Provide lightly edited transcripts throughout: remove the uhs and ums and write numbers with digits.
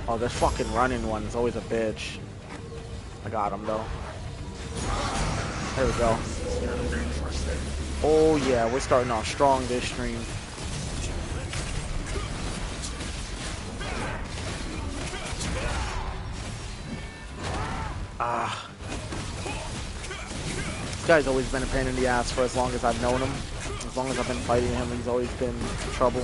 Oh, this fucking running one is always a bitch. I got him though. There we go. Oh yeah, we're starting off strong this stream. Ah. This guy's always been a pain in the ass for as long as I've known him. As long as I've been fighting him, he's always been trouble.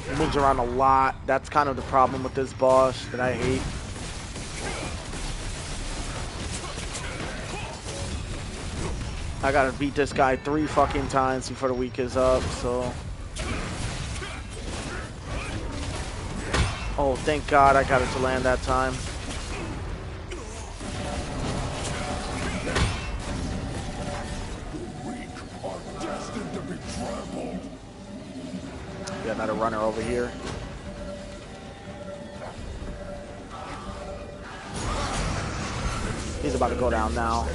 He moves around a lot. That's kind of the problem with this boss that I hate. I gotta beat this guy 3 fucking times before the week is up, so. Oh, thank God I got it to land that time. Got another runner over here. He's about to go down now.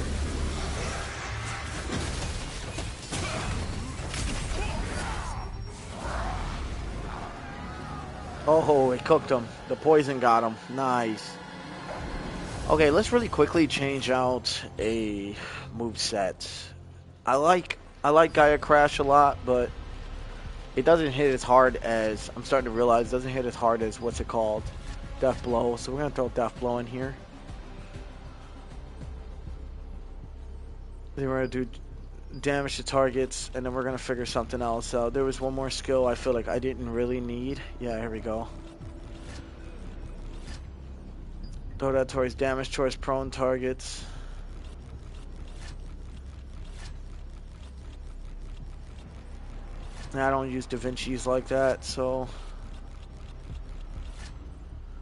Oh, it cooked him. The poison got him. Nice. Okay, let's really quickly change out a moveset. I like Gaia Crash a lot, but it doesn't hit as hard as, I'm starting to realize, it doesn't hit as hard as, what's it called? Death Blow. So we're going to throw Death Blow in here. Then we're going to do damage to targets, and then we're going to figure something else out. There was one more skill I feel like I didn't really need. Yeah, here we go. Throw that towards damage towards prone targets. And I don't use Da Vinci's like that, so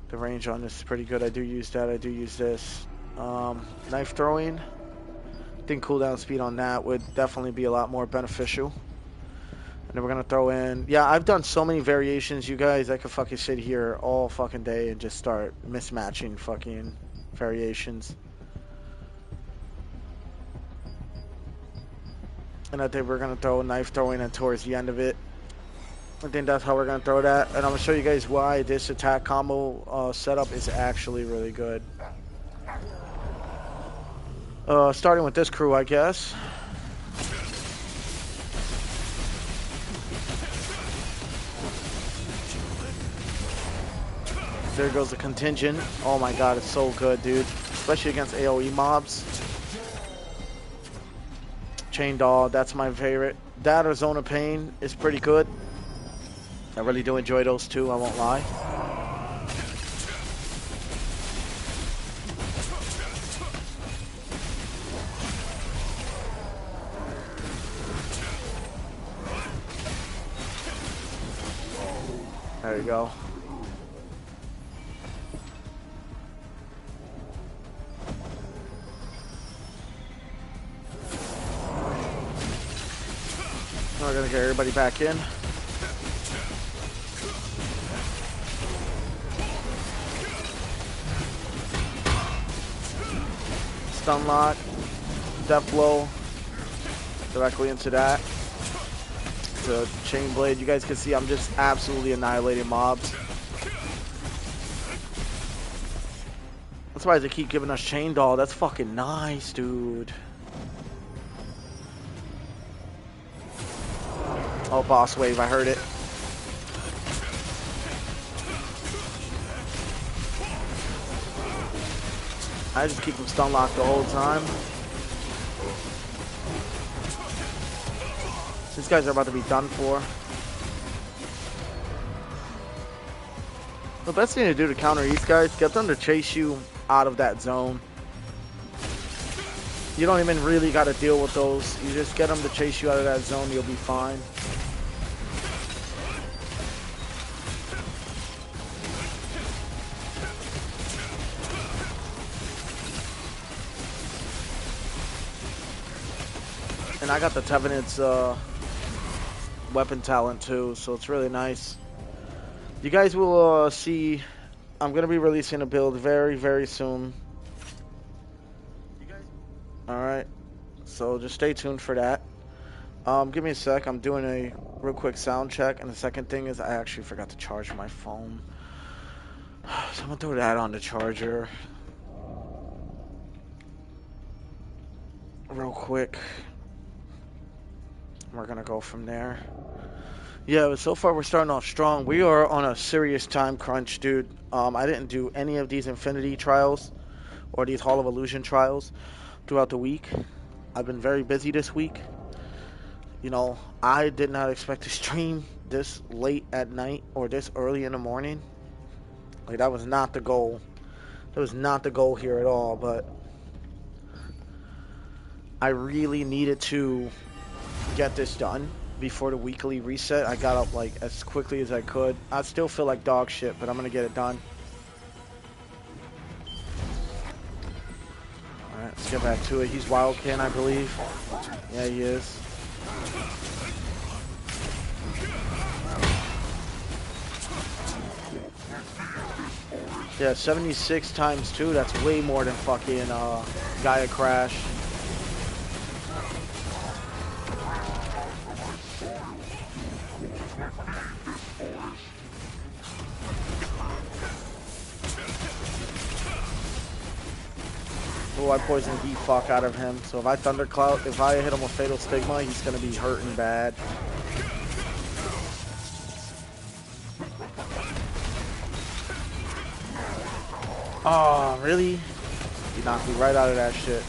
the range on this is pretty good. I do use that. I do use this. Knife throwing. I think cooldown speed on that would definitely be a lot more beneficial. And then we're gonna throw in. Yeah, I've done so many variations, you guys. I could fucking sit here all fucking day and just start mismatching fucking variations. And I think we're gonna throw a knife throwing in towards the end of it. I think that's how we're gonna throw that. And I'm gonna show you guys why this attack combo setup is actually really good. Starting with this crew, I guess. There goes the contingent. Oh my god, it's so good, dude. Especially against AoE mobs. Chain Daw, that's my favorite. That or Zone of Pain is pretty good. I really do enjoy those two, I won't lie. There you go. We're gonna get everybody back in. Stun lock, death blow directly into that. The chain blade. You guys can see I'm just absolutely annihilating mobs. That's why they keep giving us Chain Daw. That's fucking nice, dude. Oh, boss wave, I heard it. I just keep them stun locked the whole time. These guys are about to be done for. The best thing to do to counter these guys, get them to chase you out of that zone. You don't even really got to deal with those. You just get them to chase you out of that zone, you'll be fine. And I got the Tevenant's weapon talent too, so it's really nice. You guys will see, I'm going to be releasing a build very, very soon. Alright, so just stay tuned for that. Give me a sec. I'm doing a real quick sound check. And the second thing is I actually forgot to charge my phone. So I'm going to throw that on the charger real quick. We're going to go from there. Yeah, but so far we're starting off strong. We are on a serious time crunch, dude. I didn't do any of these Infinity trials or these Hall of Illusion trials throughout the week. I've been very busy this week. You know, I did not expect to stream this late at night or this early in the morning. Like, that was not the goal. That was not the goal here at all, but I really needed to get this done before the weekly reset. I got up like as quickly as I could. I still feel like dog shit, but I'm gonna get it done. Alright, let's get back to it. He's Wildkin, I believe. Yeah, he is. Yeah, 76 times 2, that's way more than fucking Gaia Crash. Oh, I poisoned the fuck out of him. So if I Thundercloud, if I hit him with Fatal Stigma, he's gonna be hurting bad. Oh, really? He knocked me right out of that shit.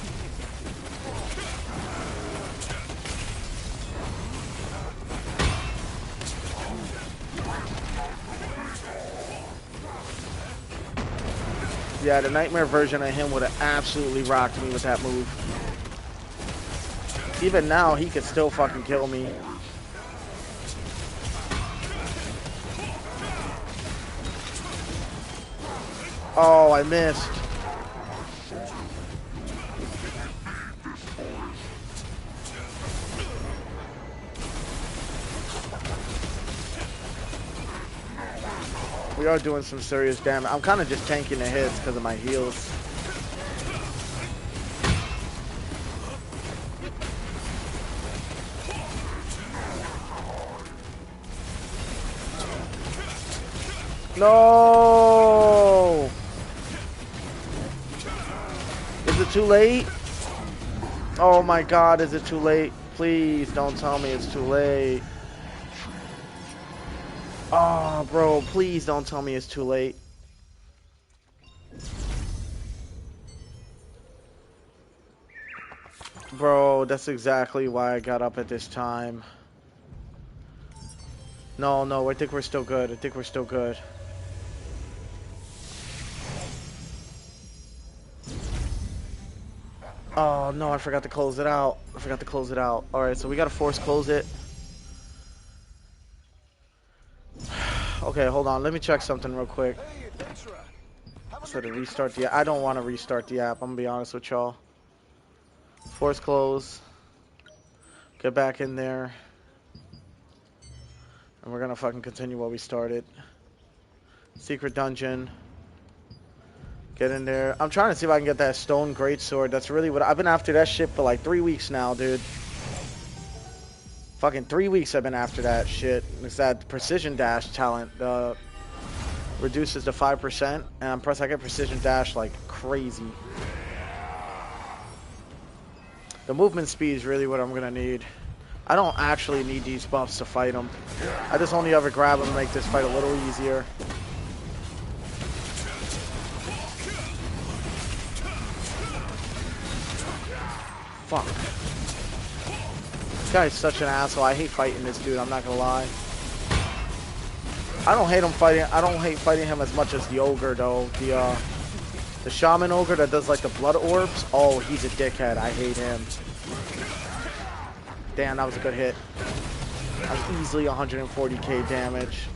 Yeah, the Nightmare version of him would have absolutely rocked me with that move. Even now, he could still fucking kill me. Oh, I missed. We are doing some serious damage. I'm kind of just tanking the hits because of my heals. No! Is it too late? Oh my god, is it too late? Please don't tell me it's too late. Oh, bro, please don't tell me it's too late. Bro, that's exactly why I got up at this time. No, no, I think we're still good. I think we're still good. Oh, no, I forgot to close it out. I forgot to close it out. Alright, so we gotta force close it. Okay, hold on. Let me check something real quick. So to restart the app. I don't want to restart the app. I'm gonna be honest with y'all. Force close. Get back in there. And we're gonna fucking continue what we started. Secret dungeon. Get in there. I'm trying to see if I can get that stone greatsword. That's really what I've been after that shit for like 3 weeks now, dude. Fucking 3 weeks I've been after that shit. It's that precision dash talent. Reduces to 5%, and plus I get precision dash like crazy. The movement speed is really what I'm gonna need. I don't actually need these buffs to fight them. I just only ever grab them to make this fight a little easier. Fuck. This guy's such an asshole. I hate fighting this dude, I'm not gonna lie. I don't hate fighting him as much as the ogre though. The shaman ogre that does like the blood orbs. Oh, he's a dickhead. I hate him. Damn, that was a good hit. That was easily 140k damage.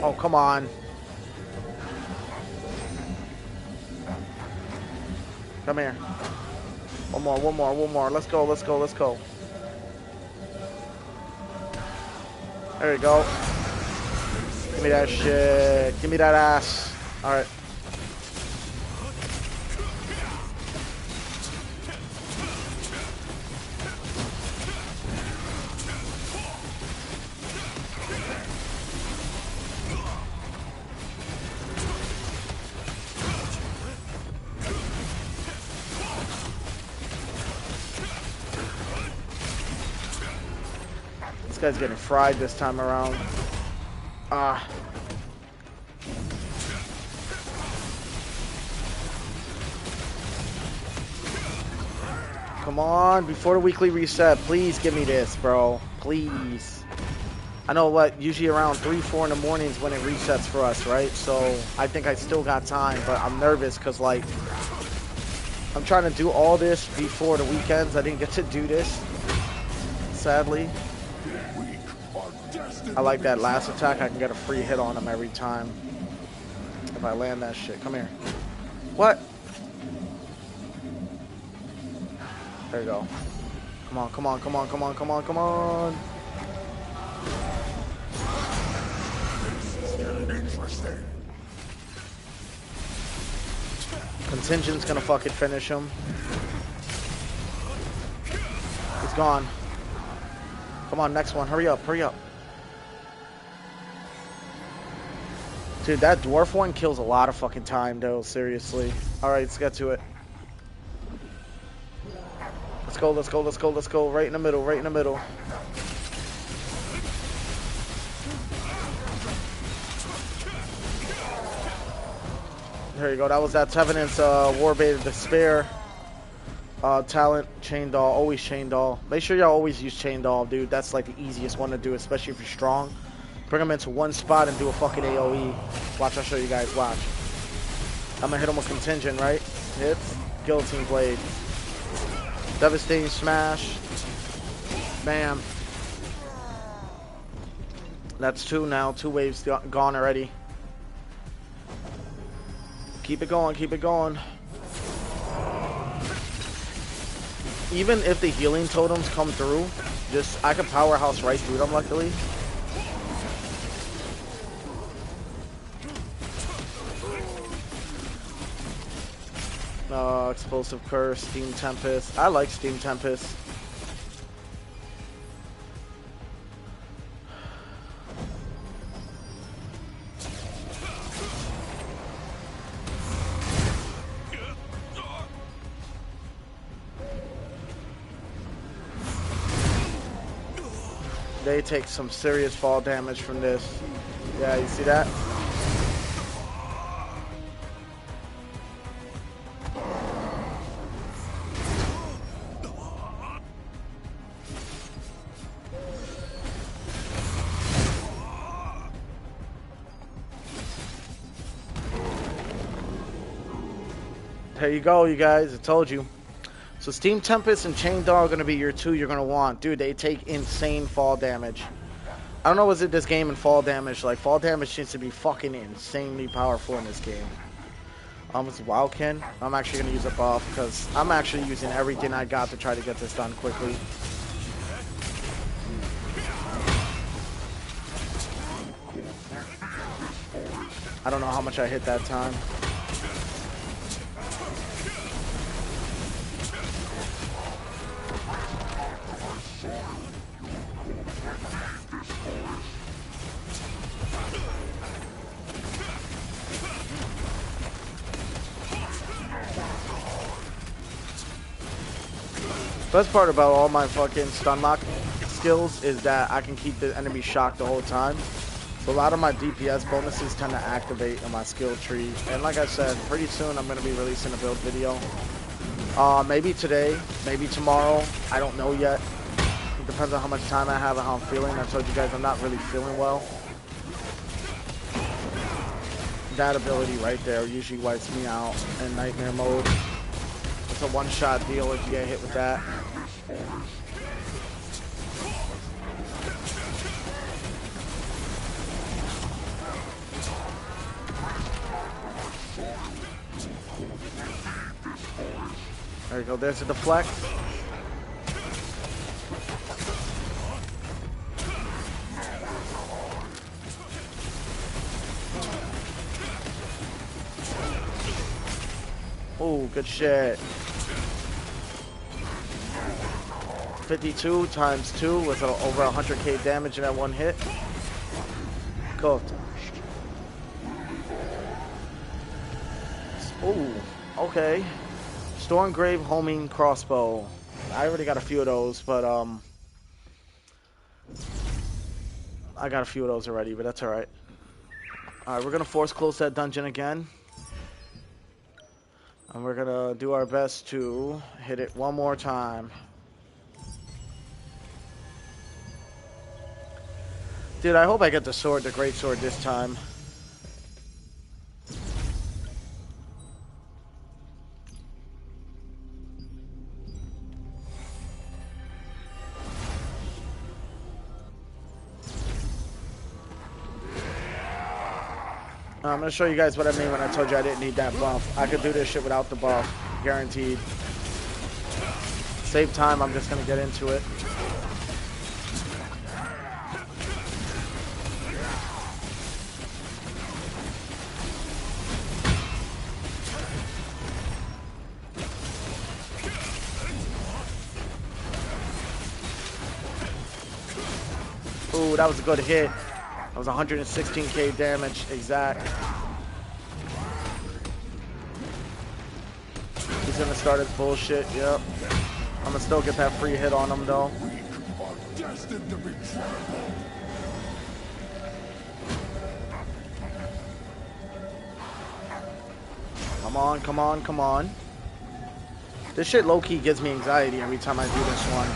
Oh, come on. Come here. One more. Let's go. There we go. Give me that shit. Give me that ass. Alright. This guy's getting fried this time around. Ah. Come on, before the weekly reset, please give me this, bro. Please. I know what, usually around 3, 4 in the mornings when it resets for us, right? So I think I still got time, but I'm nervous because, like, I'm trying to do all this before the weekends. I didn't get to do this, sadly. I like that last attack. I can get a free hit on him every time if I land that shit. Come here. What? There you go. Come on, come on, come on, come on, come on, come on. Contingent's gonna fucking finish him. He's gone. Come on, next one. Hurry up, hurry up. Dude, that dwarf one kills a lot of fucking time, though. Seriously. Alright, let's get to it. Let's go, let's go, let's go, let's go. Right in the middle, right in the middle. There you go. That was that Tevenant's Warbait of Despair talent. Chain Doll. Always Chain Doll. Make sure y'all always use Chain Doll, dude. That's like the easiest one to do, especially if you're strong. Bring them into one spot and do a fucking AoE. Watch, I'll show you guys. Watch. I'm gonna hit him with Contingent, right? Hits. Guillotine Blade. Devastating Smash. Bam. That's 2 now. 2 waves gone already. Keep it going, keep it going. Even if the healing totems come through, just I can powerhouse right through them, luckily. Explosive Curse, Steam Tempest. I like Steam Tempest. They take some serious fall damage from this. Yeah, you see that? There you go, you guys. I told you. So Steam Tempest and Chain Doll are going to be your 2 you're going to want. Dude, they take insane fall damage. I don't know what's in this game and fall damage. Like, fall damage seems to be fucking insanely powerful in this game. It's Wildkin. I'm actually going to use a buff because I'm actually using everything I got to try to get this done quickly. I don't know how much I hit that time. Best part about all my fucking stun lock skills is that I can keep the enemy shocked the whole time. So a lot of my DPS bonuses tend to activate in my skill tree. And like I said, pretty soon I'm going to be releasing a build video. Maybe today, maybe tomorrow. I don't know yet. It depends on how much time I have and how I'm feeling. I told you guys I'm not really feeling well. That ability right there usually wipes me out in nightmare mode. It's a one-shot deal if you get hit with that. There you go, there's a deflect. Good shit. 52 times 2 with over 100k damage in that one hit. Cooked. Ooh, okay. Stormgrave homing crossbow. I already got a few of those, but I got a few of those already, but that's alright. Alright, we're gonna force close that dungeon again. And we're gonna do our best to hit it one more time. Dude, I hope I get the sword, the great sword this time. I'm going to show you guys what I mean when I told you I didn't need that buff. I could do this shit without the buff. Guaranteed. Save time, I'm just going to get into it. Ooh, that was a good hit. That was 116k damage exact. He's gonna start his bullshit, yep. I'm gonna still get that free hit on him though. Come on, come on, come on. This shit low-key gives me anxiety every time I do this one.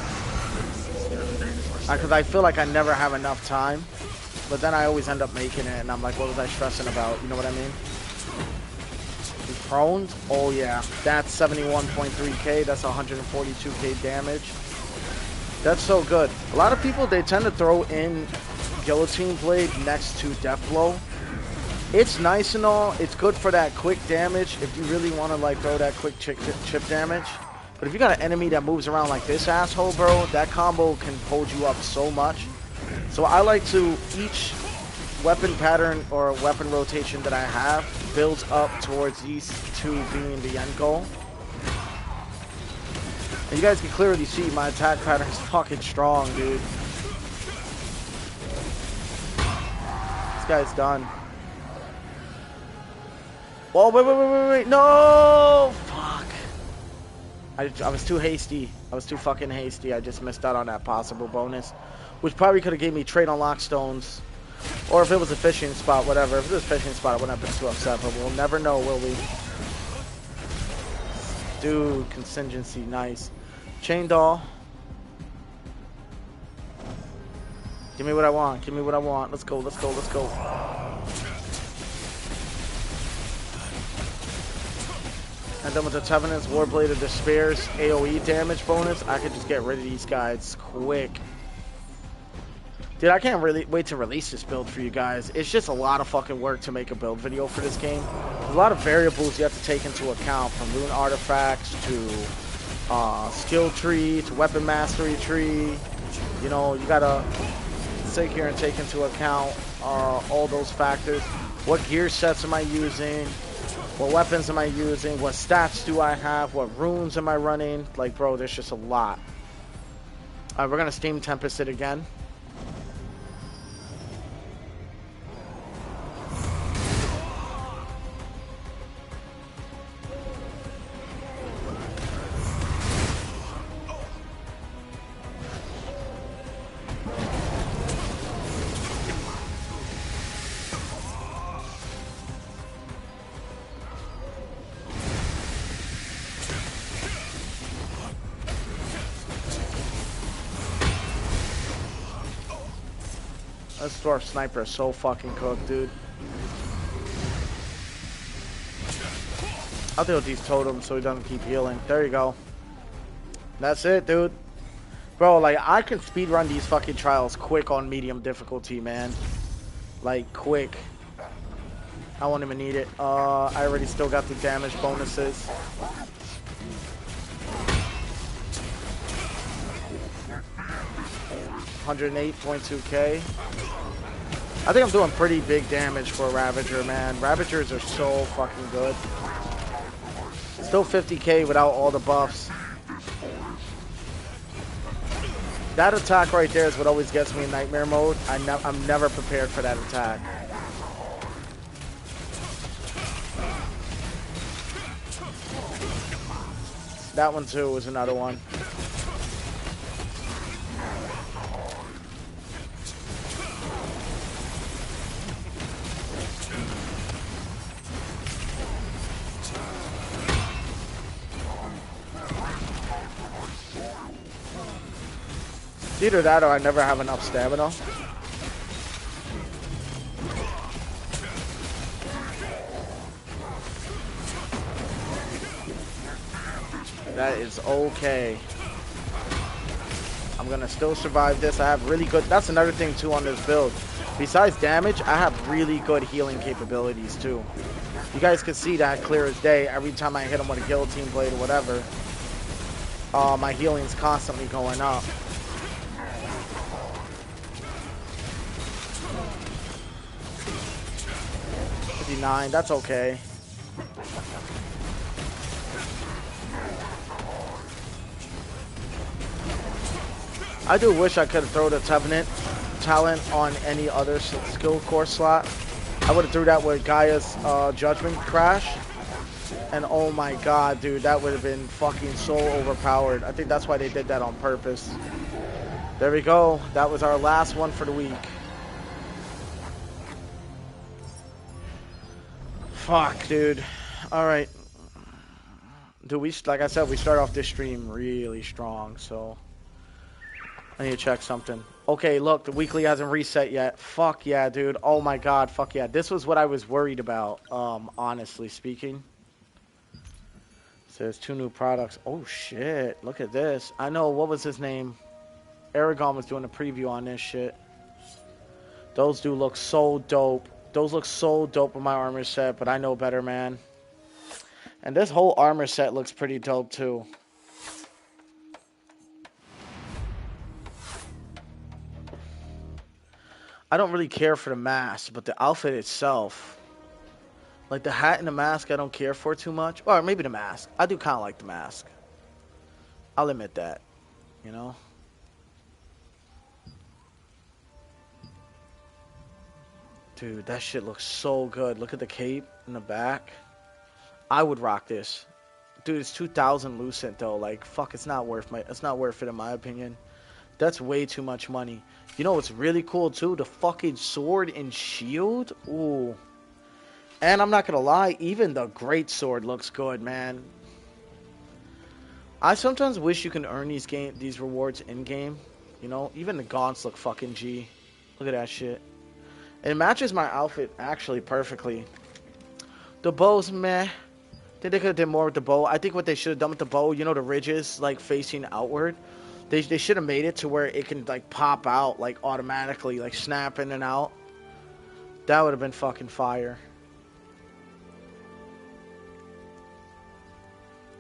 Because I feel like I never have enough time. But then I always end up making it, and I'm like, what was I stressing about? You know what I mean? He's prone? Oh, yeah. That's 71.3k. That's 142k damage. That's so good. A lot of people, they tend to throw in Guillotine Blade next to Death Blow. It's nice and all. It's good for that quick damage if you really want to, like, throw that quick chip damage. But if you got an enemy that moves around like this asshole, bro, that combo can hold you up so much. So I like to, each weapon pattern or weapon rotation that I have builds up towards these two being the end goal. And you guys can clearly see my attack pattern is fucking strong, dude. This guy's done. Oh, wait, no! Fuck. I was too hasty. I was too fucking hasty. I just missed out on that possible bonus. Which probably could have gave me trade unlock stones. Or if it was a fishing spot, whatever. If it was a fishing spot, I wouldn't have been too upset. But we'll never know, will we? Dude, contingency, nice. Chain doll. Give me what I want. Give me what I want. Let's go, let's go, let's go. And then with the Tevenant's Warblade of Despair's AoE damage bonus, I could just get rid of these guys quick. Dude, I can't really wait to release this build for you guys. It's just a lot of fucking work to make a build video for this game. There's a lot of variables you have to take into account, from rune artifacts to skill tree to weapon mastery tree. You know, you gotta sit here and take into account all those factors. What gear sets am I using? What weapons am I using? What stats do I have? What runes am I running? Like, bro, there's just a lot. We're gonna Steam Tempest it again. This dwarf sniper is so fucking cooked, dude. I'll deal with these totems so he doesn't keep healing. There you go. That's it, dude. Bro, like, I can speedrun these fucking trials quick on medium difficulty, man. Like, quick. I won't even need it. I already still got the damage bonuses. $108.2k. I think I'm doing pretty big damage for a Ravager, man. Ravagers are so fucking good. Still 50k without all the buffs. That attack right there is what always gets me in nightmare mode. I'm never prepared for that attack. That one too was another one. Either that or I never have enough stamina. That is okay. I'm gonna still survive this. I have really good, that's another thing too on this build. Besides damage, I have really good healing capabilities too. You guys can see that clear as day. Every time I hit him with a guillotine blade or whatever, my healing's constantly going up. That's okay. I do wish I could have thrown the Covenant talent on any other skill core slot. I would have threw that with Gaia's Judgment Crash. And oh my god, dude, that would have been fucking so overpowered. I think that's why they did that on purpose. There we go. That was our last one for the week. Fuck, dude. Alright. Dude, like I said, we start off this stream really strong, so I need to check something. Okay, look, the weekly hasn't reset yet. Fuck yeah, dude. Oh my god, fuck yeah. This was what I was worried about, honestly speaking. So there's 2 new products. Oh shit, look at this. I know, what was his name? Aragon was doing a preview on this shit. Those do look so dope. Those look so dope with my armor set, but I know better, man. And this whole armor set looks pretty dope, too. I don't really care for the mask, but the outfit itself, like the hat and the mask, I don't care for too much. Or maybe the mask. I do kind of like the mask. I'll admit that, you know? Dude, that shit looks so good. Look at the cape in the back. I would rock this. Dude, it's 2,000 Lucent though. Like, fuck, it's not worth it in my opinion. That's way too much money. You know what's really cool too? The fucking sword and shield. Ooh. And I'm not gonna lie, even the great sword looks good, man. I sometimes wish you can earn these rewards in game. You know, even the gaunts look fucking G. Look at that shit. It matches my outfit actually perfectly. The bow's meh. I think they could have done more with the bow. I think what they should have done with the bow, you know, the ridges like facing outward. They should have made it to where it can like pop out like automatically, like snap in and out. That would have been fucking fire.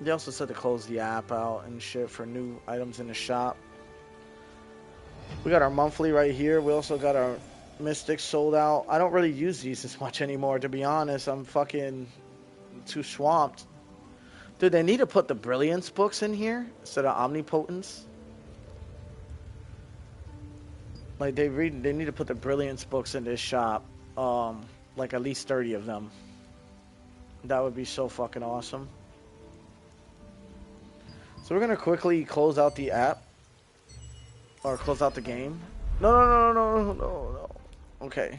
They also said to close the app out and shit for new items in the shop. We got our monthly right here. We also got our Mystics sold out. I don't really use these as much anymore, to be honest. I'm fucking too swamped. Dude, they need to put the Brilliance books in here instead of Omnipotence. Like, they need to put the Brilliance books in this shop. Like, at least 30 of them. That would be so fucking awesome. So we're gonna quickly close out the app. Or close out the game. No. Okay.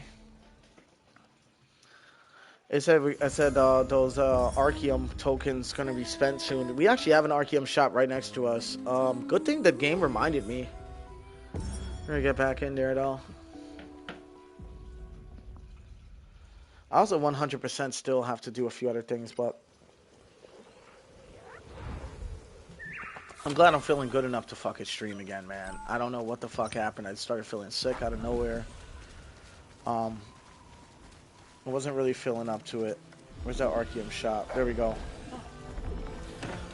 I said those Arceum tokens gonna be spent soon. We actually have an Arceum shop right next to us. Good thing the game reminded me. We're gonna get back in there though. I also 100% still have to do a few other things, but I'm glad I'm feeling good enough to fucking stream again, man. I don't know what the fuck happened. I started feeling sick out of nowhere. I wasn't really feeling up to it. Where's that Arceum shop? There we go.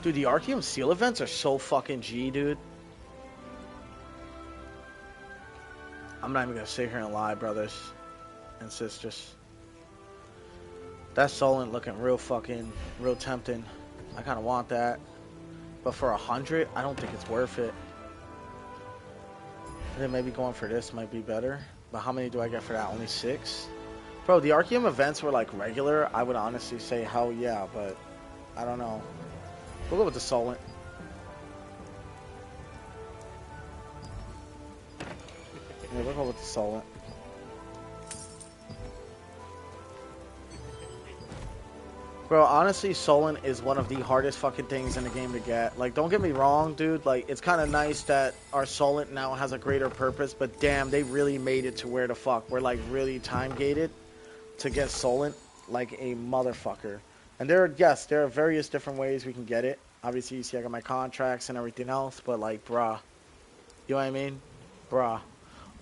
Dude, the Arceum seal events are so fucking G, dude. I'm not even gonna sit here and lie, brothers and sisters. That Solent looking real tempting. I kind of want that. But for 100, I don't think it's worth it. And then maybe going for this might be better. But how many do I get for that? Only 6? Bro, the Arceum events were like regular. I would honestly say hell yeah, but I don't know. We'll go with the Solent. Yeah, we'll go with the Solent. Bro, honestly, Solent is one of the hardest fucking things in the game to get. Like, don't get me wrong, dude. Like, it's kind of nice that our Solent now has a greater purpose, but damn, they really made it to where the fuck. We're, like, really time-gated to get Solent like a motherfucker. And there are various different ways we can get it. Obviously, you see I got my contracts and everything else, but, like, bruh. You know what I mean? Bruh.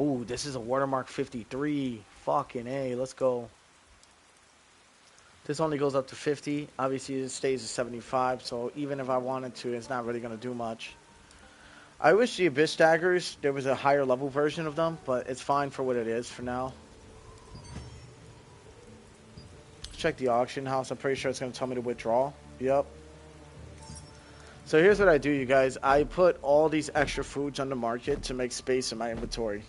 Ooh, this is a Watermark 53. Fucking A, let's go. This only goes up to 50. Obviously, it stays at 75, so even if I wanted to, it's not really going to do much. I wish the Abyss Daggers, there was a higher level version of them, but it's fine for what it is for now. Check the auction house. I'm pretty sure it's going to tell me to withdraw. Yep. So here's what I do, you guys. I put all these extra foods on the market to make space in my inventory.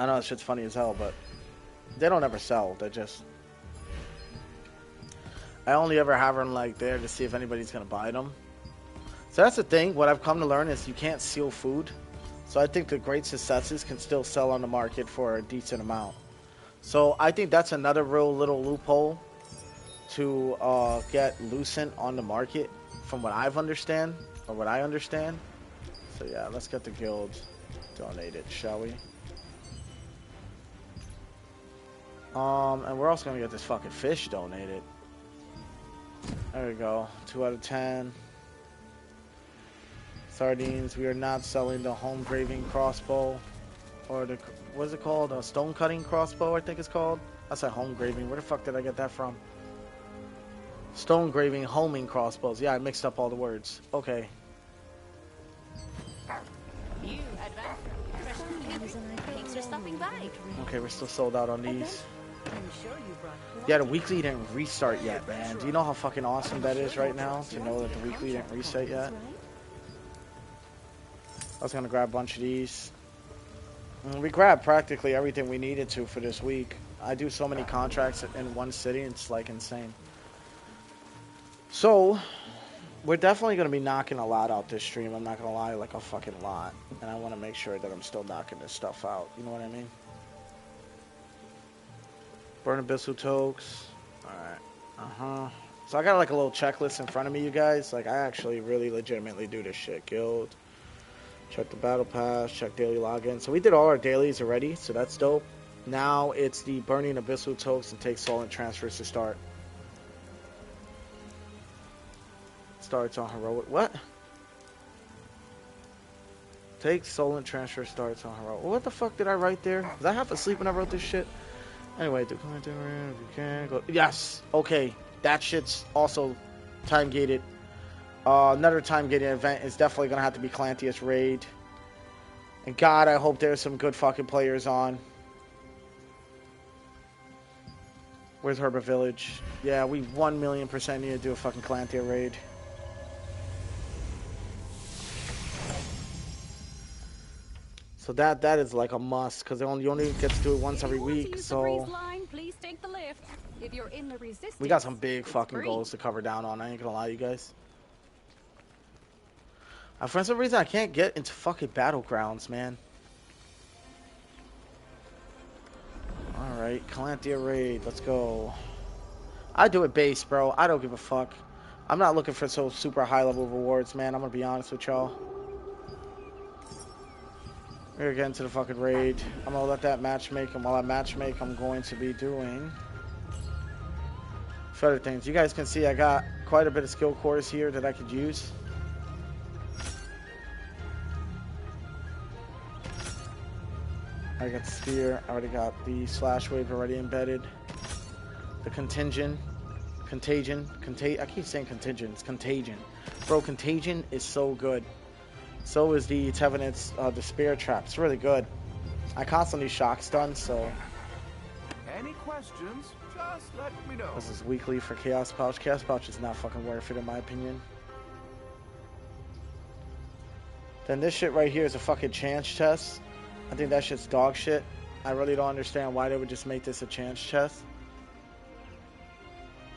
I know that shit's funny as hell, but they don't ever sell. They're just... I only ever have them like there to see if anybody's going to buy them. So that's the thing. What I've come to learn is you can't seal food. So I think the great successes can still sell on the market for a decent amount. So I think that's another real little loophole to get Lucent on the market from what I understand. So yeah, let's get the guild donated, shall we? And we're also going to get this fucking fish donated. There we go. 2 out of 10. Sardines. We are not selling the home graving crossbow. Or the... What is it called? A stone cutting crossbow, I think it's called. I said home graving. Where the fuck did I get that from? Stone graving homing crossbows. Yeah, I mixed up all the words. Okay. Okay, we're still sold out on these. Yeah, the weekly didn't restart yet, man. Do you know how fucking awesome that is right now? To know that the weekly didn't reset yet? I was gonna grab a bunch of these. We grabbed practically everything we needed to for this week. I do so many contracts in one city, it's like insane. So, we're definitely gonna be knocking a lot out this stream. I'm not gonna lie, like a fucking lot. And I want to make sure that I'm still knocking this stuff out. You know what I mean? Burn Abyssal Tokes. Alright. So I got like a little checklist in front of me, you guys. Like, I actually really legitimately do this shit. Guild. Check the battle pass. Check daily login. So we did all our dailies already, so that's dope. Now it's the burning Abyssal Tokes and take Solent transfers to start. Starts on heroic. What? Take Solent transfer starts on heroic. What the fuck did I write there? Was I half asleep when I wrote this shit? Anyway, do content if you can go. Yes. Okay. That shit's also time gated. Another time gated event is definitely gonna have to be Clantius Raid. And God, I hope there's some good fucking players on. Where's Herbert Village? Yeah, we 1,000,000% need to do a fucking Clantia Raid. So that is like a must, because you only get to do it once every week. So we got some big fucking goals to cover down on. I ain't gonna lie, you guys. For some reason, I can't get into fucking Battlegrounds, man. Alright, Calanthea Raid. Let's go. I do it base, bro. I don't give a fuck. I'm not looking for so super high level rewards, man. I'm gonna be honest with y'all. We're getting to the fucking raid. I'm gonna let that match make, and while I match make, I'm going to be doing other things. You guys can see I got quite a bit of skill cores here that I could use. I got the spear. I already got the slash wave already embedded. The contagion. I keep saying contingent. It's contagion. Bro, contagion is so good. So is the Tevenet's despair trap. It's really good. I constantly shock stun, so. Any questions? Just let me know. This is weekly for Chaos Pouch. Chaos Pouch is not fucking worth it in my opinion. Then this shit right here is a fucking chance chest. I think that shit's dog shit. I really don't understand why they would just make this a chance chest.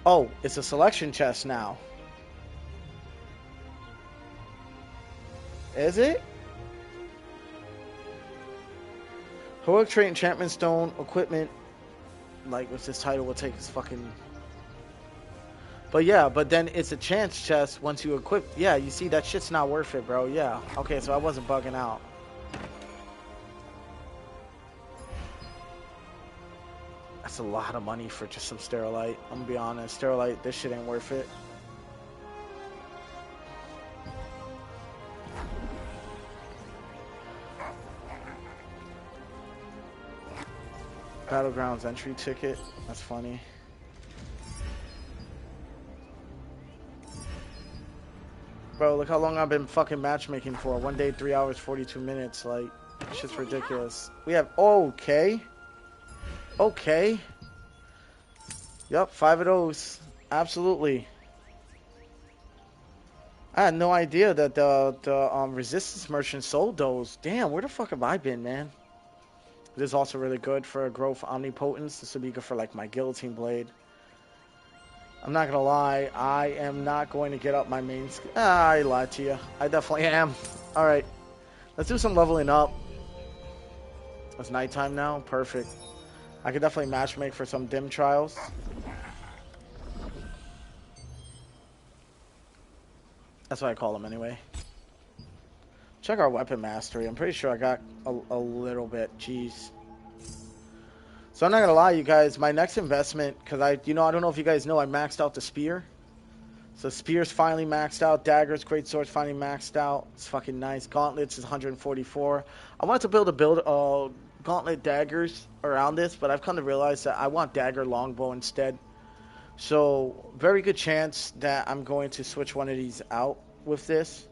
Oh, it's a selection chest now. Is it? Heroic Trait Enchantment Stone equipment. Like, with this title will take his fucking... But yeah, but then it's a chance chest once you equip... Yeah, you see, that shit's not worth it, bro. Yeah. Okay, so I wasn't bugging out. That's a lot of money for just some Sterilite. I'm gonna be honest. Sterilite, this shit ain't worth it. Battlegrounds entry ticket. That's funny. Bro, look how long I've been fucking matchmaking for. 1 day, 3 hours, 42 minutes. Like, shit's ridiculous. We have... Okay. Okay. Yep, 5 of those. Absolutely. I had no idea that the resistance merchant sold those. Damn, where the fuck have I been, man? It is also really good for growth omnipotence. This would be good for like my guillotine blade. I'm not gonna lie, I am not going to get up my main skill. Ah, I lied to you. I definitely am. Alright. Let's do some leveling up. It's nighttime now. Perfect. I could definitely matchmake for some dim trials. That's what I call them anyway. Check our weapon mastery. I'm pretty sure I got a little bit. Jeez. So I'm not gonna lie, you guys. My next investment, because I don't know if you guys know, I maxed out the spear. So spear's finally maxed out. Daggers, great swords finally maxed out. It's fucking nice. Gauntlets is 144. I wanted to build gauntlet daggers around this, but I've come to realize that I want dagger longbow instead. So very good chance that I'm going to switch one of these out with this.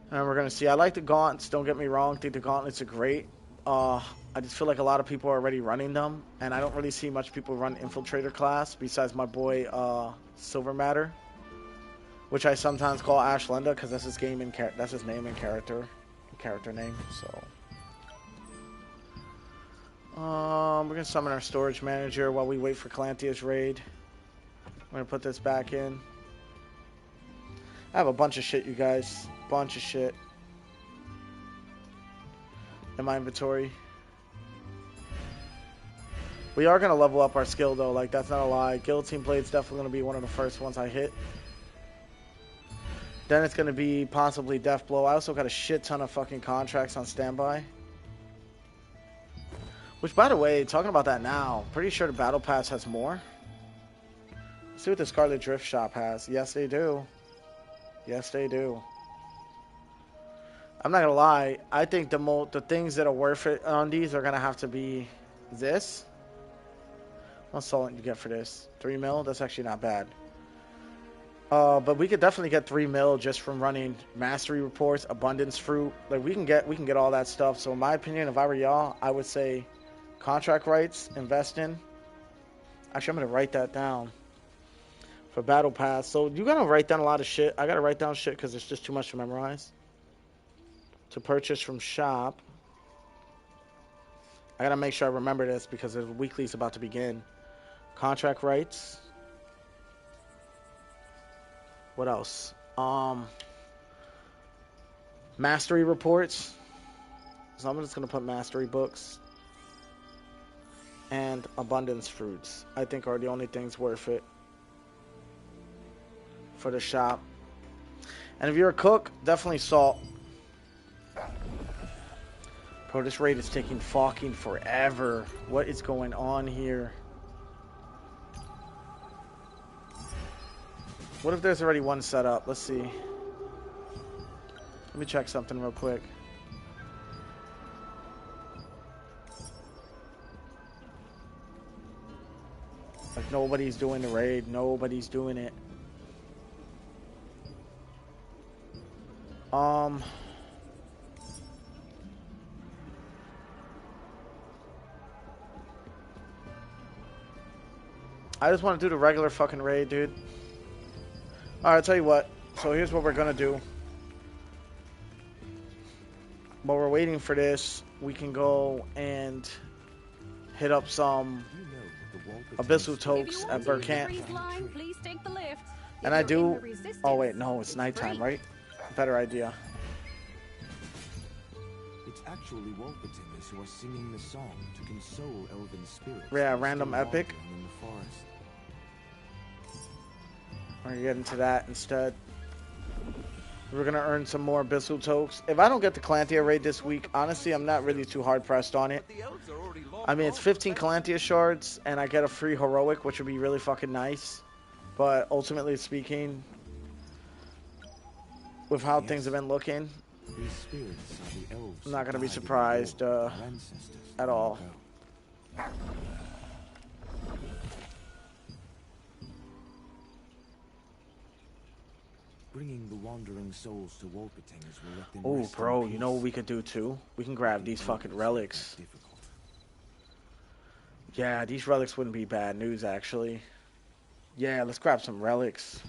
And we're going to see. I like the gaunts. Don't get me wrong. I think the gauntlets are great. I just feel like a lot of people are already running them. And I don't really see much people run Infiltrator class besides my boy Silver Matter. Which I sometimes call Ashlenda because that's his name and character name. So we're going to summon our storage manager while we wait for Calanthia's raid. I'm going to put this back in. I have a bunch of shit, you guys. Bunch of shit in my inventory. We are going to level up our skill, though. Like, that's not a lie. Guillotine Blade's definitely going to be one of the first ones I hit. Then it's going to be possibly Death Blow. I also got a shit ton of fucking contracts on standby. Which, by the way, talking about that now, pretty sure the Battle Pass has more. Let's see what the Scarlet Drift shop has. Yes, they do. Yes, they do. I'm not gonna lie. I think the things that are worth it on these are gonna have to be this. What's salt you get for this? 3 mil? That's actually not bad. But we could definitely get 3 mil just from running mastery reports, abundance fruit. Like we can get all that stuff. So in my opinion, if I were y'all, I would say contract rights, invest in. Actually, I'm gonna write that down for Battle Pass. So you gotta write down a lot of shit. I gotta write down shit because it's just too much to memorize. To purchase from shop. I gotta make sure I remember this because the weekly is about to begin. Contract rights. What else? Mastery reports. So I'm just gonna put mastery books. And abundance fruits. I think are the only things worth it for the shop. And if you're a cook, definitely salt. Bro, this raid is taking fucking forever. What is going on here? What if there's already one set up? Let's see. Let me check something real quick. Like, nobody's doing the raid. Nobody's doing it. I just want to do the regular fucking raid, dude. Alright, I'll tell you what. So here's what we're gonna do. While we're waiting for this, we can go and hit up some Abyssal Tokes at Burkant. And I do... Oh wait, no, it's nighttime, right? Better idea. It's actually Walkertillers who are singing the song to console elven spirits. Yeah, random epic. In the forest. We're gonna get into that instead. We're gonna earn some more Abyssal Tokes. If I don't get the Calanthea raid this week, honestly, I'm not really too hard pressed on it. I mean, it's 15 Calanthea shards, and I get a free heroic, which would be really fucking nice. But ultimately speaking, with how things have been looking, I'm not gonna be surprised at all. Bringing the wandering souls to Walkertillers will let them Oh, rest bro, in you know what peace. we could do too? We can grab these fucking relics. Yeah, these relics wouldn't be bad news, actually. Yeah, let's grab some relics.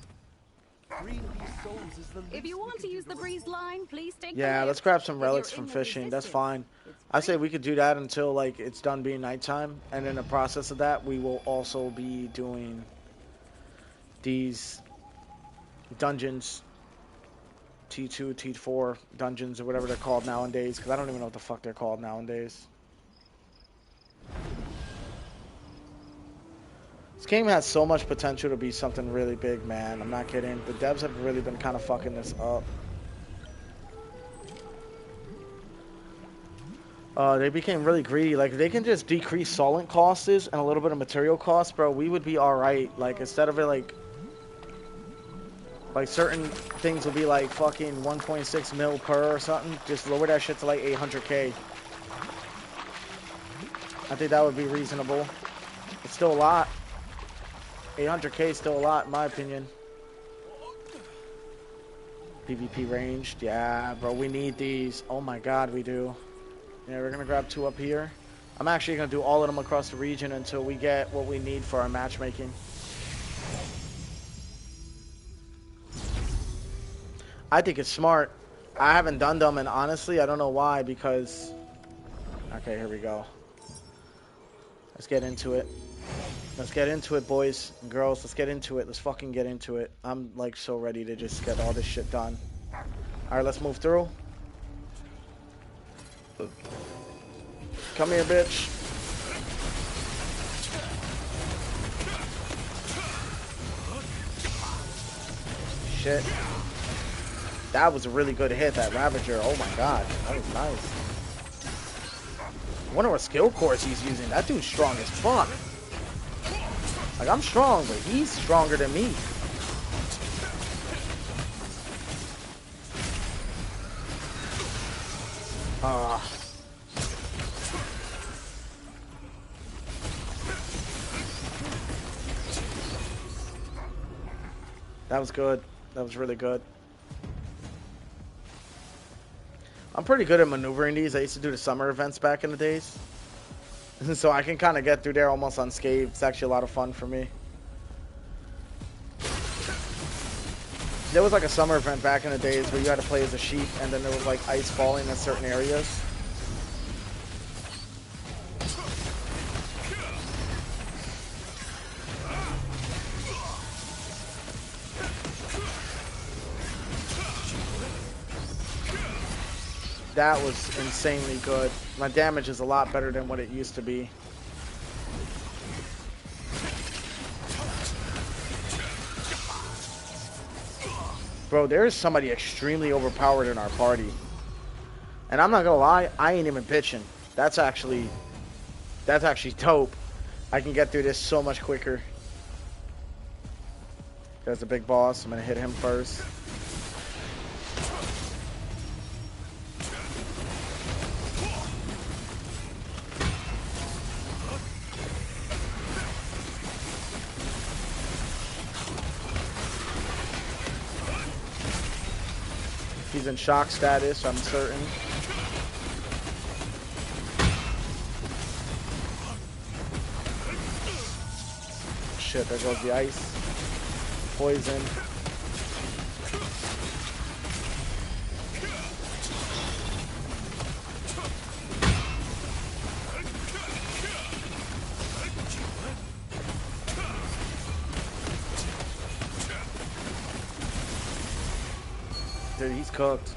If you want to use the breeze line, please take Yeah, let's grab some relics from fishing. That's fine. I say we could do that until like it's done being nighttime, and in the process of that, we will also be doing these dungeons, T2, T4 dungeons, or whatever they're called nowadays, because I don't even know what the fuck they're called nowadays. This game has so much potential to be something really big, man. I'm not kidding. The devs have really been kind of fucking this up. They became really greedy. Like, if they can just decrease solvent costs and a little bit of material costs, bro, we would be alright. Like, instead of it, like certain things will be like fucking 1.6 mil per or something, just lower that shit to like 800k. I think that would be reasonable. It's still a lot. 800k is still a lot, in my opinion. PvP ranged. Yeah, bro, we need these. Oh my god, we do. Yeah, we're gonna grab 2 up here. I'm actually gonna do all of them across the region until we get what we need for our matchmaking. I think it's smart. I haven't done them, and honestly, I don't know why, because... Okay, here we go. Let's get into it. Let's get into it, boys and girls. Let's get into it. Let's fucking get into it. I'm, like, so ready to just get all this shit done. Alright, let's move through. Come here, bitch. Shit. That was a really good hit, that Ravager. Oh my god. That was nice. I wonder what skill cores he's using. That dude's strong as fuck. Like, I'm strong, but he's stronger than me. That was good. That was really good. I'm pretty good at maneuvering these. I used to do the summer events back in the days. So I can kind of get through there almost unscathed. It's actually a lot of fun for me. There was like a summer event back in the days where you had to play as a sheep, and then there was like ice falling in certain areas. That was insanely good. My damage is a lot better than what it used to be. Bro, there is somebody extremely overpowered in our party. And I'm not gonna lie, I ain't even bitching. That's actually dope. I can get through this so much quicker. There's the big boss. I'm gonna hit him first. He's in shock status, I'm certain. shit, there goes the ice. Poison. Dude, he's cooked.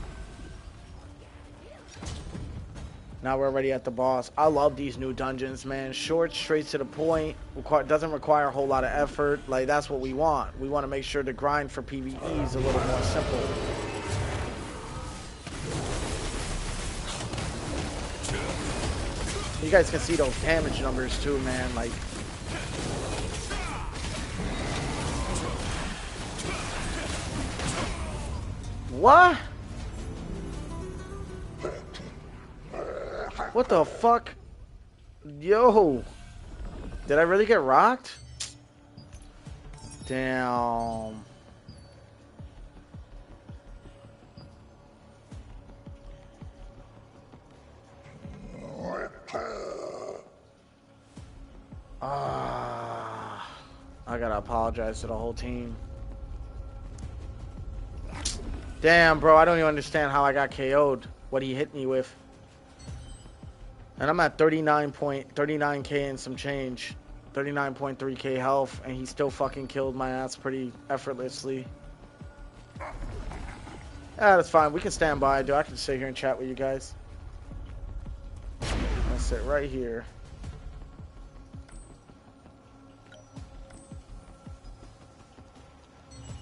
Now we're already at the boss. I love these new dungeons, man. Short, straight to the point. Doesn't require a whole lot of effort. Like, that's what we want. We want to make sure the grind for PvE is a little more simple. You guys can see those damage numbers too, man. Like, what? What the fuck? Yo. Did I really get rocked? Damn. I gotta apologize to the whole team. Damn, bro, I don't even understand how I got KO'd. What he hit me with. And I'm at 39K and some change. 39.3K health, and he still fucking killed my ass pretty effortlessly. Ah, that's fine. We can stand by, dude. I can sit here and chat with you guys. I'm gonna sit right here.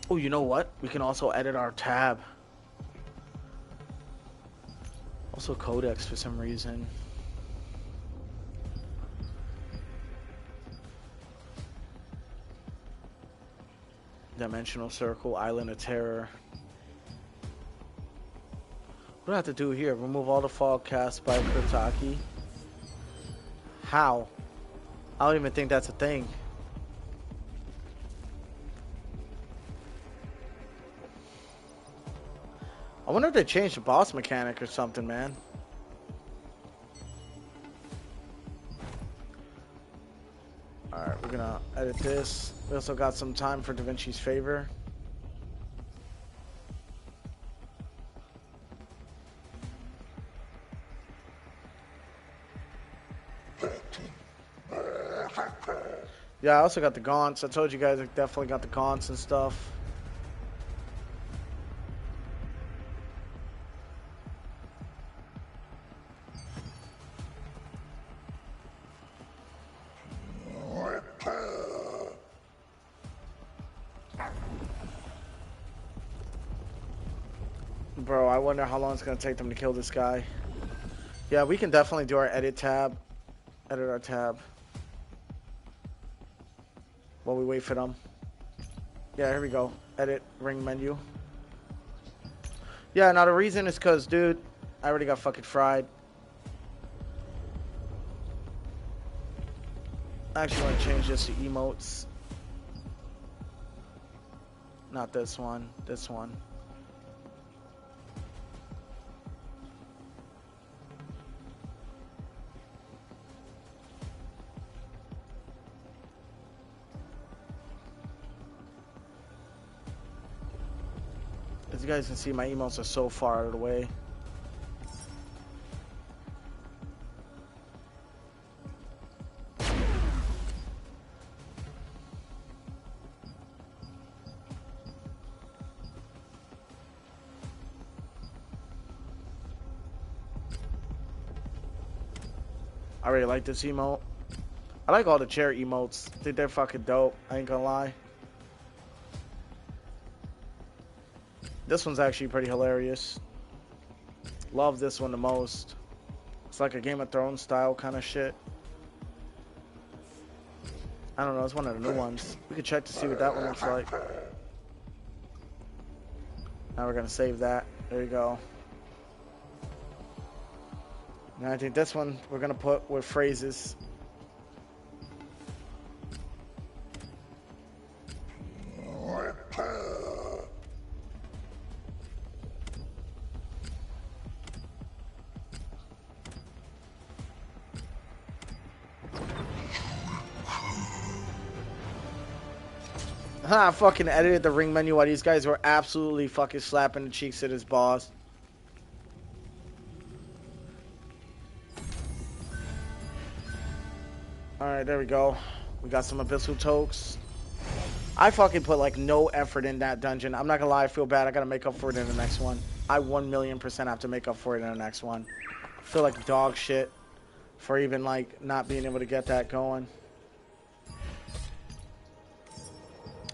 Oh, you know what? We can also edit our tab. Also codex for some reason. Dimensional circle, island of terror. What do I have to do here? Remove all the fog cast by Kurtaki. How? I don't even think that's a thing. I wonder if they changed the boss mechanic or something, man. Alright, we're gonna edit this. We also got some time for Da Vinci's favor. Yeah, I also got the gaunts. I told you guys I definitely got the gaunts and stuff. Bro, I wonder how long it's gonna take them to kill this guy. Yeah, we can definitely do our edit tab. Edit our tab. While we wait for them. Yeah, here we go. Edit ring menu. Yeah, now the reason is because, dude, I already got fucking fried. I actually want to change this to emotes. Not this one. This one. As you guys can see, my emotes are so far out of the way. I really like this emote. I like all the chair emotes. I think they're fucking dope. I ain't gonna lie. This one's actually pretty hilarious. Love this one the most. It's like a Game of Thrones style kind of shit. I don't know, it's one of the new ones. We could check to see what that one looks like. Now we're gonna save that. There you go. Now I think this one we're gonna put with phrases. I fucking edited the ring menu while these guys were absolutely fucking slapping the cheeks at his boss. Alright, there we go. We got some abyssal tokes. I fucking put like no effort in that dungeon. I'm not gonna lie, I feel bad. I gotta make up for it in the next one. I 1,000,000% have to make up for it in the next one. I feel like dog shit for even like not being able to get that going.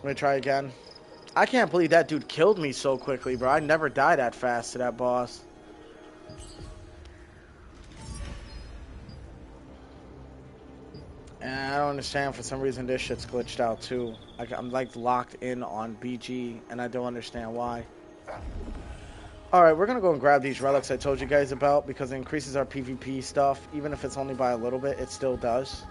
Let me try again. I can't believe that dude killed me so quickly, bro. I never die that fast to that boss. And I don't understand, for some reason this shit's glitched out too. I'm like locked in on BG and I don't understand why. Alright, we're gonna go and grab these relics I told you guys about because it increases our PvP stuff. Even if it's only by a little bit, it still does.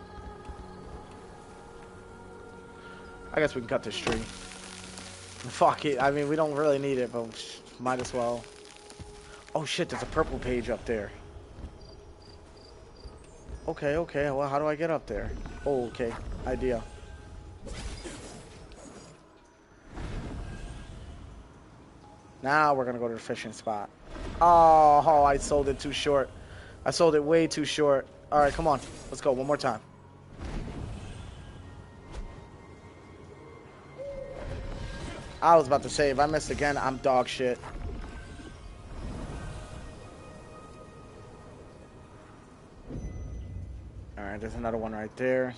I guess we can cut this tree. Fuck it. I mean, we don't really need it, but might as well. Oh shit, there's a purple page up there. Okay, okay. Well, how do I get up there? Oh, okay. Idea. Now we're gonna go to the fishing spot. Oh, I sold it too short. I sold it way too short. Alright, come on. Let's go one more time. I was about to say, if I missed again, I'm dog shit. Alright, there's another one right there.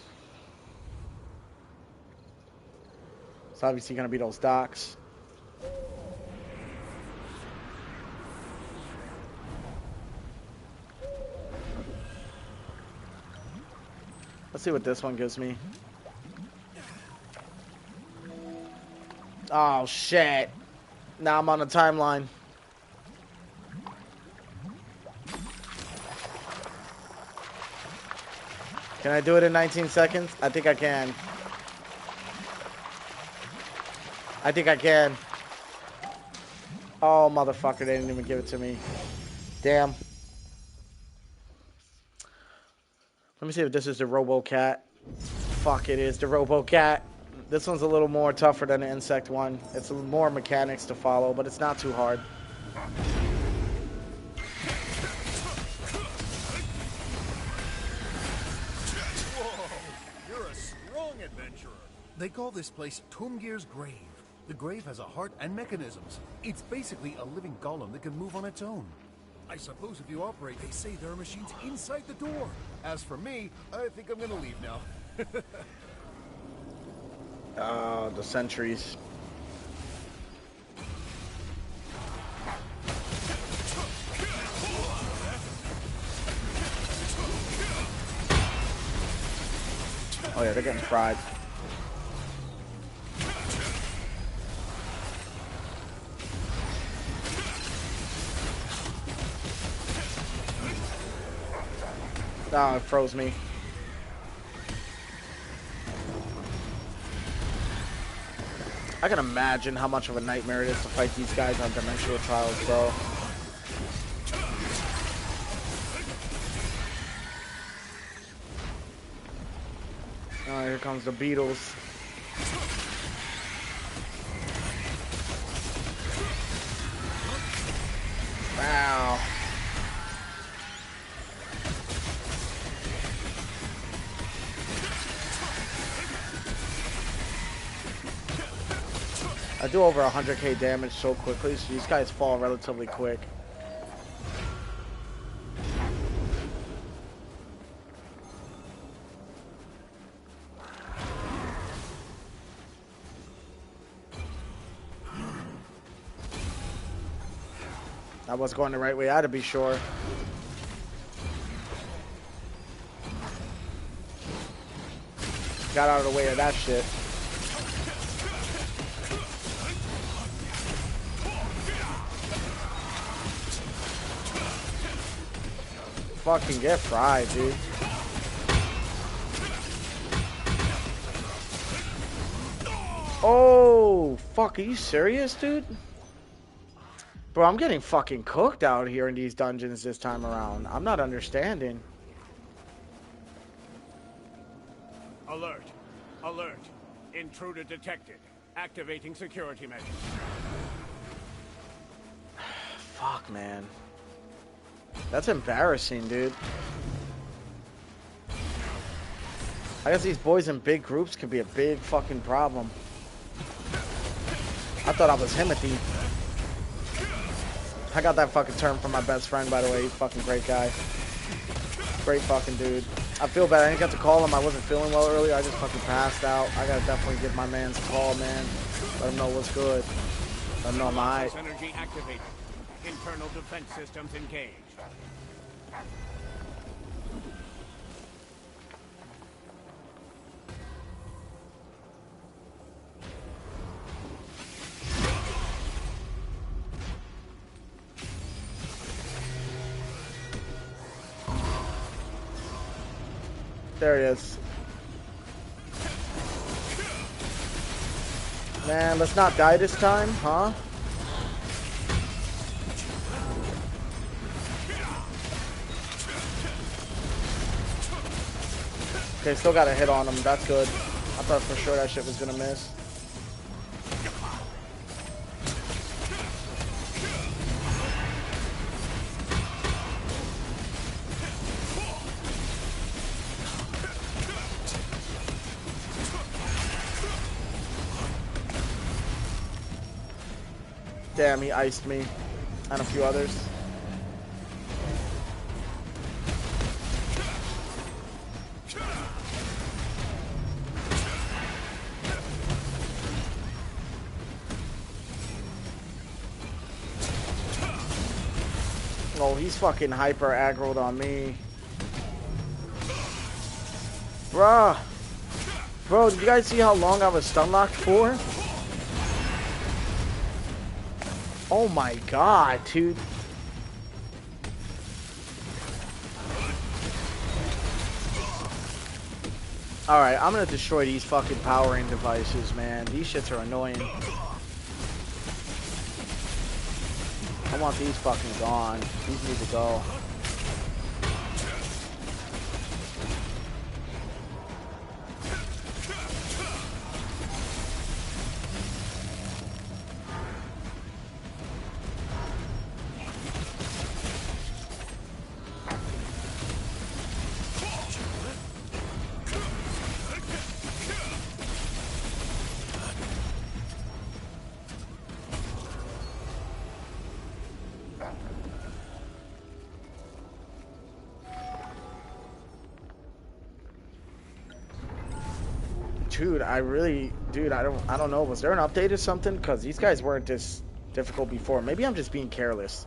It's obviously going to be those docks. Let's see what this one gives me. Oh, shit. Now I'm on the timeline. Can I do it in 19 seconds? I think I can. I think I can. Oh, motherfucker, they didn't even give it to me. Damn. Let me see if this is the Robo-Cat. Fuck, it is the Robo-Cat. This one's a little more tougher than the insect one. It's more mechanics to follow, but it's not too hard. Whoa, you're a strong adventurer. They call this place Tumgir's Grave. The grave has a heart and mechanisms. It's basically a living golem that can move on its own. I suppose if you operate, they say there are machines inside the door. As for me, I think I'm gonna leave now. The sentries. Oh yeah, they're getting fried. Oh, it froze me. I can imagine how much of a nightmare it is to fight these guys on Dimensional Trials, bro. Oh, here comes the beetles. Wow. I do over 100k damage so quickly, so these guys fall relatively quick. I was going the right way, I had to be sure. Got out of the way of that shit. Fucking get fried, dude. Oh, fuck, are you serious, dude? Bro, I'm getting fucking cooked out here in these dungeons this time around. I'm not understanding. Alert! Alert! Intruder detected. Activating security measures. Fuck, man. That's embarrassing, dude. I guess these boys in big groups can be a big fucking problem. I thought I was Timothy. I got that fucking term from my best friend, by the way. He's a fucking great guy. Great fucking dude. I feel bad. I didn't get to call him. I wasn't feeling well earlier. I just fucking passed out. I gotta definitely give my man's a call, man. Let him know what's good. Let him know I'm alright. Energy activated. Internal defense systems engaged. There he is. Man, let's not die this time, huh? Okay, still got a hit on him. That's good. I thought for sure that shit was gonna miss. Damn, he iced me. And a few others. Oh, he's fucking hyper aggroed on me. Bruh. Bro, did you guys see how long I was stun locked for? Oh my god, dude. Alright, I'm gonna destroy these fucking powering devices, man. These shits are annoying. I want these fucking gone. These need to go. Dude, I don't know. Was there an update or something? Because these guys weren't this difficult before. Maybe I'm just being careless.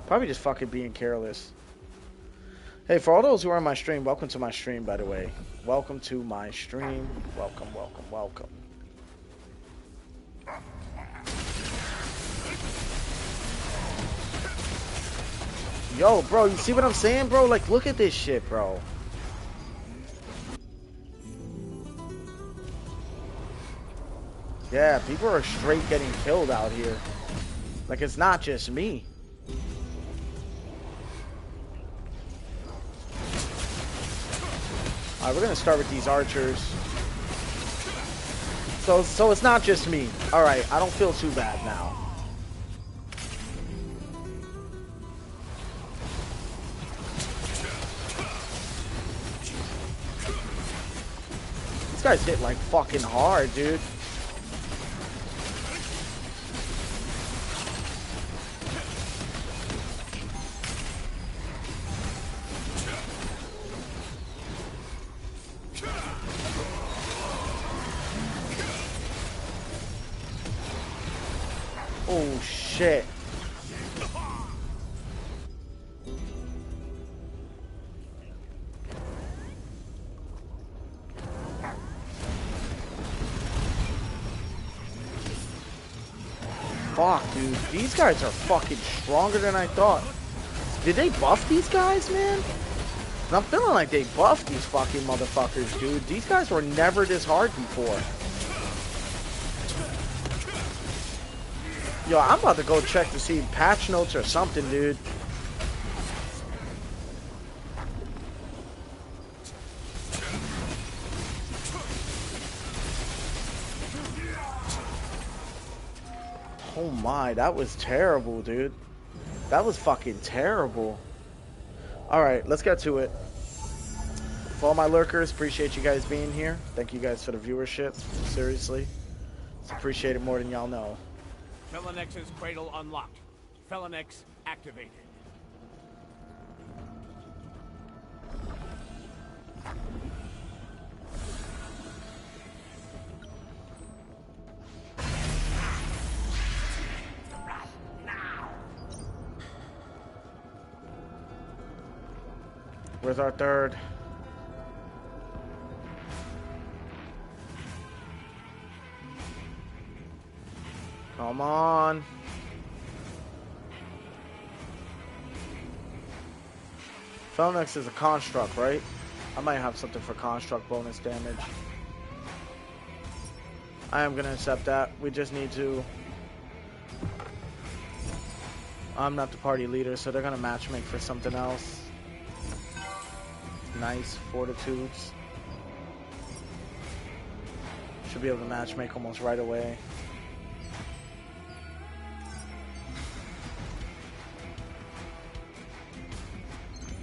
Probably just fucking being careless. Hey, for all those who are on my stream, welcome to my stream, by the way. Welcome to my stream. Welcome, welcome, welcome. Yo, bro, you see what I'm saying, bro? Like, look at this shit, bro. Yeah, people are straight getting killed out here. Like, it's not just me. Alright, we're gonna start with these archers. So it's not just me. Alright, I don't feel too bad now. These guys hit like fucking hard, dude. Oh shit. Fuck, dude. These guys are fucking stronger than I thought. Did they buff these guys, man? I'm feeling like they buffed these fucking motherfuckers, dude. These guys were never this hard before. Yo, I'm about to go check to see patch notes or something, dude. Oh my, that was terrible, dude. That was fucking terrible. Alright, let's get to it. For all my lurkers, appreciate you guys being here. Thank you guys for the viewership. Seriously. It's appreciated more than y'all know. Felonex's cradle unlocked. Felonex activated. Where's our third? Come on. Felnex is a construct, right? I might have something for construct bonus damage. I am going to accept that. We just need to... I'm not the party leader, so they're going to matchmake for something else. Nice. Fortitudes. Should be able to matchmake almost right away.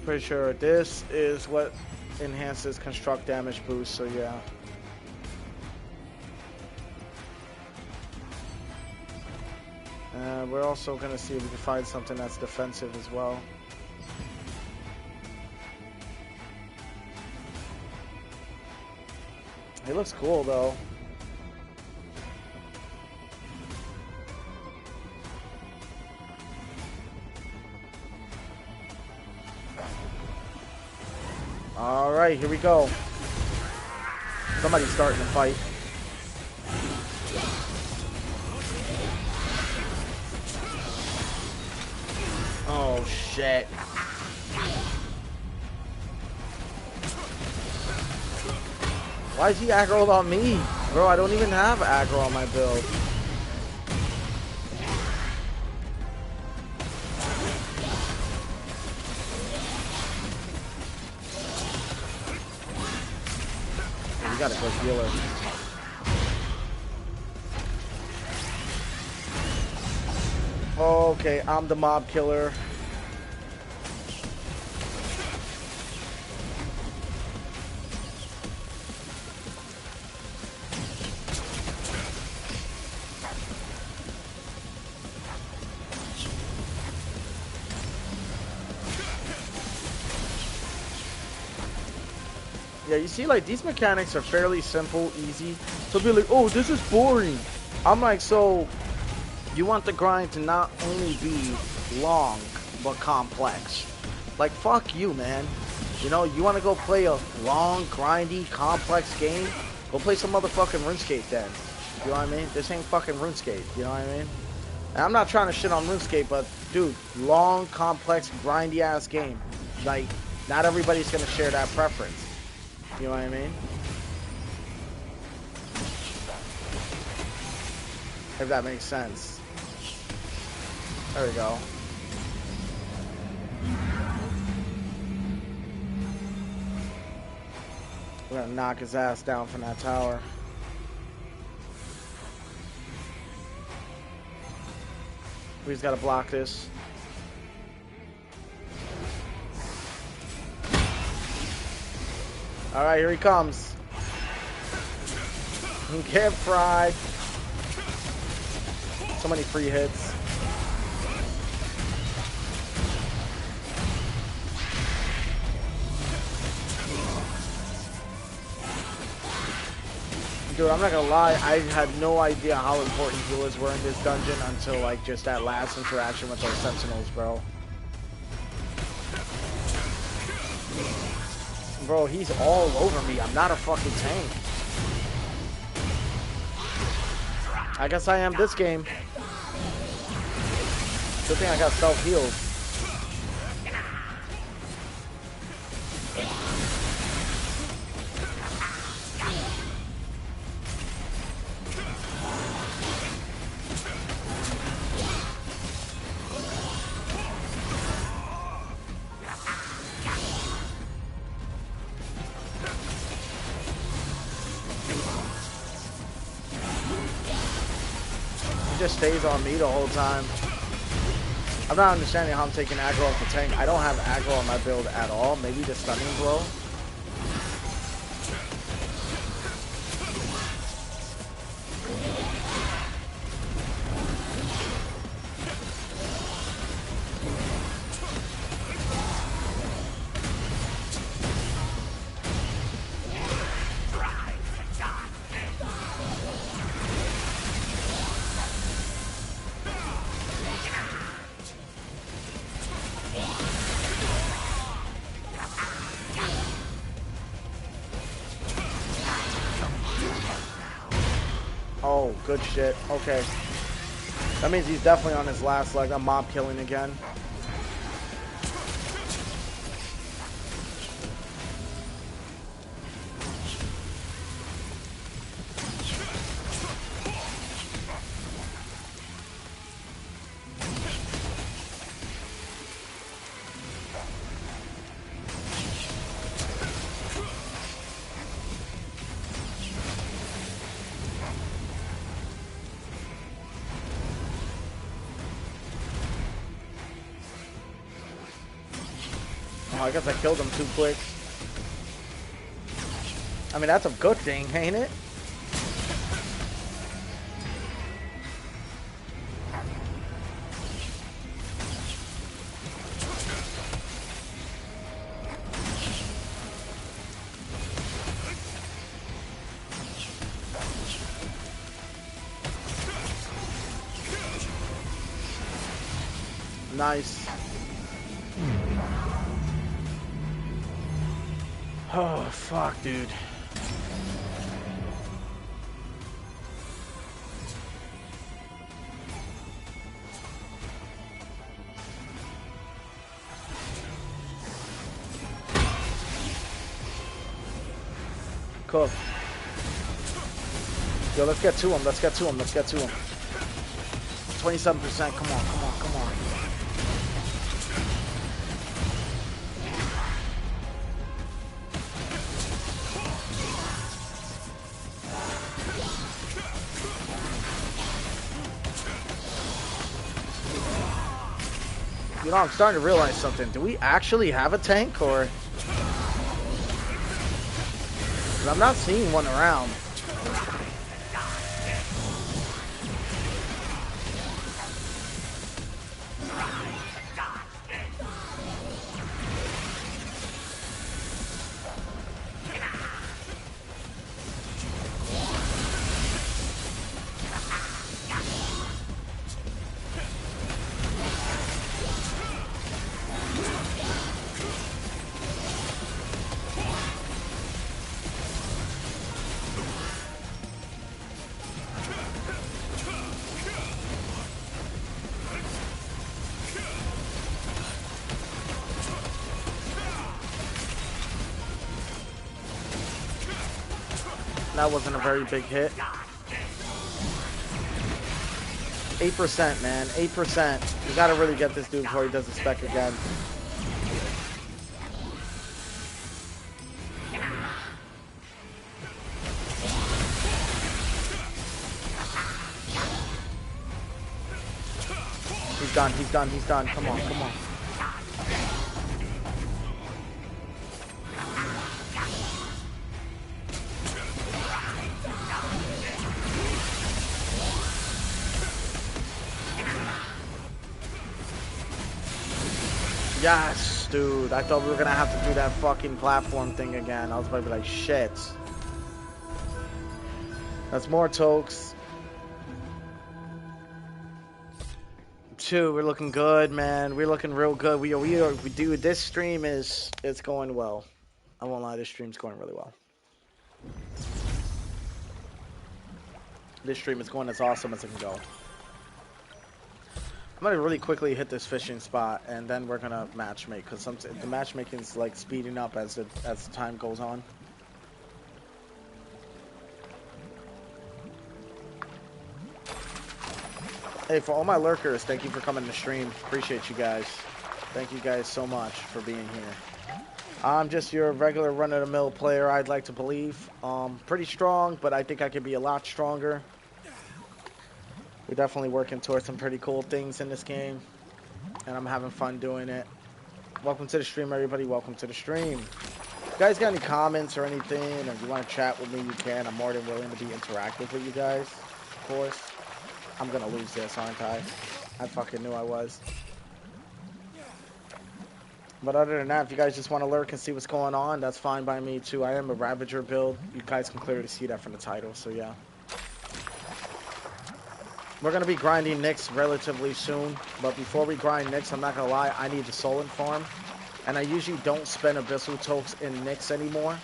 Pretty sure this is what enhances construct damage boost, so yeah. We're also going to see if we can find something that's defensive as well. He looks cool though. Alright, here we go. Somebody's starting to fight. Oh shit. Why is he aggroed on me? Bro, I don't even have aggro on my build. We gotta go healer. Okay, I'm the mob killer. Yeah, you see, like, these mechanics are fairly simple, easy. So be like, oh, this is boring. I'm like, so you want the grind to not only be long, but complex. Like, fuck you, man. You know, you want to go play a long, grindy, complex game? Go play some motherfucking RuneScape then. You know what I mean? This ain't fucking RuneScape. You know what I mean? And I'm not trying to shit on RuneScape, but, dude, long, complex, grindy-ass game. Like, not everybody's going to share that preference. You know what I mean? If that makes sense. There we go. We're gonna knock his ass down from that tower. We just gotta block this. Alright, here he comes. Get fried. So many free hits. Dude, I'm not gonna lie, I had no idea how important healers were in this dungeon until, like, just that last interaction with those sentinels, bro. Bro, he's all over me. I'm not a fucking tank. I guess I am this game. Good thing I got self-healed. just stays on me the whole time. I'm not understanding how I'm taking aggro off the tank. I don't have aggro on my build at all. Maybe the stunning blow. Oh, good shit. Okay. That means he's definitely on his last leg. I'm mob killing again. I guess I killed him too quick. I mean, that's a good thing, ain't it? Nice. Oh, fuck, dude. Cool. Yo, let's get to him. Let's get to him. Let's get to him. 27%. Come on, come on, come on. You know, I'm starting to realize something. Do we actually have a tank, or? 'Cause I'm not seeing one around. That wasn't a very big hit. 8%, man. 8%. You gotta really get this dude before he does the spec again. He's done, he's done, he's done. Come on, come on. Yes, dude. I thought we were gonna have to do that fucking platform thing again. I was about to be like, shit. That's more tokes. 2, we're looking good, man. We're looking real good. We do this stream it's going well. I won't lie, this stream's going really well. This stream is going as awesome as it can go. I'm gonna really quickly hit this fishing spot, and then we're gonna matchmake, because the matchmaking is like speeding up as the time goes on. Hey, for all my lurkers, thank you for coming to stream. Appreciate you guys. Thank you guys so much for being here. I'm just your regular run-of-the-mill player, I'd like to believe. Pretty strong, but I think I could be a lot stronger. We're definitely working towards some pretty cool things in this game, and I'm having fun doing it. Welcome to the stream, everybody. Welcome to the stream. If you guys got any comments or anything, or if you want to chat with me, you can. I'm more than willing to be interactive with you guys, of course. I'm going to lose this, aren't I? I fucking knew I was. But other than that, if you guys just want to lurk and see what's going on, that's fine by me, too. I am a Ravager build. You guys can clearly see that from the title, so yeah. We're going to be grinding Nyx relatively soon, but before we grind Nyx, I'm not going to lie, I need the Solent farm. And I usually don't spend Abyssal Tokes in Nyx anymore.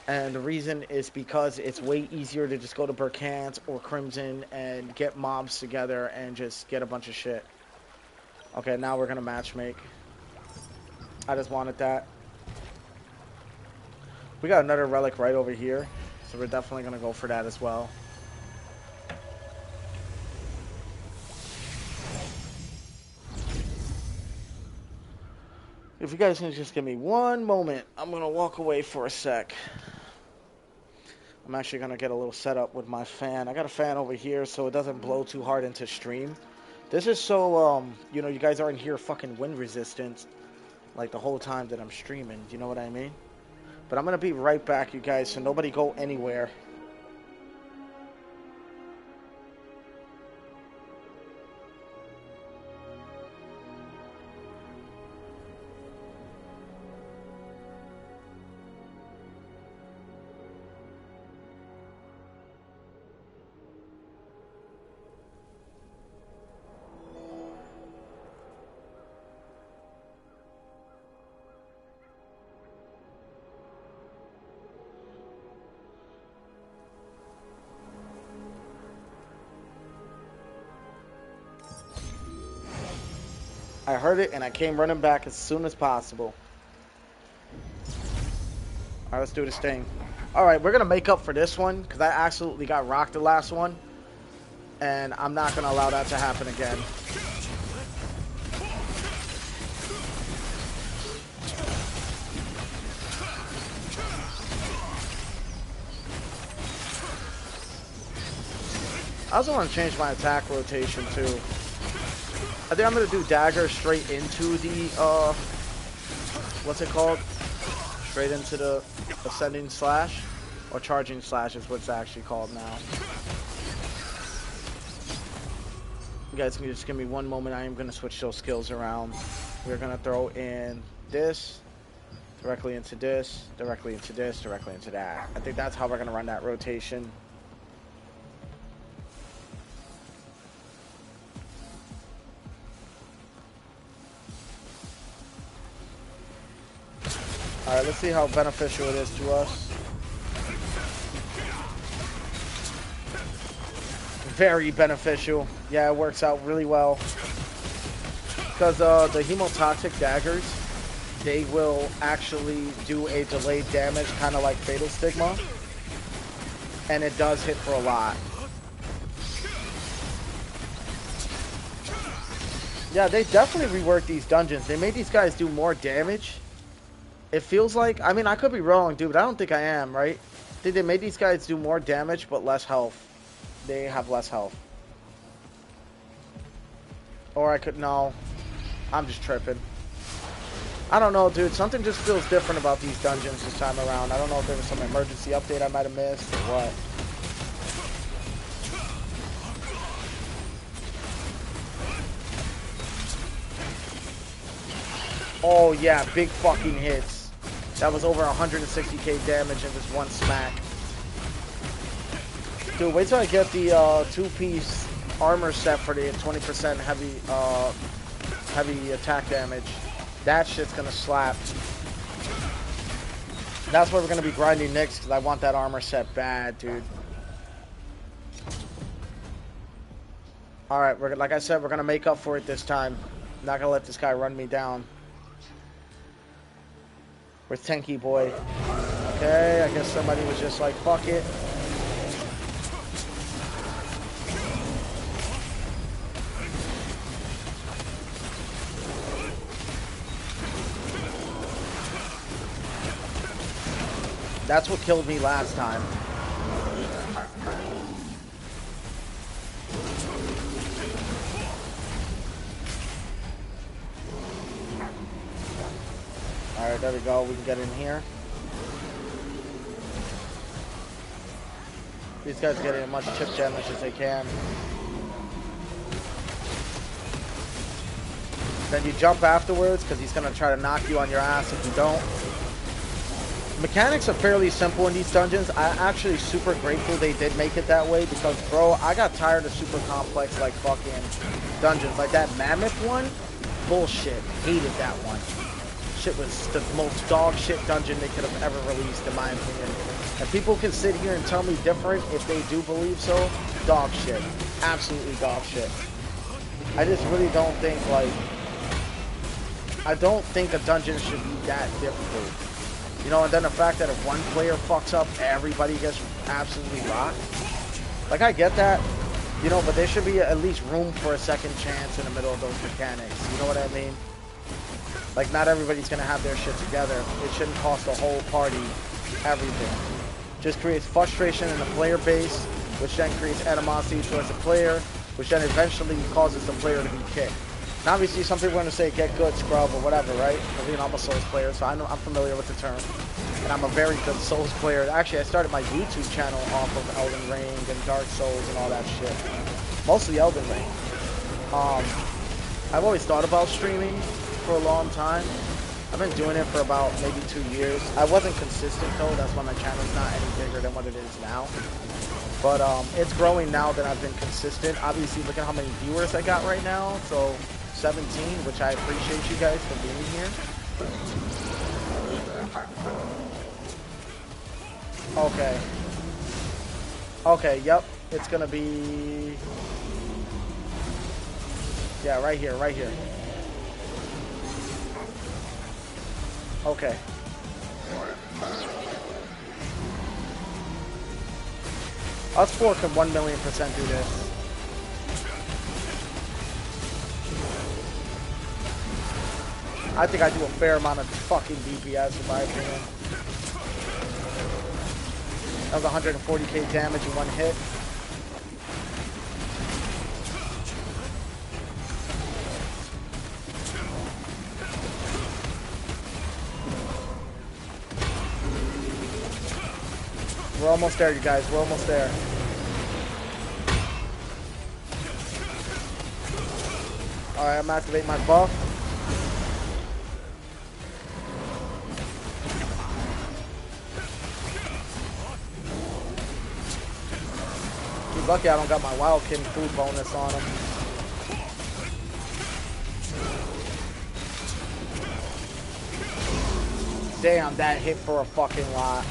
And the reason is because it's way easier to just go to Burkant or Crimson and get mobs together and just get a bunch of shit. Okay, now we're going to matchmake. I just wanted that. We got another relic right over here, so we're definitely going to go for that as well. If you guys can just give me one moment, I'm going to walk away for a sec. I'm actually going to get a little setup with my fan. I got a fan over here so it doesn't blow too hard into stream. This is so, you know, you guys aren't here fucking wind resistant like the whole time that I'm streaming. Do you know what I mean? But I'm going to be right back, you guys, so nobody go anywhere. I heard it and I came running back as soon as possible. Alright, let's do this thing. Alright, we're going to make up for this one because I absolutely got rocked the last one. And I'm not going to allow that to happen again. I also want to change my attack rotation too. I think I'm going to do dagger straight into the, what's it called? Straight into the ascending slash? Or charging slash is what it's actually called now. You guys can just give me one moment. I am going to switch those skills around. We're going to throw in this, directly into this, directly into this, directly into that. I think that's how we're going to run that rotation. Alright, let's see how beneficial it is to us. Very beneficial. Yeah, it works out really well. Because the hemotoxic daggers, they will actually do a delayed damage, kind of like Fatal Stigma. And it does hit for a lot. Yeah, they definitely reworked these dungeons. They made these guys do more damage. It feels like, I mean, I could be wrong, dude, but I don't think I am, right? I think they made these guys do more damage, but less health. They have less health. Or I could, no. I'm just tripping. I don't know, dude. Something just feels different about these dungeons this time around. I don't know if there was some emergency update I might have missed or what. Oh, yeah, big fucking hits. That was over 160k damage in just one smack. Dude, wait till I get the two-piece armor set for the 20% heavy attack damage. That shit's gonna slap. That's why we're gonna be grinding Nyx, because I want that armor set bad, dude. Alright, like I said, we're gonna make up for it this time. I'm not gonna let this guy run me down. Where's Tenki boy? Okay, I guess somebody was just like, fuck it. That's what killed me last time. Alright, there we go. We can get in here. These guys are getting as much chip damage as they can. Then you jump afterwards because he's going to try to knock you on your ass if you don't. Mechanics are fairly simple in these dungeons. I'm actually super grateful they did make it that way because, bro, I got tired of super complex, like, fucking dungeons. Like that Mammoth one, bullshit. Hated that one. Shit was the most dog shit dungeon they could have ever released, in my opinion. And people can sit here and tell me different if they do believe so. Dog shit. Absolutely dog shit. I just really don't think, like, I don't think a dungeon should be that difficult. You know, and then the fact that if one player fucks up, everybody gets absolutely rocked. Like, I get that, you know, but there should be at least room for a second chance in the middle of those mechanics. You know what I mean? Like, not everybody's going to have their shit together. It shouldn't cost the whole party everything. Just creates frustration in the player base, which then creates animosity towards the player, which then eventually causes the player to be kicked. And obviously, some people are going to say, get good, scrub, or whatever, right? Because, you know, I'm a Souls player, so I'm familiar with the term. And I'm a very good Souls player. Actually, I started my YouTube channel off of Elden Ring and Dark Souls and all that shit. Mostly Elden Ring. I've always thought about streaming for a long time. I've been doing it for about maybe 2 years. I wasn't consistent, though. That's why my channel's not any bigger than what it is now. But it's growing now that I've been consistent. Obviously, look at how many viewers I got right now. So 17, which I appreciate you guys for being here. Okay. Okay, yep. It's gonna be... Yeah, right here, right here. Okay. Us four can 1,000,000% do this. I think I do a fair amount of fucking DPS in my opinion. That was 140k damage in one hit. We're almost there, you guys. We're almost there. Alright, I'm activating my buff. He's lucky I don't got my Wild King food bonus on him. Damn, that hit for a fucking lot.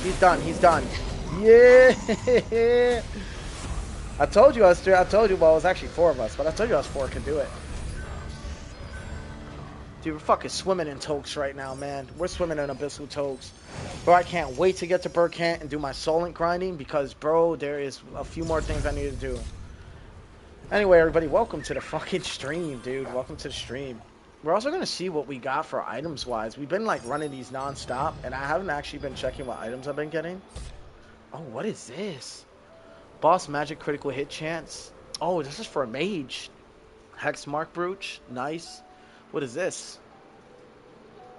He's done. He's done. Yeah. I told you I was 3. I told you, well, it was actually 4 of us, but I told you us 4 could do it. Dude, we're fucking swimming in tokes right now, man. We're swimming in abyssal tokes. Bro, I can't wait to get to Burkent and do my Solent grinding because, bro, there is a few more things I need to do. Anyway, everybody, welcome to the fucking stream, dude. Welcome to the stream. We're also going to see what we got for items-wise. We've been, like, running these non-stop, and I haven't actually been checking what items I've been getting. Oh, what is this? Boss magic critical hit chance. Oh, this is for a mage. Hex mark brooch. Nice. What is this?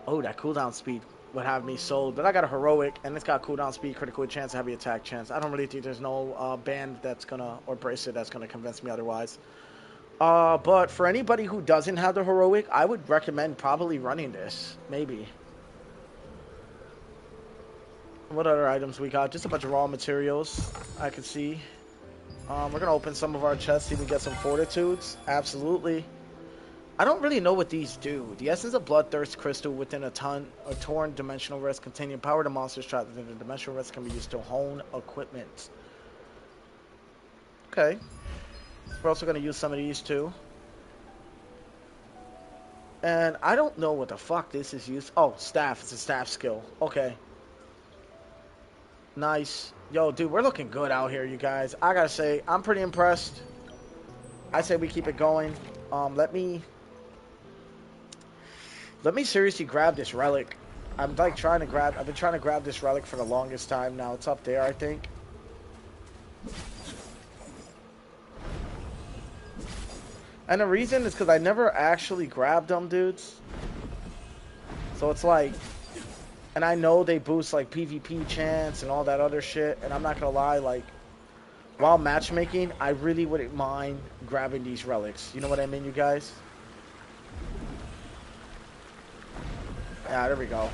Oh, that cooldown speed would have me sold. But I got a heroic, and it's got cooldown speed, critical hit chance, heavy attack chance. I don't really think there's no band that's going to, or bracelet that's going to convince me otherwise. But for anybody who doesn't have the heroic, I would recommend probably running this. Maybe. What other items we got? Just a bunch of raw materials I could see. We're going to open some of our chests, see if we get some fortitudes. Absolutely. I don't really know what these do. The Essence of Bloodthirst crystal within a torn dimensional risk containing power to monsters trapped within the dimensional risk can be used to hone equipment. Okay. We're also going to use some of these too. And I don't know what the fuck this is used. Oh, staff. It's a staff skill. Okay. Nice. Yo, dude, we're looking good out here, you guys. I gotta say, I'm pretty impressed. I say we keep it going. Let me seriously grab this relic. I've been trying to grab this relic for the longest time now. It's up there, I think. And the reason is because I never actually grabbed them, dudes. So it's like, and I know they boost like PvP chance and all that other shit. And I'm not gonna lie, like, while matchmaking, I really wouldn't mind grabbing these relics. You know what I mean, you guys? Yeah, there we go.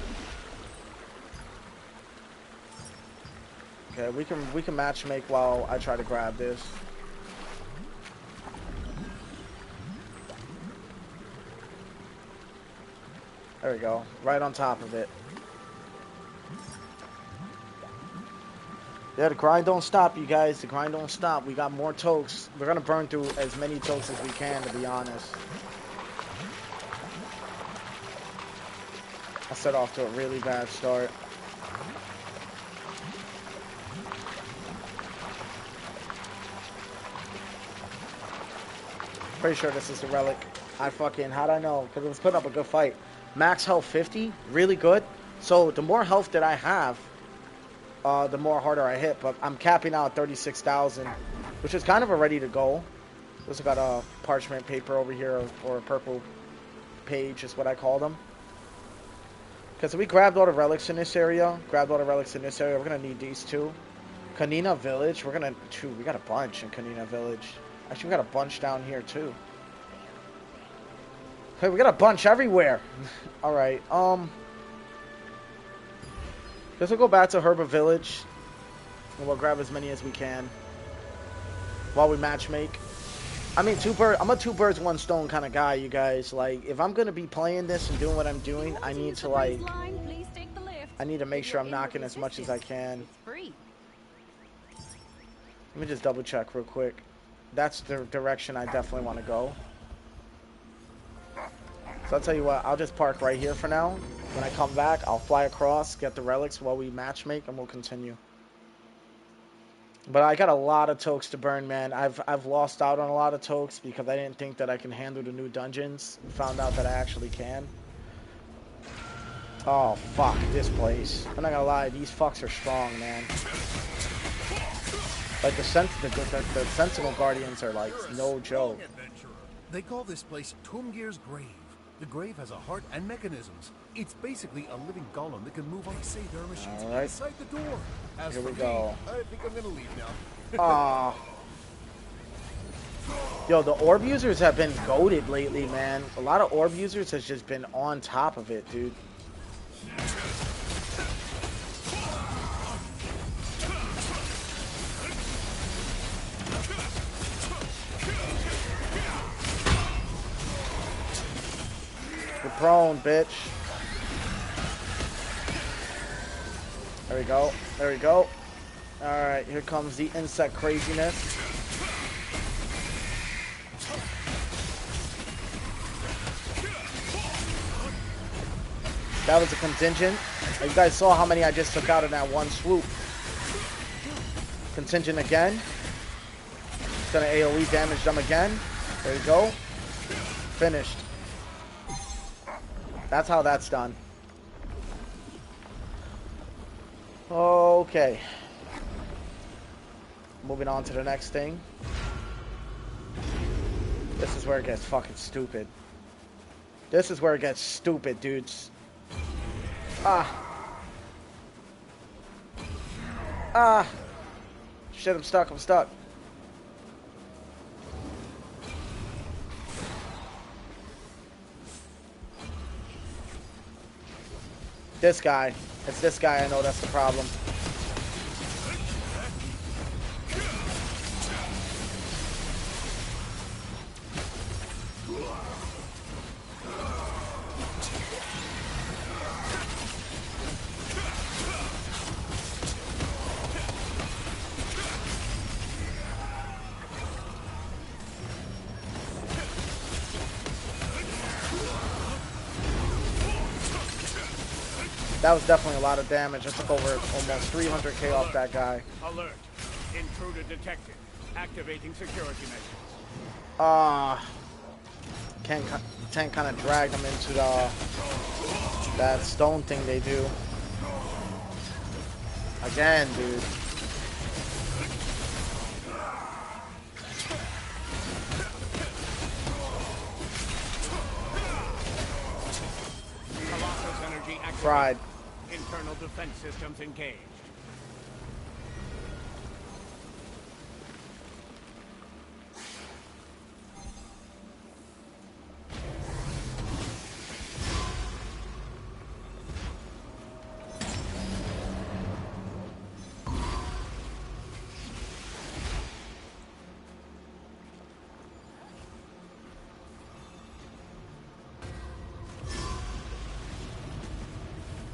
Okay, we can matchmake while I try to grab this. There we go. Right on top of it. Yeah, the grind don't stop, you guys. The grind don't stop. We got more tokes. We're going to burn through as many tokes as we can, to be honest. I set off to a really bad start. Pretty sure this is the relic. How'd I know? Because it was putting up a good fight. Max health 50, really good. So the more health that I have, the more harder I hit. But I'm capping out at 36,000, which is kind of a ready to go. Also got a parchment paper over here, or a purple page is what I call them. Because we grabbed all the relics in this area. We're going to need these two. Kanina Village, we got a bunch in Kanina Village. Actually, we got a bunch down here, too. Hey, we got a bunch everywhere. Alright, guess we'll go back to Herba Village. And we'll grab as many as we can. While we matchmake. I mean, I'm a two birds, one stone kind of guy, you guys. Like, if I'm going to be playing this and doing what I'm doing, I need to, like... I need to make sure I'm knocking as much as I can. Let me just double check real quick. That's the direction I definitely want to go. So I'll tell you what, I'll just park right here for now. When I come back, I'll fly across, get the relics while we matchmake, and we'll continue. But I got a lot of tokes to burn, man. I've lost out on a lot of tokes because I didn't think that I can handle the new dungeons. Found out that I actually can. Oh, fuck, this place. I'm not gonna lie, these fucks are strong, man. Like, the Sentinel Guardians are, like, no joke. They call this place Tumgir's Grave. The grave has a heart and mechanisms. It's basically a living golem that can move on. Say there are machines inside the door. As Here for we go. Me, I think I'm gonna leave now. Ah. Yo, the orb users have been goated lately, man. A lot of orb users has just been on top of it, dude. You're prone, bitch. There we go. There we go. Alright, here comes the insect craziness. That was a contingent. You guys saw how many I just took out in that one swoop. Contingent again. It's gonna AoE damage them again. There you go. Finished. That's how that's done. Okay. Moving on to the next thing. This is where it gets fucking stupid. This is where it gets stupid, dudes. Shit, I'm stuck. This guy. It's this guy, I know that's the problem. That was definitely a lot of damage. I took over almost 300k off that guy. Alert. Intruder detected. Activating security measures. Tank kind of dragged him into that stone thing they do. Again, dude. Fried. Internal defense systems engaged.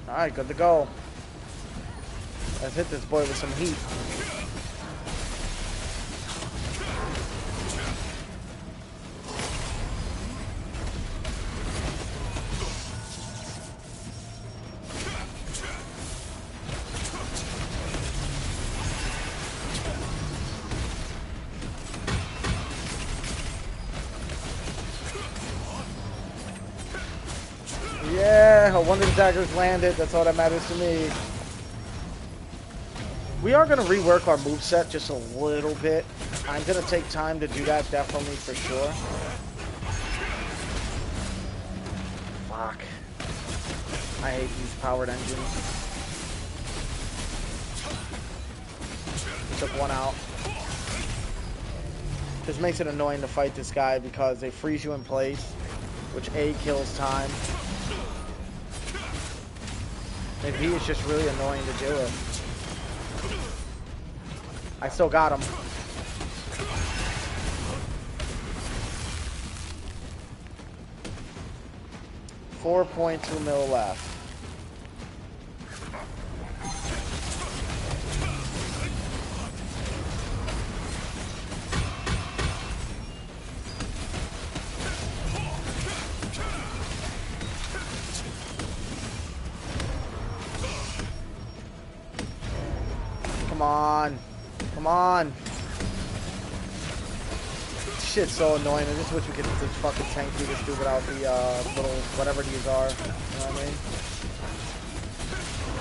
Alright, good to go. Let's hit this boy with some heat. Yeah, one of the daggers landed. That's all that matters to me. We are going to rework our moveset just a little bit. I'm going to take time to do that, definitely, for sure. Fuck. I hate these powered engines. Took one out. Just makes it annoying to fight this guy because they freeze you in place, which A, kills time. And B, is just really annoying to do it. I still got him. 4.2 mil left. Come on. Come on. Shit's so annoying. I just wish we could just fucking tank through this dude without the little whatever these are. You know what I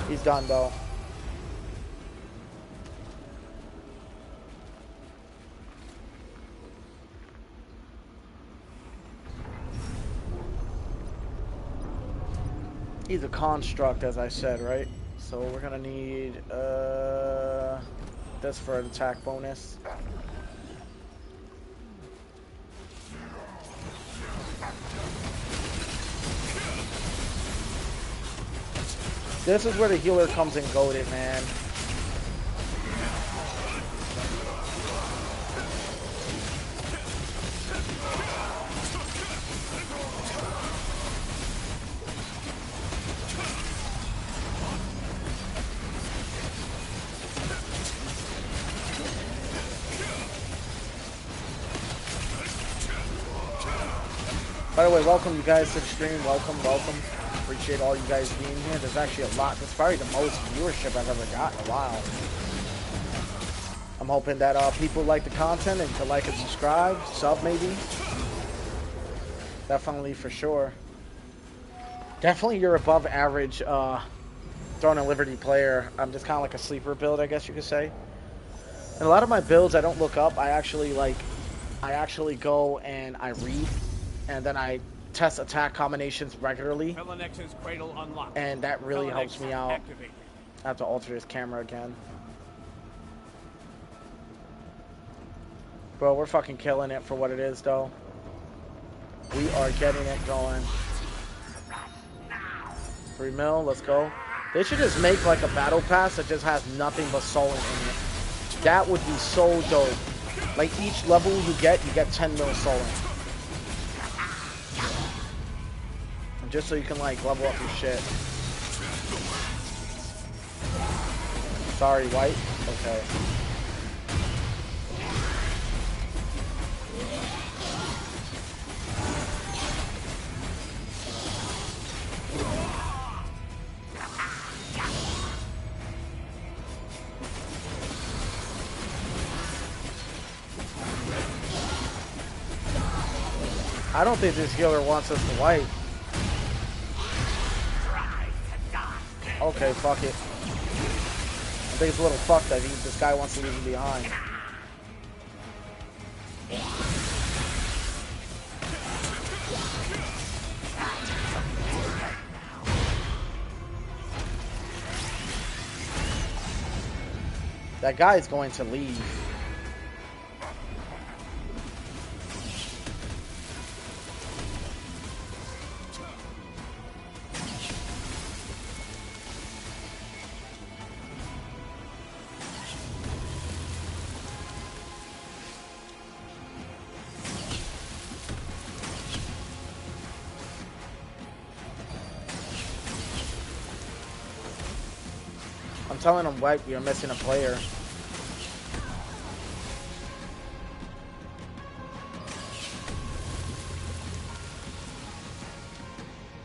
mean? He's done though. He's a construct, as I said, right? So we're gonna need this for an attack bonus. This is where the healer comes in goated, man. By the way, welcome you guys to the stream. Welcome, welcome. Appreciate all you guys being here. There's actually a lot. It's probably the most viewership I've ever got in a while. I'm hoping that people like the content and to like and subscribe, sub maybe. Definitely for sure. Definitely you're above average Throne and Liberty player. I'm just kind of like a sleeper build, I guess you could say. And a lot of my builds I don't look up. I actually go and I read, and then I test attack combinations regularly, and that really helps me out. I have to alter this camera again. Bro, we're fucking killing it for what it is, though. We are getting it going. 3 mil, let's go. They should just make like a battle pass that just has nothing but Solent in it. That would be so dope. Like each level you get 10 mil Solent. Just so you can like level up your shit. Sorry, white. Okay. I don't think this healer wants us to wipe. Okay, fuck it. I think it's a little fucked. I think this guy wants to leave him behind. That guy's going to leave. I'm telling him, White, you're missing a player.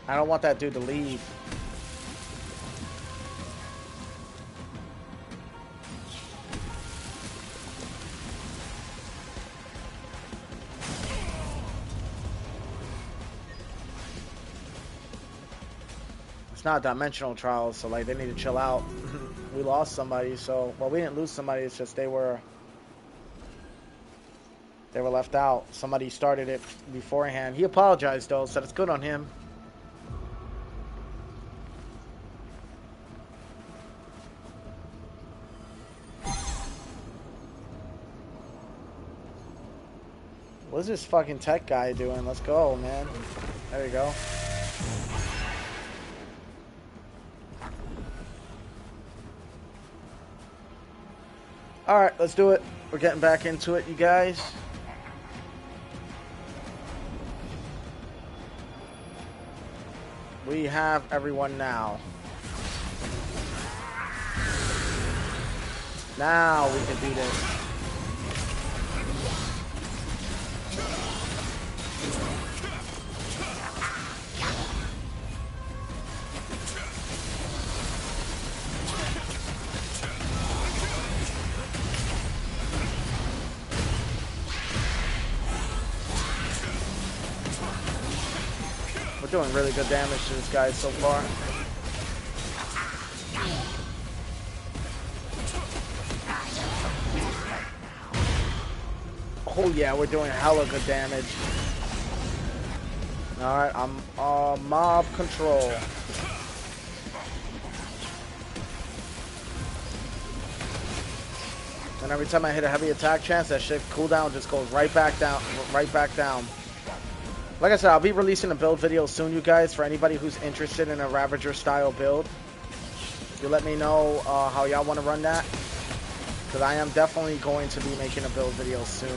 I don't want that dude to leave. It's not dimensional trials, so like they need to chill out. We lost somebody, so well, we didn't lose somebody. It's just they were left out. Somebody started it beforehand. He apologized though, so that's good on him. What's this fucking tech guy doing? Let's go, man. There you go. Alright, let's do it. We're getting back into it, you guys. We have everyone now. Now we can do this. We're doing really good damage to this guy so far. Oh yeah, we're doing hella good damage. Alright, I'm mob control. And every time I hit a heavy attack chance, that shit cooldown just goes right back down, right back down. Like I said, I'll be releasing a build video soon, you guys, for anybody who's interested in a Ravager style build. You let me know how y'all want to run that, because I am definitely going to be making a build video soon.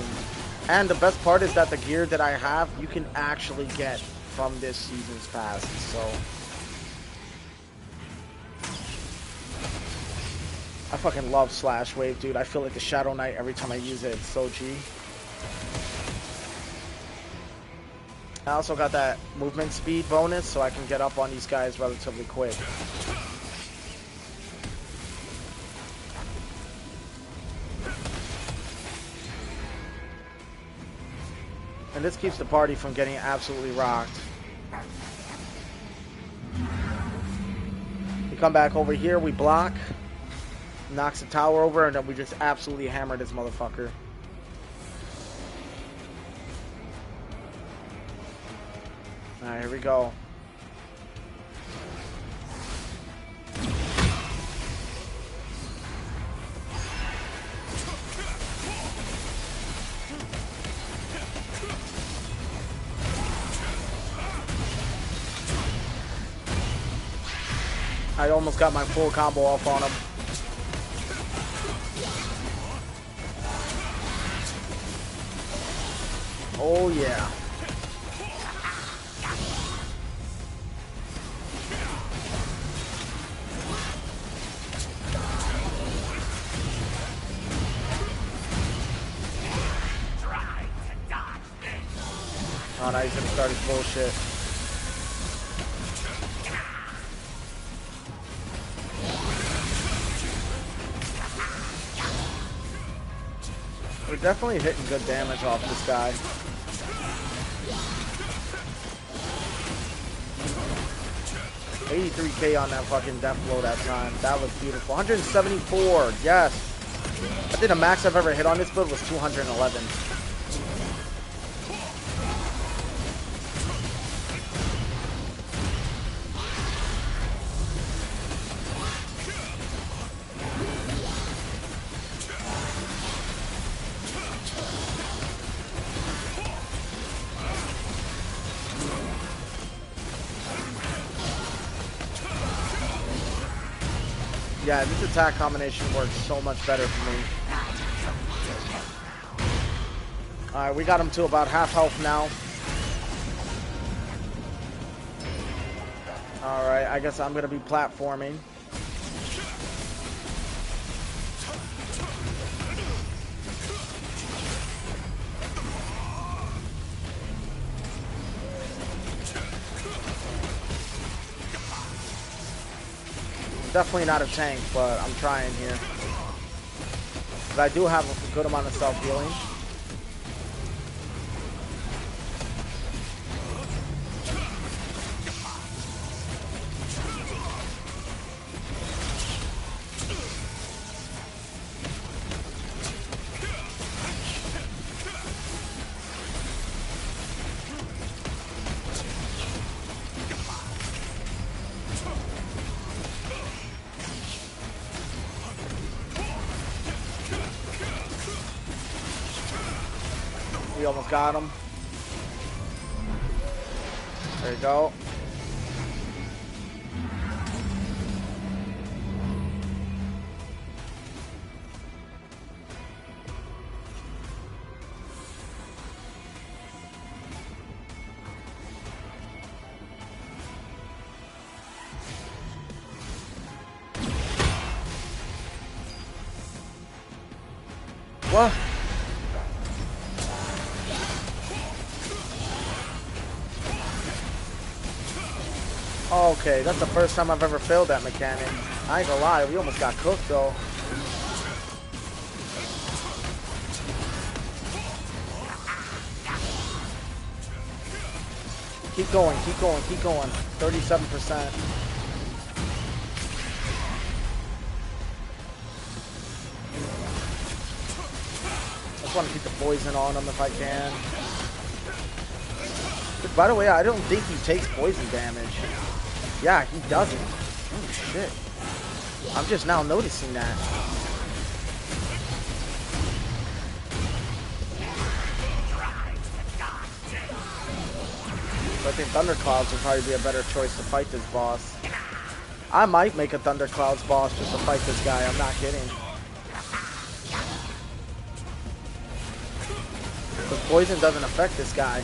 And the best part is that the gear that I have, you can actually get from this season's pass. So I fucking love Slash Wave, dude. I feel like the Shadow Knight every time I use it. It's so G. I also got that movement speed bonus, so I can get up on these guys relatively quick. And this keeps the party from getting absolutely rocked. We come back over here, we block, knocks the tower over, and then we just absolutely hammer this motherfucker. Alright, here we go. I almost got my full combo off on him. Oh yeah. Oh, now he's gonna start his bullshit. We're definitely hitting good damage off this guy. $83K on that fucking death blow that time. That was beautiful. 174, yes. I think the max I've ever hit on this build was 211. Yeah, this attack combination works so much better for me. Alright, we got him to about half health now. Alright, I guess I'm going to be platforming. Definitely not a tank, but I'm trying here. But I do have a good amount of self-healing. We almost got him. There you go. What? Okay, that's the first time I've ever failed that mechanic. I ain't gonna lie, we almost got cooked though. Keep going, keep going, keep going. 37%. I just want to keep the poison on him if I can. By the way, I don't think he takes poison damage. Yeah, he doesn't. Oh, shit. I'm just now noticing that. So I think Thunderclouds would probably be a better choice to fight this boss. I might make a Thunderclouds boss just to fight this guy. I'm not kidding. Because poison doesn't affect this guy.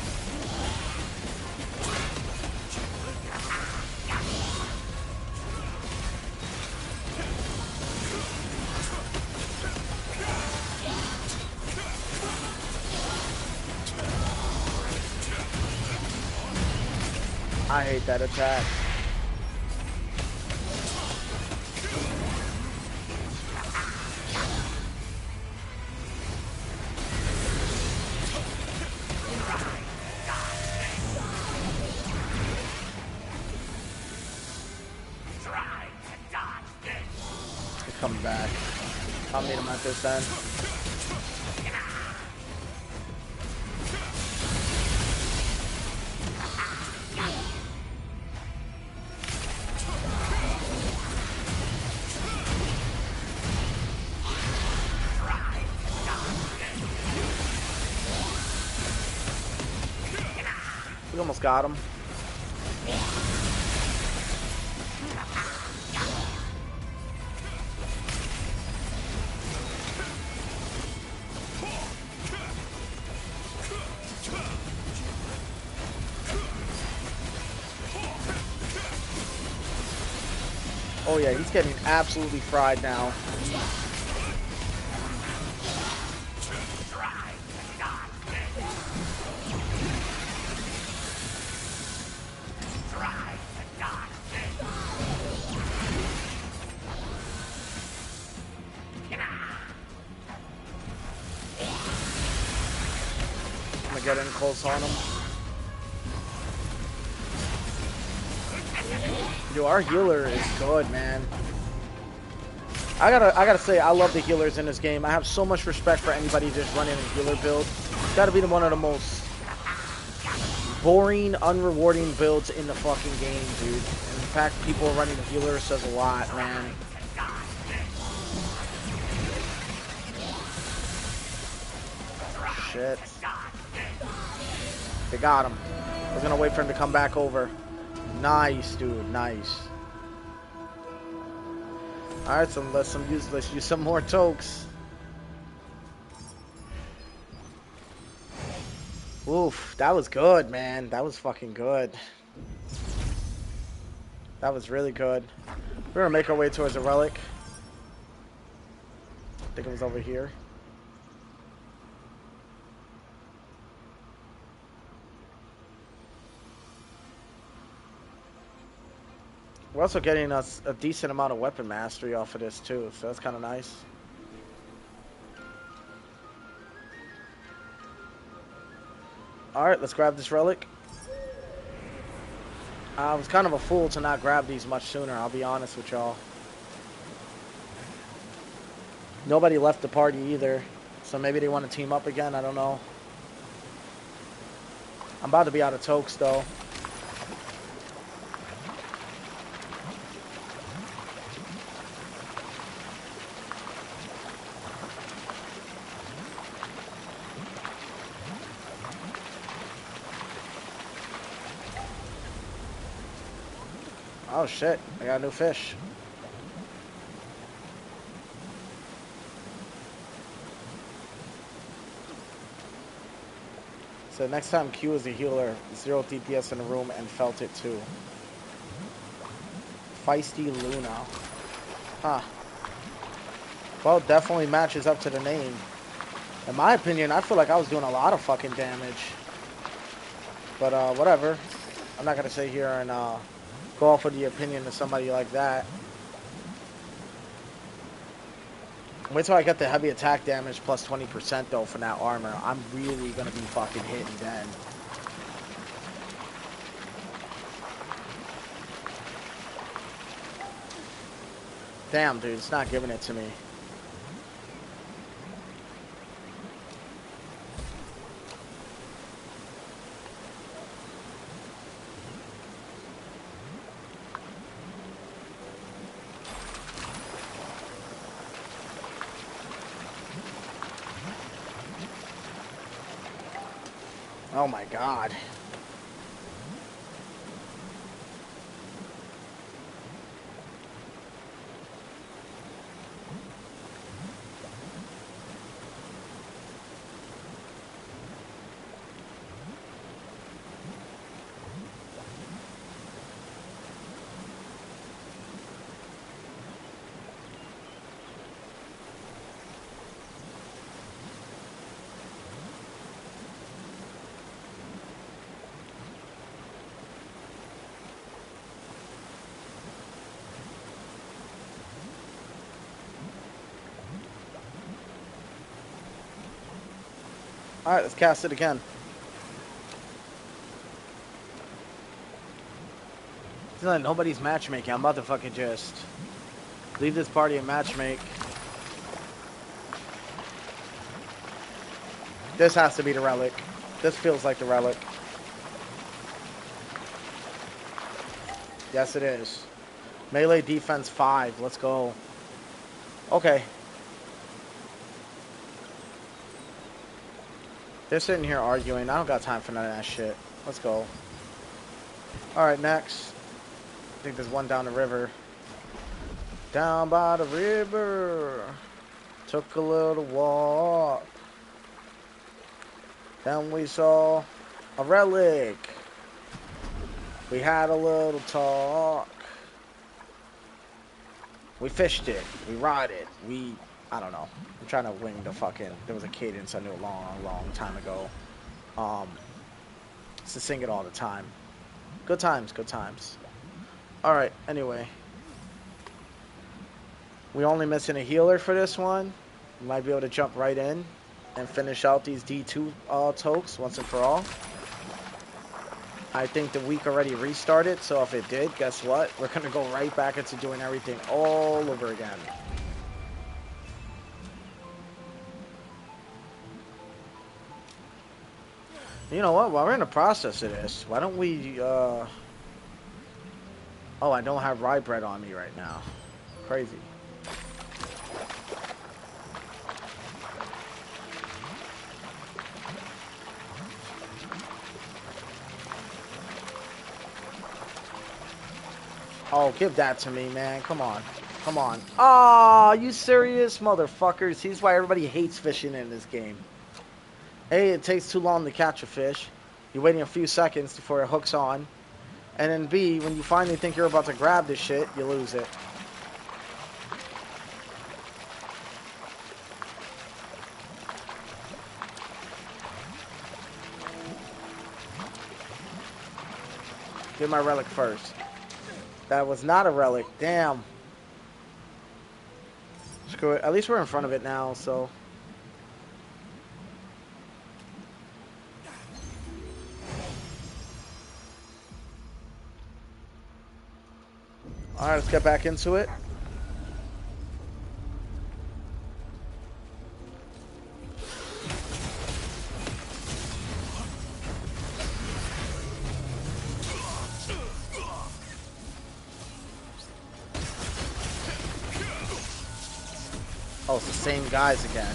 I hate that attack. He's coming back. I'll meet him at this end. We almost got him. Oh yeah, he's getting absolutely fried now. I'm gonna get in close on him. Yo, our healer is good, man. I gotta say, I love the healers in this game. I have so much respect for anybody just running a healer build. It's gotta be one of the most boring, unrewarding builds in the fucking game, dude. And the fact people are running a healer says a lot, man. Shit. They got him. I was gonna wait for him to come back over. Nice, dude. Nice. All right, so let's use some more tokes. Oof, that was good, man. That was fucking good. That was really good. We're gonna make our way towards a relic. I think it was over here. We're also getting us a decent amount of weapon mastery off of this too, so that's kind of nice. Alright, let's grab this relic. I was kind of a fool to not grab these much sooner, I'll be honest with y'all. Nobody left the party either, so maybe they want to team up again, I don't know. I'm about to be out of tokes though. Oh shit, I got a new fish. So next time Q is a healer, 0 DPS in the room and felt it too. Feisty Luna. Huh. Well, definitely matches up to the name. In my opinion, I feel like I was doing a lot of fucking damage. But whatever. I'm not gonna sit here and go off of the opinion of somebody like that. Wait till I get the heavy attack damage plus 20% though from that armor. I'm really gonna be fucking hitting then. Damn, dude, it's not giving it to me. Oh my god. Alright, let's cast it again. It's like nobody's matchmaking. I'm about to fucking just leave this party and matchmake. This has to be the relic. This feels like the relic. Yes, it is. Melee defense 5. Let's go. Okay. They're sitting here arguing. I don't got time for none of that shit. Let's go. Alright, next. I think there's one down the river. Down by the river. Took a little walk. Then we saw a relic. We had a little talk. We fished it. We rode it. I don't know. I'm trying to wing the fucking... There was a cadence I knew a long, long time ago. To sing it all the time. Good times, good times. Alright, anyway. We only missing a healer for this one. We might be able to jump right in and finish out these D2 tokes once and for all. I think the week already restarted, so if it did, guess what? We're going to go right back into doing everything all over again. You know what? While we're in the process of this, why don't we, Oh, I don't have rye bread on me right now. Crazy. Oh, give that to me, man. Come on. Come on. Aw, you serious? Motherfuckers. He's why everybody hates fishing in this game. A, it takes too long to catch a fish. You're waiting a few seconds before it hooks on. And then B, when you finally think you're about to grab this shit, you lose it. Get my relic first. That was not a relic. Damn. Screw it. At least we're in front of it now, so. Alright, let's get back into it. Oh, it's the same guys again.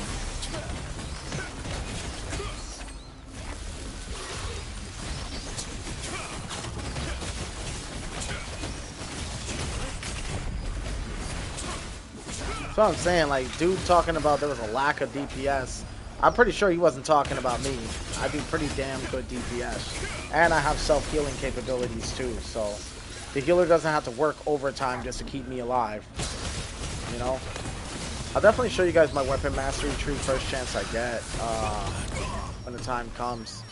That's what I'm saying, like, dude talking about there was a lack of DPS. I'm pretty sure he wasn't talking about me. I do pretty damn good DPS. And I have self-healing capabilities too, so the healer doesn't have to work overtime just to keep me alive. You know? I'll definitely show you guys my weapon mastery tree first chance I get when the time comes.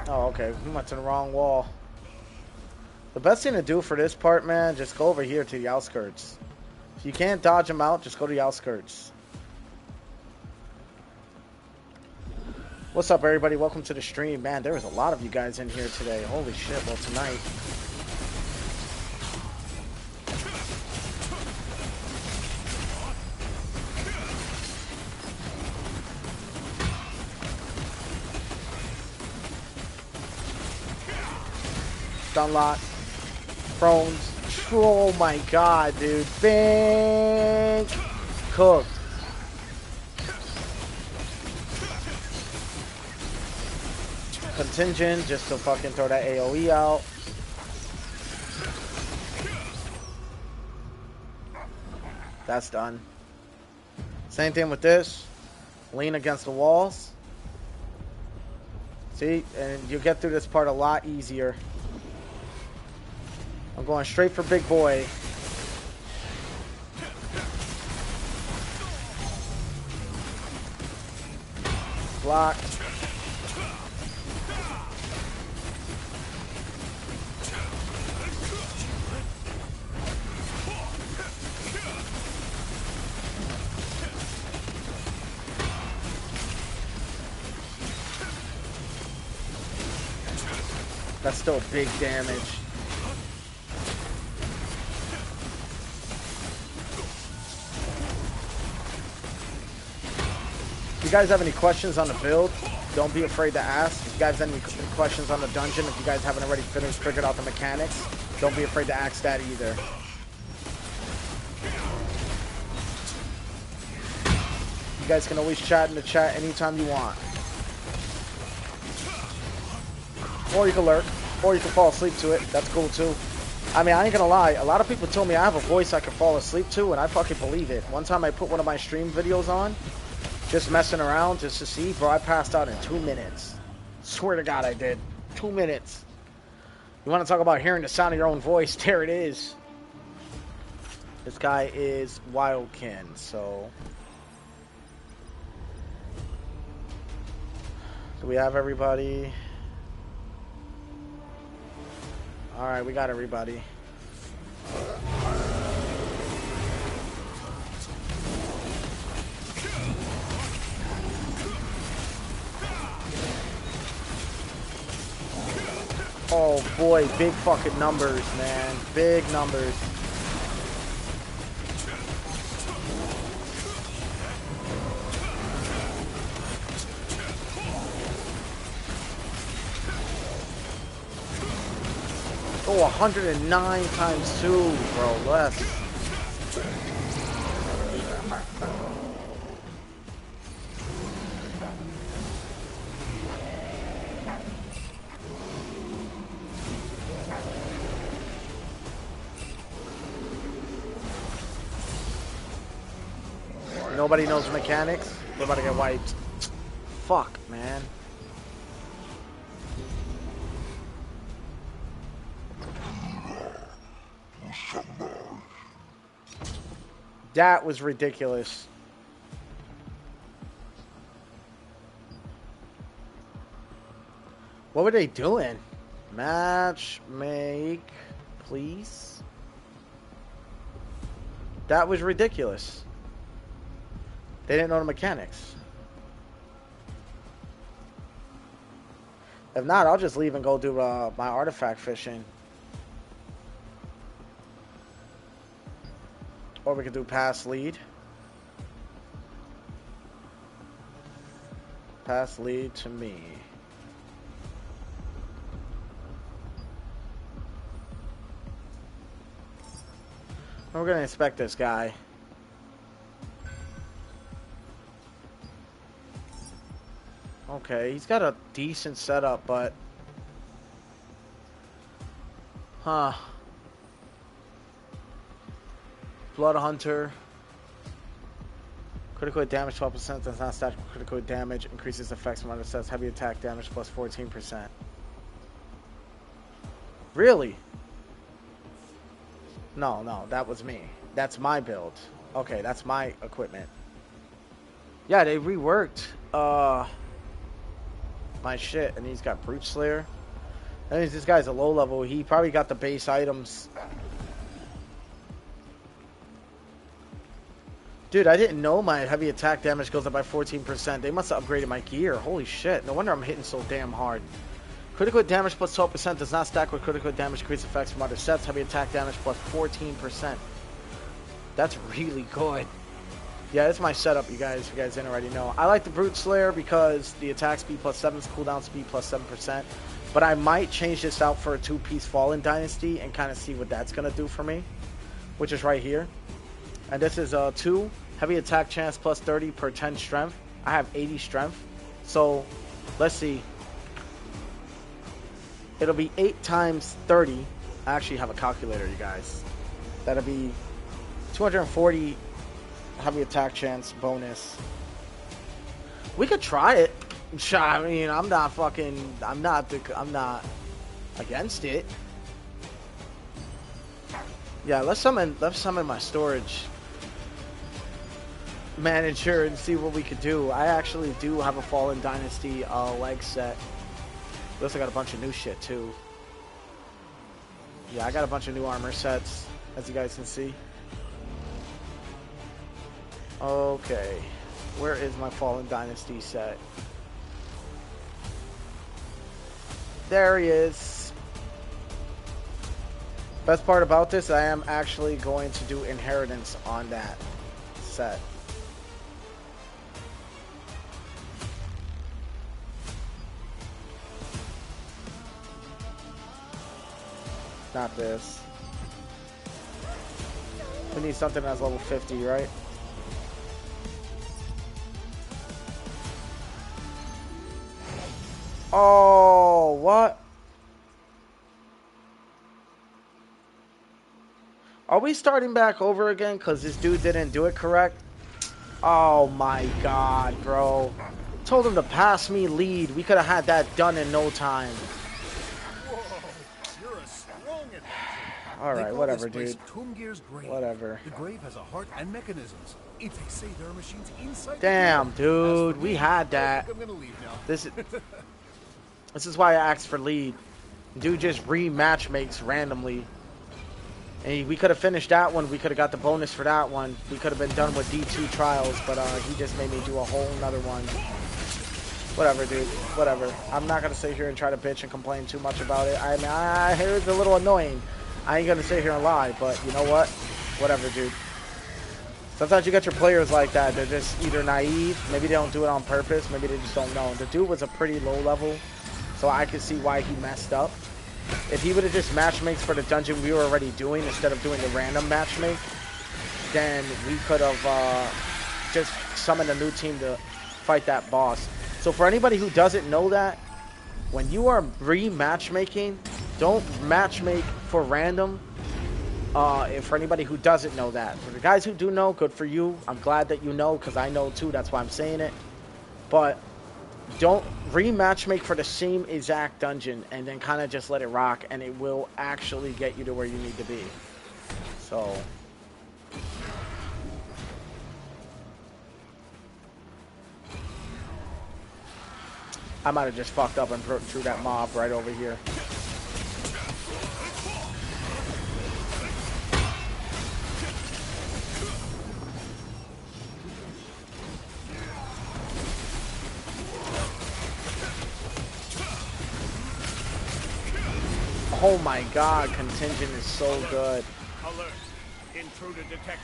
Oh, okay. We went to the wrong wall. The best thing to do for this part, man, just go over here to the outskirts. If you can't dodge them out, just go to the outskirts. What's up, everybody? Welcome to the stream. Man, there was a lot of you guys in here today. Holy shit. Well, tonight. Stunlock. Thrones. Oh my god, dude. Bang! Cooked. Contingent, just to fucking throw that AoE out. That's done. Same thing with this. Lean against the walls. See? And you get through this part a lot easier. I'm going straight for big boy. Blocked. That's still big damage. If you guys have any questions on the build, don't be afraid to ask. If you guys have any questions on the dungeon, if you guys haven't already figured out the mechanics, don't be afraid to ask that either. You guys can always chat in the chat anytime you want. Or you can lurk, or you can fall asleep to it. That's cool too. I mean, I ain't gonna lie. A lot of people told me I have a voice I can fall asleep to, and I fucking believe it. One time I put one of my stream videos on, just messing around, just to see, bro, I passed out in 2 minutes. Swear to God I did. 2 minutes. You want to talk about hearing the sound of your own voice? There it is. This guy is Wildkin, so... Do we have everybody? Alright, we got everybody. Oh boy, big fucking numbers, man. Big numbers. Oh, 109 times 2, bro. Less. Nobody knows the mechanics. We're about to get wiped. Fuck, man. That was ridiculous. What were they doing? Match make, please. That was ridiculous. They didn't know the mechanics. If not, I'll just leave and go do my artifact fishing. Or we could do pass lead. Pass lead to me. We're gonna inspect this guy. Okay, he's got a decent setup, but... Huh. Blood Hunter. Critical damage 12%, does not stack critical damage, increases effects from other sets, heavy attack damage plus 14%. Really? No, that was me. That's my build. Okay, that's my equipment. Yeah, they reworked my shit, and he's got Brute Slayer. That means this guy's a low level. He probably got the base items. Dude, I didn't know my heavy attack damage goes up by 14%. They must have upgraded my gear. Holy shit. No wonder I'm hitting so damn hard. Critical damage plus 12% does not stack with critical damage increase effects from other sets. Heavy attack damage plus 14%. That's really good. Yeah, that's my setup, you guys. If you guys didn't already know. I like the Brute Slayer because the attack speed plus 7, cooldown speed plus 7%. But I might change this out for a 2-piece Fallen Dynasty and kind of see what that's going to do for me. Which is right here. And this is 2. Heavy attack chance plus 30 per 10 strength. I have 80 strength. So, let's see. It'll be 8 times 30. I actually have a calculator, you guys. That'll be 240 heavy attack chance bonus. We could try it. I mean, I'm not against it. Yeah, let's summon my storage manager and see what we could do. I actually do have a Fallen Dynasty leg set. We also got a bunch of new shit too. Yeah, I got a bunch of new armor sets, as you guys can see. Okay, where is my Fallen Dynasty set? There he is. Best part about this, I am actually going to do inheritance on that set. Not this. We need something that's level 50, right? Oh, what? Are we starting back over again because this dude didn't do it correct? Oh my god, bro. Told him to pass me lead. We could have had that done in no time. Alright, whatever, dude. Whatever. The grave has a heart and mechanisms. If they say there are machines inside. Damn, dude, we had that. I'm gonna leave now. This is why I asked for lead. Dude just rematch makes randomly. And we could have finished that one. We could have got the bonus for that one. We could have been done with D2 trials, but he just made me do a whole nother one. Whatever, dude. Whatever. I'm not gonna sit here and try to bitch and complain too much about it. I mean, I hear it's a little annoying. I ain't gonna sit here and lie, but you know what? Whatever, dude. Sometimes you got your players like that. They're just either naive, maybe they don't do it on purpose, maybe they just don't know. The dude was a pretty low level, so I could see why he messed up. If he would have just matchmakes for the dungeon we were already doing instead of doing the random matchmake, then we could have just summoned a new team to fight that boss. So for anybody who doesn't know that, when you are re-matchmaking, don't matchmake for random. For anybody who doesn't know that. For the guys who do know, good for you. I'm glad that you know, because I know too. That's why I'm saying it. But don't rematch make for the same exact dungeon and then kind of just let it rock, and it will actually get you to where you need to be. So... I might have just fucked up and threw that mob right over here. Oh my god, contingent is so good. Alert. Intruder detected.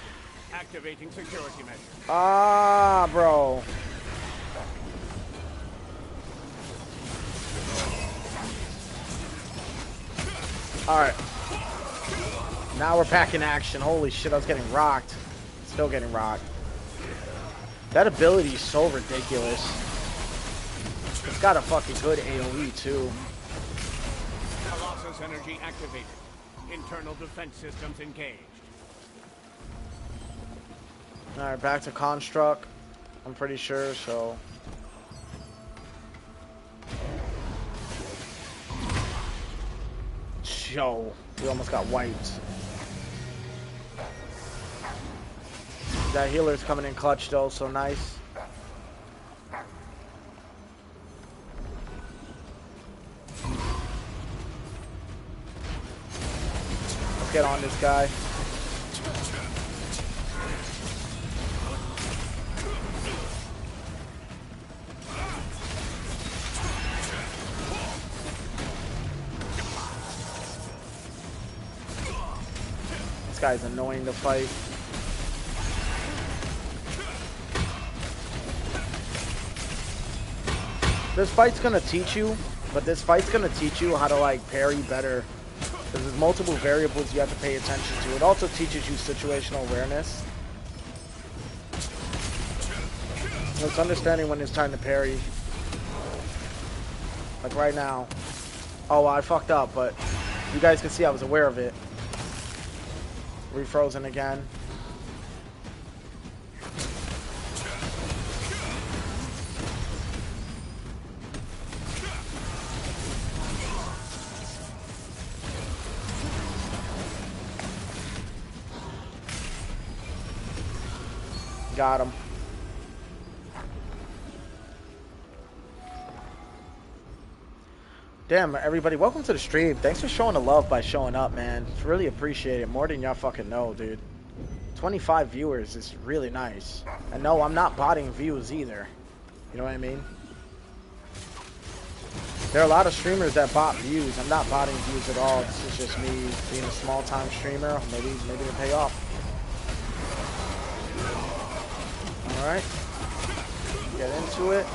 Activating security measures. Ah, bro. Alright. Now we're back in action. Holy shit, I was getting rocked. Still getting rocked. That ability is so ridiculous. It's got a fucking good AoE too. Colossus energy activated. Internal defense systems engaged. Alright, back to Construct. I'm pretty sure, so... Yo, we almost got wiped. That healer's coming in clutch though, so nice. Let's get on this guy. This guy's annoying to fight. This fight's gonna teach you, but this fight's gonna teach you how to like parry better. Because there's multiple variables you have to pay attention to. It also teaches you situational awareness. It's understanding when it's time to parry. Like right now. Oh, I fucked up, but you guys can see I was aware of it. Refrozen again. Got him. Damn, everybody, welcome to the stream. Thanks for showing the love by showing up, man. It's really appreciate it. More than y'all fucking know, dude. 25 viewers is really nice. And no, I'm not botting views either. You know what I mean? There are a lot of streamers that bot views. I'm not botting views at all. This is just me being a small-time streamer. Maybe it'll pay off. Alright. Get into it.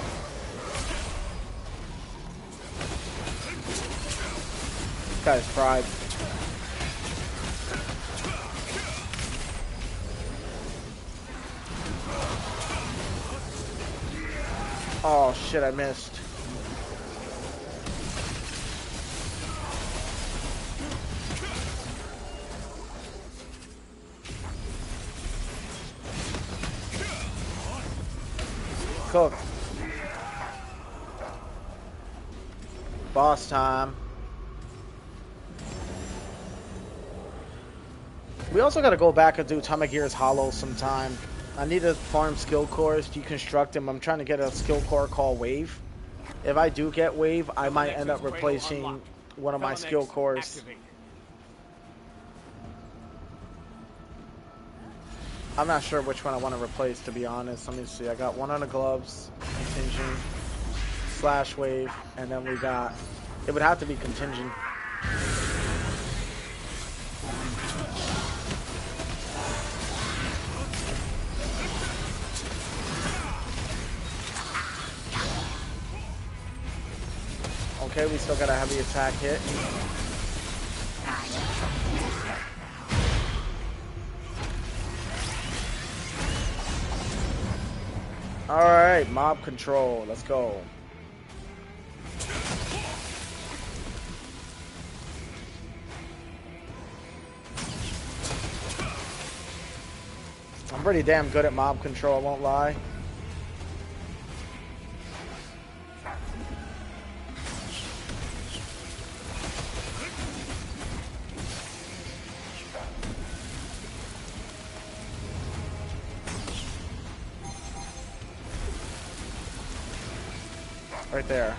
This guy's fried. Oh shit, I missed. Cook. Boss time. We also got to go back and do Tamagear's Hollow sometime. I need to farm skill cores, deconstruct them. I'm trying to get a skill core called Wave. If I do get Wave, I might end up replacing one of my skill cores. I'm not sure which one I want to replace, to be honest. Let me see. I got one on the gloves, contingent, slash wave, and then we got... It would have to be contingent. Okay, we still got a heavy attack hit. Alright, mob control. Let's go. pretty damn good at mob control, I won't lie. Right there.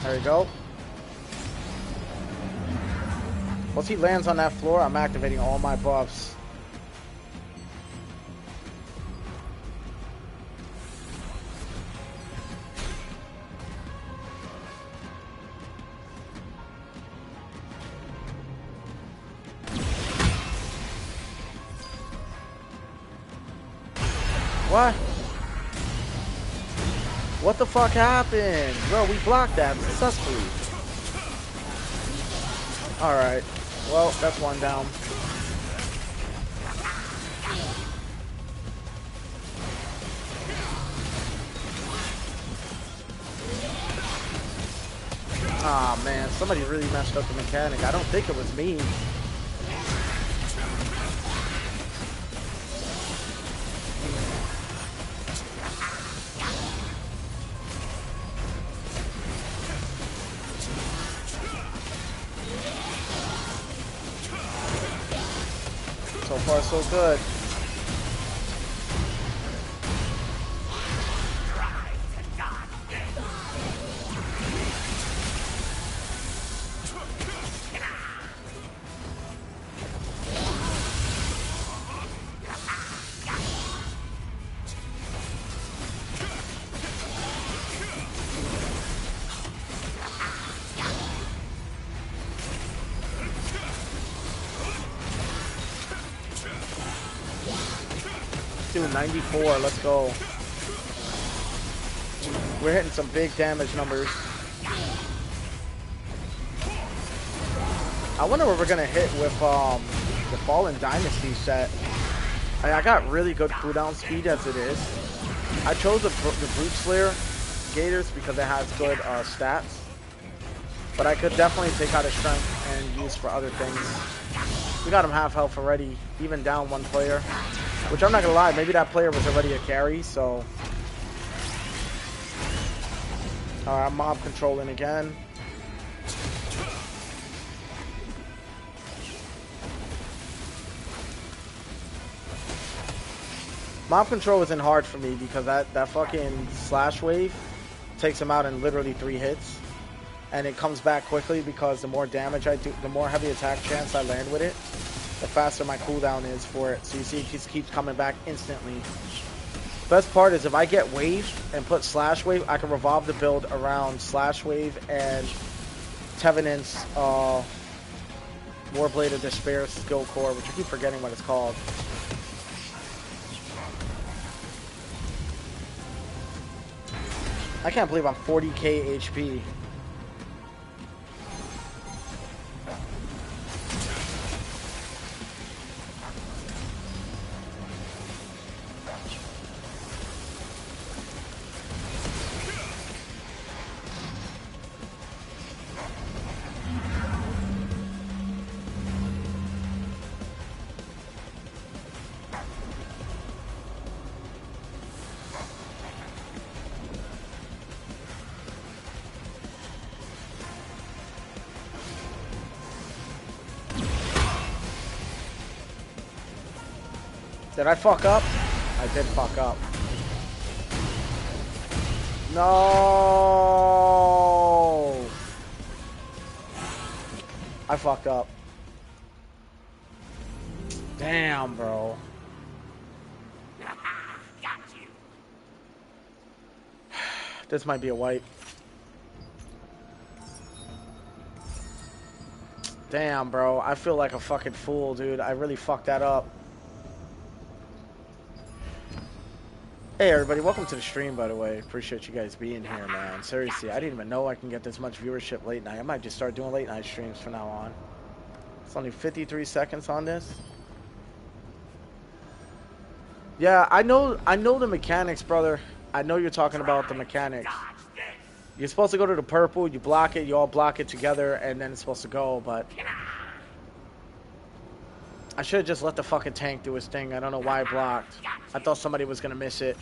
There you go. Once he lands on that floor, I'm activating all my buffs. What? What the fuck happened? Bro, we blocked that successfully. Alright. Well, that's one down. Ah, man. Somebody really messed up the mechanic. I don't think it was me. So far, so good. Dude, 94, let's go. We're hitting some big damage numbers. I wonder what we're gonna hit with the Fallen Dynasty set. I got really good cooldown speed as it is. I chose the Brute Slayer Gators because it has good stats. But I could definitely take out his strength and use for other things. We got him half health already, even down one player. Which I'm not gonna lie, maybe that player was already a carry, so. Alright, I'm mob controlling again. Mob control isn't hard for me because that fucking slash wave takes him out in literally 3 hits. And it comes back quickly because the more damage I do, the more heavy attack chance I land with it, the faster my cooldown is for it. So you see it just keeps coming back instantly. Best part is if I get wave and put slash wave, I can revolve the build around slash wave and Tevenant's Warblade of Despair skill core, which I keep forgetting what it's called. I can't believe I'm 40k HP. Did I fuck up? I did fuck up. No! I fucked up. Damn, bro. Got you. This might be a wipe. Damn, bro. I feel like a fucking fool, dude. I really fucked that up. Hey everybody, welcome to the stream, by the way. Appreciate you guys being here, man. Seriously, I didn't even know I can get this much viewership late night. I might just start doing late night streams from now on. It's only 53 seconds on this. Yeah, I know the mechanics, brother. I know you're talking about the mechanics. You're supposed to go to the purple, you block it, you all block it together, and then it's supposed to go, but I should have just let the fucking tank do his thing. I don't know why I blocked. I thought somebody was gonna miss it.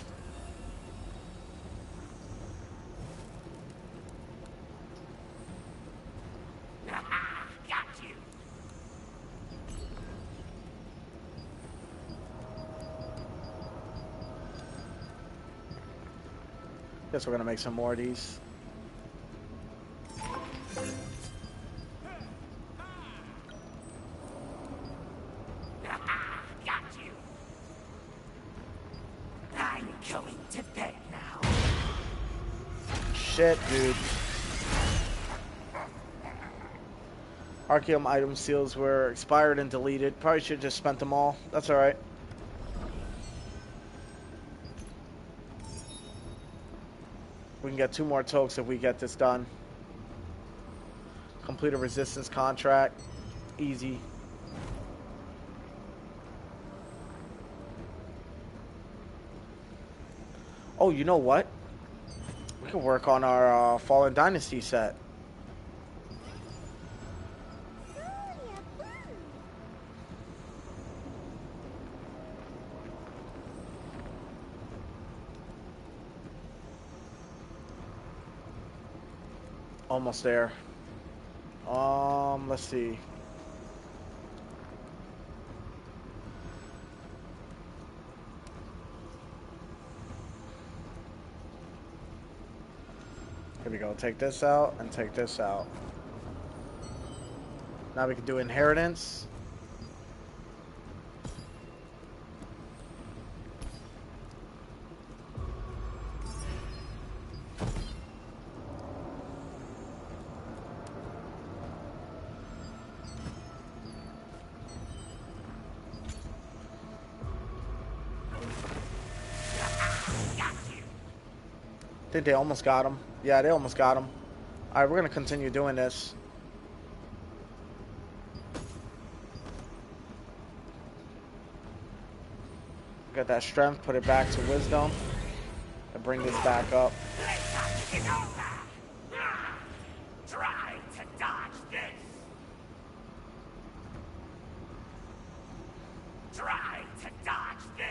Guess we're gonna make some more of these. Shit, dude. Archaeum item seals were expired and deleted. Probably should have just spent them all. That's alright. We can get 2 more tokes if we get this done. Complete a resistance contract. Easy. Oh, you know what? We can work on our Fallen Dynasty set. Almost there. Let's see. Here we go. Take this out and take this out. Now we can do inheritance. I think they almost got him. Yeah, they almost got him. All right, we're going to continue doing this. Get that strength, put it back to wisdom, and bring this back up. Try to dodge this. Try to dodge this.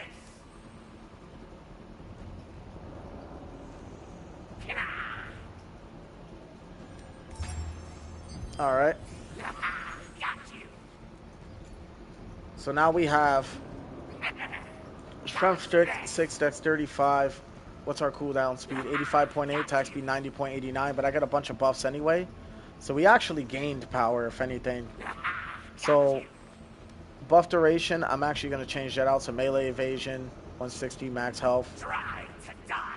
All right. Got you. So now we have strength 6, dexterity 5. What's our cooldown speed? 85.8, attack speed 90.89. But I got a bunch of buffs anyway, so we actually gained power, if anything. So buff duration, I'm actually going to change that out to melee evasion, 160 max health.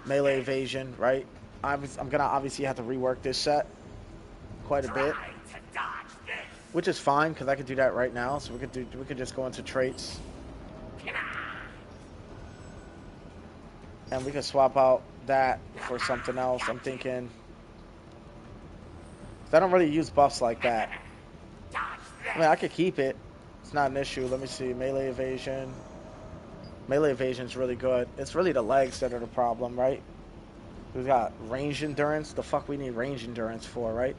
Melee evasion, right? I'm going to obviously have to rework this set quite a bit, which is fine because I could do that right now. So we could just go into traits, and we can swap out that for something else. I'm thinking, I don't really use buffs like that. I mean, I could keep it. It's not an issue. Let me see. Melee evasion. Melee evasion is really good. It's really the legs that are the problem, right? We've got range endurance. The fuck we need range endurance for, right?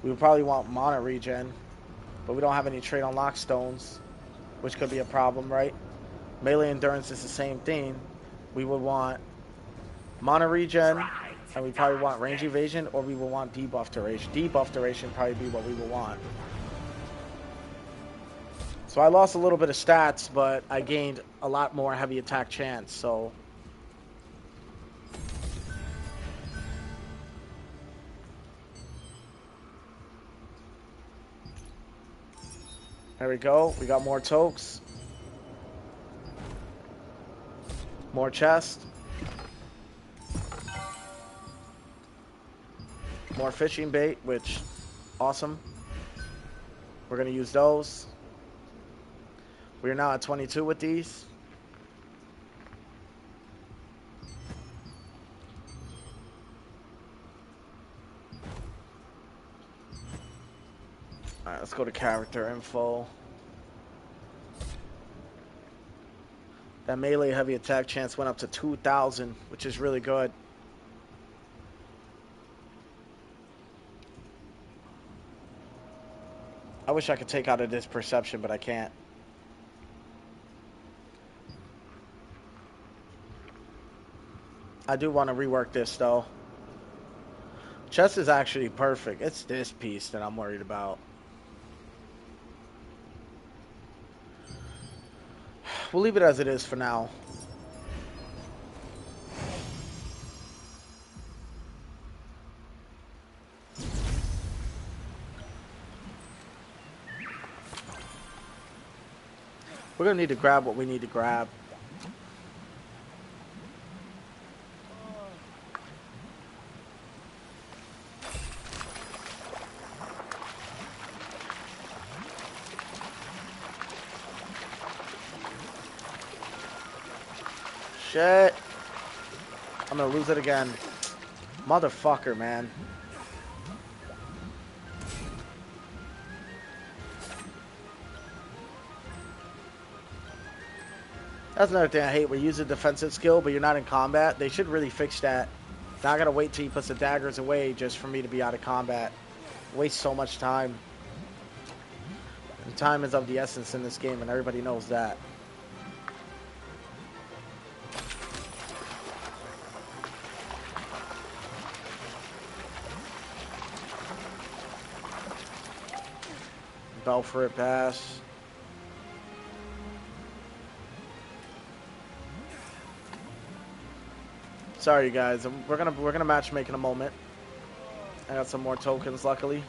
We would probably want mana regen, but we don't have any trait unlock stones, which could be a problem, right? Melee endurance is the same thing. We would want mana regen, and we probably want range evasion, or we will want debuff duration. Debuff duration probably be what we will want. So I lost a little bit of stats, but I gained a lot more heavy attack chance, so... There we go. We got more tokes. More chest. More fishing bait, which, awesome. We're going to use those. We are now at 22 with these. Alright, let's go to character info. That melee heavy attack chance went up to 2,000, which is really good. I wish I could take out of this perception, but I can't. I do want to rework this, though. Chest is actually perfect. It's this piece that I'm worried about. We'll leave it as it is for now. We're going to need to grab what we need to grab. Shit. I'm gonna lose it again. Motherfucker, man. That's another thing I hate. We use a defensive skill, but you're not in combat. They should really fix that. Now I gotta wait till he puts the daggers away just for me to be out of combat. Waste so much time. And time is of the essence in this game, and everybody knows that. Bell for it pass. Sorry, you guys. We're gonna match make in a moment. I got some more tokens, luckily.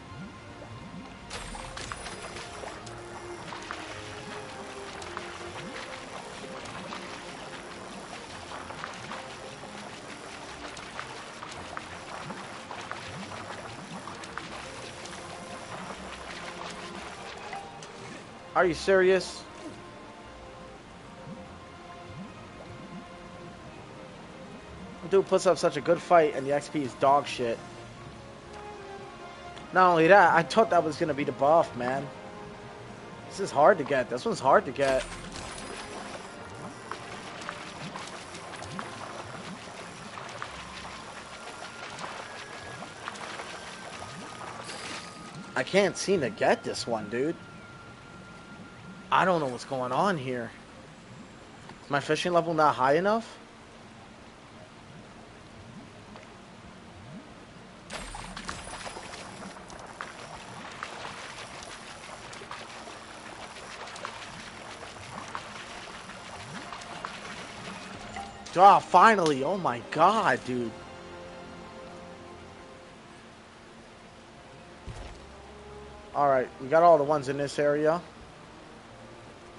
Are you serious? Dude puts up such a good fight and the XP is dog shit. Not only that, I thought that was going to be the buff, man. This is hard to get. This one's hard to get. I can't seem to get this one, dude. I don't know what's going on here. Is my fishing level not high enough? Oh, finally. Oh my god, dude. Alright, we got all the ones in this area.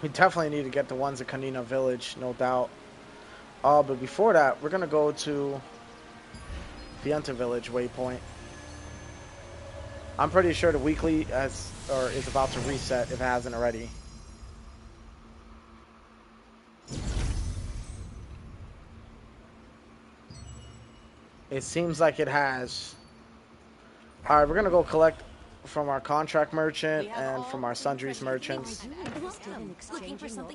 We definitely need to get the ones at Kanina Village, no doubt. But before that, we're going to go to Vienta Village waypoint. I'm pretty sure the weekly is about to reset if it hasn't already. It seems like it has. Alright, we're going to go collect from our contract merchant and from our sundries merchants.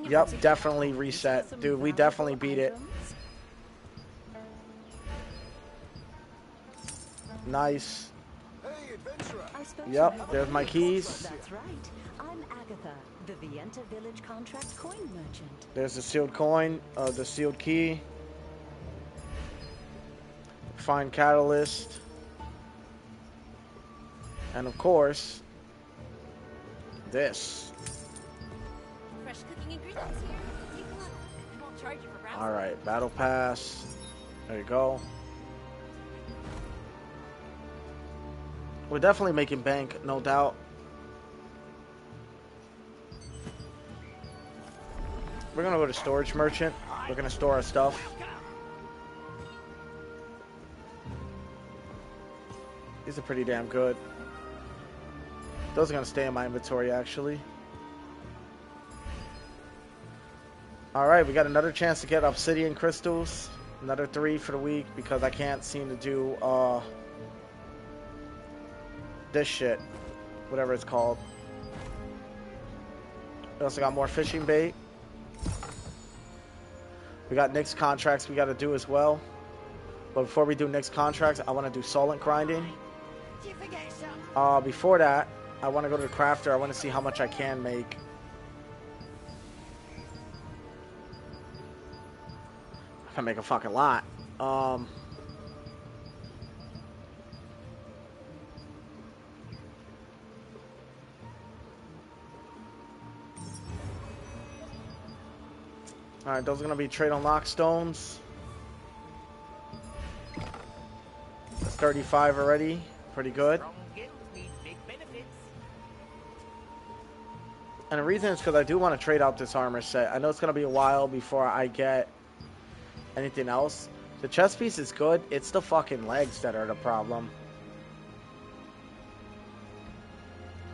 Yep, definitely reset. Dude, we definitely beat it. Nice. Yep, there's my keys. That's right. I'm Agatha, the Vienta Village contract coin merchant. There's the sealed coin, the sealed key. Find catalyst. And of course, this. Fresh cooking ingredients here. Take a look. I won't charge you for browsing. All right, battle pass. There you go. We're definitely making bank, no doubt. We're gonna go to storage merchant. We're gonna store our stuff. These are pretty damn good. Those are gonna stay in my inventory, actually. Alright, we got another chance to get obsidian crystals. Another 3 for the week because I can't seem to do this shit. Whatever it's called. We also got more fishing bait. We got Nick's contracts we got to do as well. But before we do Nick's contracts, I want to do solent grinding. Did you forget something? Before that, I want to go to the crafter. I want to see how much I can make. I can make a fucking lot. Alright, those are going to be trade unlock stones. That's 35 already. Pretty good. Strong guilds need big benefits. And the reason is because I do want to trade out this armor set. I know it's going to be a while before I get anything else. The chest piece is good. It's the fucking legs that are the problem.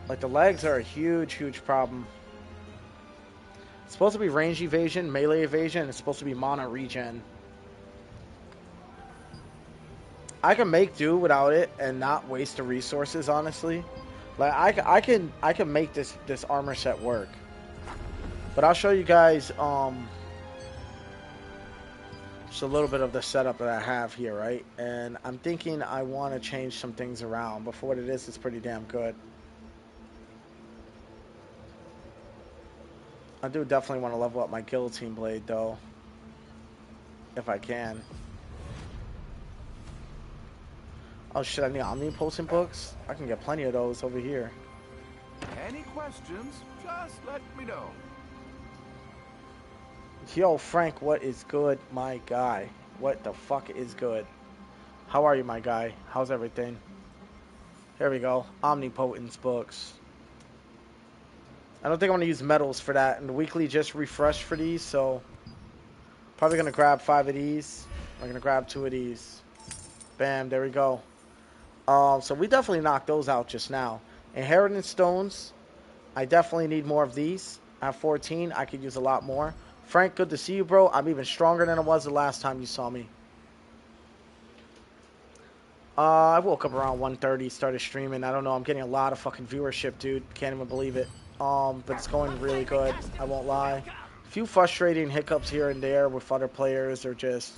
Like, the legs are a huge, huge problem. It's supposed to be range evasion, melee evasion, and it's supposed to be mana regen. I can make do without it and not waste the resources, honestly. Like, I can make this armor set work. But I'll show you guys just a little bit of the setup that I have here, right? And I'm thinking I want to change some things around, but for what it is, it's pretty damn good. I do definitely want to level up my guillotine blade, though, if I can. Oh shit, I need omnipotent books? I can get plenty of those over here. Any questions, just let me know. Yo, Frank, what is good, my guy? What the fuck is good? How are you, my guy? How's everything? Here we go. Omnipotence books. I don't think I'm going to use metals for that. And the weekly just refreshed for these, so probably going to grab 5 of these. I'm going to grab 2 of these. Bam, there we go. So we definitely knocked those out just now. Inheritance stones. I definitely need more of these. I have 14. I could use a lot more. Frank, good to see you, bro. I'm even stronger than I was the last time you saw me. I woke up around 1:30, started streaming. I don't know. I'm getting a lot of fucking viewership, dude. Can't even believe it. But it's going really good. I won't lie. A few frustrating hiccups here and there with other players or just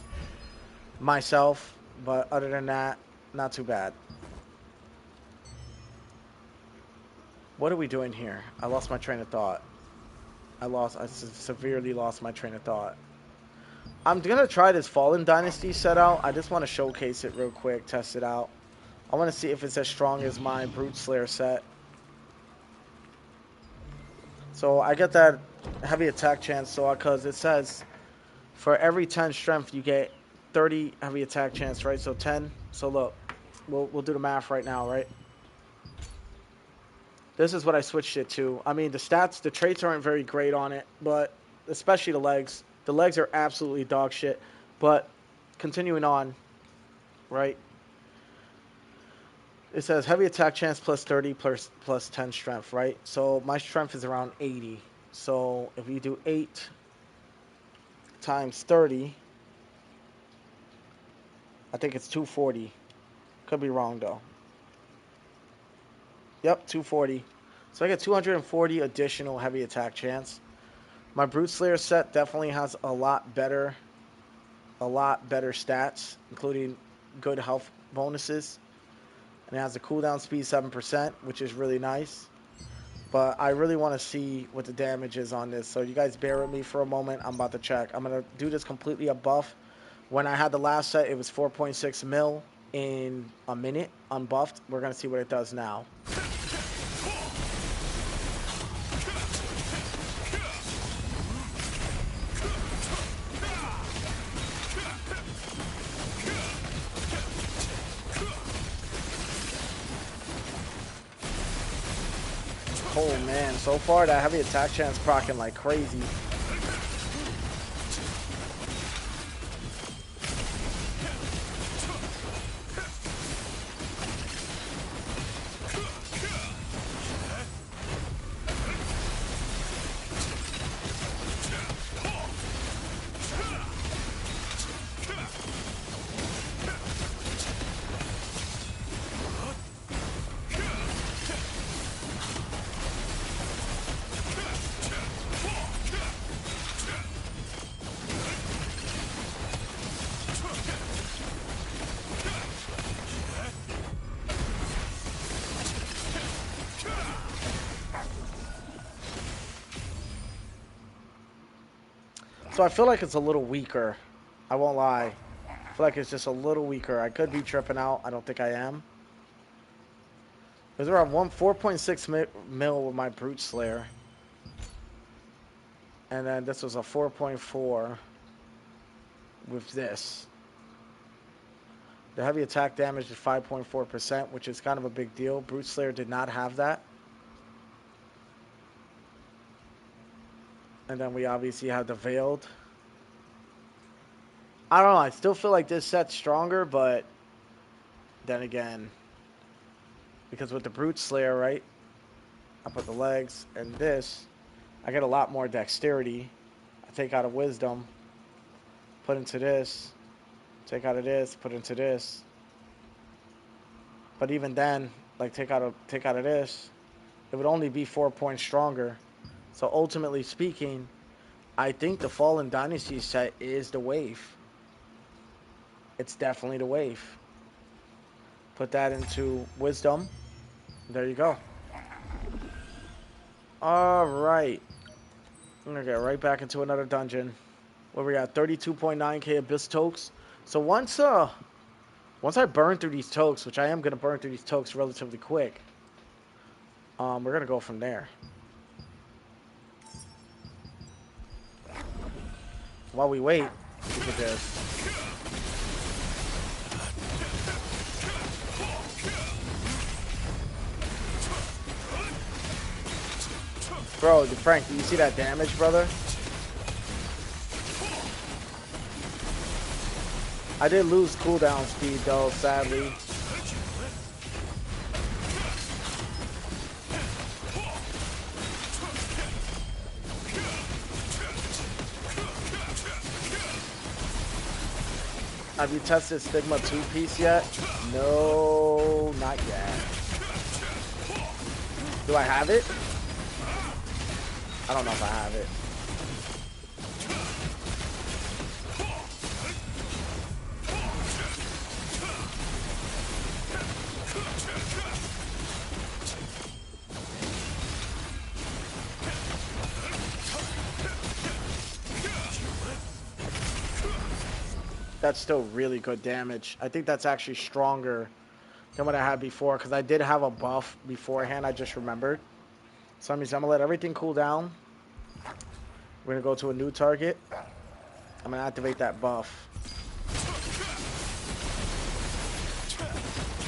myself. But other than that, not too bad. What are we doing here? I lost my train of thought. I severely lost my train of thought. I'm gonna try this Fallen Dynasty set out. I just want to showcase it real quick, test it out. I want to see if it's as strong as my Brute Slayer set. So I get that heavy attack chance, so because it says for every 10 strength you get 30 heavy attack chance, right? So 10. So look, we'll do the math right now, right? This is what I switched it to. I mean, the stats, the traits aren't very great on it, but especially the legs. The legs are absolutely dog shit. But continuing on, right? It says heavy attack chance plus 30 plus 10 strength, right? So my strength is around 80. So if you do 8 times 30, I think it's 240. Could be wrong, though. Yep, 240. So I get 240 additional heavy attack chance. My Brute Slayer set definitely has a lot better stats, including good health bonuses. And it has a cooldown speed 7%, which is really nice. But I really want to see what the damage is on this. So you guys bear with me for a moment. I'm about to check. I'm going to do this completely a buff. When I had the last set, it was 4.6 mil in a minute unbuffed. We're going to see what it does now. Oh man, so far that heavy attack chance procking like crazy. So I feel like it's a little weaker. I won't lie. I feel like it's just a little weaker. I could be tripping out. I don't think I am. Because we're at 4.6 mil with my Brute Slayer. And then this was a 4.4 with this. The heavy attack damage is 5.4%, which is kind of a big deal. Brute Slayer did not have that. And then we obviously have the Veiled. I don't know. I still feel like this set's stronger, but then again, because with the Brute Slayer, right? I put the legs and this. I get a lot more dexterity. I take out of Wisdom, put into this. Take out of this, put into this. But even then, like take out of this, it would only be 4 points stronger. So ultimately speaking, I think the Fallen Dynasty set is the wave. It's definitely the wave. Put that into Wisdom. There you go. All right. I'm going to get right back into another dungeon. Where we got 32.9k Abyss Tokes. So once I burn through these tokes, which I am going to burn through these tokes relatively quick, we're going to go from there. While we wait, we could just... Bro, Frank, do you see that damage, brother? I did lose cooldown speed, though, sadly. Have you tested Stigma 2-piece yet? No, not yet. Do I have it? I don't know if I have it. That's still really good damage. I think that's actually stronger than what I had before, because I did have a buff beforehand, I just remembered. So that means I'm going to let everything cool down. We're going to go to a new target. I'm going to activate that buff.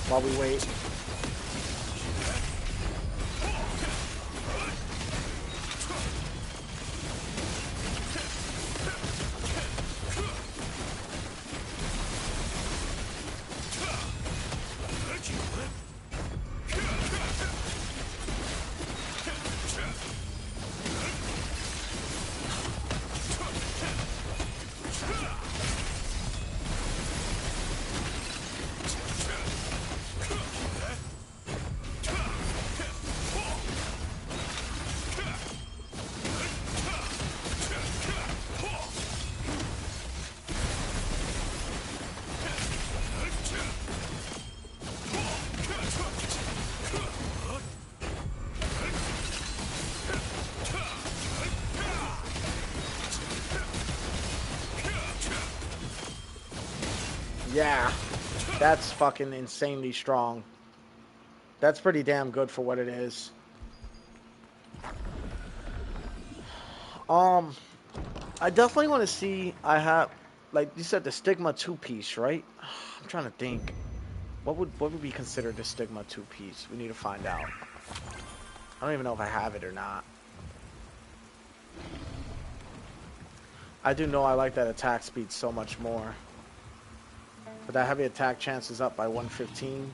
While we wait. Yeah, that's fucking insanely strong. That's pretty damn good for what it is. I definitely want to see. I have, like you said, the Stigma 2-piece, right? I'm trying to think. What would be considered the Stigma 2-piece? We need to find out. I don't even know if I have it or not. I do know I like that attack speed so much more. But that heavy attack chance is up by 115.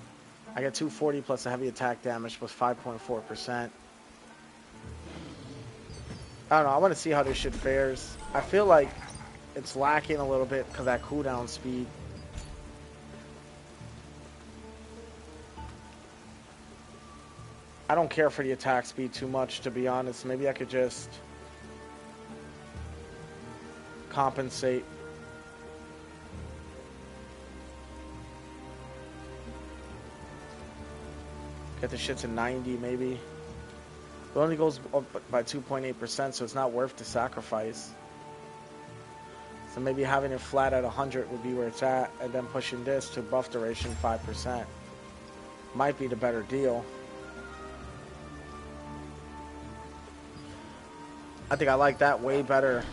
I get 240 plus the heavy attack damage plus 5.4%. I don't know. I want to see how this shit fares. I feel like it's lacking a little bit because of that cooldown speed. I don't care for the attack speed too much, to be honest. Maybe I could just compensate. Get the shit to 90, maybe. It only goes up by 2.8%, so it's not worth the sacrifice. So maybe having it flat at 100 would be where it's at, and then pushing this to buff duration 5%. Might be the better deal. I think I like that way better.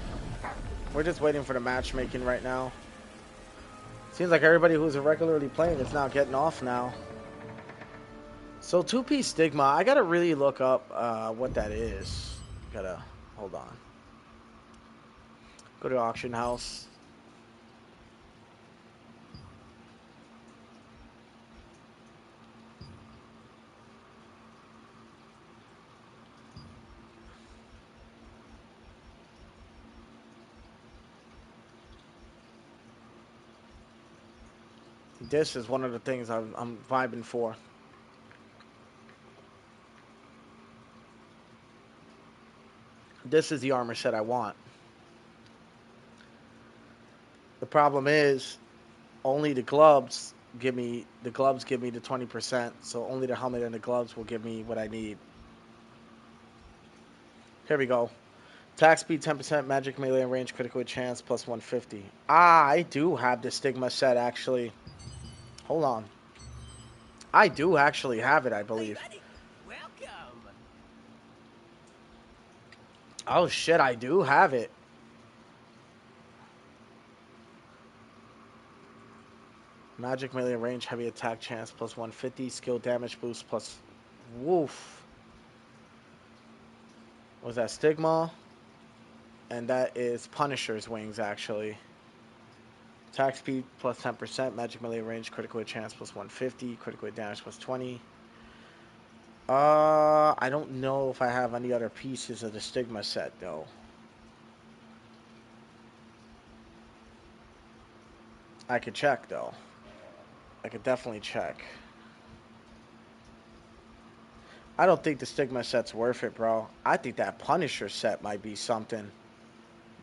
We're just waiting for the matchmaking right now. Seems like everybody who's regularly playing is now getting off now. So 2-piece Stigma, I gotta really look up what that is. Gotta, hold on. Go to auction house. This is one of the things I'm vibing for. This is the armor set I want. The problem is, only the gloves give me the 20%, so only the helmet and the gloves will give me what I need. Here we go. Attack speed 10%, magic melee and range critical chance plus 150. Ah, I do have the Stigma set actually. Hold on. I do actually have it, I believe. Hey, buddy. Welcome. Oh shit, I do have it. Magic melee range, heavy attack chance plus 150, skill damage boost plus woof. Was that Stigma? And that is Punisher's wings actually. Attack speed plus 10%, magic melee range, critical hit chance plus 150, critical hit damage plus 20. I don't know if I have any other pieces of the Stigma set though. I could check though. I could definitely check. I don't think the Stigma set's worth it, bro. I think that Punisher set might be something.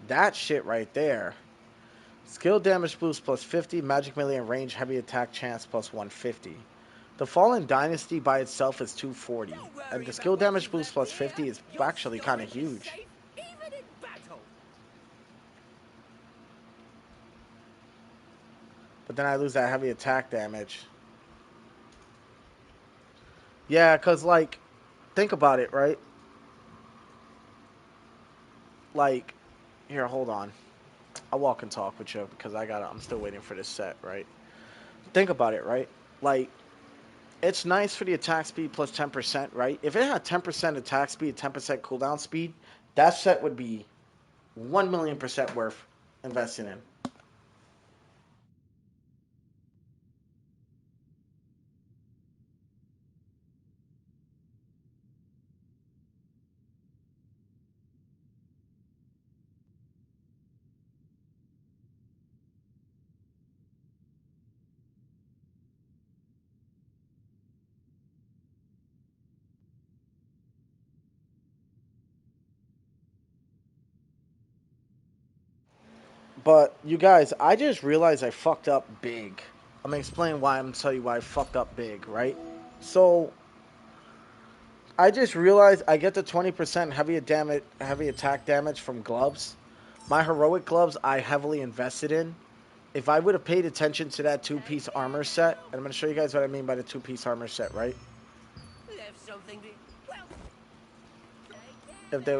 That shit right there. Skill damage boost plus 50, magic melee and range, heavy attack chance plus 150. The Fallen Dynasty by itself is 240, and the skill damage boost plus 50 is actually kind of huge. Even in battle. But then I lose that heavy attack damage. Yeah, because, like, think about it, right? Like, here, hold on. I'll walk and talk with you because I'm still waiting for this set, right? Think about it, right? Like, it's nice for the attack speed plus 10%, right? If it had 10% attack speed, 10% cooldown speed, that set would be 1,000,000% worth investing in. But you guys, I just realized I fucked up big. I'm gonna explain why. I'm gonna tell you why I fucked up big, right? So I just realized I get the 20% heavy attack damage from gloves. My heroic gloves I heavily invested in. If I would have paid attention to that 2-piece armor set, and I'm gonna show you guys what I mean by the 2-piece armor set, right? Left something to, well,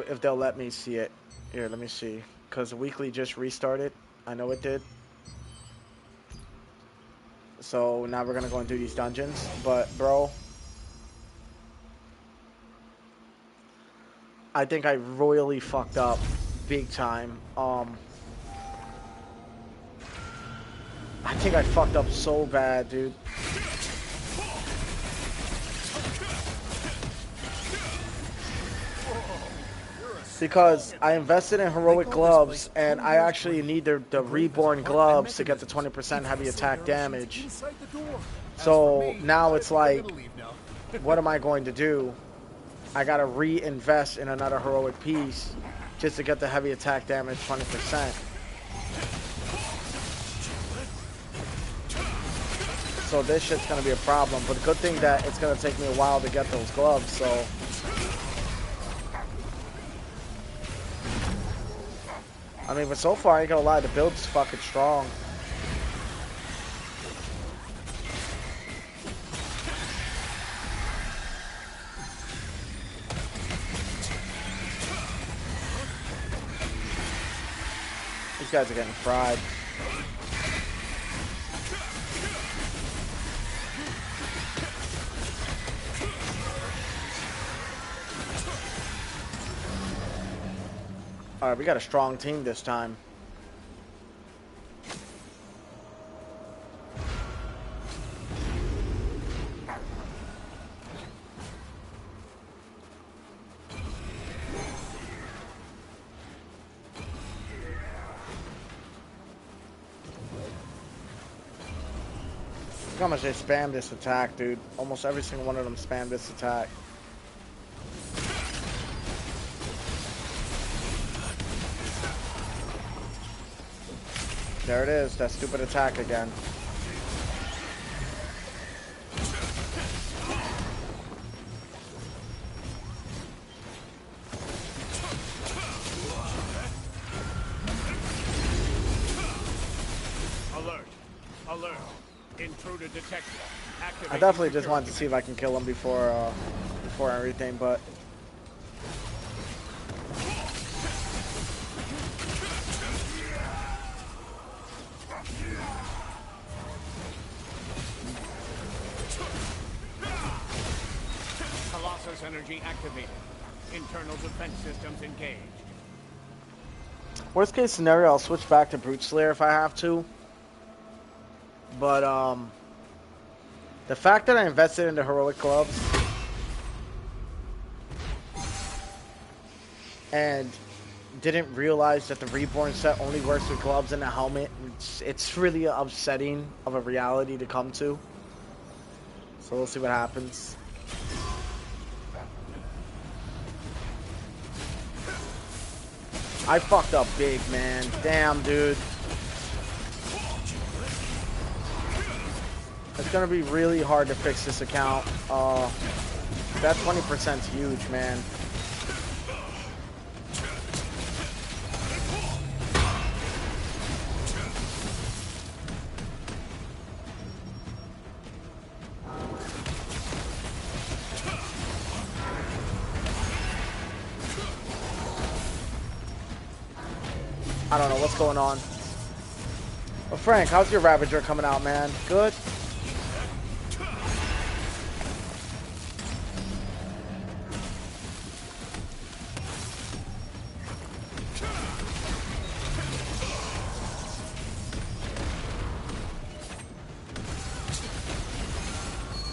If they'll let me see it. Here, let me see. Because the weekly just restarted. I know it did. So now we're gonna go and do these dungeons. But bro, I think I royally fucked up big time. I think I fucked up so bad, dude. Because I invested in heroic gloves, and I actually need the reborn gloves to get the 20% heavy attack damage. So now it's like, what am I going to do? I gotta reinvest in another heroic piece just to get the heavy attack damage 20%. So this shit's gonna be a problem, but good thing that it's gonna take me a while to get those gloves, so. I mean, but so far, I ain't gonna lie, the build's fucking strong. These guys are getting fried. Alright, we got a strong team this time. Look how much they spam this attack, dude. Almost every single one of them spam this attack. There it is, that stupid attack again. Alert. Alert. Intruder detected. I definitely just wanted to see if I can kill him before everything, but Colossus energy activated. Internal defense systems engaged. worst case scenario, I'll switch back to Brute Slayer if I have to. But the fact that I invested in the heroic gloves and didn't realize that the Reborn set only works with gloves and a helmet, it's really upsetting of a reality to come to. So we'll see what happens. I fucked up big, man. Damn, dude. It's gonna be really hard to fix this account. That 20% is huge, man. I don't know what's going on. Well, Frank, how's your Ravager coming out, man? Good?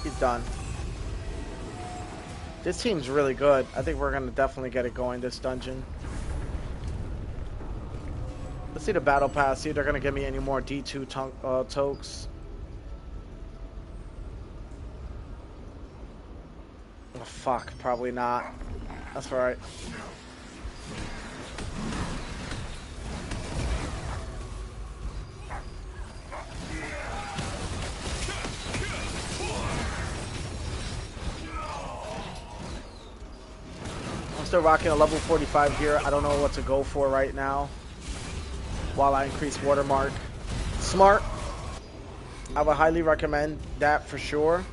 He's done. This team's really good. I think we're going to definitely get it going this dungeon. Let's see the battle pass, see if they're going to give me any more D2 tokes. Oh, fuck, probably not. That's alright. I'm still rocking a level 45 here. I don't know what to go for right now. While I increase Watermark. Smart. I would highly recommend that for sure.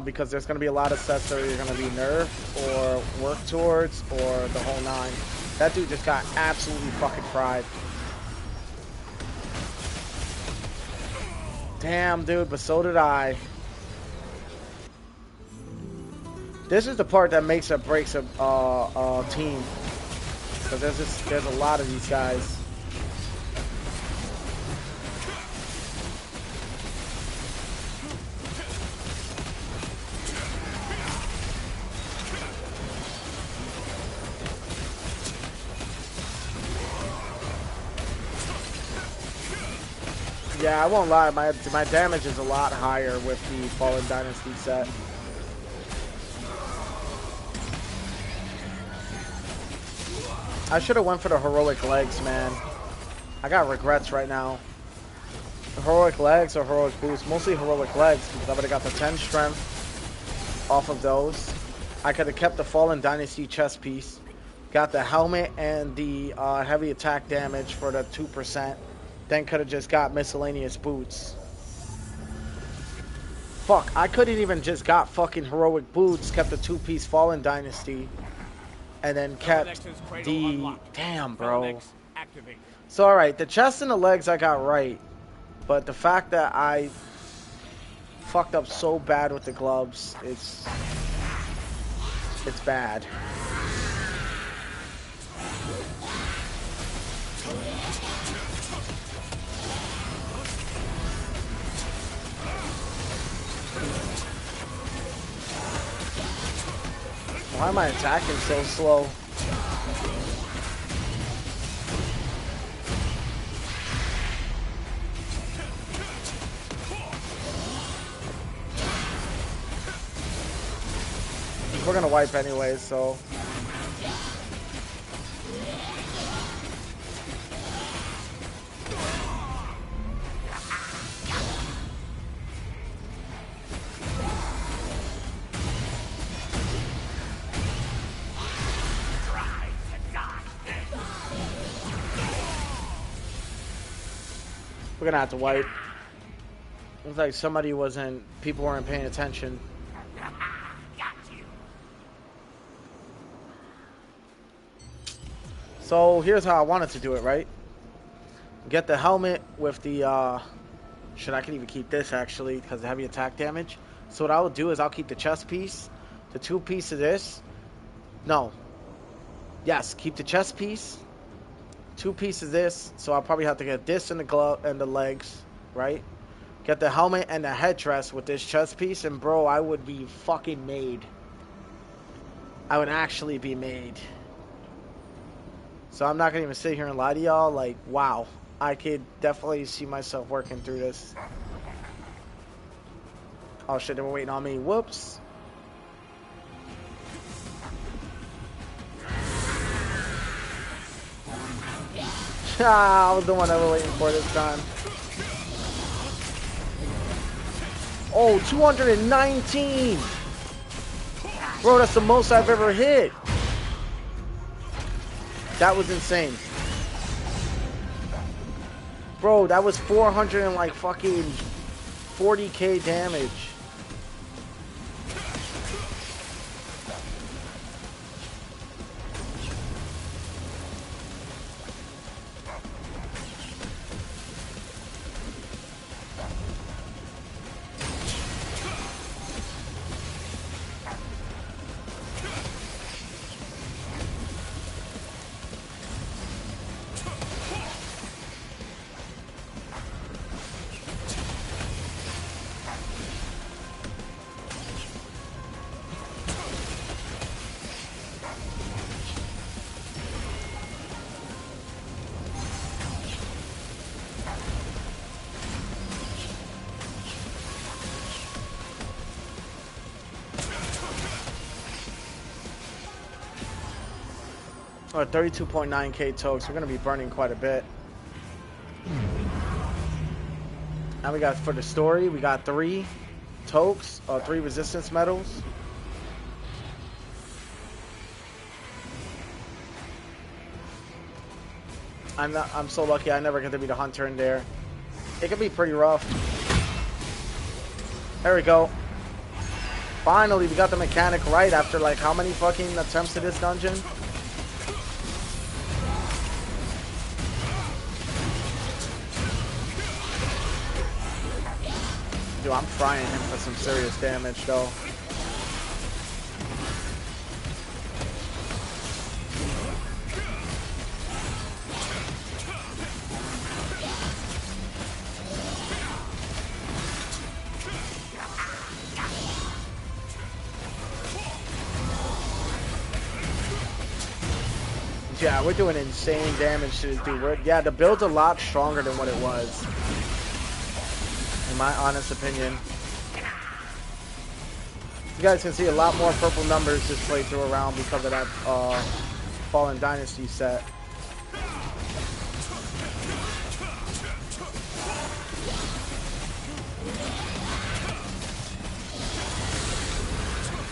Because there's going to be a lot of sets that are going to be nerfed or work towards or the whole nine. That dude just got absolutely fucking fried. Damn, dude, but so did I. This is the part that makes or breaks a team. Because there's a lot of these guys. Yeah, I won't lie, my damage is a lot higher with the Fallen Dynasty set. I should have went for the heroic legs, man. I got regrets right now. Heroic legs or heroic boost? Mostly heroic legs because I would have got the 10 strength off of those. I could have kept the Fallen Dynasty chest piece, Got the helmet and the heavy attack damage for the 2%. Then could have just got miscellaneous boots. Fuck, I couldn't even just got fucking heroic boots, kept the 2-piece Fallen Dynasty, and then kept the... Damn, bro. So, alright, the chest and the legs I got right. But the fact that I fucked up so bad with the gloves, it's bad. Why am I attacking so slow? We're gonna wipe anyway, so. We're gonna have to wipe. Looks like people weren't paying attention. So here's how I wanted to do it, right? Get the helmet with the, shit, I can even keep this actually because of heavy attack damage. So what I will do is I'll keep the chest piece, the 2-piece of this. No. Yes, keep the chest piece, 2 pieces of this. So I'll probably have to get this in the glove and the legs, right? Get the helmet and the headdress with this chest piece, and bro, I would be fucking made. I would actually be made. So I'm not gonna even sit here and lie to y'all. Like, wow, I could definitely see myself working through this. Oh shit, they were waiting on me. Whoops. I was the one that was waiting for this time. Oh, 219! Bro, that's the most I've ever hit. That was insane. Bro, that was 400 and like fucking 40k damage. Or 32.9k tokes. We're gonna be burning quite a bit. Now we got, for the story, we got 3 tokes, 3 resistance medals. I'm so lucky I never get to be the hunter in there. It can be pretty rough. There we go. Finally, we got the mechanic right after like how many fucking attempts to this dungeon? Dude, I'm frying him for some serious damage, though. Yeah, we're doing insane damage to this dude. Yeah, the build's a lot stronger than what it was. In my honest opinion. You guys can see a lot more purple numbers this playthrough around because of that Fallen Dynasty set.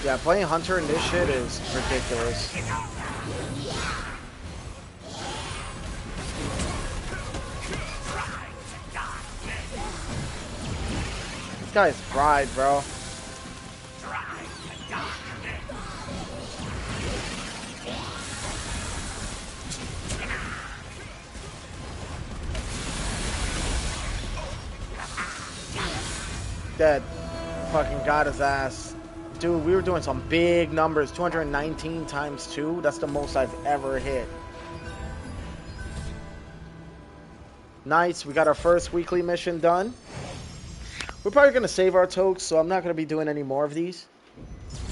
Yeah, playing Hunter in this shit is ridiculous. This guy's fried, bro. Dead. Fucking got his ass. Dude, we were doing some big numbers. 219 times 2. That's the most I've ever hit. Nice. We got our first weekly mission done. We're probably going to save our tokes, so I'm not going to be doing any more of these.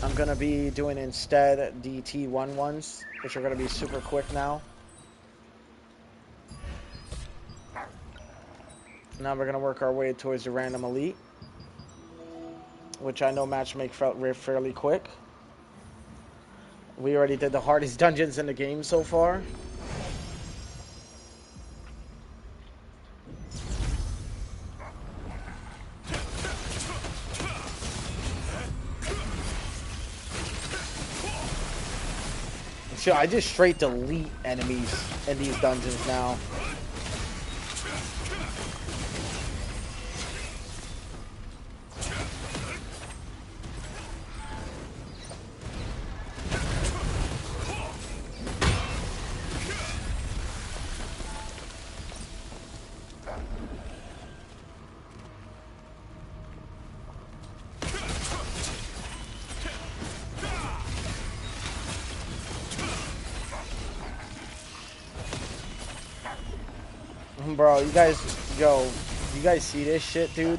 I'm going to be doing instead the T1 ones, which are going to be super quick now. Now we're going to work our way towards the random elite, which I know matchmake fairly quick. We already did the hardest dungeons in the game so far. So I just straight delete enemies in these dungeons now. Bro, you guys see this shit, dude?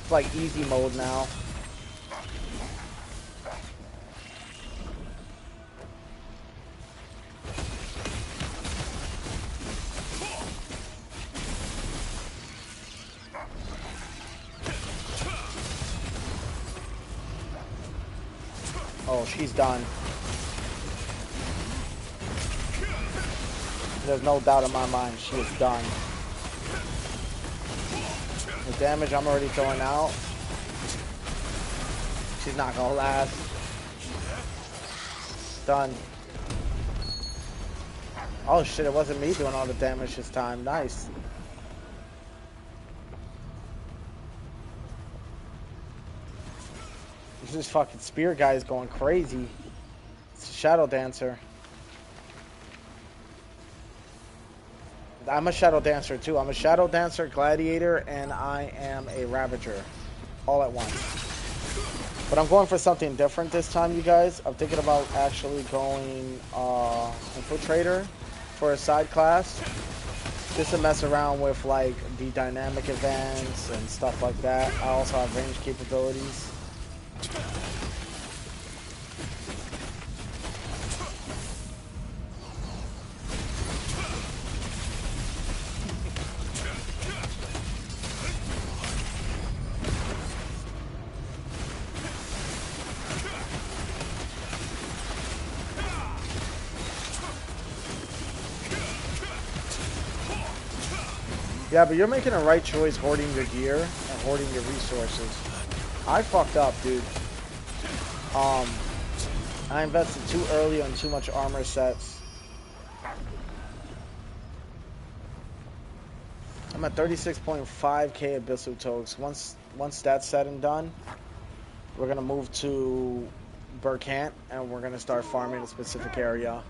It's like easy mode now. Oh, she's done. There's no doubt in my mind, she is done. The damage I'm already throwing out, she's not gonna last. Done. Oh shit, it wasn't me doing all the damage this time. Nice. This fucking spear guy is going crazy. It's a Shadow Dancer. I'm a Shadow Dancer too. I'm a Shadow Dancer, Gladiator, and I am a Ravager. All at once. But I'm going for something different this time, you guys. I'm thinking about actually going Infiltrator for a side class. Just to mess around with like the dynamic events and stuff like that. I also have range capabilities. Yeah, but you're making a right choice hoarding your gear and hoarding your resources. I fucked up, dude. I invested too early on too much armor sets. I'm at 36.5k Abyssal Tokes. Once that's said and done, we're gonna move to Burkant and we're gonna start farming a specific area.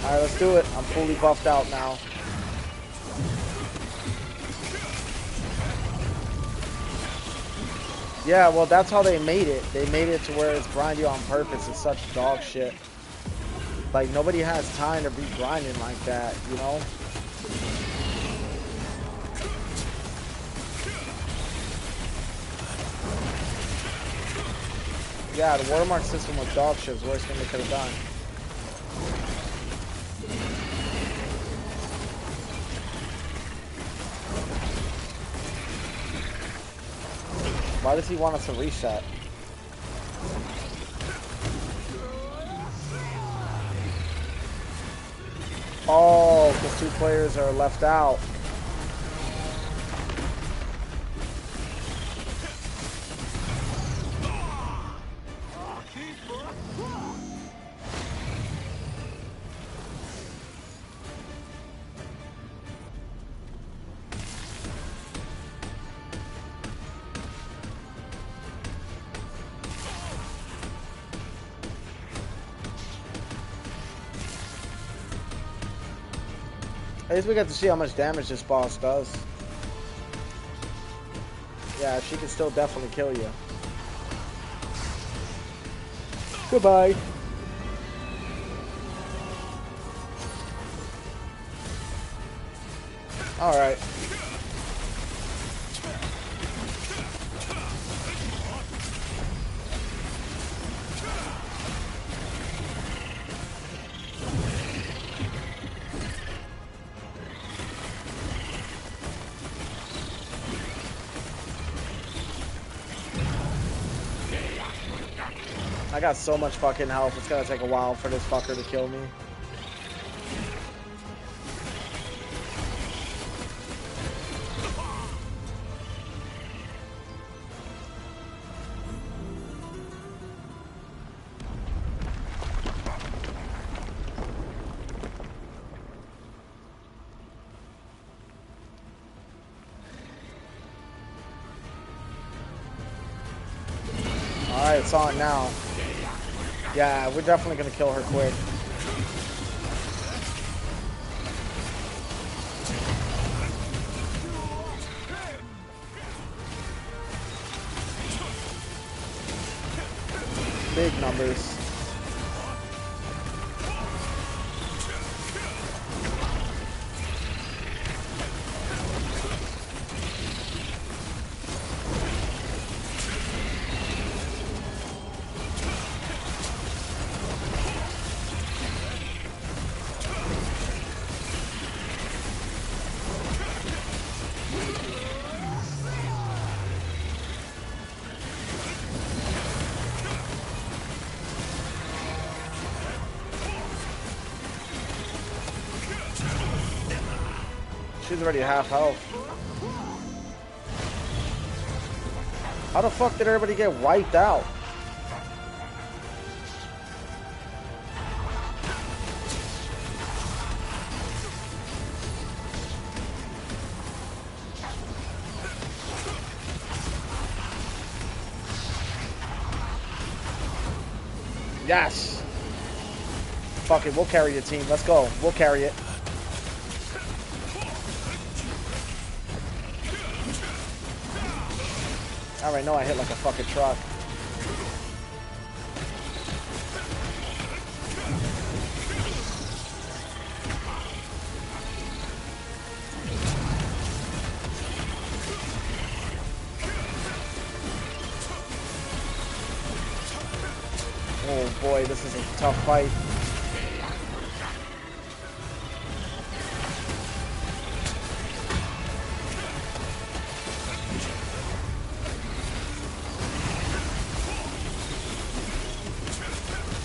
Alright, let's do it. I'm fully buffed out now. Yeah, well, that's how they made it. They made it to where it's grindy on purpose. It's such dog shit. Like, nobody has time to be grinding like that, you know? Yeah, the watermark system was dog shit. It's the worst thing they could have done. Why does he want us to reset? Oh, because 2 players are left out. At least we got to see how much damage this boss does. Yeah, she can still definitely kill you. Goodbye. Alright. I got so much fucking health, it's gonna take a while for this fucker to kill me. Alright, it's on now. Yeah, we're definitely gonna kill her quick. Big numbers. She's already half health. How the fuck did everybody get wiped out? Yes! Fuck it, we'll carry the team. Let's go. We'll carry it. I already know I hit like a fucking truck. Oh boy, this is a tough fight.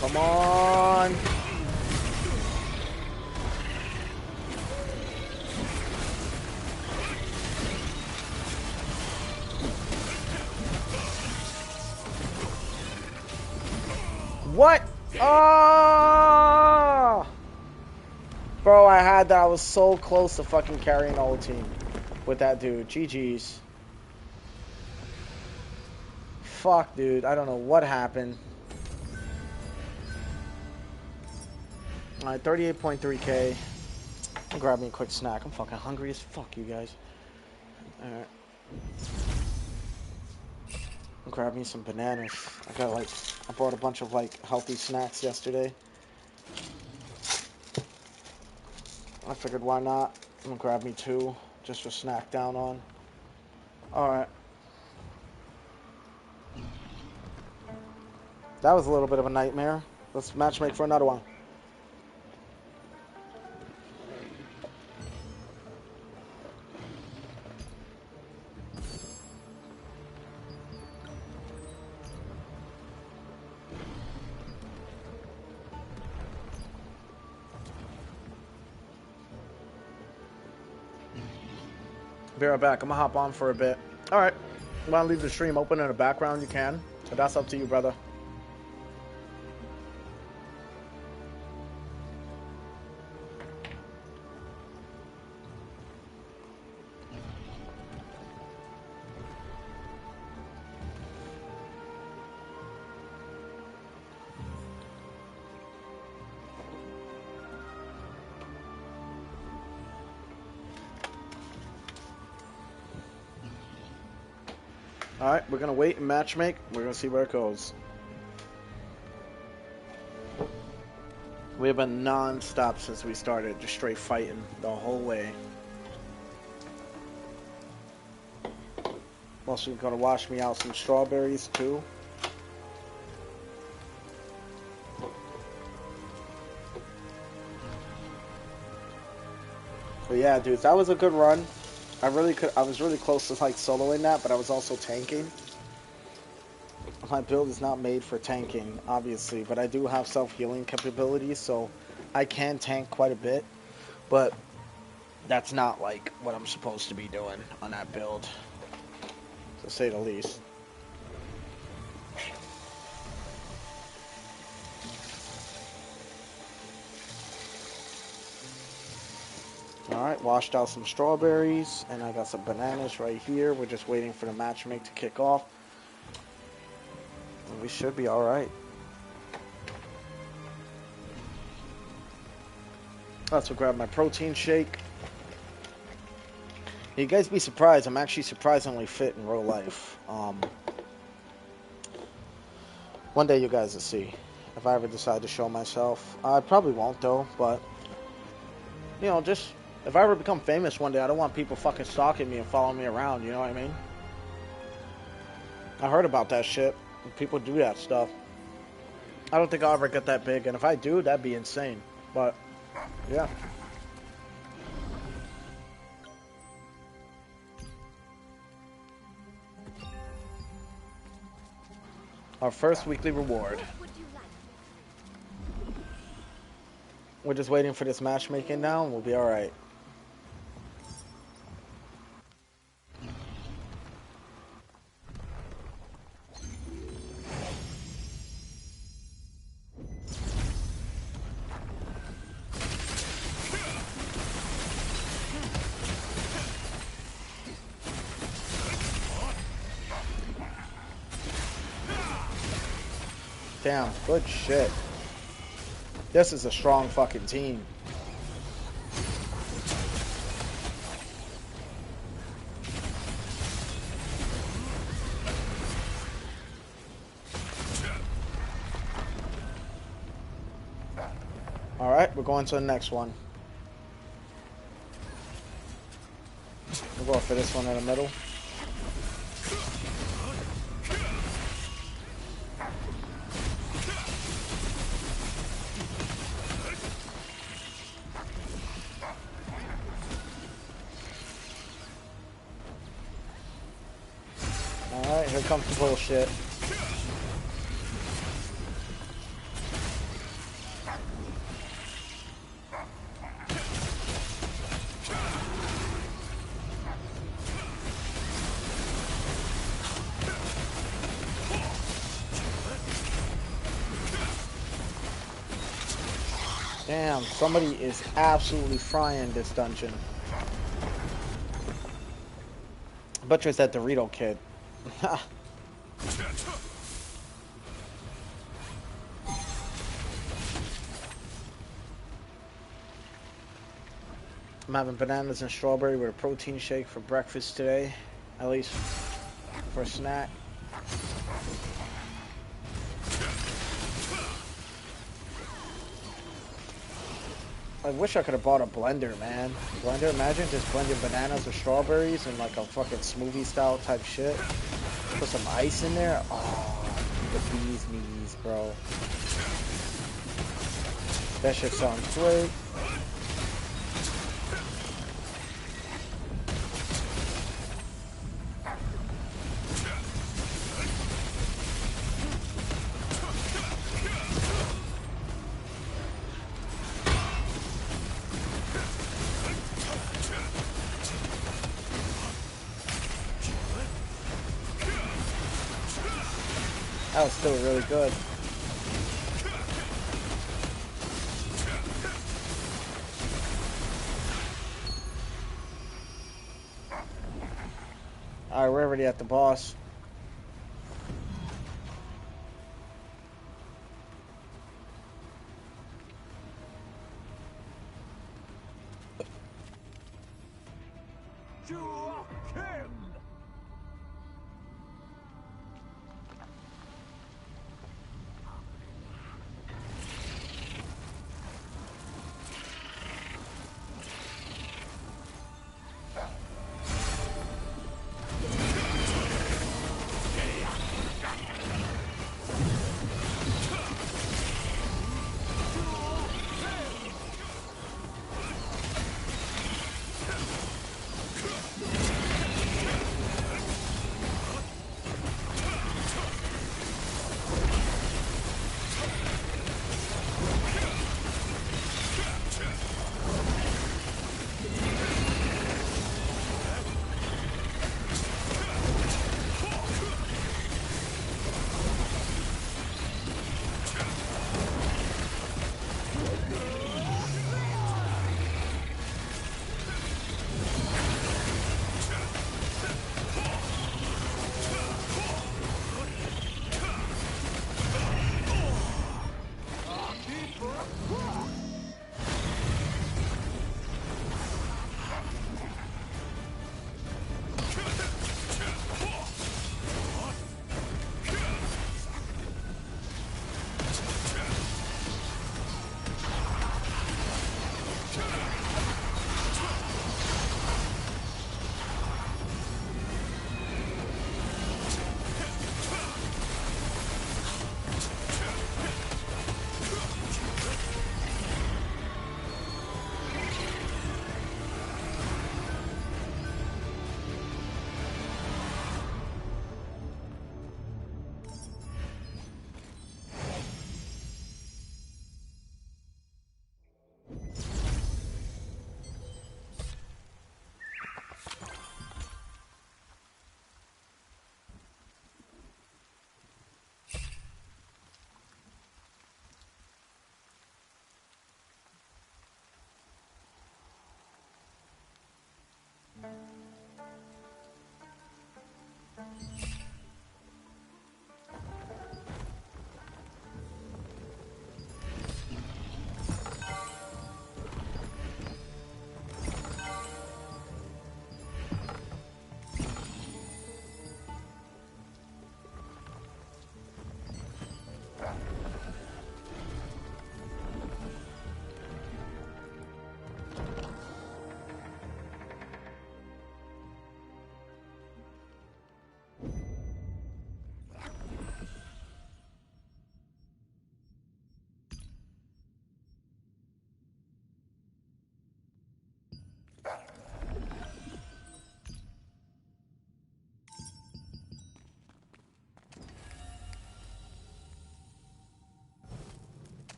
Come on. What? Ah! Bro, I had that. I was so close to fucking carrying the whole team with that dude. GG's. Fuck, dude. I don't know what happened. Alright, 38.3k. I'll grab me a quick snack. I'm fucking hungry as fuck, you guys. Alright. I'll grab me some bananas. I brought a bunch of healthy snacks yesterday. I figured why not? I'm gonna grab me 2 just to snack down on. Alright. That was a little bit of a nightmare. Let's matchmake for another one. Be right back. I'm gonna hop on for a bit. All right. You want to leave the stream open in the background? You can. So that's up to you, brother. All right, we're gonna wait and matchmake. We're gonna see where it goes. We have been non-stop since we started, just straight fighting the whole way. Also, gonna wash me out some strawberries too. But yeah, dude, that was a good run. I was really close to like soloing that, but I was also tanking. My build is not made for tanking, obviously, but I do have self-healing capabilities, so I can tank quite a bit. But that's not like what I'm supposed to be doing on that build, to say the least. Alright, washed out some strawberries, and I got some bananas right here. We're just waiting for the matchmake to kick off. And we should be alright. Also grab my protein shake. You guys be surprised, I'm actually surprisingly fit in real life. One day you guys will see. If I ever decide to show myself. I probably won't though, but you know, just if I ever become famous one day, I don't want people fucking stalking me and following me around, you know what I mean? I heard about that shit. People do that stuff. I don't think I'll ever get that big, and if I do, that'd be insane. But, yeah. Our first weekly reward. We're just waiting for this matchmaking now, and we'll be alright. Damn, good shit. This is a strong fucking team. Alright, we're going to the next one. We'll go for this one in the middle. Alright, here comes the bullshit. Damn, somebody is absolutely frying this dungeon. Butcher's that Dorito kid. I'm having bananas and strawberry with a protein shake for breakfast today. At least for a snack. I wish I could have bought a blender, man. Blender, imagine just blending bananas with strawberries and like a fucking smoothie style type shit. Put some ice in there. Oh, the bee's knees, bro. That shit sounds great. That was still really good. Alright, we're already at the boss.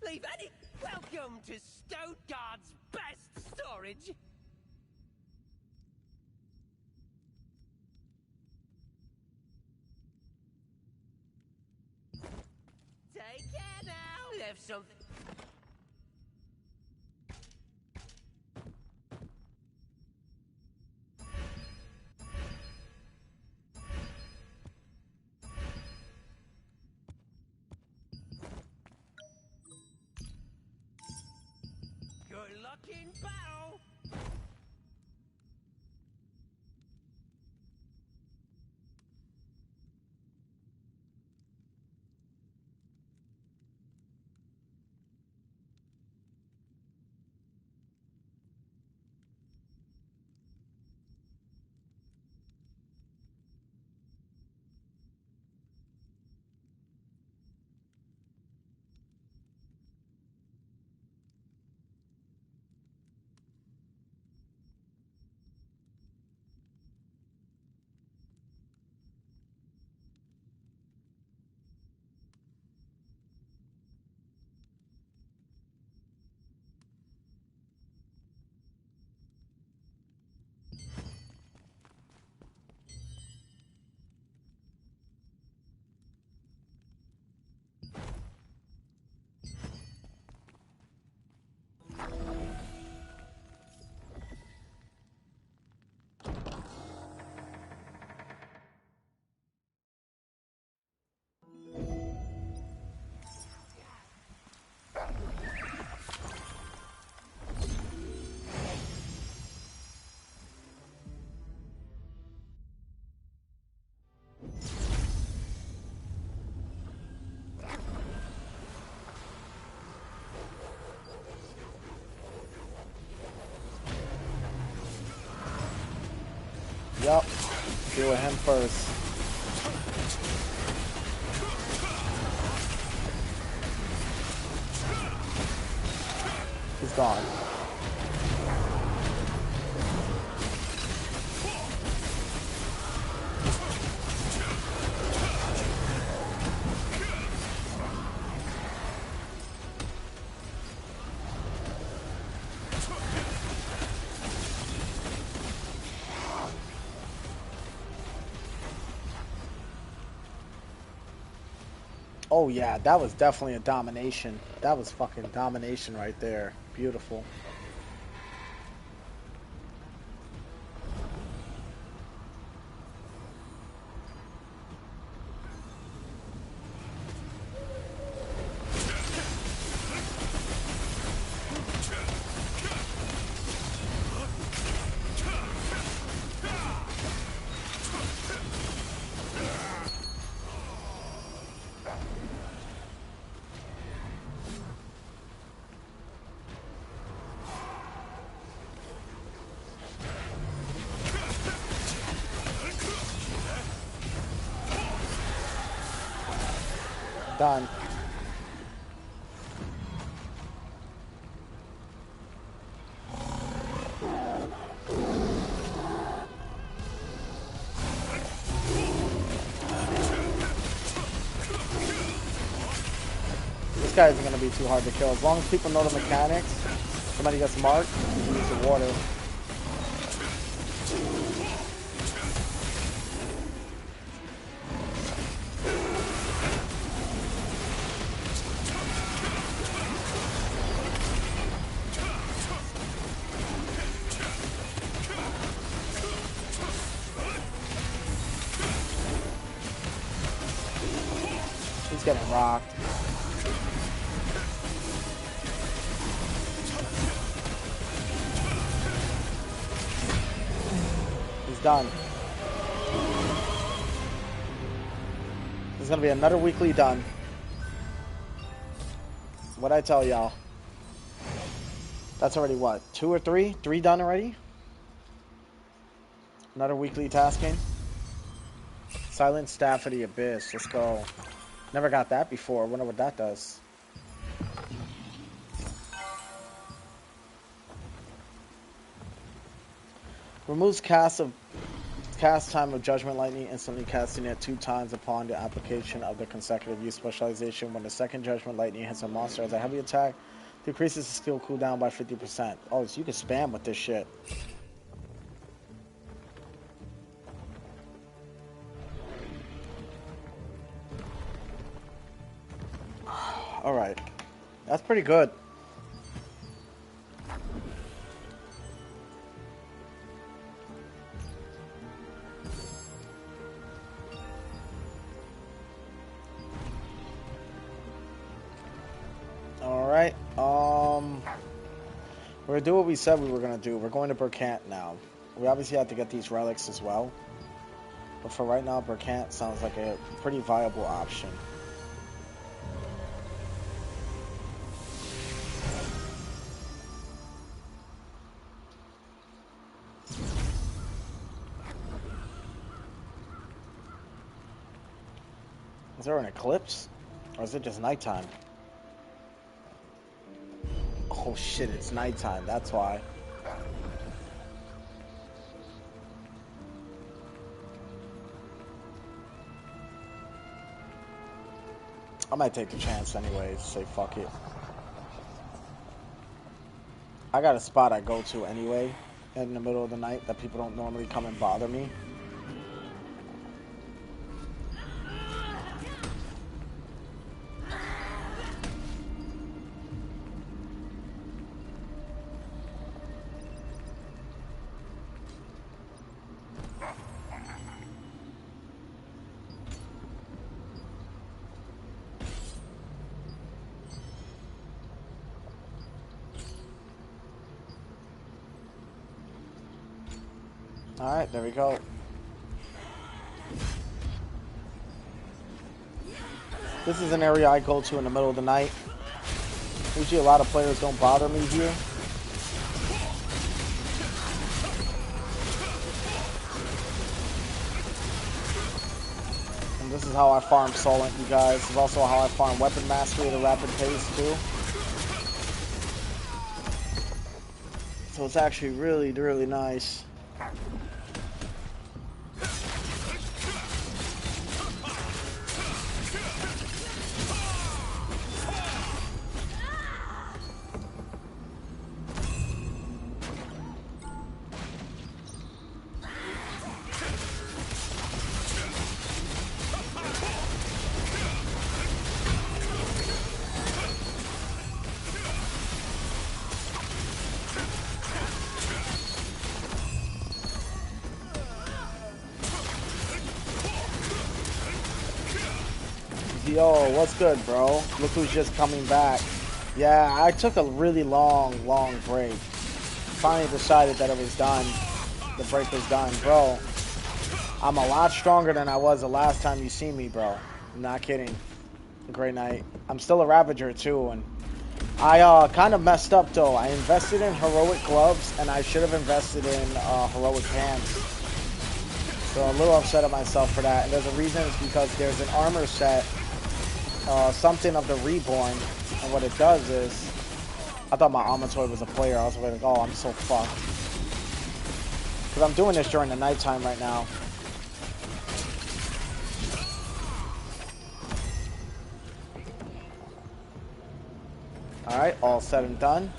Leave any. Welcome to Stone Guard's best storage. Take care now. Left something. luck in battle. Yup. Deal with him first. He's gone. Oh yeah, that was definitely a domination. That was fucking domination right there. Beautiful. Done. This guy isn't going to be too hard to kill. As long as people know the mechanics, somebody gets marked, you can use the water. He's getting rocked. He's done. There's gonna be another weekly done. What'd I tell y'all? That's already what? 2 or 3? 3 done already? Another weekly tasking. Silent Staff of the Abyss. Let's go. Never got that before. I wonder what that does. Removes cast time of Judgment Lightning, instantly casting it 2 times upon the application of the consecutive use specialization. When the second Judgment Lightning hits a monster as a heavy attack, decreases the skill cooldown by 50%. Oh, so you can spam with this shit. Alright. That's pretty good. Alright. We're gonna do what we said we were gonna do. We're going to Burkant now. We obviously have to get these relics as well. But for right now, Burkant sounds like a pretty viable option. Is there an eclipse? Or is it just nighttime? Oh shit, it's nighttime, that's why. I might take the chance anyways, say fuck it. I got a spot I go to anyway in the middle of the night that people don't normally come and bother me. Alright, there we go. This is an area I go to in the middle of the night. Usually a lot of players don't bother me here. And this is how I farm Solent, you guys. This is also how I farm Weapon Mastery at a rapid pace, too. So it's actually really, really nice. Yo, what's good, bro? Look who's just coming back. Yeah, I took a really long break. Finally decided that it was done. The break was done. Bro, I'm a lot stronger than I was the last time you see me, bro. I'm not kidding. Great night. I'm still a Ravager, too, and I kind of messed up, though. I invested in heroic gloves, and I should have invested in heroic pants. So I'm a little upset at myself for that, and there's a reason. It's because there's an armor set, something of the Reborn, and what it does is, I thought my Amatoy was a player. I was like, oh, I'm so fucked. Because I'm doing this during the nighttime right now. Alright, all said and done.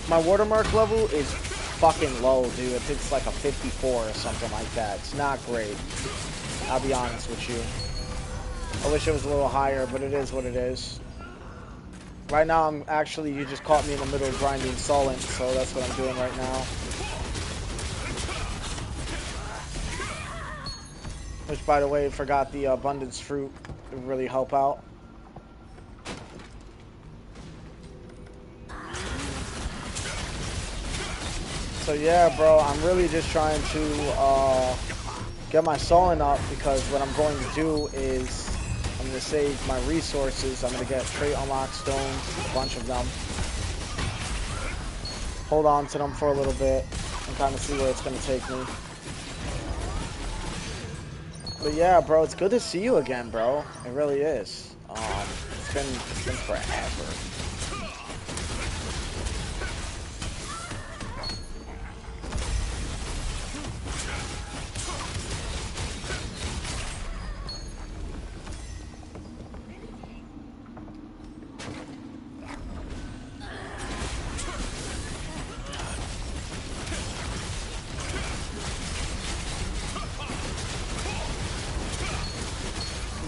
My watermark level is fucking low, dude. It's like a 54 or something like that. It's not great. I'll be honest with you. I wish it was a little higher, but it is what it is. Right now, you just caught me in the middle of grinding Solent, so that's what I'm doing right now. Which, by the way, forgot the abundance fruit would really help out. So yeah, bro, I'm really just trying to get my Solent up, because what I'm going to do is I'm going to save my resources. I'm going to get trait unlock stones, a bunch of them. Hold on to them for a little bit and kind of see where it's going to take me. But yeah, bro, it's good to see you again, bro. It really is. It's been forever.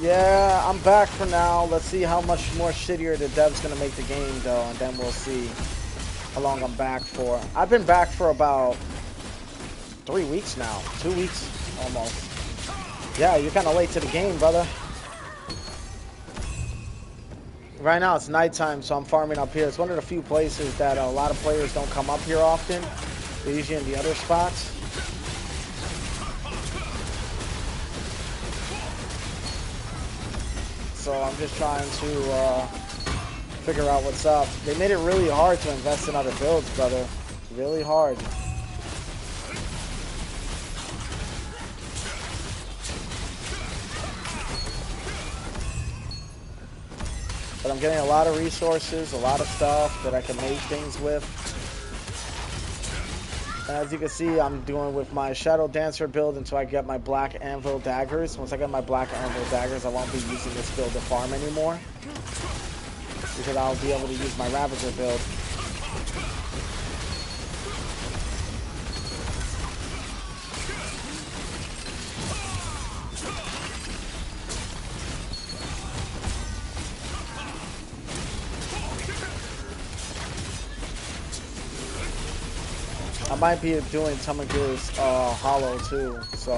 Yeah, I'm back for now. Let's see how much more shittier the dev's gonna make the game, though, and then we'll see how long I'm back for. I've been back for about 3 weeks now. 2 weeks, almost. Yeah, you're kind of late to the game, brother. Right now, it's nighttime, so I'm farming up here. It's one of the few places that a lot of players don't come up here often. They're usually in the other spots. So I'm just trying to figure out what's up. They made it really hard to invest in other builds, brother. Really hard. But I'm getting a lot of resources, a lot of stuff that I can make things with. And as you can see, I'm doing with my Shadow Dancer build until I get my Black Anvil Daggers. Once I get my Black Anvil Daggers, I won't be using this build to farm anymore, because I'll be able to use my Ravager build. I might be doing Tamagear's Hollow too, so.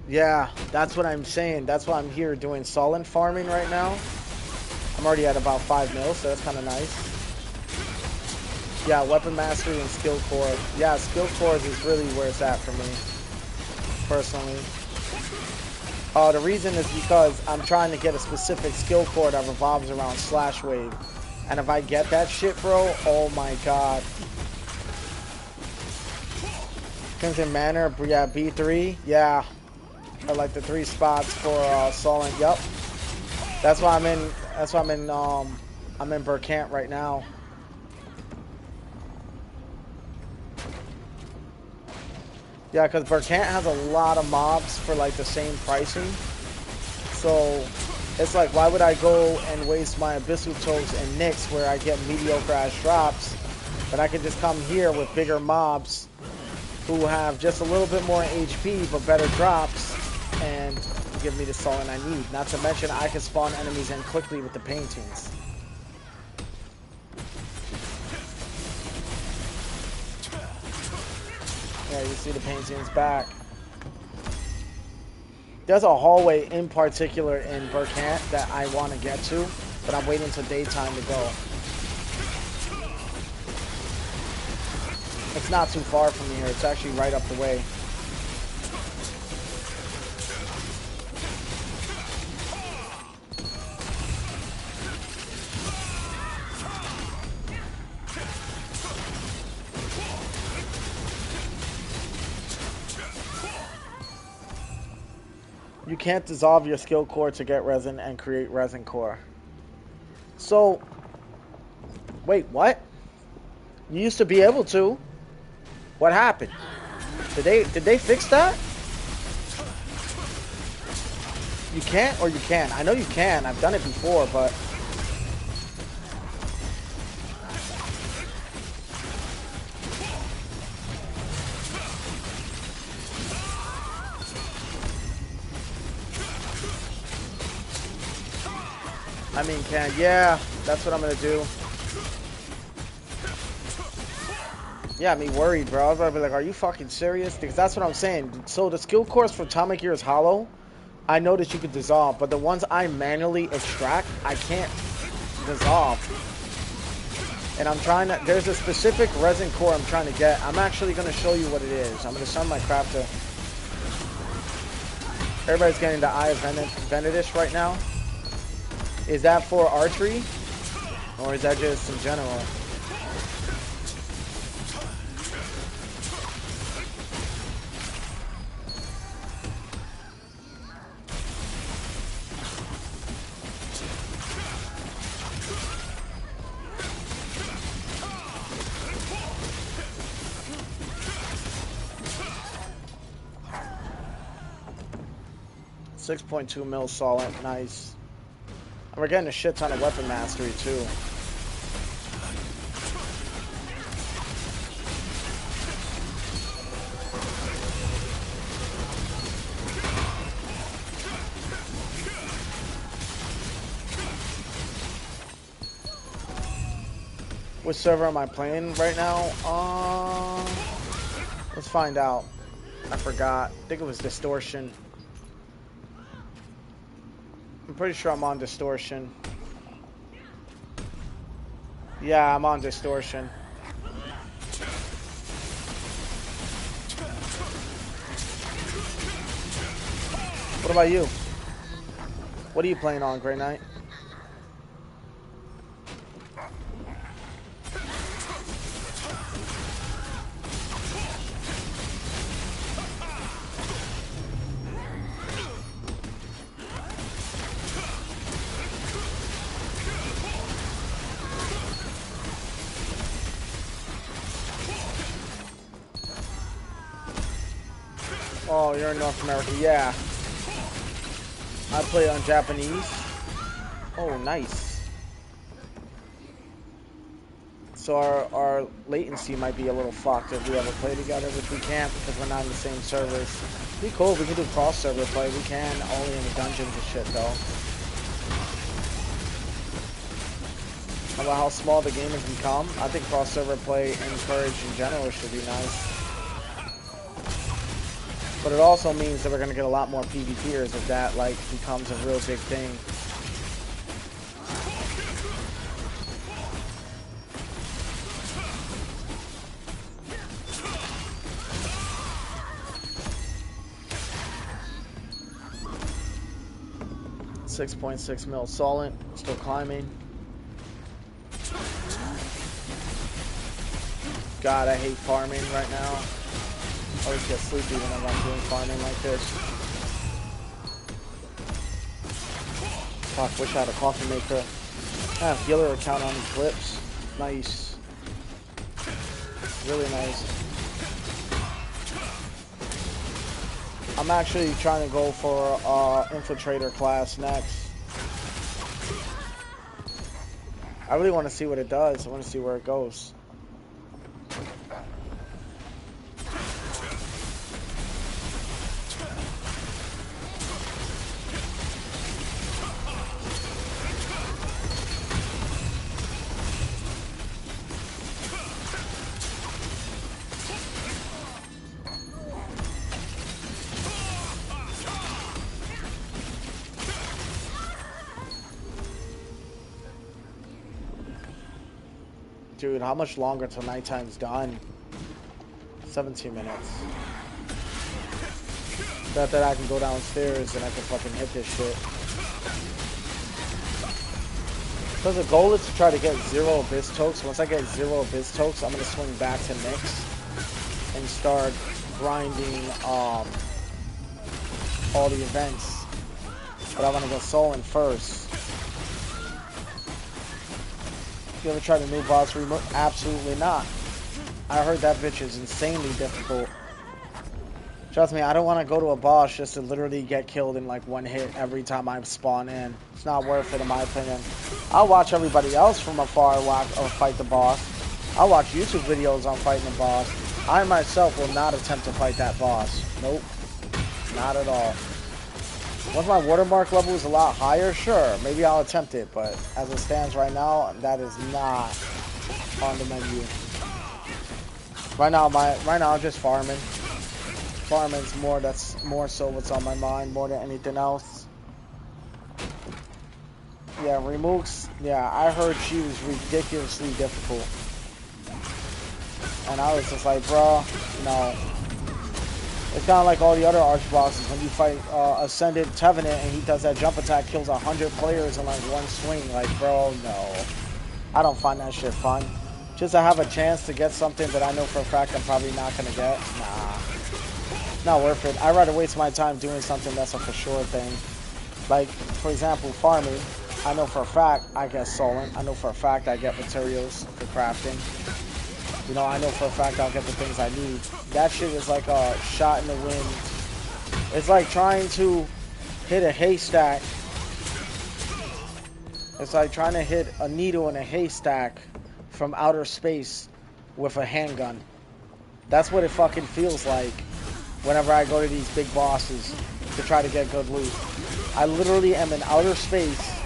Yeah, that's what I'm saying. That's why I'm here doing Sullen farming right now. I'm already at about 5 mil, so that's kind of nice. Yeah, Weapon Mastery and Skill Core. Yeah, Skill Cores is really where it's at for me, personally. The reason is because I'm trying to get a specific skill core that revolves around Slash Wave. And if I get that shit, bro, oh my god. Crimson Manor, yeah, B3, yeah. I like the 3 spots for Sullen, yup. That's why I'm in Burkant right now. Yeah, because Burkant has a lot of mobs for like the same pricing. So it's like, why would I go and waste my Abyssal Toads and Nyx where I get mediocre ass drops, but I can just come here with bigger mobs who have just a little bit more HP but better drops and give me the Sullen I need. Not to mention I can spawn enemies in quickly with the paintings. Yeah, you see the paintings back. There's a hallway in particular in Burkant that I want to get to, but I'm waiting until daytime to go. It's not too far from here. It's actually right up the way. You can't dissolve your skill core to get resin and create resin core. So, wait, what? You used to be able to. What happened? Did they fix that? You can't or you can? I know you can. I've done it before, but I mean, yeah, that's what I'm gonna do. Yeah, me worried, bro. I was about to be like, are you fucking serious? Because that's what I'm saying. So the skill cores for Tamagear's Hollow, I know that you could dissolve, but the ones I manually extract, I can't dissolve. And I'm trying to, there's a specific resin core I'm trying to get. I'm actually gonna show you what it is. I'm gonna send my crafter. Everybody's getting the Eye of Venedish right now. Is that for archery? Or is that just in general? $6.2 mil solid, nice. And we're getting a shit ton of weapon mastery too. Which server am I playing right now? Let's find out. I forgot. I think it was Distortion. I'm pretty sure I'm on Distortion. Yeah, I'm on Distortion. What about you? What are you playing on, Grey Knight? Oh, you're in North America. Yeah. I play on Japanese. Oh, nice. So our latency might be a little fucked if we ever play together, which we can't because we're not in the same servers. It'd be cool if we can do cross-server play. We can only in the dungeons and shit, though. How about how small the game has become? I think cross-server play encouraged in general should be nice. But it also means that we're going to get a lot more PvPers if that, like, becomes a real big thing. $6.6 mil Solent, still climbing. God, I hate farming right now. I always get sleepy whenever I'm doing farming like this. Fuck, wish I had a coffee maker. I have healer account on Eclipse. Nice. Really nice. I'm actually trying to go for Infiltrator class next. I really want to see what it does. I want to see where it goes. Dude, how much longer till nighttime's done? 17 minutes. Bet that I can go downstairs and I can fucking hit this shit. So the goal is to try to get 0 Abyss Tokes. Once I get 0 Abyss Tokes, I'm going to swing back to Nyx and start grinding all the events. But I want to go Solent first. You ever tried a new boss remote? Absolutely not. I heard that bitch is insanely difficult. Trust me, I don't want to go to a boss just to literally get killed in like one hit every time I spawn in. It's not worth it in my opinion. I'll watch everybody else from afar fight the boss. I'll watch YouTube videos on fighting the boss. I myself will not attempt to fight that boss. Nope. Not at all. Once my watermark level is a lot higher, sure, maybe I'll attempt it, but as it stands right now, that is not on the menu. Right now I'm just farming. Farming's that's more so what's on my mind more than anything else. Yeah, Remooks, yeah, I heard she was ridiculously difficult. And I was just like, bro, no. It's kind of like all the other arch bosses. When you fight Ascended Tevenant and he does that jump attack, kills 100 players in like one swing. Like, bro, no. I don't find that shit fun. Just to have a chance to get something that I know for a fact I'm probably not going to get. Nah. Not worth it. I'd rather waste my time doing something that's a for sure thing. Like, for example, farming. I know for a fact I get Solent. I know for a fact I get materials for crafting. You know, I know for a fact I'll get the things I need. That shit is like a shot in the wind. It's like trying to hit a haystack. It's like trying to hit a needle in a haystack from outer space with a handgun. That's what it fucking feels like whenever I go to these big bosses to try to get good loot. I literally am in outer space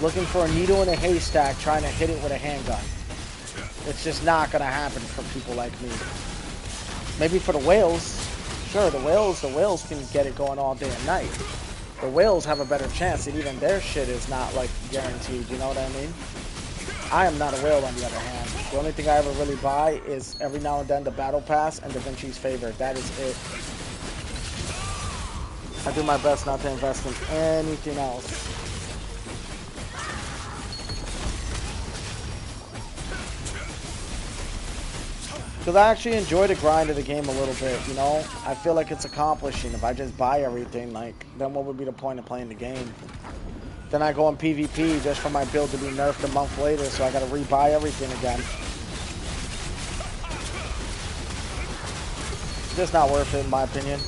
looking for a needle in a haystack trying to hit it with a handgun. It's just not gonna happen for people like me. Maybe for the whales, sure, the whales can get it going all day and night. The whales have a better chance, and even their shit is not like guaranteed, you know what I mean? I am not a whale on the other hand. The only thing I ever really buy is every now and then the battle pass and Da Vinci's favor. That is it. I do my best not to invest in anything else. Because I actually enjoy the grind of the game a little bit, you know? I feel like it's accomplishing. If I just buy everything, like, then what would be the point of playing the game? Then I go on PvP just for my build to be nerfed a month later, so I gotta rebuy everything again. Just not worth it in my opinion.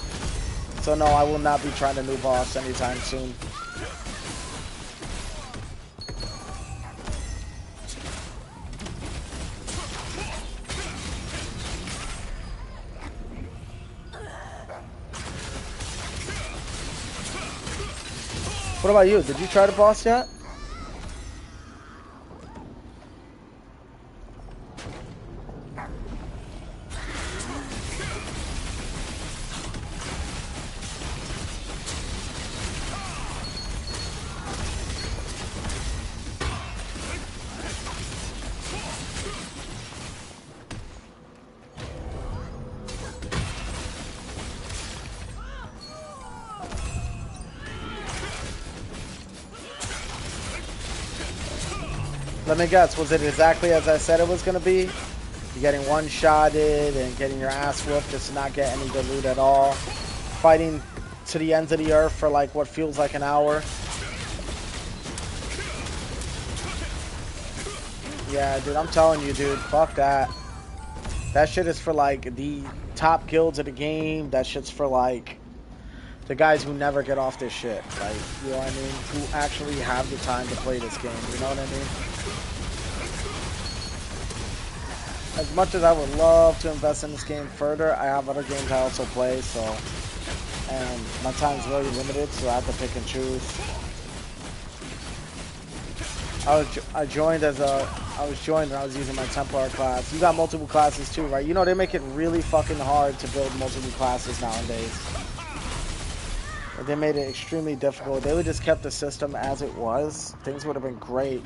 So no, I will not be trying to new boss anytime soon. What about you? Did you try the boss yet? Let me guess, was it exactly as I said it was going to be? You're getting one-shotted and getting your ass whooped just to not get any good loot at all. Fighting to the ends of the earth for like what feels like an hour. Yeah, dude, I'm telling you, dude, fuck that. That shit is for like the top guilds of the game. That shit's for like the guys who never get off this shit. Like, you know what I mean? Who actually have the time to play this game. You know what I mean? As much as I would love to invest in this game further, I have other games I also play, so, and my time's really limited, so I have to pick and choose. I joined when I was using my Templar class. You got multiple classes too, right? You know, they make it really fucking hard to build multiple classes nowadays. They made it extremely difficult. They would just kept the system as it was. Things would have been great.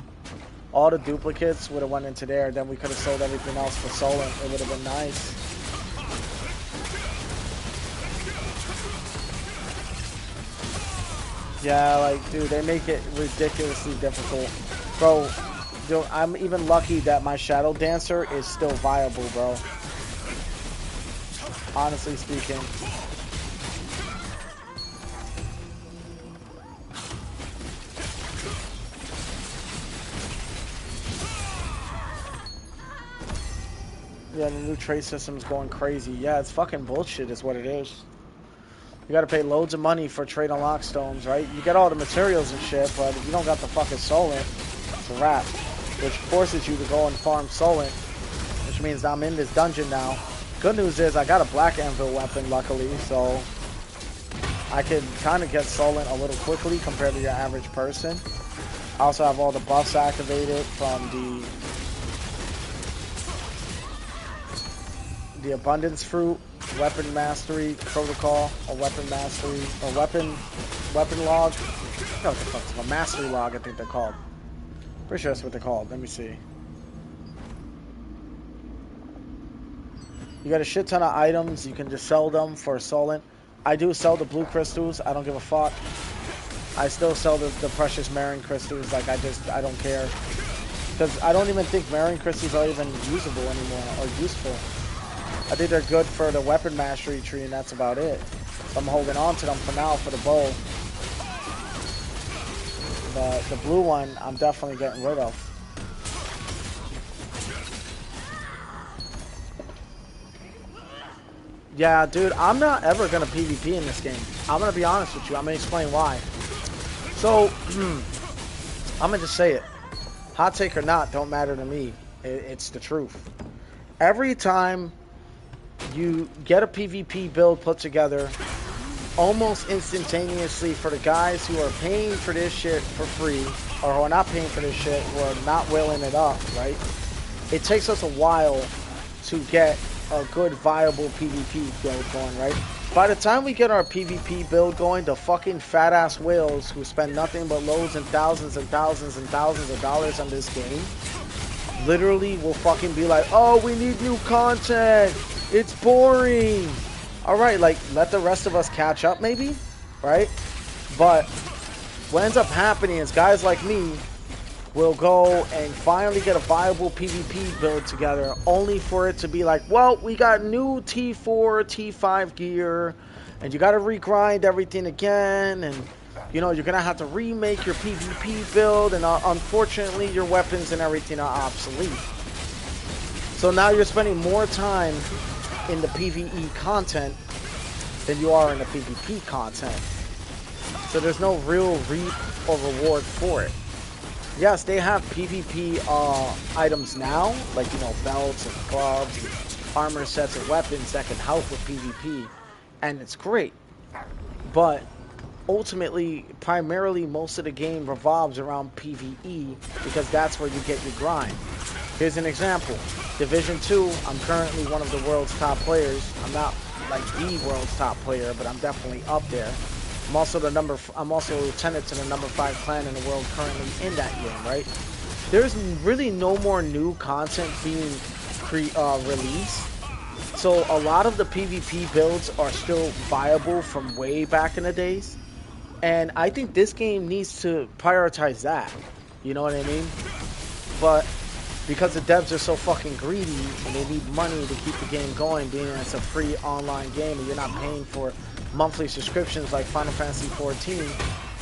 All the duplicates would have went into there. Then we could have sold everything else for Solent. It would have been nice. Yeah, like, dude, they make it ridiculously difficult. Bro, dude, I'm even lucky that my Shadow Dancer is still viable, bro. Honestly speaking. Yeah, the new trade system's going crazy. Yeah, it's fucking bullshit is what it is. You gotta pay loads of money for trade unlock stones, right? You get all the materials and shit, but if you don't got the fucking Solent, it's a wrap. Which forces you to go and farm Solent, which means I'm in this dungeon now. Good news is I got a Black Anvil weapon, luckily, so I can kind of get Solent a little quickly compared to your average person. I also have all the buffs activated from the Abundance Fruit, Weapon Mastery Protocol, or Weapon Mastery, or Weapon Log. No, what the fuck, it's a Mastery Log, I think they're called. Pretty sure that's what they're called. Let me see. You got a shit ton of items. You can just sell them for Solent. I do sell the blue crystals. I don't give a fuck. I still sell the precious Marine crystals. Like, I don't care. Because I don't even think Marine crystals are even usable anymore, or useful. I think they're good for the weapon mastery tree, and that's about it. So I'm holding on to them for now for the bow. The blue one, I'm definitely getting rid of. Yeah, dude, I'm not ever going to PvP in this game. I'm going to be honest with you. I'm going to explain why. So, I'm going to just say it. Hot take or not, don't matter to me. It's the truth. Every time you get a PvP build put together, almost instantaneously for the guys who are paying for this shit for free, or who are not paying for this shit, who are not whaling it up, right? it takes us a while to get a good viable PvP build going, right? By the time we get our PvP build going, the fucking fat ass whales who spend nothing but loads and thousands and thousands and thousands of dollars on this game literally will fucking be like, oh, we need new content, it's boring. All right, like, let the rest of us catch up maybe, right? But what ends up happening is guys like me will go and finally get a viable PvP build together, only for it to be like, well, we got new T4, T5 gear, and you got to regrind everything again, and you know, you're going to have to remake your PvP build, and unfortunately your weapons and everything are obsolete. So now you're spending more time in the PvE content than you are in the PvP content. So there's no real reap or reward for it. Yes, they have PvP items now, like, you know, belts and gloves, and armor sets and weapons that can help with PvP, and it's great. But ultimately, primarily, most of the game revolves around PvE because that's where you get your grind. Here's an example. Division 2, I'm currently one of the world's top players. I'm not like the world's top player, but I'm definitely up there. I'm also lieutenant to the number 5 clan in the world currently in that game, right? There's really no more new content being released. So a lot of the PvP builds are still viable from way back in the days. And I think this game needs to prioritize that. You know what I mean? But because the devs are so fucking greedy and they need money to keep the game going, being it's a free online game and you're not paying for monthly subscriptions like Final Fantasy 14,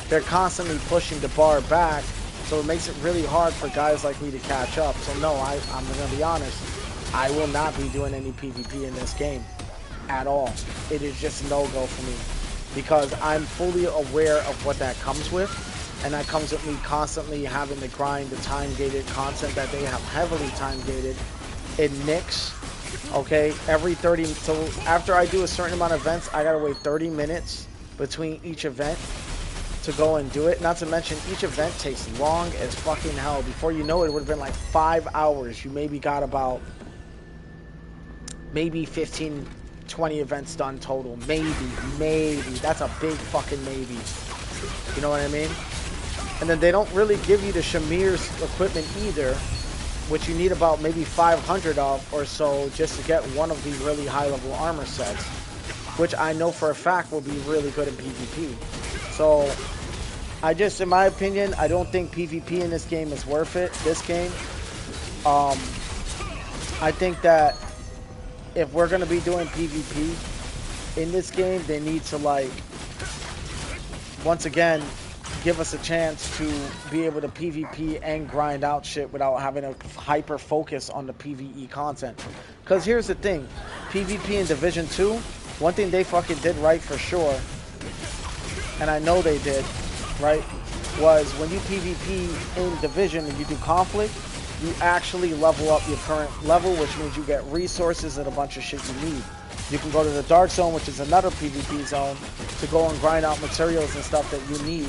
they're constantly pushing the bar back, so it makes it really hard for guys like me to catch up. So no, I'm gonna be honest, I will not be doing any PvP in this game at all. It is just a no-go for me because I'm fully aware of what that comes with, and that comes with me constantly having to grind the time-gated content that they have heavily time-gated. It nicks. Okay, every 30, so after I do a certain amount of events, I gotta wait 30 minutes between each event to go and do it. Not to mention, each event takes long as fucking hell. Before you know it, it would have been like 5 hours. You maybe got about, maybe 15, 20 events done total. Maybe. That's a big fucking maybe. You know what I mean? And then they don't really give you the Shamir's equipment either, which you need about maybe 500 of or so just to get one of the really high-level armor sets, which I know for a fact will be really good in PvP. So, in my opinion, I don't think PvP in this game is worth it, this game. I think that if we're going to be doing PvP in this game, they need to, like, once again, give us a chance to be able to PvP and grind out shit without having a hyper focus on the PvE content. Because here's the thing, PvP in Division 2, one thing they fucking did right for sure, and I know they did, right, was when you PvP in Division and you do conflict, you actually level up your current level, which means you get resources and a bunch of shit you need. You can go to the Dark Zone, which is another PvP zone, to go and grind out materials and stuff that you need,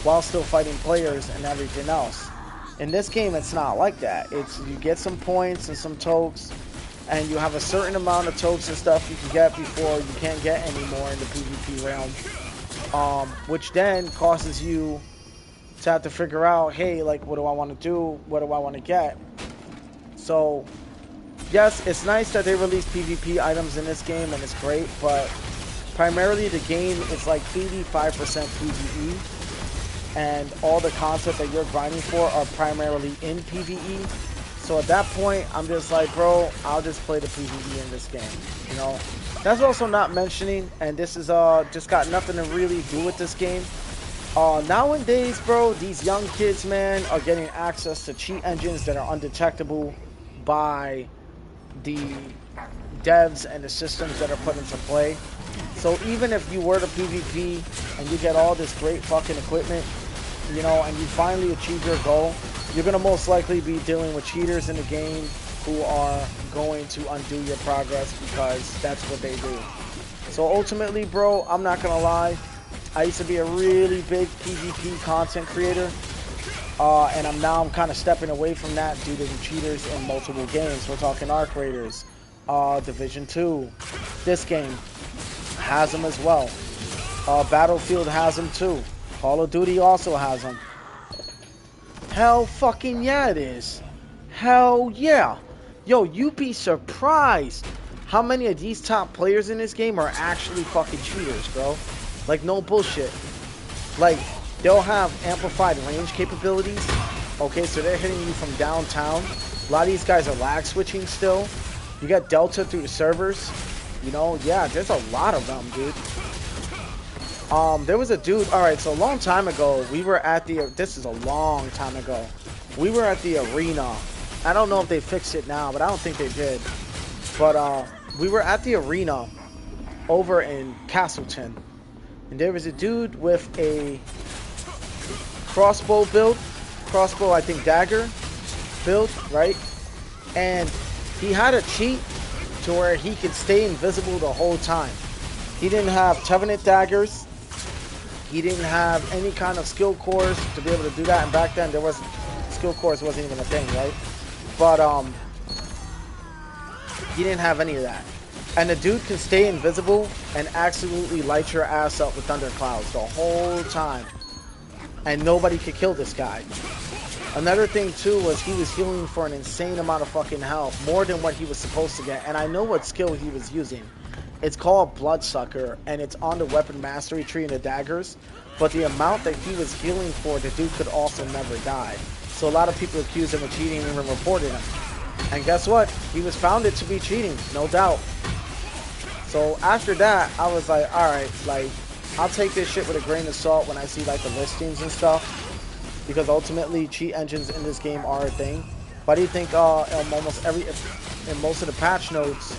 while still fighting players and everything else. In this game, it's not like that. It's you get some points and some tokes, and you have a certain amount of tokes and stuff you can get before you can't get anymore in the PvP realm, which then causes you to have to figure out, hey, like, what do I want to do? What do I want to get? So, yes, it's nice that they release PvP items in this game, and it's great, but primarily the game is like 85% PvE. And all the content that you're grinding for are primarily in PvE. So at that point, I'm just like, bro, I'll just play the PvE in this game, you know? That's also not mentioning, and this is just got nothing to really do with this game. Nowadays, bro, these young kids, man, are getting access to cheat engines that are undetectable by the devs and the systems that are put into play. So even if you were to PvP and you get all this great fucking equipment, you know, and you finally achieve your goal, you're going to most likely be dealing with cheaters in the game who are going to undo your progress because that's what they do. So ultimately, bro, I'm not going to lie, I used to be a really big PvP content creator, And I'm kind of stepping away from that due to the cheaters in multiple games. We're talking Arc Raiders, Division 2. This game has them as well. Battlefield has them too. Call of Duty also has them. Hell fucking yeah it is. Hell yeah. Yo, you'd be surprised how many of these top players in this game are actually fucking cheaters, bro. Like, no bullshit. Like, they'll have amplified range capabilities. Okay, so they're hitting you from downtown. A lot of these guys are lag switching still. You got Delta through the servers. You know, yeah, there's a lot of them, dude. There was a dude, alright, so a long time ago, we were at the, this is a long time ago. We were at the arena. I don't know if they fixed it now, but I don't think they did. But, we were at the arena over in Castleton. And there was a dude with a crossbow build. Crossbow, I think, dagger build, right? And he had a cheat to where he could stay invisible the whole time. He didn't have Tevenant daggers. He didn't have any kind of skill cores to be able to do that. And back then, there was skill cores wasn't even a thing, right? But he didn't have any of that. And the dude can stay invisible and absolutely light your ass up with thunderclouds the whole time. And nobody could kill this guy. Another thing too was he was healing for an insane amount of fucking health, more than what he was supposed to get. And I know what skill he was using. It's called Bloodsucker, and it's on the weapon mastery tree in the daggers. But the amount that he was healing for, the dude could also never die. So a lot of people accused him of cheating and even reported him. And guess what? He was found it to be cheating, no doubt. So after that, I was like, alright, like, I'll take this shit with a grain of salt when I see like the listings and stuff. Because ultimately, cheat engines in this game are a thing. But I do think in most of the patch notes,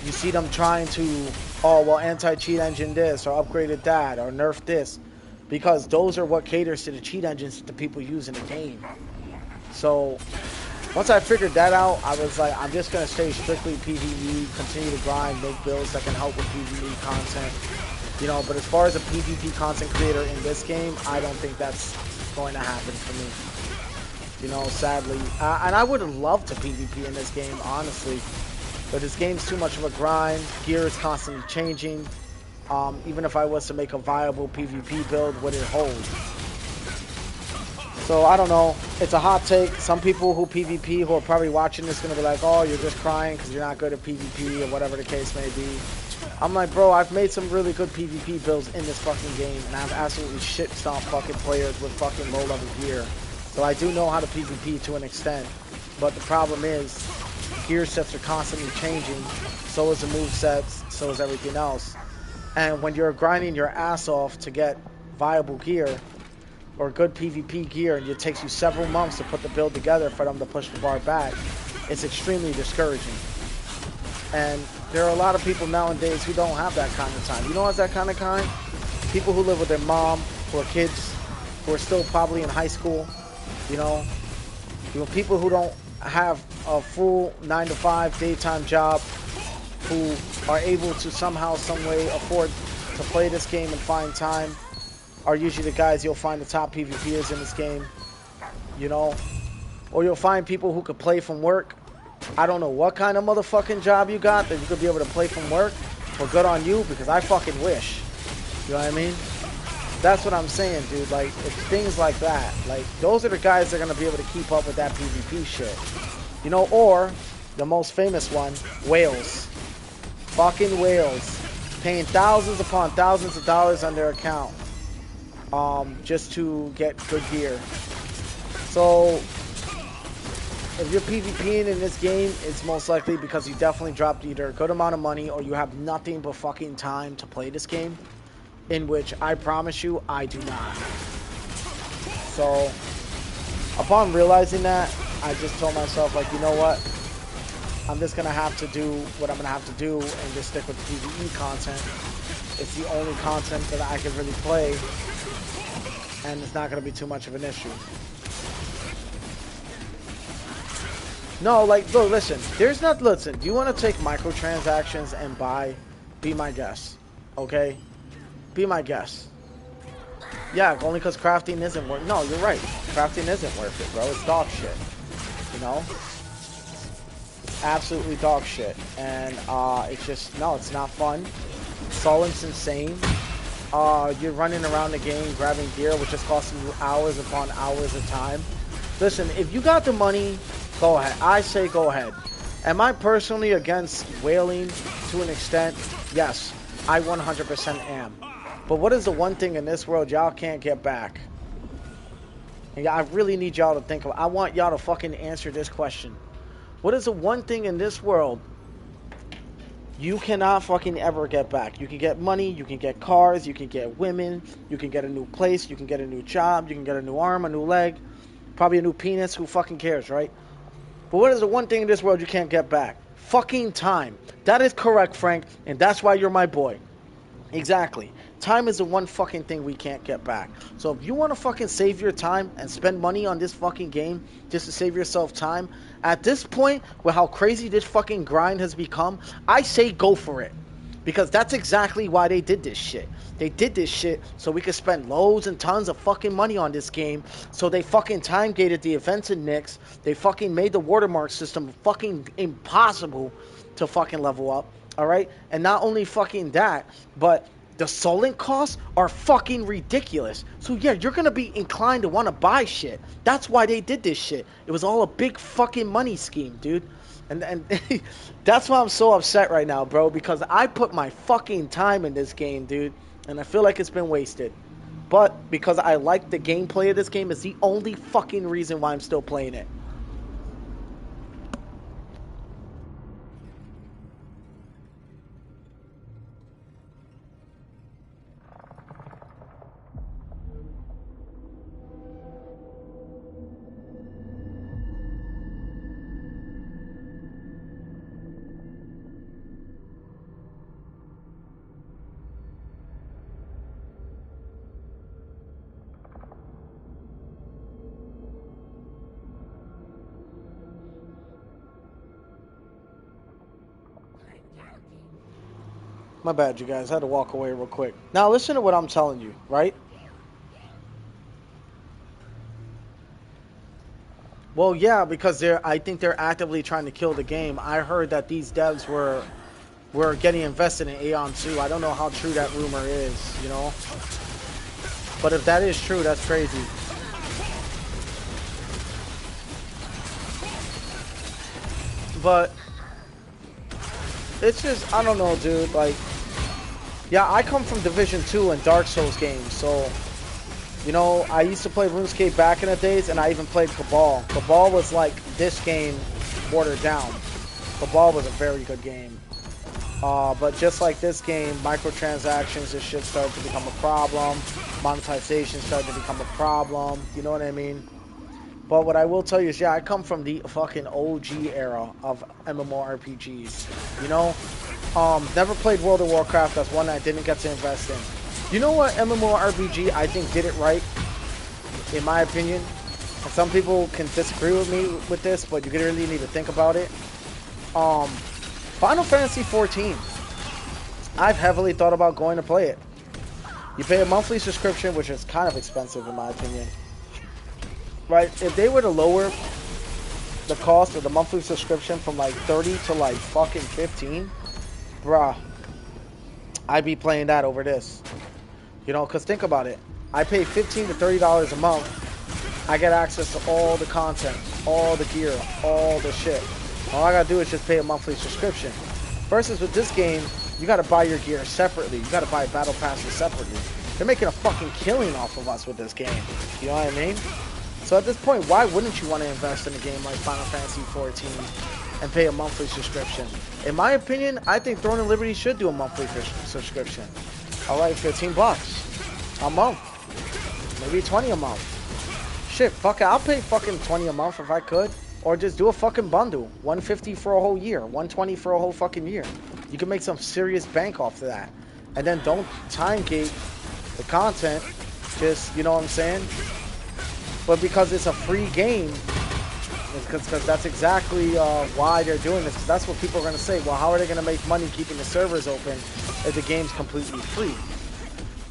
you see them trying to, oh, well, anti-cheat engine this, or upgraded that, or nerf this. Because those are what caters to the cheat engines that the people use in the game. So, once I figured that out, I was like, I'm just going to stay strictly PvE, continue to grind, make builds that can help with PvE content. You know, but as far as a PvP content creator in this game, I don't think that's going to happen for me. You know, sadly. And I would love to PvP in this game, honestly. But this game's too much of a grind. Gear is constantly changing. Even if I was to make a viable PvP build, would it hold? So, I don't know. It's a hot take. Some people who PvP who are probably watching this are going to be like, oh, you're just crying because you're not good at PvP or whatever the case may be. I'm like, bro, I've made some really good PvP builds in this fucking game, and I've absolutely shit-stomped fucking players with fucking low-level gear. So I do know how to PvP to an extent. But the problem is, gear sets are constantly changing. So is the move sets, so is everything else. And when you're grinding your ass off to get viable gear, or good PvP gear, and it takes you several months to put the build together for them to push the bar back, it's extremely discouraging. And there are a lot of people nowadays who don't have that kind of time. You know what's that kind of time? People who live with their mom, who are kids, who are still probably in high school, you know people who don't have a full 9-to-5 daytime job, who are able to somehow, some way afford to play this game and find time, are usually the guys you'll find the top PvPers in this game, you know? Or you'll find people who could play from work. I don't know what kind of motherfucking job you got that you could be able to play from work. Well, good on you, because I fucking wish. You know what I mean? That's what I'm saying, dude. Like, it's things like that. Like, those are the guys that are going to be able to keep up with that PvP shit. You know, or, the most famous one, whales. Fucking whales. Paying thousands upon thousands of dollars on their account. Just to get good gear. So, if you're PvPing in this game, it's most likely because you definitely dropped either a good amount of money or you have nothing but fucking time to play this game. In which, I promise you, I do not. So, upon realizing that, I just told myself, like, you know what? I'm just going to have to do what I'm going to have to do and just stick with the PvE content. It's the only content that I can really play. And it's not going to be too much of an issue. No, like, look, listen. Listen, do you want to take microtransactions and buy? Be my guest. Okay? Be my guest. Yeah, only because crafting isn't worth. No, you're right. Crafting isn't worth it, bro. It's dog shit. You know, absolutely dog shit. And it's just no, it's not fun. Sullen's insane. You're running around the game grabbing gear, which is costing you hours upon hours of time. Listen, if you got the money, go ahead. I say go ahead. Am I personally against whaling to an extent? Yes, I 100% am. But what is the one thing in this world y'all can't get back? And I really need y'all to think of. I want y'all to fucking answer this question. What is the one thing in this world you cannot fucking ever get back? You can get money, you can get cars, you can get women, you can get a new place, you can get a new job, you can get a new arm, a new leg, probably a new penis. Who fucking cares, right? But what is the one thing in this world you can't get back? Fucking time. That is correct, Frank, and that's why you're my boy. Exactly. Time is the one fucking thing we can't get back. So if you want to fucking save your time and spend money on this fucking game just to save yourself time, at this point, with how crazy this fucking grind has become, I say go for it. Because that's exactly why they did this shit. They did this shit so we could spend loads and tons of fucking money on this game. So they fucking time gated the events in Nyx. They fucking made the watermark system fucking impossible to fucking level up. Alright? And not only fucking that, but the Solent costs are fucking ridiculous. So yeah, you're gonna be inclined to want to buy shit. That's why they did this shit. It was all a big fucking money scheme, dude. And that's why I'm so upset right now, bro, because I put my fucking time in this game, dude, and I feel like it's been wasted. But because I like the gameplay of this game, is the only fucking reason why I'm still playing it. My bad, you guys. I had to walk away real quick. Now, listen to what I'm telling you, right? Well, yeah, because I think they're actively trying to kill the game. I heard that these devs were getting invested in Aeon 2. I don't know how true that rumor is, you know? But if that is true, that's crazy. But it's just, I don't know, dude. Like, yeah, I come from Division 2 and Dark Souls games, so, you know, I used to play RuneScape back in the days, and I even played Cabal. Cabal was like this game watered down. Cabal was a very good game. But just like this game, microtransactions, this shit started to become a problem. Monetization started to become a problem. You know what I mean? But what I will tell you is, yeah, I come from the fucking OG era of MMORPGs. You know? Never played World of Warcraft. That's one I didn't get to invest in. You know what MMORPG I think did it right? In my opinion. And some people can disagree with me with this, but you really need to think about it. Final Fantasy 14. I've heavily thought about going to play it. You pay a monthly subscription, which is kind of expensive in my opinion. Right? If they were to lower the cost of the monthly subscription from like 30 to like fucking 15, bruh, I'd be playing that over this. You know, because think about it. I pay $15 to $30 a month. I get access to all the content, all the gear, all the shit. All I gotta do is just pay a monthly subscription. Versus with this game, you gotta buy your gear separately. You gotta buy battle passes separately. They're making a fucking killing off of us with this game. You know what I mean? So at this point, why wouldn't you want to invest in a game like Final Fantasy 14 and pay a monthly subscription? In my opinion, I think Throne and Liberty should do a monthly subscription. Alright, $15 a month. Maybe 20 a month. Shit, fuck it. I'll pay fucking 20 a month if I could. Or just do a fucking bundle. $150 for a whole year. $120 for a whole fucking year. You can make some serious bank off of that. And then don't time gate the content. Just, you know what I'm saying? But because it's a free game, because that's exactly why they're doing this. That's what people are going to say. Well, how are they going to make money keeping the servers open if the game's completely free?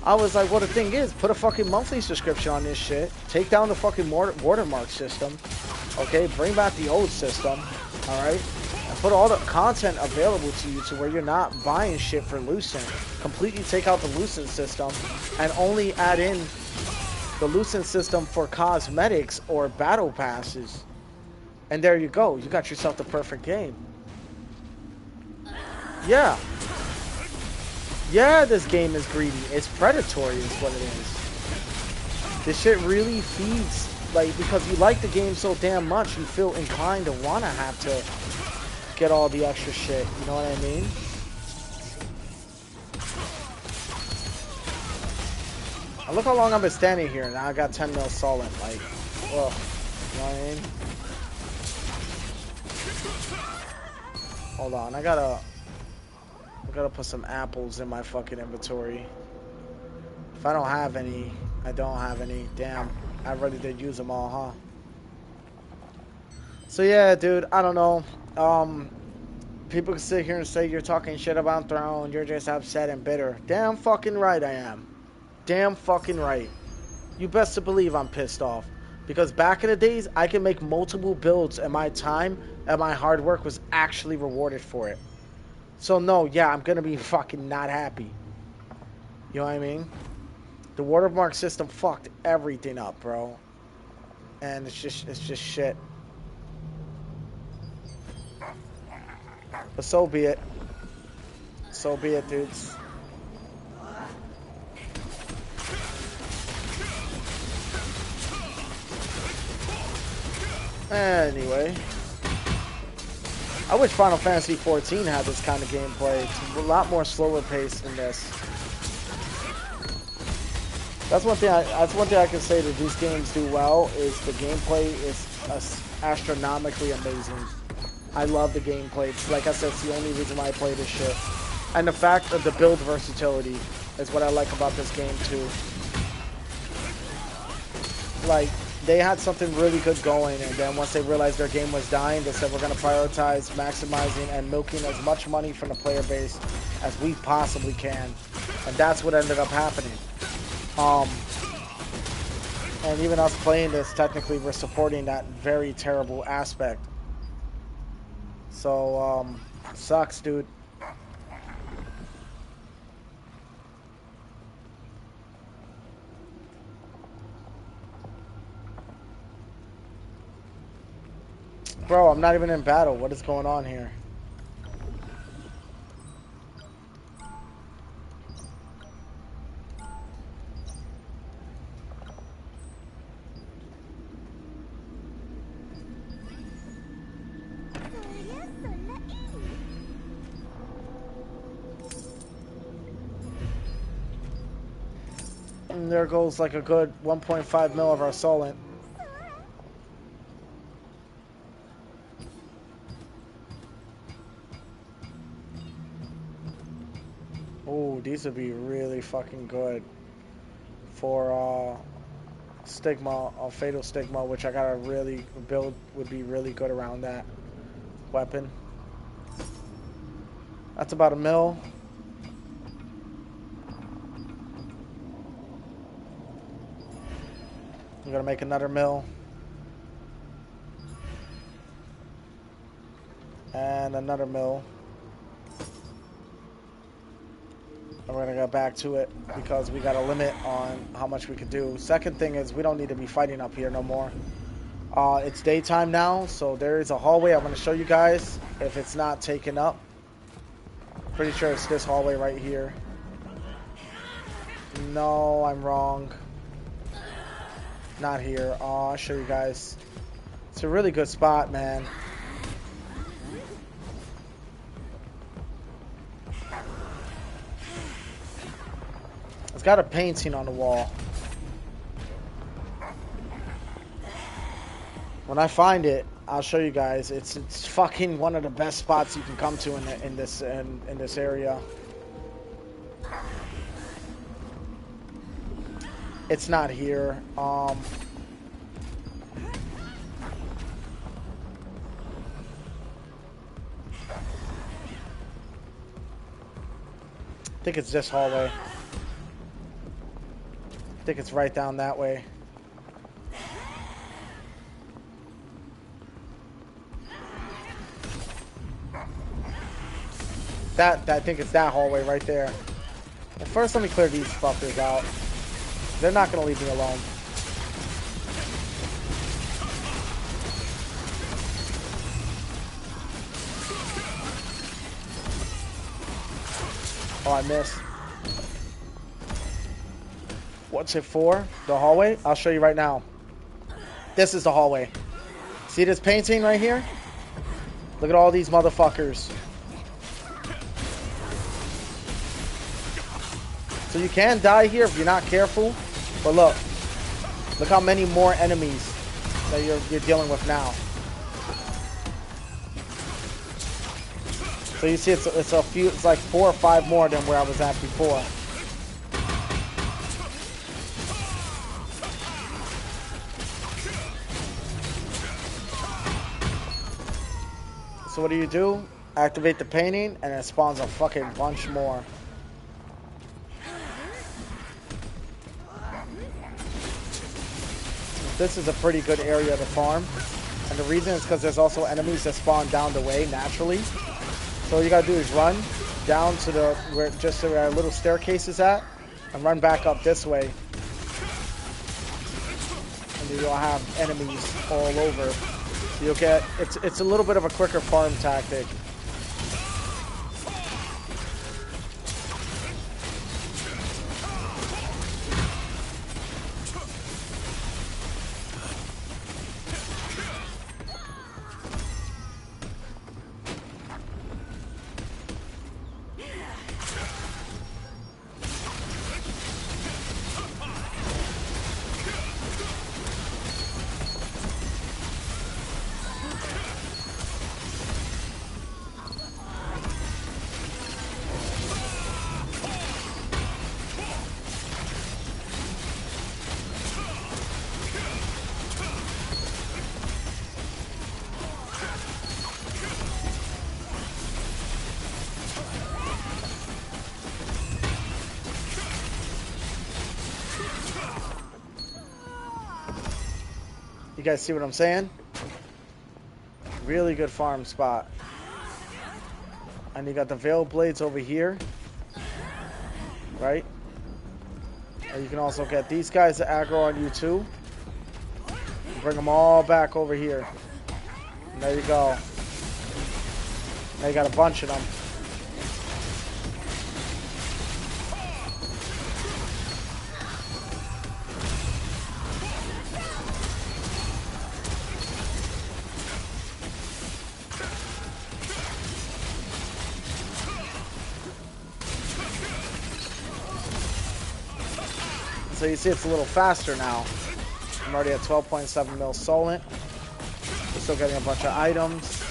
I was like, well, the thing is, put a fucking monthly subscription on this shit. Take down the fucking watermark system. Okay, bring back the old system. Alright? And put all the content available to you to where you're not buying shit for Lucent. Completely take out the Lucent system and only add in the Lucent system for cosmetics or battle passes. And there you go. You got yourself the perfect game. Yeah. Yeah, this game is greedy. It's predatory is what it is. This shit really feeds, like, because you like the game so damn much, you feel inclined to want to have to get all the extra shit. You know what I mean? And look how long I've been standing here. Now I got 10 mil solid. Like, ugh. You know what I mean? Hold on. I gotta put some apples in my fucking inventory. If I don't have any, I don't have any. Damn, I really did use them all, huh? So yeah, dude, I don't know. People can sit here and say you're talking shit about Throne, you're just upset and bitter. Damn fucking right I am. Damn fucking right. You best to believe I'm pissed off. Because back in the days, I could make multiple builds and my time and my hard work was actually rewarded for it. So no, yeah, I'm gonna be fucking not happy. You know what I mean? The watermark system fucked everything up, bro. And it's just shit. But so be it. So be it, dudes. Anyway. I wish Final Fantasy XIV had this kind of gameplay. It's a lot more slower paced than this. That's one thing I can say that these games do well is the gameplay is astronomically amazing. I love the gameplay. Like I said, it's the only reason why I play this shit. And the fact of the build versatility is what I like about this game too. Like, they had something really good going, and then once they realized their game was dying, they said we're going to prioritize maximizing and milking as much money from the player base as we possibly can. And that's what ended up happening. And even us playing this, technically we're supporting that very terrible aspect. So, sucks, dude. Bro, I'm not even in battle. What is going on here? And there goes like a good 1.5 mil of our solent. Oh, these would be really fucking good for stigma, fatal stigma, which I gotta really build. Would be really good around that weapon. That's about a mil. I'm gonna make another mill. And another mill. And we're gonna go back to it because we got a limit on how much we could do. Second thing is we don't need to be fighting up here no more. It's daytime now, so there is a hallway I'm gonna show you guys if it's not taken up. Pretty sure it's this hallway right here. No, I'm wrong. Not here. I'll show you guys. It's a really good spot, man. It's got a painting on the wall. When I find it, I'll show you guys. It's fucking one of the best spots you can come to in this area. It's not here. I think it's this hallway. think it's right down that way. I think it's that hallway right there. But first, let me clear these fuckers out. They're not gonna leave me alone. Oh, I missed. What's it for? The hallway? I'll show you right now. This is the hallway. See this painting right here? Look at all these motherfuckers. So you can die here if you're not careful. But look. Look how many more enemies that you're dealing with now. So you see it's like 4 or 5 more than where I was at before. So what do? Activate the painting and it spawns a fucking bunch more. This is a pretty good area to farm. And the reason is because there's also enemies that spawn down the way naturally. So all you gotta do is run down to where our little staircase is at and run back up this way. And you'll have enemies all over. So you'll get, it's a little bit of a quicker farm tactic. You guys see what I'm saying? Really good farm spot. And you got the Veil Blades over here. Right? And you can also get these guys to aggro on you too. And bring them all back over here. And there you go. Now you got a bunch of them. So you see it's a little faster now. I'm already at 12.7 mil Solent. We're still getting a bunch of items.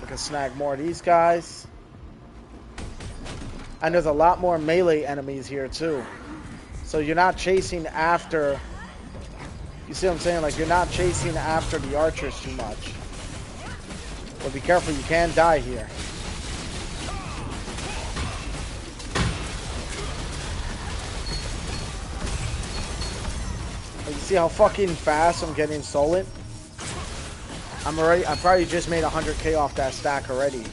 We can snag more of these guys. And there's a lot more melee enemies here too. So you're not chasing after... You see what I'm saying? Like, you're not chasing after the archers too much. But be careful, you can die here. You see how fucking fast I'm getting Solent? I probably just made 100k off that stack already.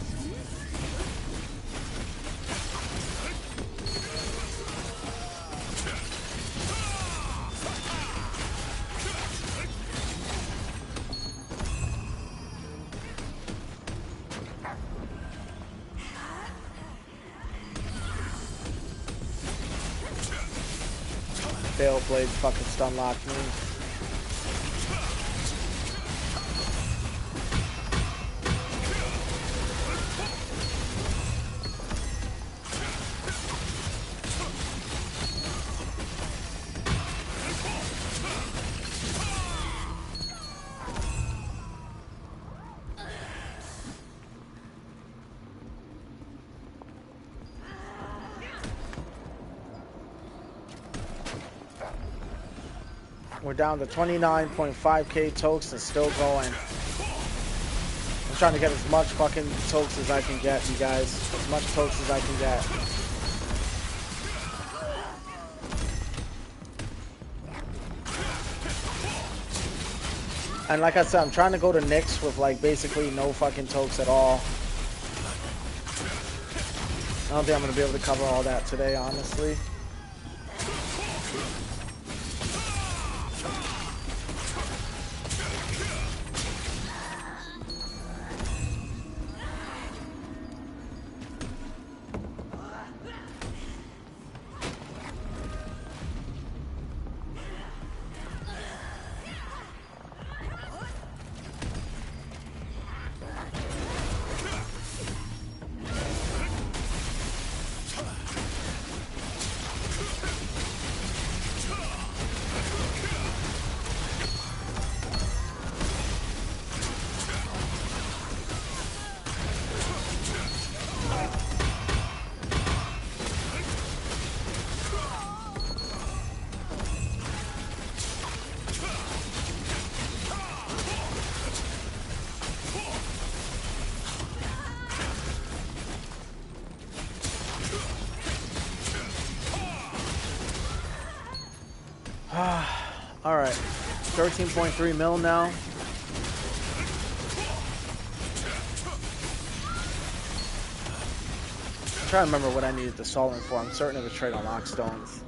Veil Blade fucking stun locked me. We're down to 29.5k tokes and still going. I'm trying to get as much fucking tokes as I can get, you guys. As much tokes as I can get. And like I said, I'm trying to go to Nyx with like basically no fucking tokes at all. I don't think I'm going to be able to cover all that today, honestly. Alright, 13.3 mil now. I'm trying to remember what I needed the solvent for. I'm certain it was trade on lockstones.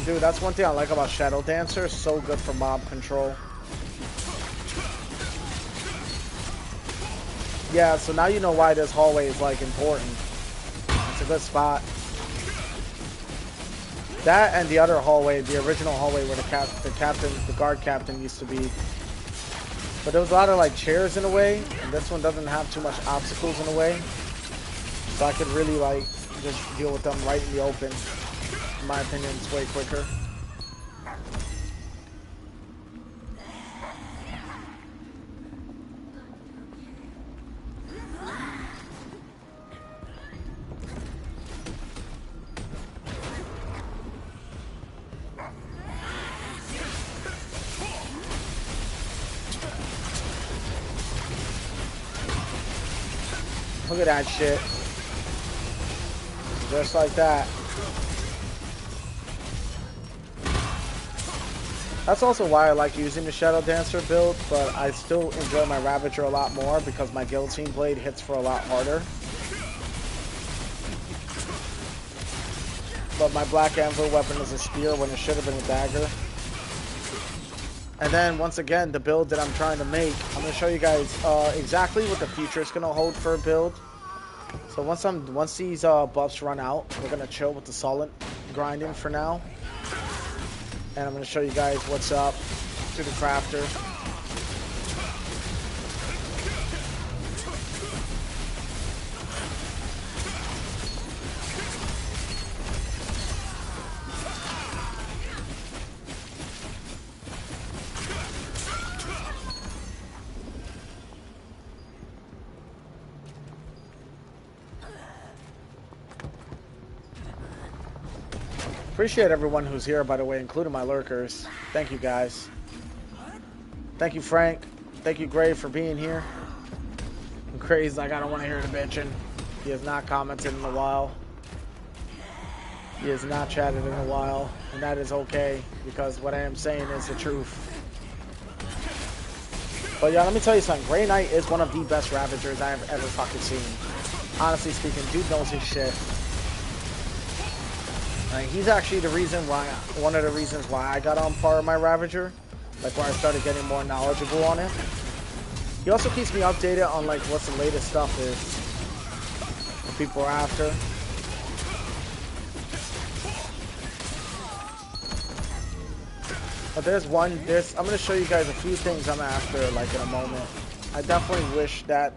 Dude, that's one thing I like about Shadow Dancer. So good for mob control. Yeah, so now you know why this hallway is like important. It's a good spot. That and the other hallway, the original hallway where the guard captain used to be. But there was a lot of like chairs in the way, and this one doesn't have too much obstacles in the way. So I could really like just deal with them right in the open. In my opinion, it's way quicker. Look at that shit. Just like that. That's also why I like using the Shadow Dancer build, but I still enjoy my Ravager a lot more because my Guillotine Blade hits for a lot harder. But my Black Anvil weapon is a spear when it should have been a dagger. And then, once again, the build that I'm trying to make, I'm going to show you guys exactly what the future is going to hold for a build. So once these buffs run out, we're going to chill with the solid grinding for now. And I'm going to show you guys what's up to the crafter. Appreciate everyone who's here, by the way, including my lurkers. Thank you, guys. Thank you, Frank. Thank you, Gray, for being here. And Gray's like, I don't want to hear the bitching. He has not commented in a while. He has not chatted in a while. And that is okay, because what I am saying is the truth. But yeah, let me tell you something. Grey Knight is one of the best Ravagers I have ever fucking seen. Honestly speaking, dude knows his shit. He's actually the reason why, one of the reasons why I got on par with my Ravager, like where I started getting more knowledgeable on it. He also keeps me updated on like what the latest stuff is, what people are after. But there's one. I'm gonna show you guys a few things I'm after, like in a moment. I definitely wish that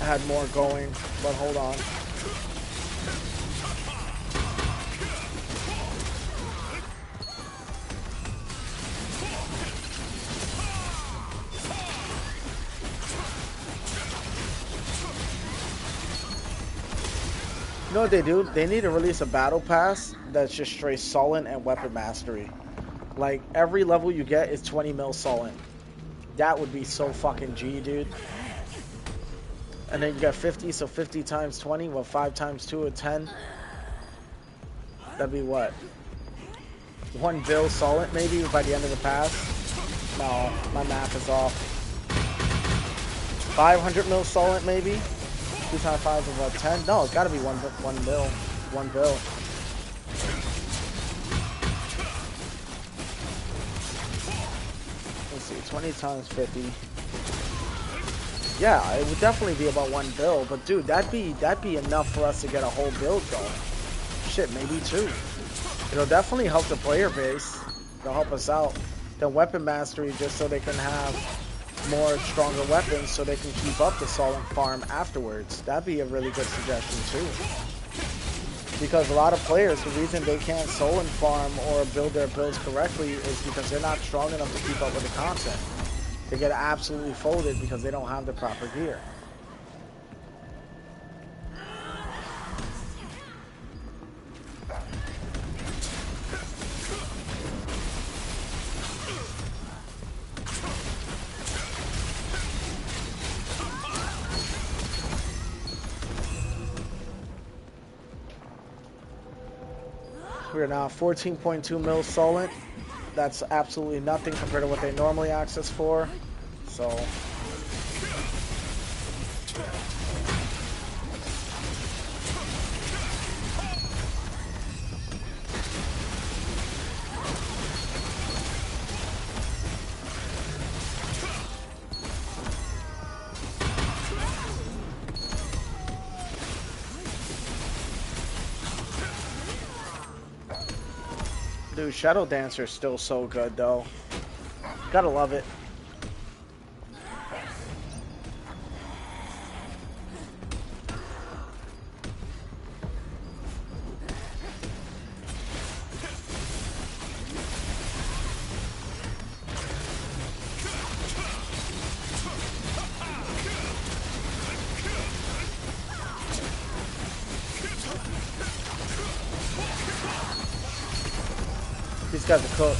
I had more going, but hold on. You know what they do? They need to release a battle pass that's just straight Solent and weapon mastery. Like, every level you get is 20 mil Solent. That would be so fucking G, dude. And then you got 50, so 50 times 20, well, 5 times 2 or 10. That'd be what? 1 bill Solent, maybe, by the end of the pass? No, my math is off. 500 mil Solent, maybe? 2 times 5 is what, 10? No, it's gotta be 1 bill. 1 bill. Let's see, 20 times 50. Yeah, it would definitely be about 1 bill, but dude, that'd be enough for us to get a whole build going. Shit, maybe 2. It'll definitely help the player base. It'll help us out. Then weapon mastery, just so they can have more stronger weapons, so they can keep up the Solent farm afterwards. That'd be a really good suggestion too. Because a lot of players, the reason they can't Solent farm or build their builds correctly is because they're not strong enough to keep up with the content. They get absolutely folded because they don't have the proper gear. We're now 14.2 mil Solent. That's absolutely nothing compared to what they normally access for. So dude, Shadow Dancer is still so good though. Gotta love it. These guys are cooked.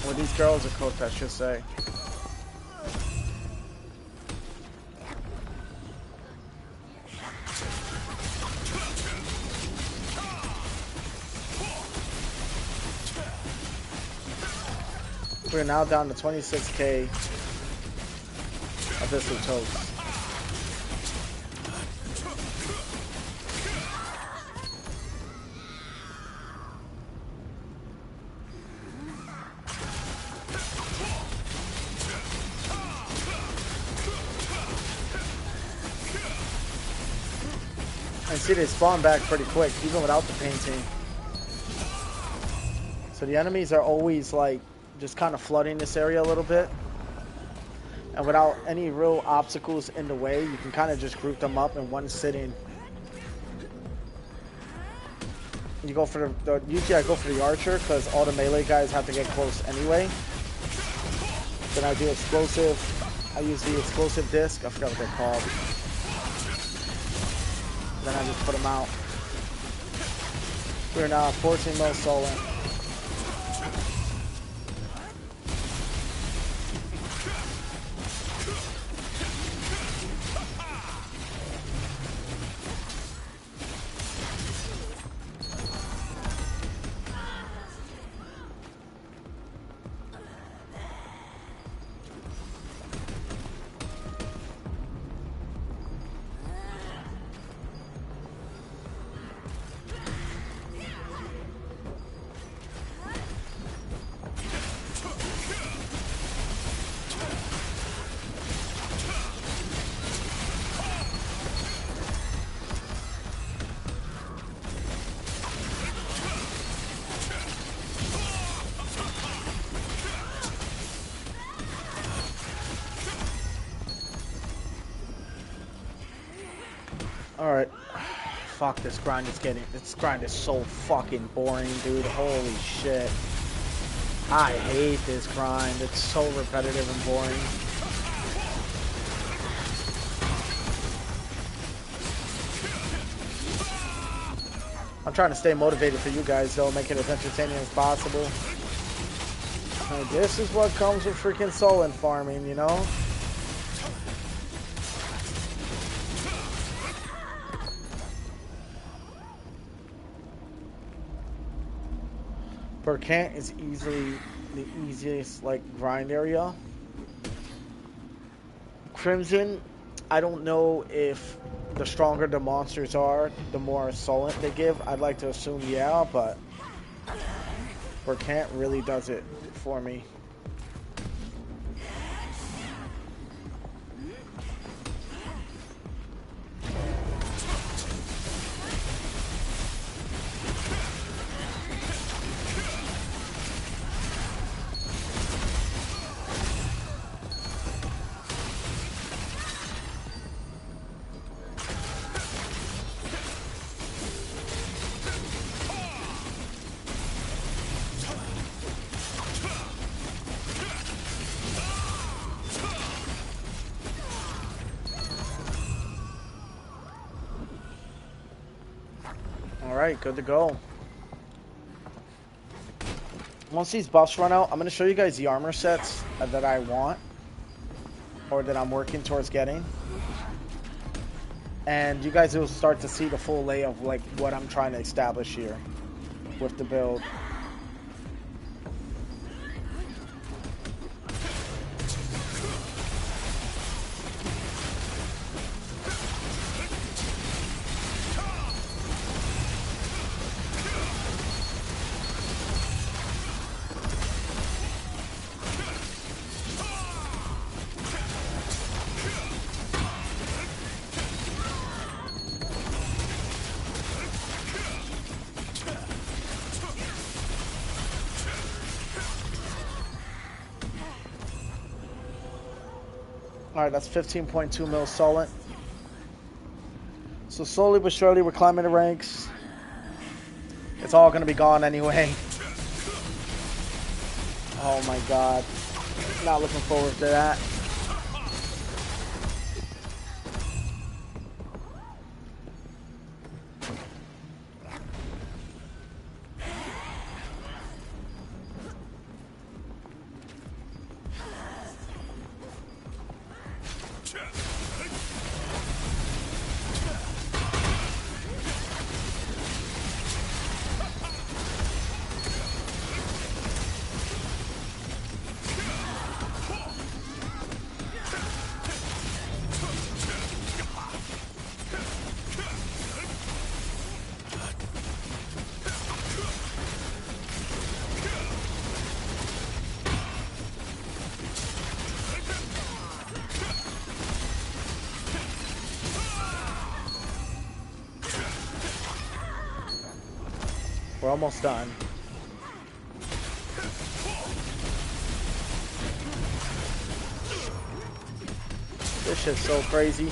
Or these girls are cooked, I should say. We're now down to 26k Abyssal Toast. And see, they spawn back pretty quick, even without the painting. So the enemies are always like just kind of flooding this area a little bit. And without any real obstacles in the way, you can kind of just group them up in one sitting. You go for usually I go for the archer because all the melee guys have to get close anyway. Then I do explosive. I use the explosive disc. I forgot what they're called. Then I just put them out. We're now 14 mil Solent. Alright. Fuck, this grind is so fucking boring, dude. Holy shit. I hate this grind. It's so repetitive and boring. I'm trying to stay motivated for you guys, though, make it as entertaining as possible. And this is what comes with freaking Solent farming, you know? Burkant is easily the easiest, like, grind area. Crimson, I don't know if the stronger the monsters are, the more Solent they give. I'd like to assume yeah, but Burkant really does it for me. Alright, good to go. Once these buffs run out, I'm going to show you guys the armor sets that I want, or that I'm working towards getting. And you guys will start to see the full lay of like what I'm trying to establish here with the build. Alright, that's 15.2 mil Solent. So slowly but surely we're climbing the ranks. It's all going to be gone anyway. Oh my god. Not looking forward to that. We're almost done. This shit's so crazy.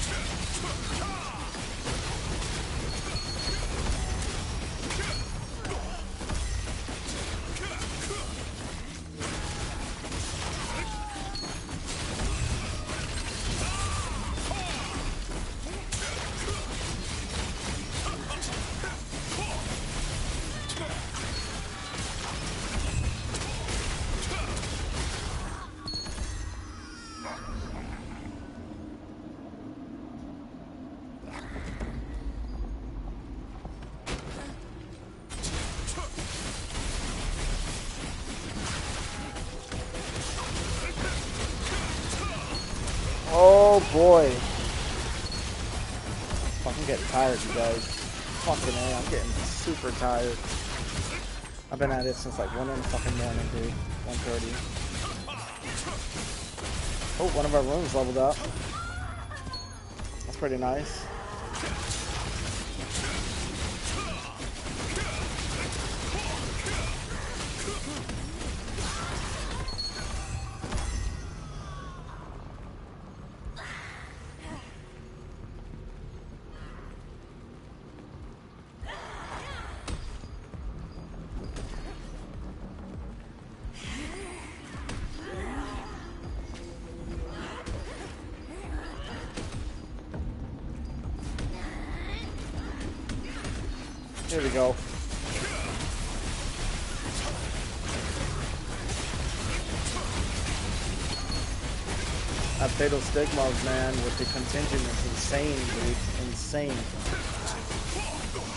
Oh boy. Fucking getting tired, you guys. Fucking A, I'm getting super tired. I've been at it since like 1 in the fucking morning, dude. 1:30. Oh, one of our rooms leveled up. That's pretty nice. Here we go. That fatal stigmas, man, with the contingent is insane, dude. Insane.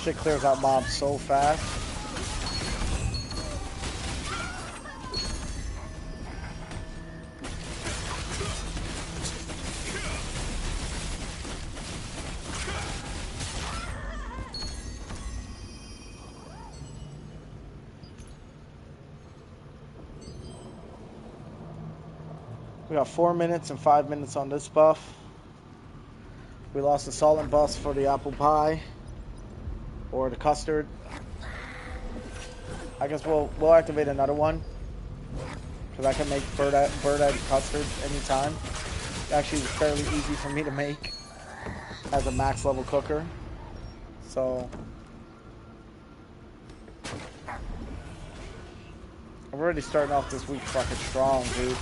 Shit clears out mobs so fast. We got 4 minutes and 5 minutes on this buff. We lost the solid buff for the apple pie or the custard. I guess we'll activate another one because I can make bird egg custard anytime. Actually, it's fairly easy for me to make as a max level cooker. So I'm already starting off this week fucking strong, dude.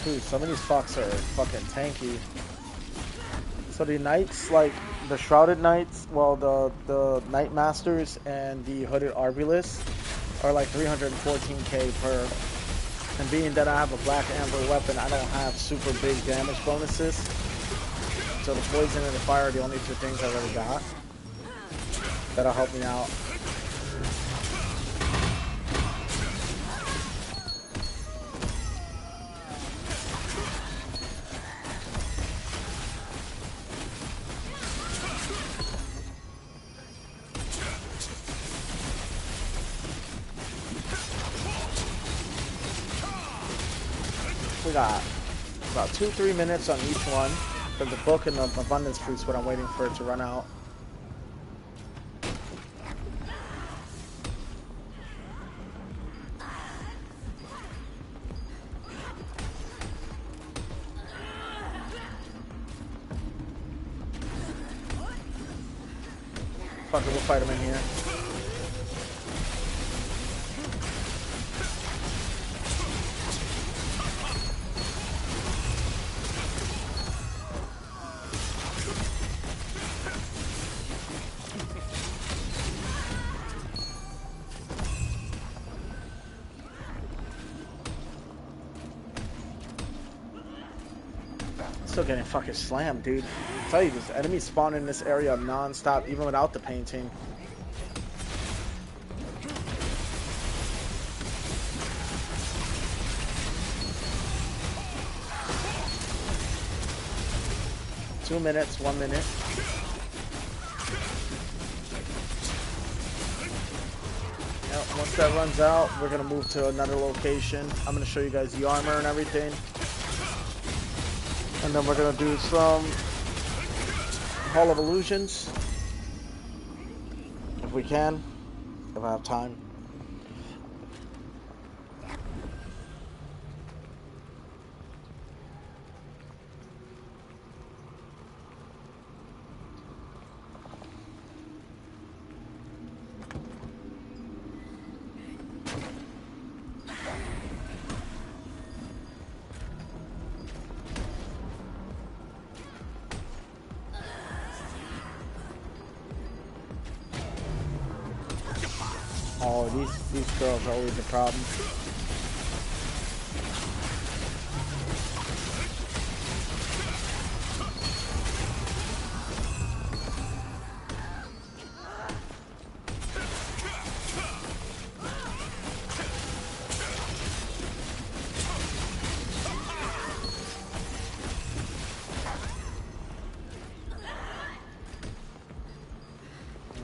Dude, some of these fucks are fucking tanky. So the knights, like the shrouded knights, well, the knight masters and the hooded arbulus are like 314k per. And being that I have a black amber weapon, I don't have super big damage bonuses. So the poison and the fire are the only two things I really got that'll help me out. We got about 2-3 minutes on each one. For the book and the abundance fruits, what I'm waiting for it to run out. Fuck it, we'll fight him in here. Still getting fucking slammed, dude. I tell you, this enemies spawn in this area non-stop, even without the painting. Two minutes, 1 minute. Yep, once that runs out, we're gonna move to another location. I'm gonna show you guys the armor and everything. And then we're gonna do some Hall of Illusions, if we can, if I have time. Oh, these girls are always a problem.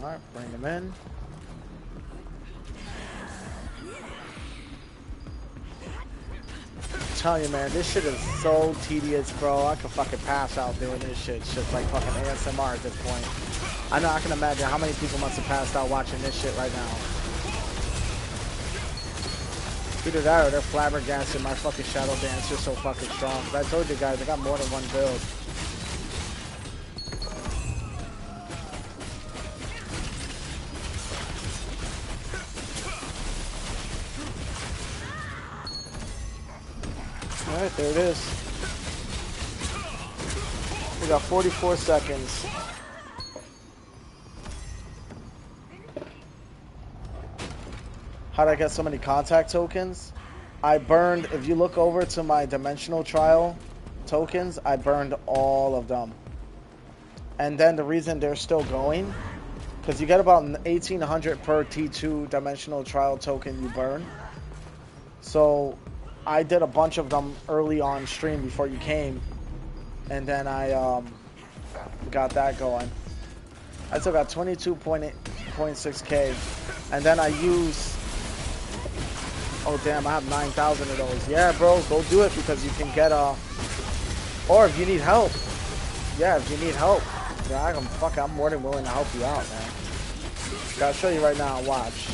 All right, bring them in. telling you, man, this shit is so tedious, bro. I could fucking pass out doing this shit. It's just like fucking ASMR at this point. I know, I can imagine how many people must have passed out watching this shit right now. Either that or they're flabbergasted my fucking Shadow Dance is so fucking strong. But I told you guys, I got more than one build. Alright, there it is. We got 44 seconds. How'd I get so many contact tokens? I burned, if you look over to my dimensional trial tokens, I burned all of them. And then the reason they're still going, because you get about 1,800 per T2 dimensional trial token you burn. So I did a bunch of them early on stream before you came. And then I got that going. I still got 22.6k. And then I use... Oh damn, I have 9,000 of those. Yeah, bro, go do it because you can get or if you need help. Yeah, if you need help. Yeah, I'm more than willing to help you out, man. I'll show you right now. Watch.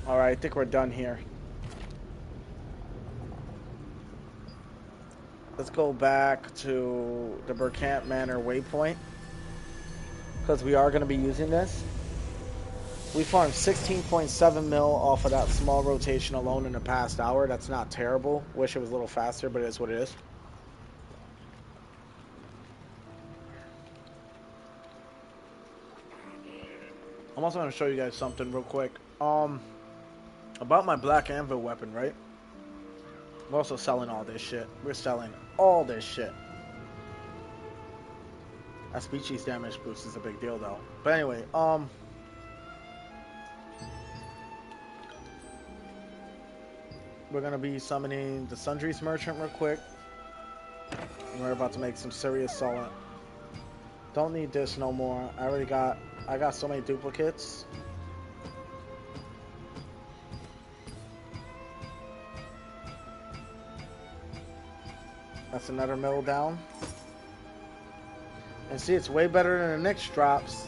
Alright, I think we're done here. Let's go back to the Burkant Manor waypoint. Because we are going to be using this. We farmed 16.7 mil off of that small rotation alone in the past hour. That's not terrible. Wish it was a little faster, but it is what it is. I'm also going to show you guys something real quick. About my Black Anvil weapon, right? We're also selling all this shit. We're selling all this shit. That species damage boost is a big deal, though. But anyway, we're gonna be summoning the Sundries Merchant real quick. We're about to make some serious solid. Don't need this no more. I got so many duplicates. That's another mill down. And see, it's way better than the next drops.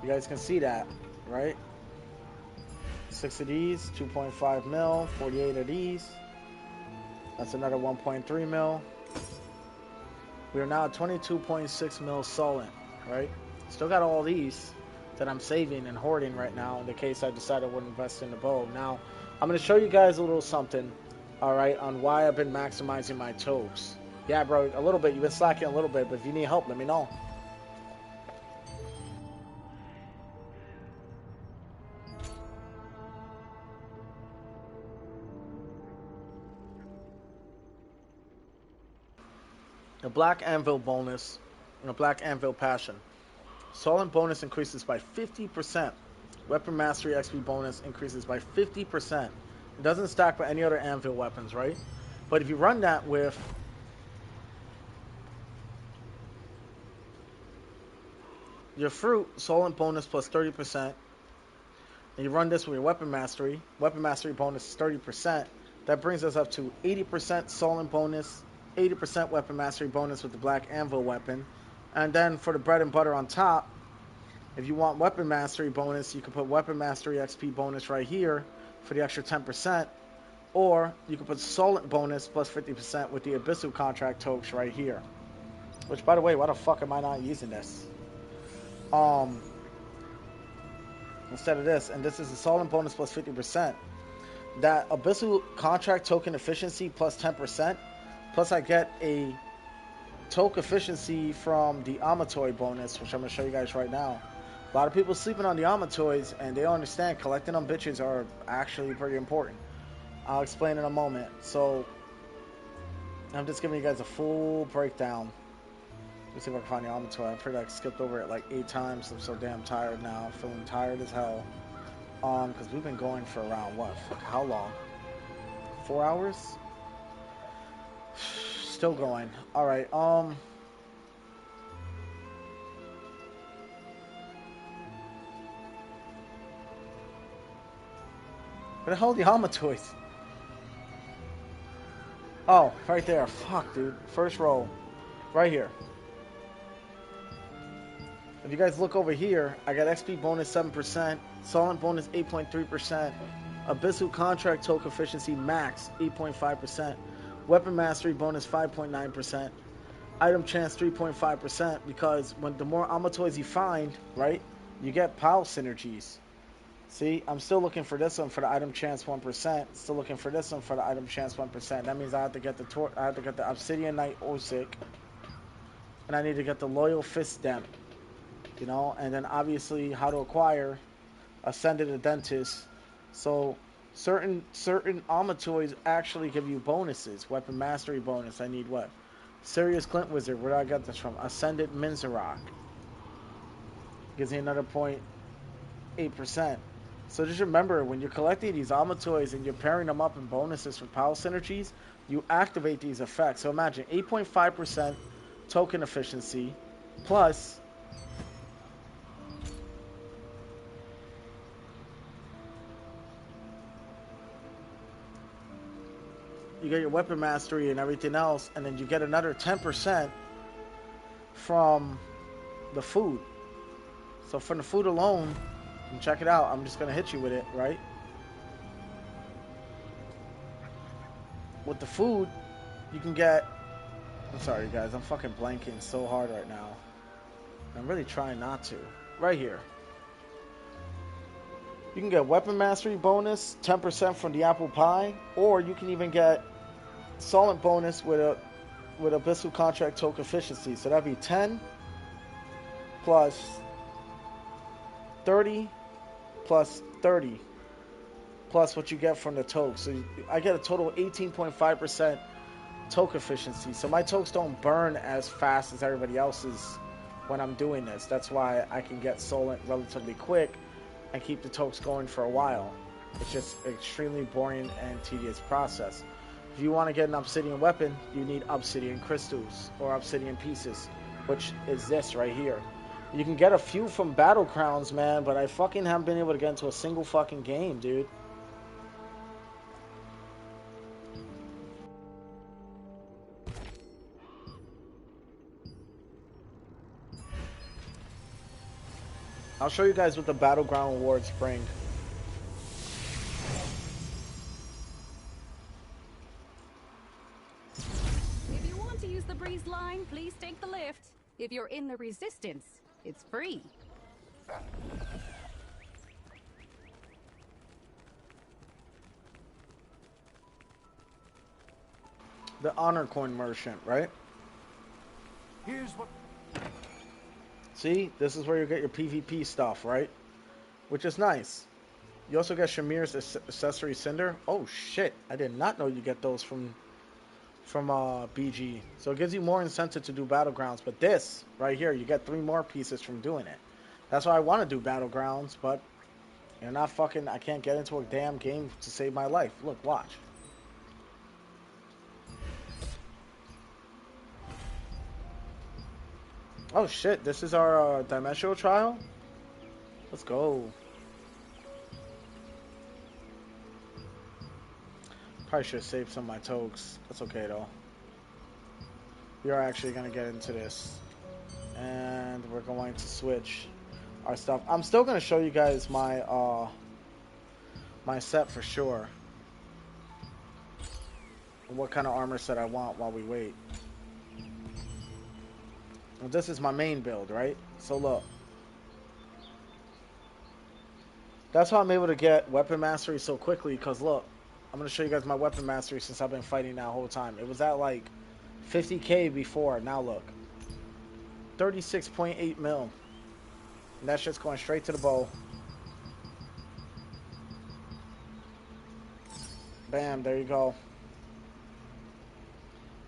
You guys can see that, right? 6 of these, 2.5 mil, 48 of these. That's another 1.3 mil. We are now at 22.6 mil solent, right? Still got all these that I'm saving and hoarding right now in the case I decided I would invest in the bow. Now, I'm going to show you guys a little something. Alright, on why I've been maximizing my tokes. Yeah, bro, a little bit. You've been slacking a little bit, but if you need help, let me know. The Black Anvil bonus and the Black Anvil Passion. Solent bonus increases by 50%. Weapon Mastery XP bonus increases by 50%. It doesn't stack by any other anvil weapons, right? But if you run that with your fruit, solent bonus plus 30%, and you run this with your weapon mastery bonus is 30%, that brings us up to 80% solent bonus, 80% weapon mastery bonus with the Black Anvil weapon. And then for the bread and butter on top, if you want weapon mastery bonus, you can put weapon mastery XP bonus right here for the extra 10%, or you can put solent bonus plus 50% with the Abyssal contract tokes right here. Which, by the way, why the fuck am I not using this? Instead of this, and this is a solent bonus plus 50%. That Abyssal contract token efficiency plus 10%, plus I get a toke efficiency from the Amatoy bonus, which I'm going to show you guys right now. A lot of people sleeping on the Amatoys, and they don't understand collecting them bitches are actually pretty important. I'll explain in a moment. So, I'm just giving you guys a full breakdown. Let's see if I can find the Amatoy. I'm pretty like skipped over it like 8 times. I'm so damn tired now. I'm feeling tired as hell. Because we've been going for around, what? Fuck, how long? 4 hours? Still going. Alright, Where the hell are the Amatoys? Oh, right there. Fuck, dude. First row. Right here. If you guys look over here, I got XP bonus 7%, Solent bonus 8.3%, Abyssal Contract Toke Efficiency Max 8.5%, Weapon Mastery bonus 5.9%, Item Chance 3.5%, because when the more Amatoys you find, right, you get POW synergies. See, I'm still looking for this one for the Item Chance 1%, still looking for this one for the Item Chance 1%. That means I have to get the Obsidian Knight Osik, and I need to get the Loyal Fist Dem. You know, and then obviously how to acquire Ascended a Dentist. So certain Amatoys actually give you bonuses. Weapon Mastery bonus. I need what? Sirius Glint Wizard. Where do I get this from? Ascended Minzarok. Gives me another 0.8%. So just remember, when you're collecting these Amatoys and you're pairing them up in bonuses for power synergies, you activate these effects. So imagine 8.5% token efficiency plus you get your weapon mastery and everything else, and then you get another 10% from the food. So from the food alone, and check it out, I'm just going to hit you with it, right? With the food, you can get... I'm sorry, guys. I'm fucking blanking so hard right now. I'm really trying not to. Right here. You can get weapon mastery bonus, 10% from the apple pie, or you can even get Solent bonus with Abyssal Contract Toke Efficiency. So that'd be 10 plus 30 plus 30 plus what you get from the toke. So I get a total of 18.5% toke efficiency. So my tokes don't burn as fast as everybody else's when I'm doing this. That's why I can get Solent relatively quick and keep the tokes going for a while. It's just an extremely boring and tedious process. If you want to get an obsidian weapon, you need obsidian crystals or obsidian pieces, which is this right here. You can get a few from Battle Crowns, man, but I fucking haven't been able to get into a single fucking game, dude. I'll show you guys what the Battleground rewards bring. If you want to use the breeze line, please take the lift. If you're in the resistance, it's free. The honor coin merchant, right? Here's what... See, this is where you get your PvP stuff, right? Which is nice. You also get Shamir's accessory cinder. Oh shit, I did not know you get those from BG. So it gives you more incentive to do Battlegrounds. But this, right here, you get 3 more pieces from doing it. That's why I want to do Battlegrounds, but you're not fucking... I can't get into a damn game to save my life. Look, watch. Oh shit, this is our dimensional trial? Let's go. Probably should have saved some of my tokes. That's okay though. We are actually going to get into this. And we're going to switch our stuff. I'm still going to show you guys my my set for sure. And what kind of armor set I want while we wait. Well, this is my main build, right? So look. That's how I'm able to get weapon mastery so quickly, because look. I'm going to show you guys my weapon mastery since I've been fighting that whole time. It was at like 50K before. Now look. 36.8 mil. And that shit's going straight to the bowl. Bam, there you go.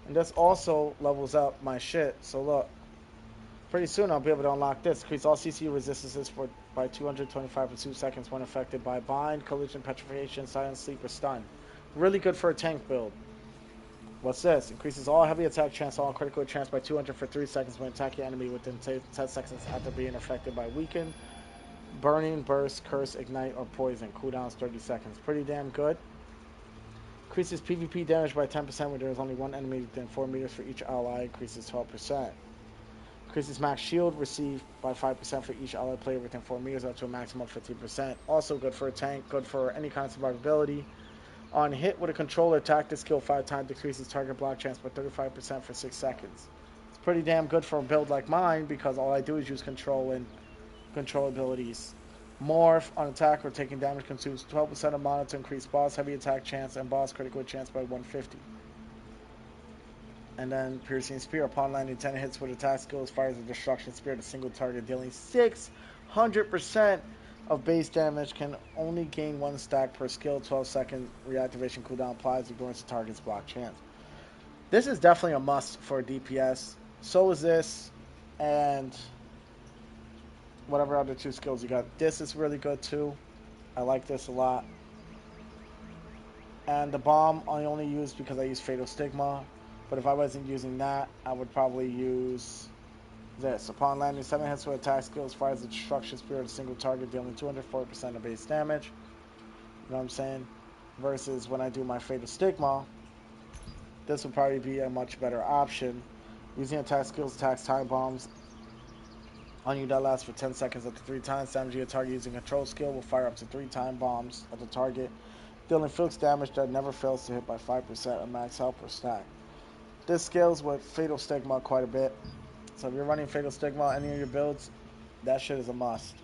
And this also levels up my shit. So look. Pretty soon I'll be able to unlock this. Increase all CC resistances by 225 for 2 seconds when affected by bind, collision, petrification, silent sleep, or stun. Really good for a tank build. What's this? Increases all heavy attack chance, all critical chance by 200 for 3 seconds when attacking enemy within 10 seconds after being affected by weaken, burning, burst, curse, ignite, or poison. Cooldowns 30 seconds. Pretty damn good. Increases PvP damage by 10% when there is only one enemy within 4 meters for each ally. Increases 12%. Increases max shield received by 5% for each allied player within 4 meters up to a maximum of 15%. Also good for a tank, good for any kind of survivability. On hit with a controller, attack this skill 5 times, decreases target block chance by 35% for 6 seconds. It's pretty damn good for a build like mine because all I do is use control and control abilities. Morph on attack or taking damage consumes 12% of mana to increase boss heavy attack chance and boss critical chance by 150. And then Piercing Spear. Upon landing 10 hits with attack skills, fires a Destruction Spear at a single target, dealing 600% of base damage. Can only gain 1 stack per skill. 12-second reactivation cooldown applies, ignoring the target's block chance. This is definitely a must for DPS. So is this, and whatever other 2 skills you got. This is really good too. I like this a lot. And the bomb I only use because I use Fatal Stigma. But if I wasn't using that, I would probably use this. Upon landing 7 hits with attack skills, fires a Destruction Spear at a single target, dealing 240% of base damage. You know what I'm saying? Versus when I do my Fatal Stigma, this would probably be a much better option. Using attack skills attacks time bombs on you that lasts for 10 seconds up to 3 times. Damaging a target using control skill will fire up to 3 time bombs at the target, dealing fixed damage that never fails to hit by 5% of max health per stack. This scales with Fatal Stigma quite a bit. So if you're running Fatal Stigma on any of your builds, that shit is a must.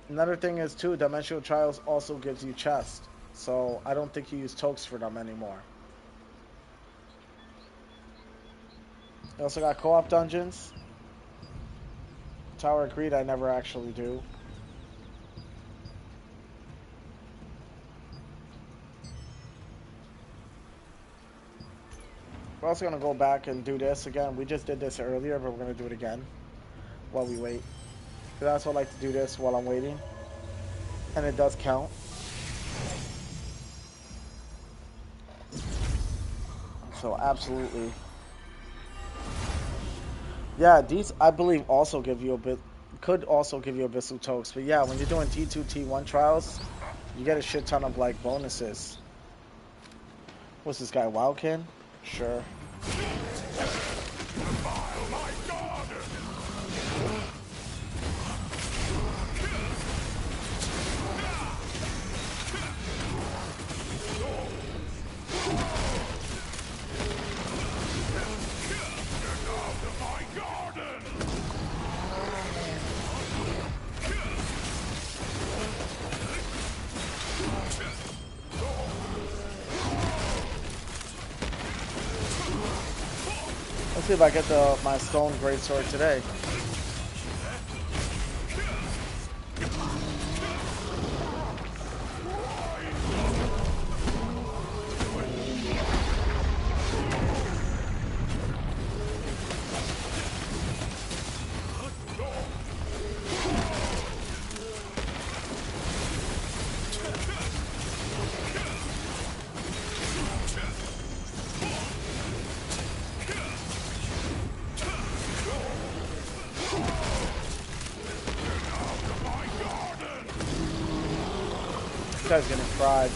Another thing is too, Dimensional Trials also gives you chest. So I don't think you use Tokes for them anymore. You also got co-op dungeons. Tower of Greed I never actually do. We're also going to go back and do this again. We just did this earlier, but we're going to do it again while we wait. Because I also like to do this while I'm waiting. And it does count. So, absolutely. Yeah, these, I believe, also give you a bit... Could also give you Abyssal Tokes. But yeah, when you're doing T2, T1 trials, you get a shit ton of, like, bonuses. What's this guy, Wildkin? Sure. Let's see if I get my stone greatsword today. This guy's getting fried.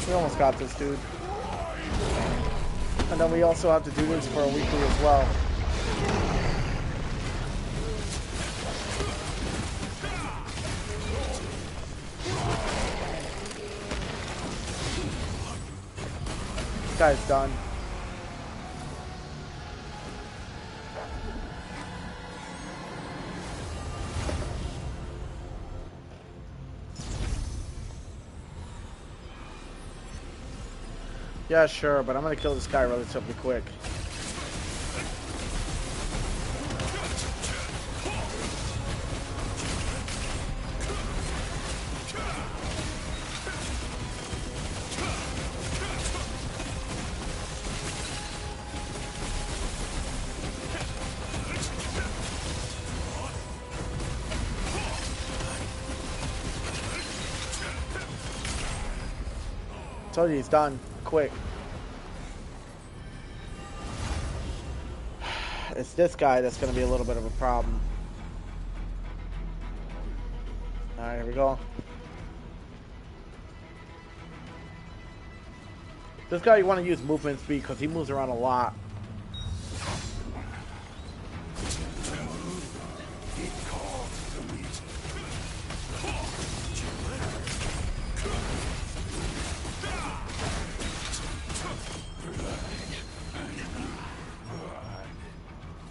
We almost got this, dude. And then we also have to do this for a weekly as well. guy's done. Yeah, sure, but I'm gonna kill this guy relatively quick. Told you he's done. Quick. It's this guy that's going to be a little bit of a problem. Alright, here we go. This guy you want to use movement speed because he moves around a lot.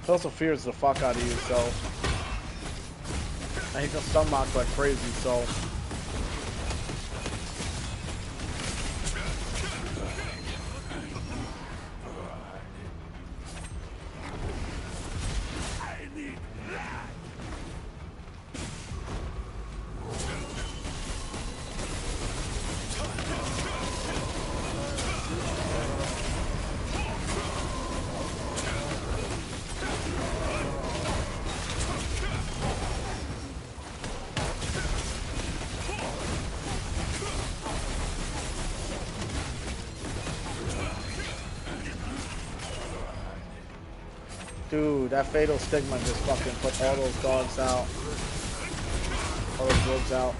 He also fears the fuck out of you, so... And he can stun lock like crazy, so... Dude, that fatal stigma just fucking put all those dogs out. All those wolves out.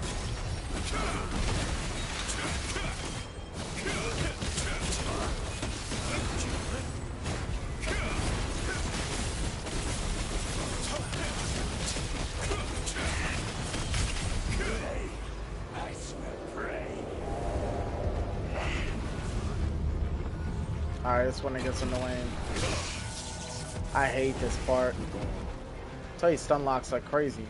Alright, this one it gets annoying. I hate this part. I tell you, stun locks like crazy.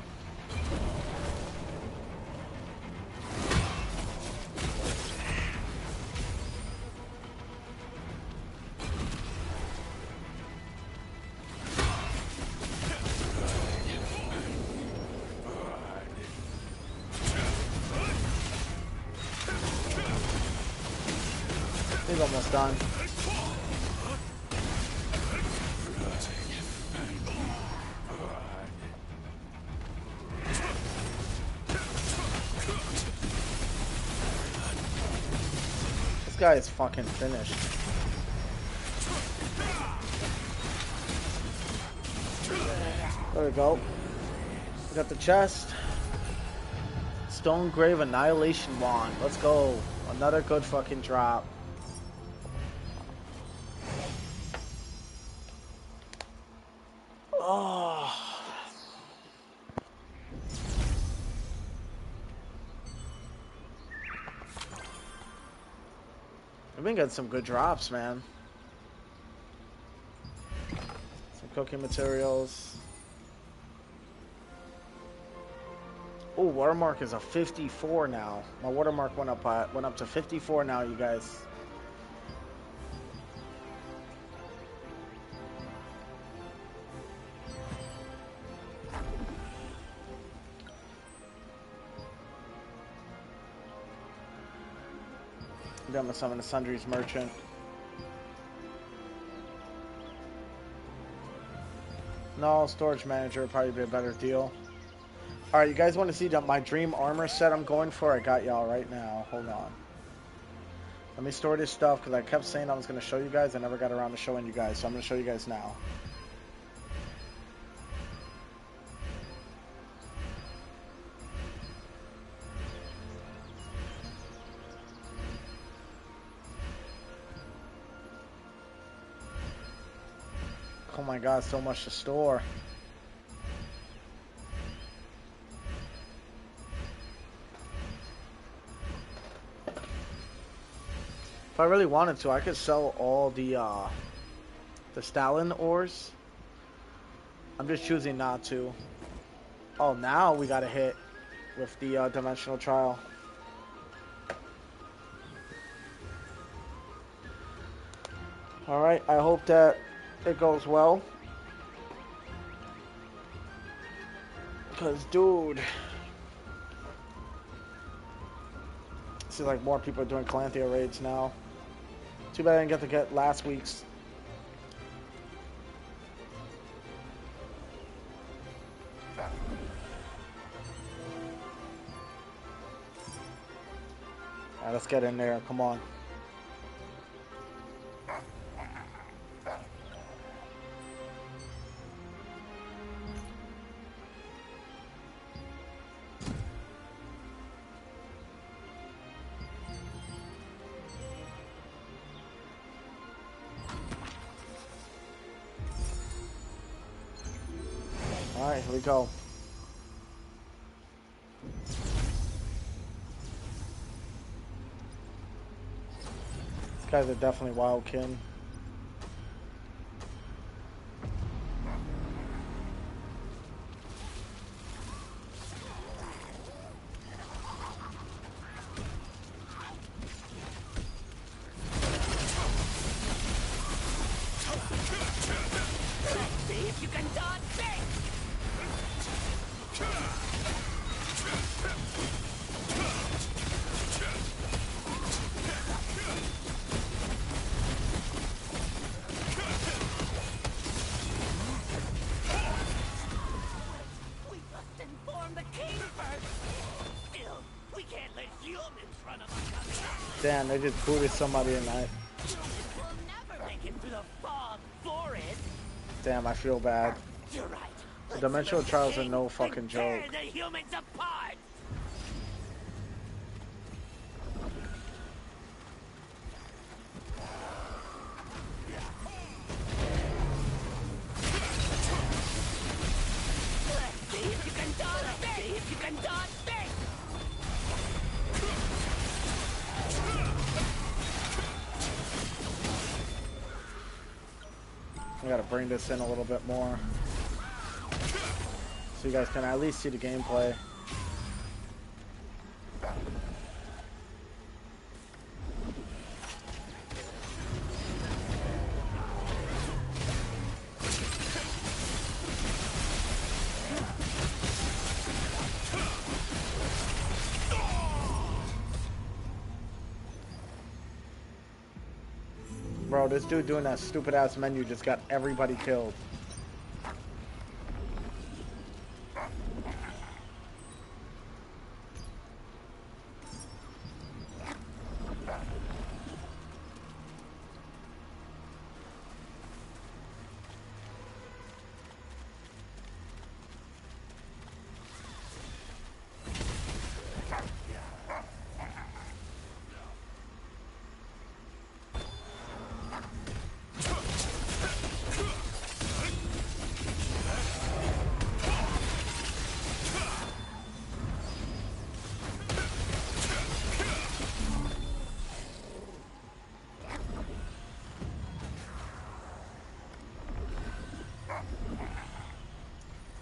He's almost done. This guy is fucking finished. There we go. We got the chest. Stone Grave Annihilation Wand. Let's go. Another good fucking drop. Oh. We've been getting some good drops, man. Some cooking materials. Oh, watermark is a 54 now. My watermark went up to 54 now, you guys. Got my Summon the Sundries merchant. No, storage manager would probably be a better deal. Alright, you guys want to see my dream armor set I'm going for? I got y'all right now. Hold on. Let me store this stuff because I kept saying I was going to show you guys. I never got around to showing you guys, so I'm going to show you guys now. Oh my god, so much to store. If I really wanted to, I could sell all the Stalin ores. I'm just choosing not to. Oh, now we got a hit with the dimensional trial. Alright, I hope that it goes well. Because, dude, seems like more people are doing Calanthea raids now. Too bad I didn't get to get last week's. Alright, let's get in there. Come on. Alright, here we go. These guys are definitely wildkin. See if you can dodge this! We must inform the king first! Still, we can't let humans run amok us! Damn, they just booted somebody in that. Humans will never make it through the fog forest! Damn, I feel bad. You're right. The dimensional trials are no fucking joke. Tear the humans apart! Let's see if you can dodge this! See if you can dodge this! I gotta bring this in a little bit more, so you guys can at least see the gameplay. Bro, this dude doing that stupid ass menu just got everybody killed.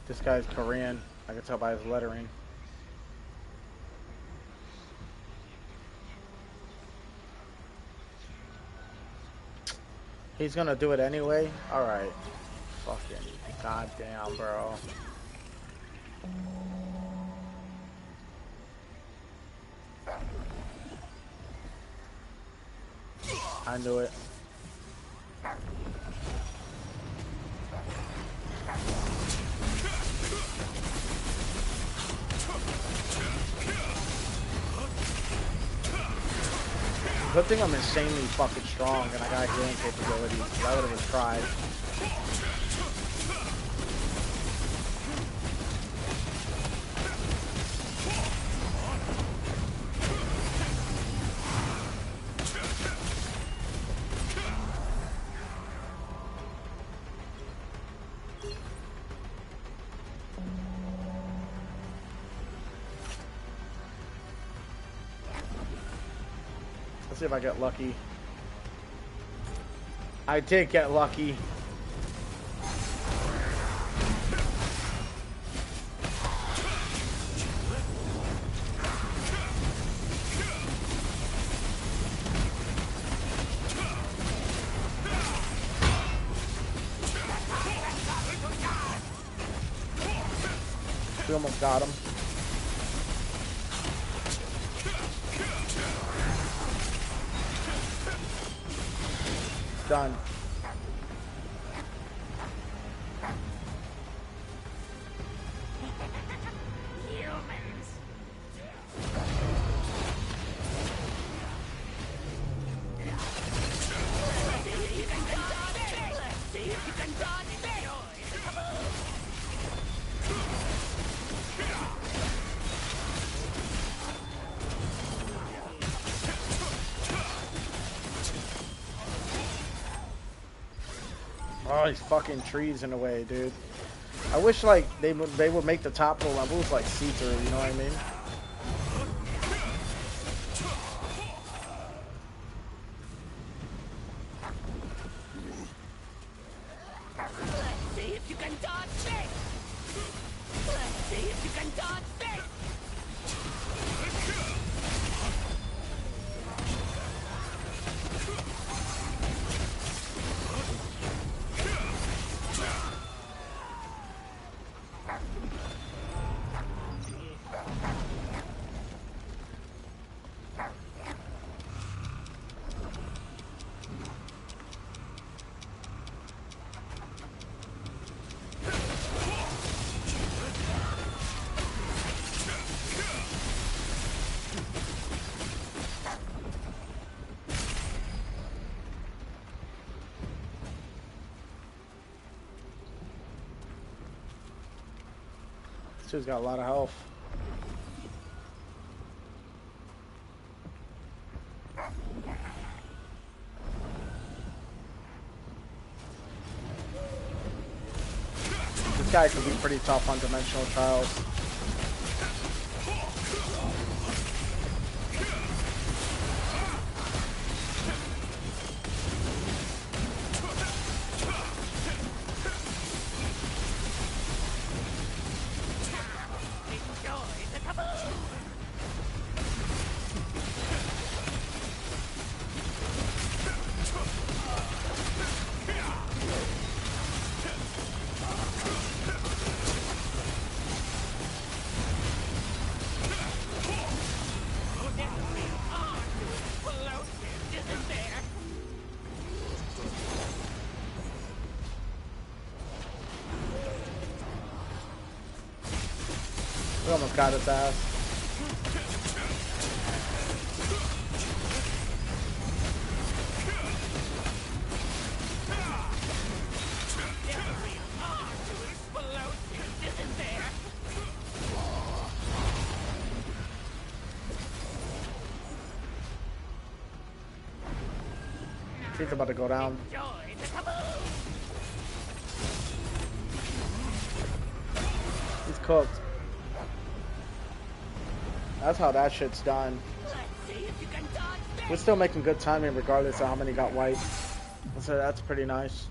This guy's Korean. I can tell by his lettering. He's gonna do it anyway? Alright. Fucking goddamn, bro. I knew it. Good thing I'm insanely fucking strong and I got healing capabilities. I would have tried. Let's see if I get lucky. I did get lucky. We almost got him. Done. Humans. You can dodge it. Let's see if you can dodge it. Oh, these fucking trees in the way, dude. I wish like they would make the top of the levels like see-through, you know what I mean? Let's see if you can dodge it. Let's see if you can dodge it. This dude's got a lot of health. This guy could be pretty tough on dimensional trials. We almost got his ass. He's about to go down. He's cooked. That's how that shit's done. We're still making good timing regardless of how many got wiped. So that's pretty nice.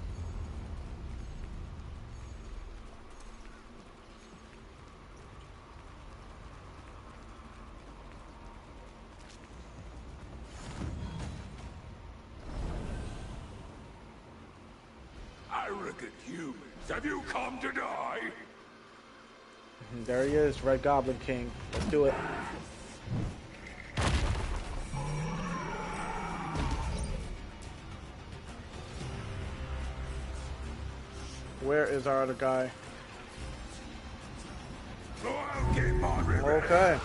Arrogant humans, have you come to die? There he is, Red Goblin King. Let's do it. Where is our other guy? So I'll get my revenge. Okay.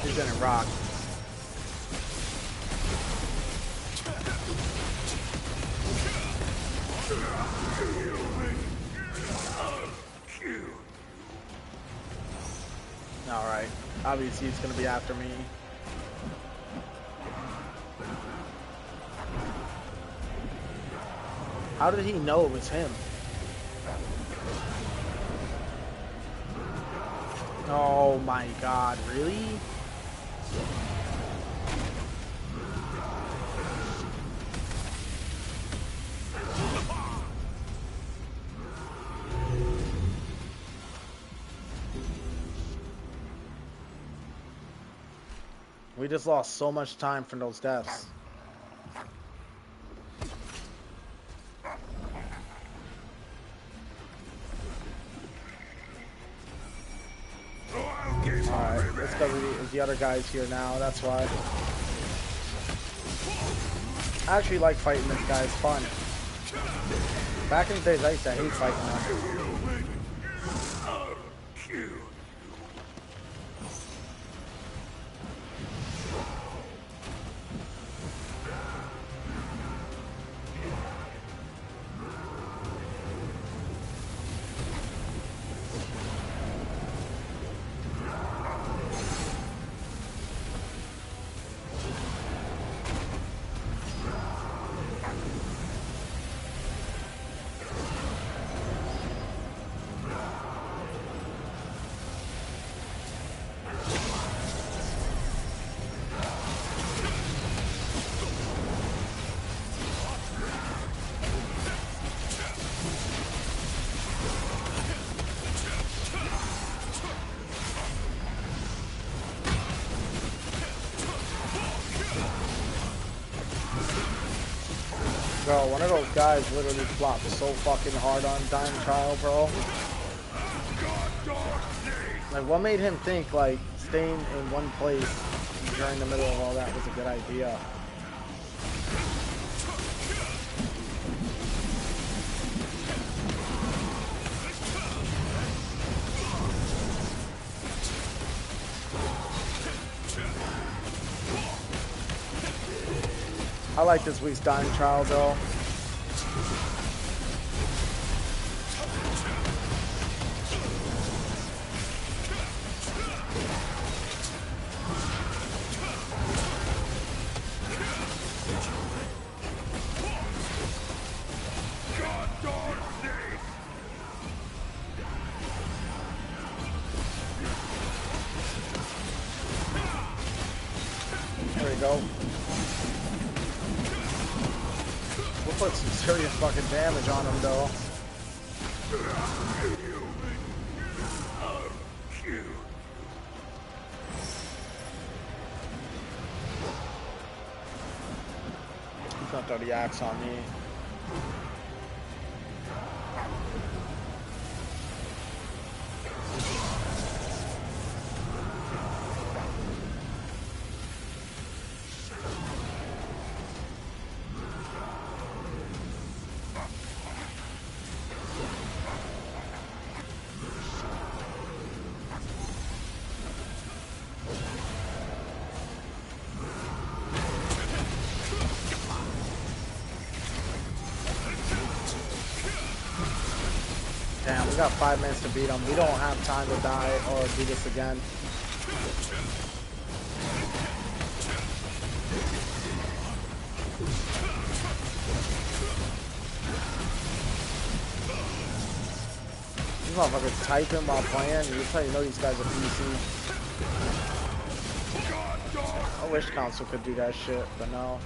He's gonna rock. Alright. Obviously he's gonna be after me. How did he know it was him? Oh my god, really? We just lost so much time from those deaths. Alright, it's because the other guy's here now, that's why. I actually like fighting this guy, it's fun. Back in the days, I used to hate fighting him. Bro, one of those guys literally flopped so fucking hard on Time Trial, bro. Like, what made him think, like, staying in one place during the middle of all that was a good idea? I like this week's Time Trial, though. There we go. We'll put some serious fucking damage on him, though. He's gonna throw the axe on me. Damn, we got 5 minutes to beat him. We don't have time to die or do this again. These motherfuckers typing while playing. You tell you know these guys are PC. I wish console could do that shit, but no.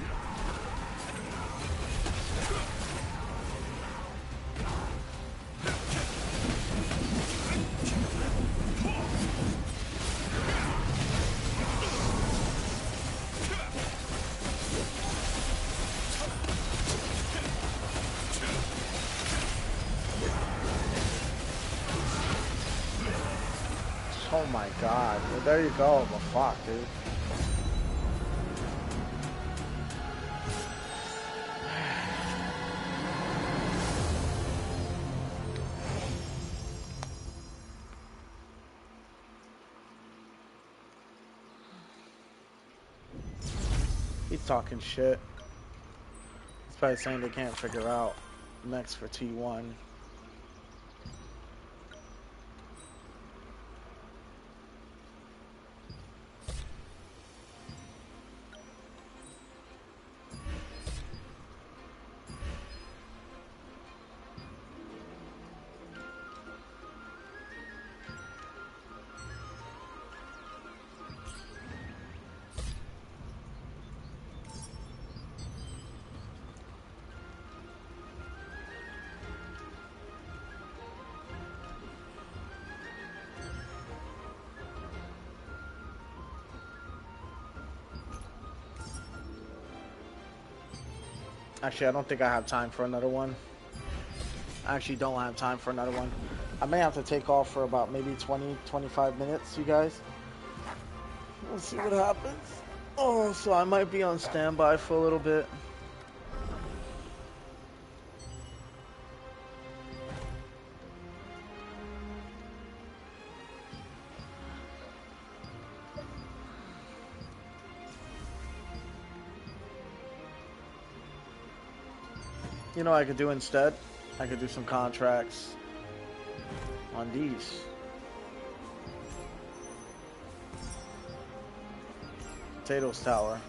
Oh my god. Well, there you go. But fuck, dude. He's talking shit. He's probably saying they can't figure out next for T1. Actually, I don't think I have time for another one. I actually don't have time for another one. I may have to take off for about maybe 20, 25 minutes, you guys. We'll see what happens. Oh, so I might be on standby for a little bit. You know what I could do instead? I could do some contracts on these. Potatoes Tower.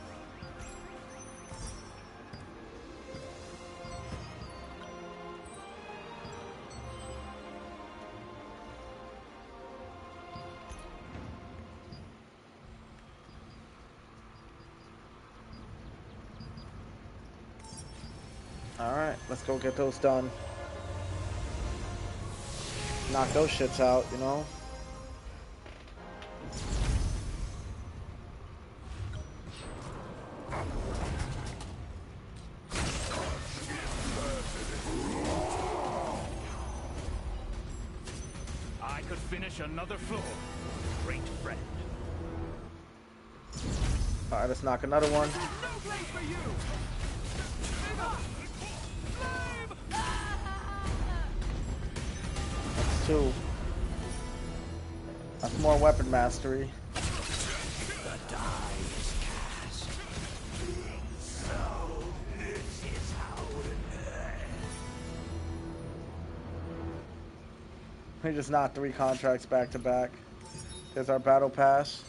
Alright, let's go get those done. Knock those shits out, you know? I could finish another floor. Great friend. Alright, let's knock another one. No place for you! That's two. That's more weapon mastery. The die is cast. So, this is how it ends. We just knocked 3 contracts back to back. There's our battle pass.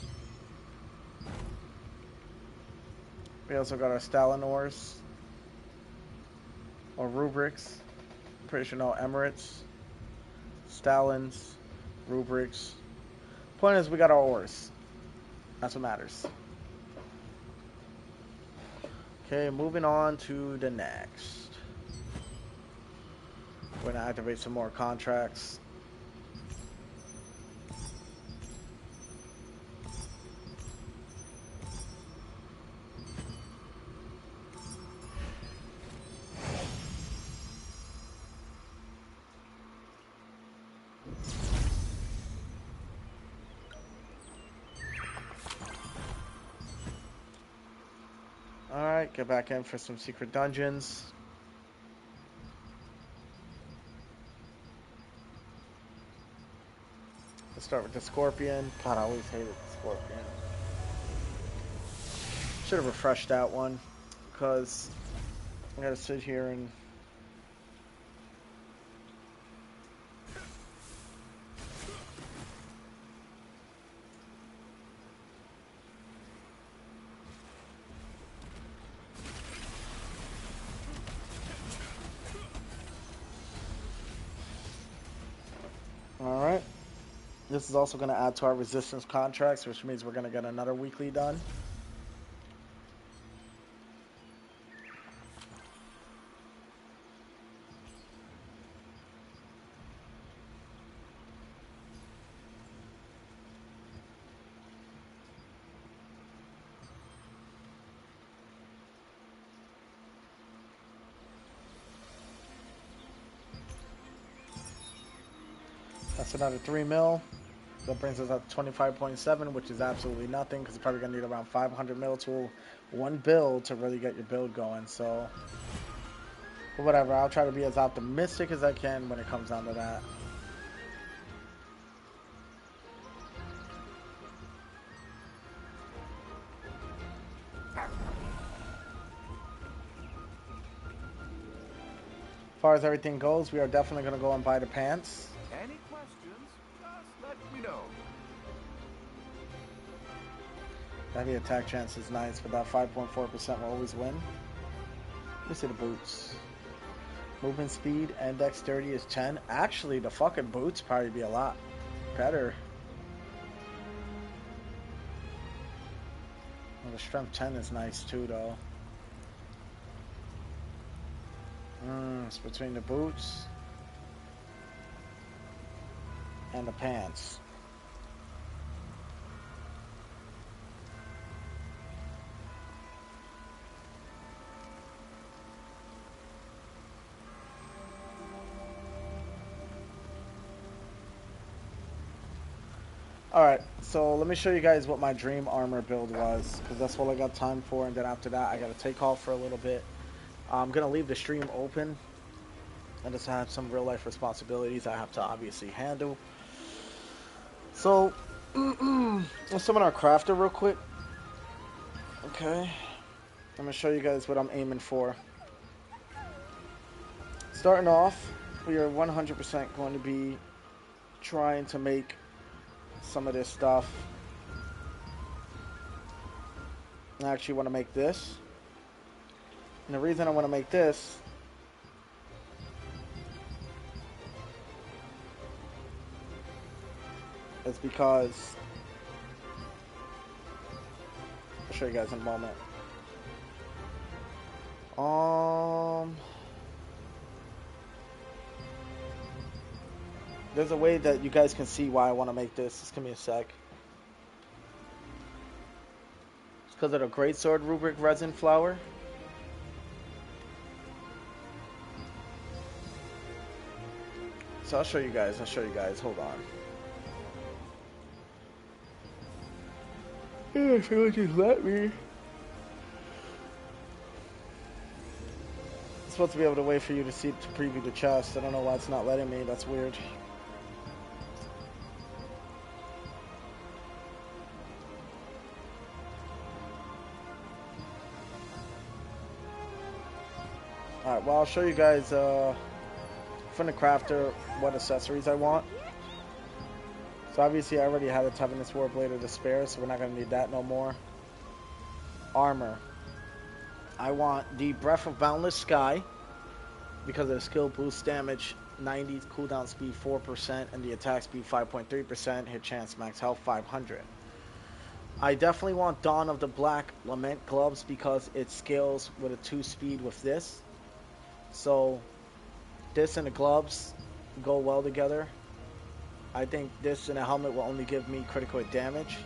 We also got our Stalinors. Or rubrics. Pretty sure no Emirates. Stalins. Rubrics. Point is, we got our ores. That's what matters. Okay, moving on to the next. We're gonna activate some more contracts. Alright, get back in for some secret dungeons. Let's start with the Scorpion. God, I always hated the Scorpion. Should have refreshed that one, because I gotta sit here and... Alright. This is also going to add to our resistance contracts, which means we're going to get another weekly done. That's another 3 mil. That brings us up to 25.7, which is absolutely nothing, because you're probably going to need around 500 mil to one build to really get your build going. So, but whatever, I'll try to be as optimistic as I can when it comes down to that. As far as everything goes, we are definitely going to go and buy the pants. Any questions? Just let me know. Heavy attack chance is nice, but that 5.4% will always win. Let me see the boots. Movement speed and dexterity is 10. Actually, the fucking boots probably be a lot better. Well, the strength 10 is nice too, though. It's between the boots and the pants. Alright, so let me show you guys what my dream armor build was, because that's all I got time for, and then after that I gotta take off for a little bit. I'm gonna leave the stream open. I just have some real life responsibilities I have to obviously handle. So, let's summon our crafter real quick. Okay. I'm gonna show you guys what I'm aiming for. Starting off, we are 100% going to be trying to make some of this stuff. I actually want to make this. And the reason I want to make this is because I'll show you guys in a moment. There's a way that you guys can see why I want to make this. Just give me a sec. It's because of the Greatsword Rubric Resin Flower. So I'll show you guys. Hold on. If you would just let me. It's supposed to be able to wait for you to see to preview the chest. I don't know why it's not letting me. That's weird. Alright, well I'll show you guys from the crafter what accessories I want. So obviously I already had a Tevenness Warblade of Despair, so we're not going to need that no more. Armor. I want the Breath of Boundless Sky, because of the skill boost damage 90, cooldown speed 4%, and the attack speed 5.3%, hit chance max health 500. I definitely want Dawn of the Black Lament gloves because it scales with a 2 speed with this. So this and the gloves go well together. I think this and a helmet will only give me critical hit damage,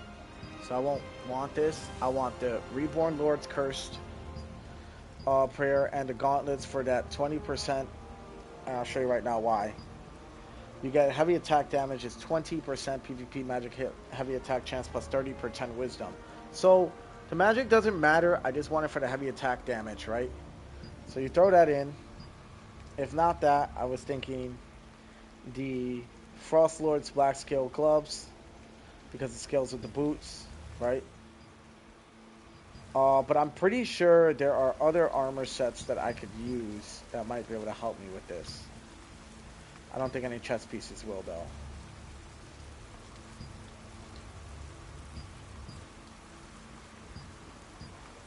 so I won't want this. I want the Reborn Lord's Cursed prayer and the gauntlets for that 20%, and I'll show you right now why. You get heavy attack damage is 20% PvP magic hit, heavy attack chance plus 30 per 10 wisdom. So the magic doesn't matter, I just want it for the heavy attack damage, right? So you throw that in. If not that, I was thinking the Frost Lord's Black Scale gloves, because it scales with the boots, right? But I'm pretty sure there are other armor sets that I could use that might be able to help me with this. I don't think any chest pieces will, though.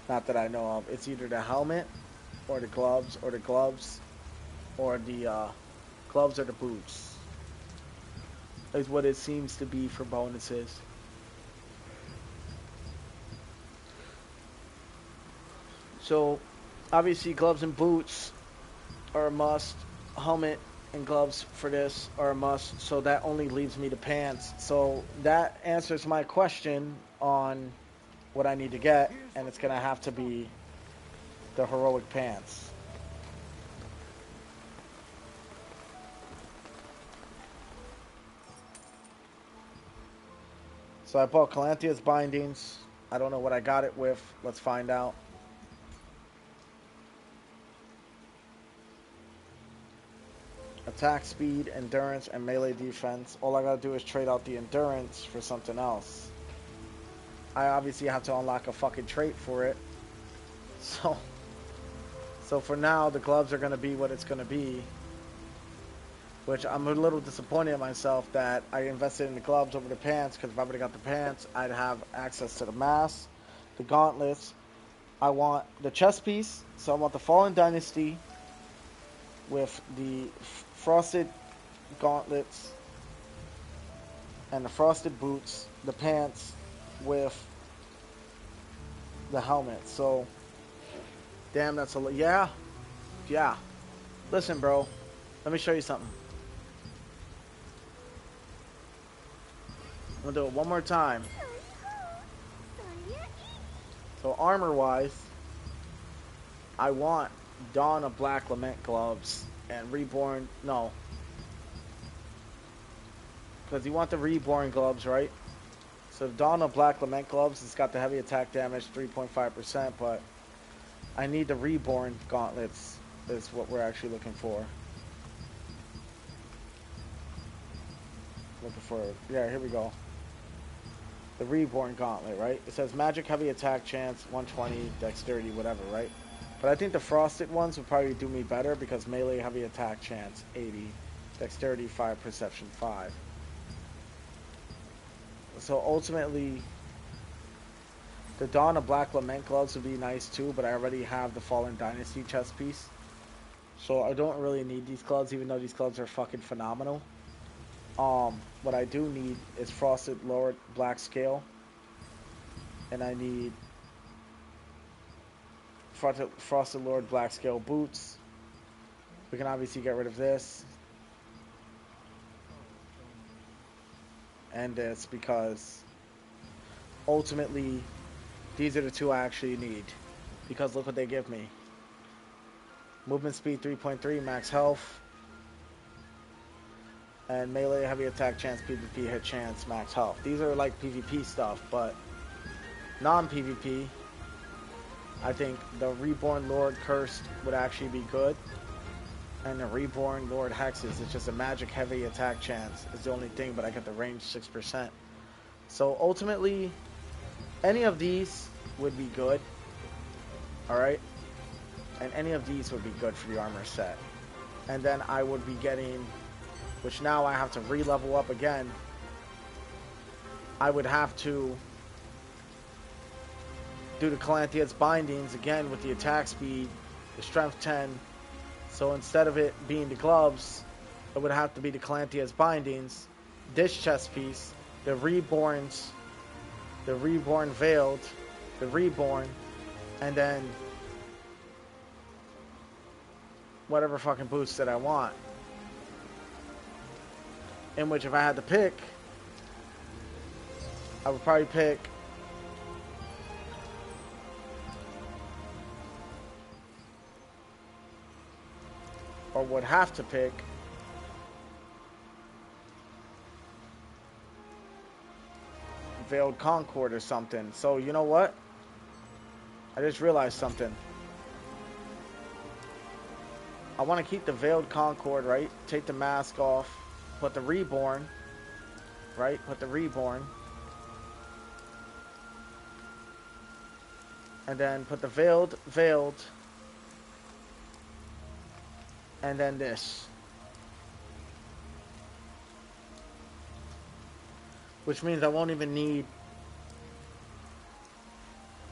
Not that I know of. It's either the helmet, or the gloves, or the gloves, or the gloves or the boots. Is what it seems to be for bonuses. So, obviously, gloves and boots are a must. Helmet and gloves for this are a must. So that only leaves me the pants. So that answers my question on what I need to get, and it's gonna have to be the heroic pants. So I bought Calanthia's bindings. I don't know what I got it with. Let's find out. Attack speed, endurance, and melee defense. All I gotta do is trade out the endurance for something else. I obviously have to unlock a fucking trait for it. So for now, the gloves are gonna be what it's gonna be. Which I'm a little disappointed in myself that I invested in the gloves over the pants, because if I would have got the pants, I'd have access to the mask, the gauntlets. I want the chest piece, so I want the Fallen Dynasty with the frosted gauntlets and the frosted boots, the pants with the helmet. So, damn, that's a lot. Yeah. Listen, bro, let me show you something. I'm gonna do it one more time. So armor-wise, I want Dawn of Black Lament gloves and Reborn. No, because you want the Reborn gloves, right? So the Dawn of Black Lament Gloves, it's got the heavy attack damage, 3.5%, but I need the Reborn Gauntlets is what we're actually looking for. Yeah, here we go. The Reborn Gauntlet, right? It says magic heavy attack chance, 120, dexterity, whatever, right? But I think the frosted ones would probably do me better because melee heavy attack chance, 80, dexterity 5, perception 5. So ultimately, the Dawn of Black Lament Gloves would be nice too, but I already have the Fallen Dynasty chest piece. So I don't really need these gloves, even though these gloves are fucking phenomenal. What I do need is Frosted Lord Black Scale. And I need Frosted Lord Black Scale boots. We can obviously get rid of this. And this, because ultimately, these are the two I actually need. Because look what they give me. Movement speed 3.3, max health. And melee heavy attack chance, PvP hit chance, max health. These are like PvP stuff, but non-PvP, I think the Reborn Lord Cursed would actually be good. And the Reborn Lord Hexes, it's just a magic heavy attack chance. It's the only thing, but I get the range 6%. So ultimately, any of these would be good. Alright? And any of these would be good for the armor set. And then I would be getting, which now I have to re-level up again. I would have to do the Calanthia's Bindings again with the attack speed, the strength 10. So instead of it being the gloves, it would have to be the Calanthia's Bindings, this chest piece, the Reborns, the Reborn Veiled, the Reborn, and then whatever fucking boots that I want. In which if I had to pick, I would probably pick or would have to pick Veiled Concord or something. So you know what? I just realized something. I want to keep the Veiled Concord, right? Take the mask off. Put the Reborn, right? Put the Reborn. And then put the Veiled, and then this. Which means I won't even need,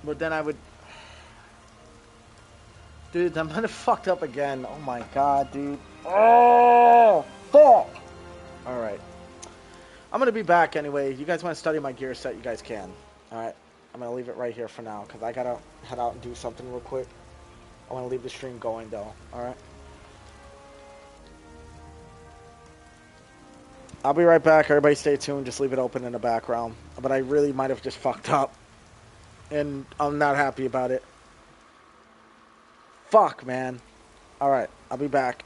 but then I would, dude, I'm gonna fucked up again. Oh my god, dude. Oh, fuck. Alright. I'm gonna be back anyway. You guys want to study my gear set, you guys can. Alright. I'm gonna leave it right here for now, because I gotta head out and do something real quick. I want to leave the stream going though. Alright. I'll be right back. Everybody stay tuned. Just leave it open in the background. But I really might have just fucked up. And I'm not happy about it. Fuck, man. Alright. I'll be back.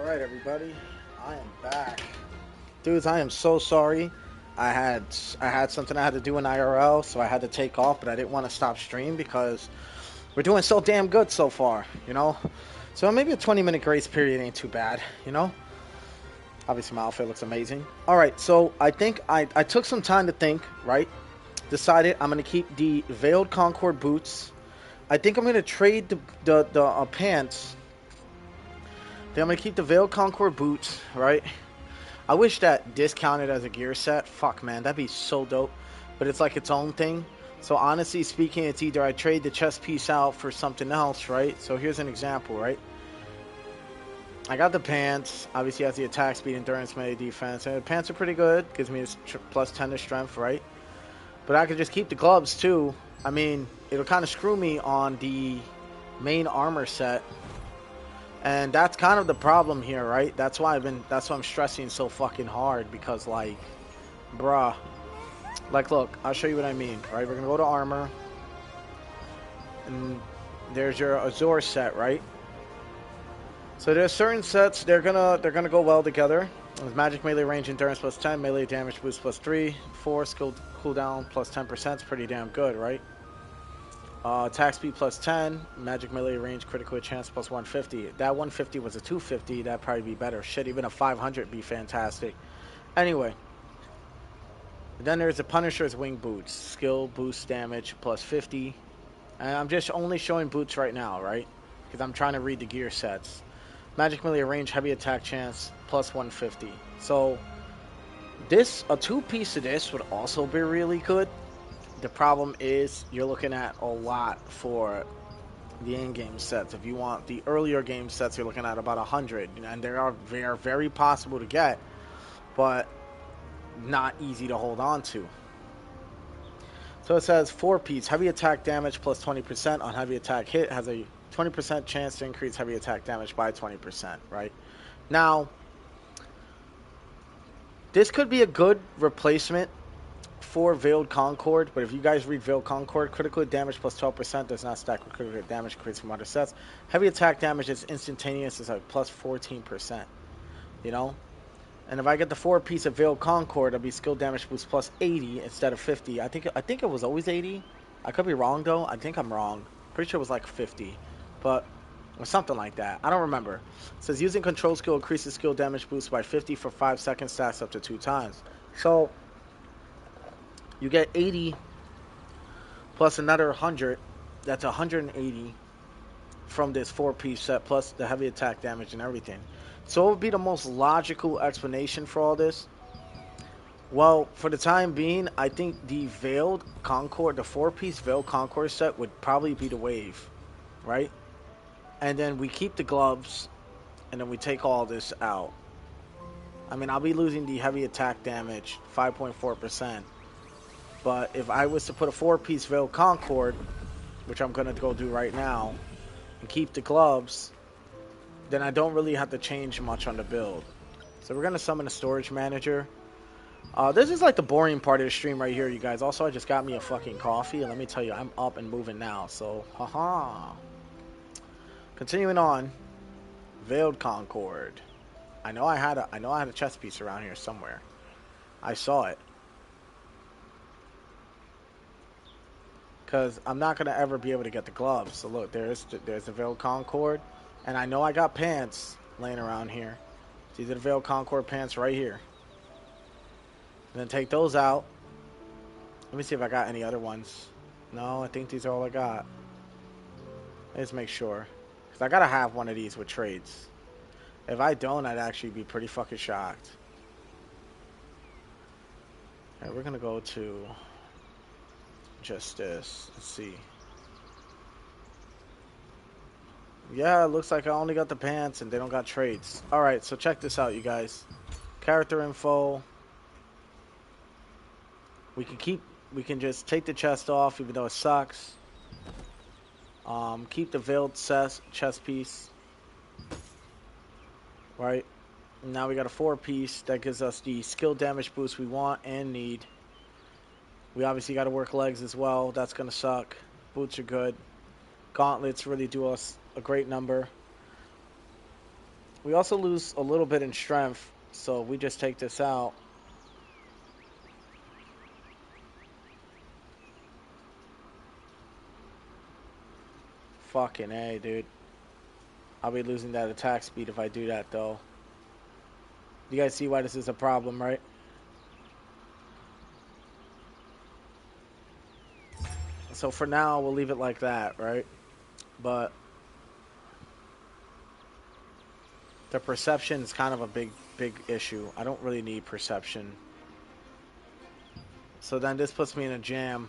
Alright, everybody. I am back. Dudes, I am so sorry. I had something I had to do in IRL, so I had to take off, but I didn't want to stop stream because we're doing so damn good so far, you know? So maybe a 20-minute grace period ain't too bad, you know? Obviously, my outfit looks amazing. Alright, so I think I took some time to think, right? Decided I'm going to keep the Veiled Concord boots. I think I'm going to trade the pants. Then I'm going to keep the Veiled Concord boots, right? I wish that discounted as a gear set. Fuck, man, that'd be so dope. But it's like its own thing. So honestly speaking, it's either I trade the chest piece out for something else, right? So here's an example, right? I got the pants. Obviously has the attack, speed, endurance, melee, defense. And the pants are pretty good. Gives me plus 10 to strength, right? But I could just keep the gloves too. I mean, it'll kind of screw me on the main armor set. And that's kind of the problem here, right? That's why I'm stressing so fucking hard, because like, bruh, like look, I'll show you what I mean, right? We're gonna go to armor, and there's your Azure set, right? So there's certain sets, they're gonna go well together. With magic melee range endurance plus 10, melee damage boost plus 3, 4 skill cooldown plus 10% is pretty damn good, right? Attack speed plus 10, magic melee range critical hit chance plus 150. That 150 was a 250, that'd probably be better. Shit, even a 500 be fantastic. Anyway, then there's the Punisher's wing boots, skill boost damage plus 50. And I'm just only showing boots right now, right? Because I'm trying to read the gear sets. Magic melee range heavy attack chance plus 150. So a 2-piece of this would also be really good. The problem is you're looking at a lot for the in-game sets. If you want the earlier game sets, you're looking at about 100, and they are very possible to get, but not easy to hold on to. So it says 4-piece heavy attack damage plus 20% on heavy attack hit, has a 20% chance to increase heavy attack damage by 20%, right? Now, this could be a good replacement for Veiled Concord, but if you guys read Veiled Concord, critical damage plus 12% does not stack with critical damage creates from other sets. Heavy attack damage is instantaneous, is like plus 14%, you know? And if I get the 4-piece of Veiled Concord, it'll be skill damage boost plus 80 instead of 50. I think it was always 80. I could be wrong though. I think I'm wrong. Pretty sure it was like 50, but or something like that. I don't remember. It says using control skill increases skill damage boost by 50 for 5 seconds, stacks up to 2 times. So you get 80 plus another 100. That's 180 from this 4-piece set, plus the heavy attack damage and everything. So what would be the most logical explanation for all this? Well, for the time being, I think the Veiled Concord, the 4-piece Veiled Concord set would probably be the wave, right? And then we keep the gloves, and then we take all this out. I mean, I'll be losing the heavy attack damage, 5.4%. But if I was to put a 4-piece Veiled Concord, which I'm going to go do right now, and keep the gloves, then I don't really have to change much on the build. So we're going to summon a storage manager. This is like the boring part of the stream right here, you guys. Also, I just got me a fucking coffee, and let me tell you, I'm up and moving now. So, haha. Continuing on, Veiled Concord. I know I had a chest piece around here somewhere. I saw it. Because I'm not going to ever be able to get the gloves. So look, there's the Veiled Concord. And I know I got pants laying around here. These are the Veiled Concord pants right here. And then take those out. Let me see if I got any other ones. No, I think these are all I got. Let's make sure. Because I got to have one of these with trades. If I don't, I'd actually be pretty fucking shocked. Alright, we're going to go to just this. Let's see. Yeah, it looks like I only got the pants and they don't got trades. Alright, so check this out, you guys. Character info. We can just take the chest off even though it sucks. Keep the veiled chest piece. Right. Now we got a 4-piece that gives us the skill damage boost we want and need. We obviously got to work legs as well. That's going to suck. Boots are good. Gauntlets really do us a great number. We also lose a little bit in strength, so we just take this out. Fucking A, dude. I'll be losing that attack speed if I do that, though. You guys see why this is a problem, right? So for now, we'll leave it like that, right? But the perception is kind of a big issue. I don't really need perception. So then this puts me in a jam.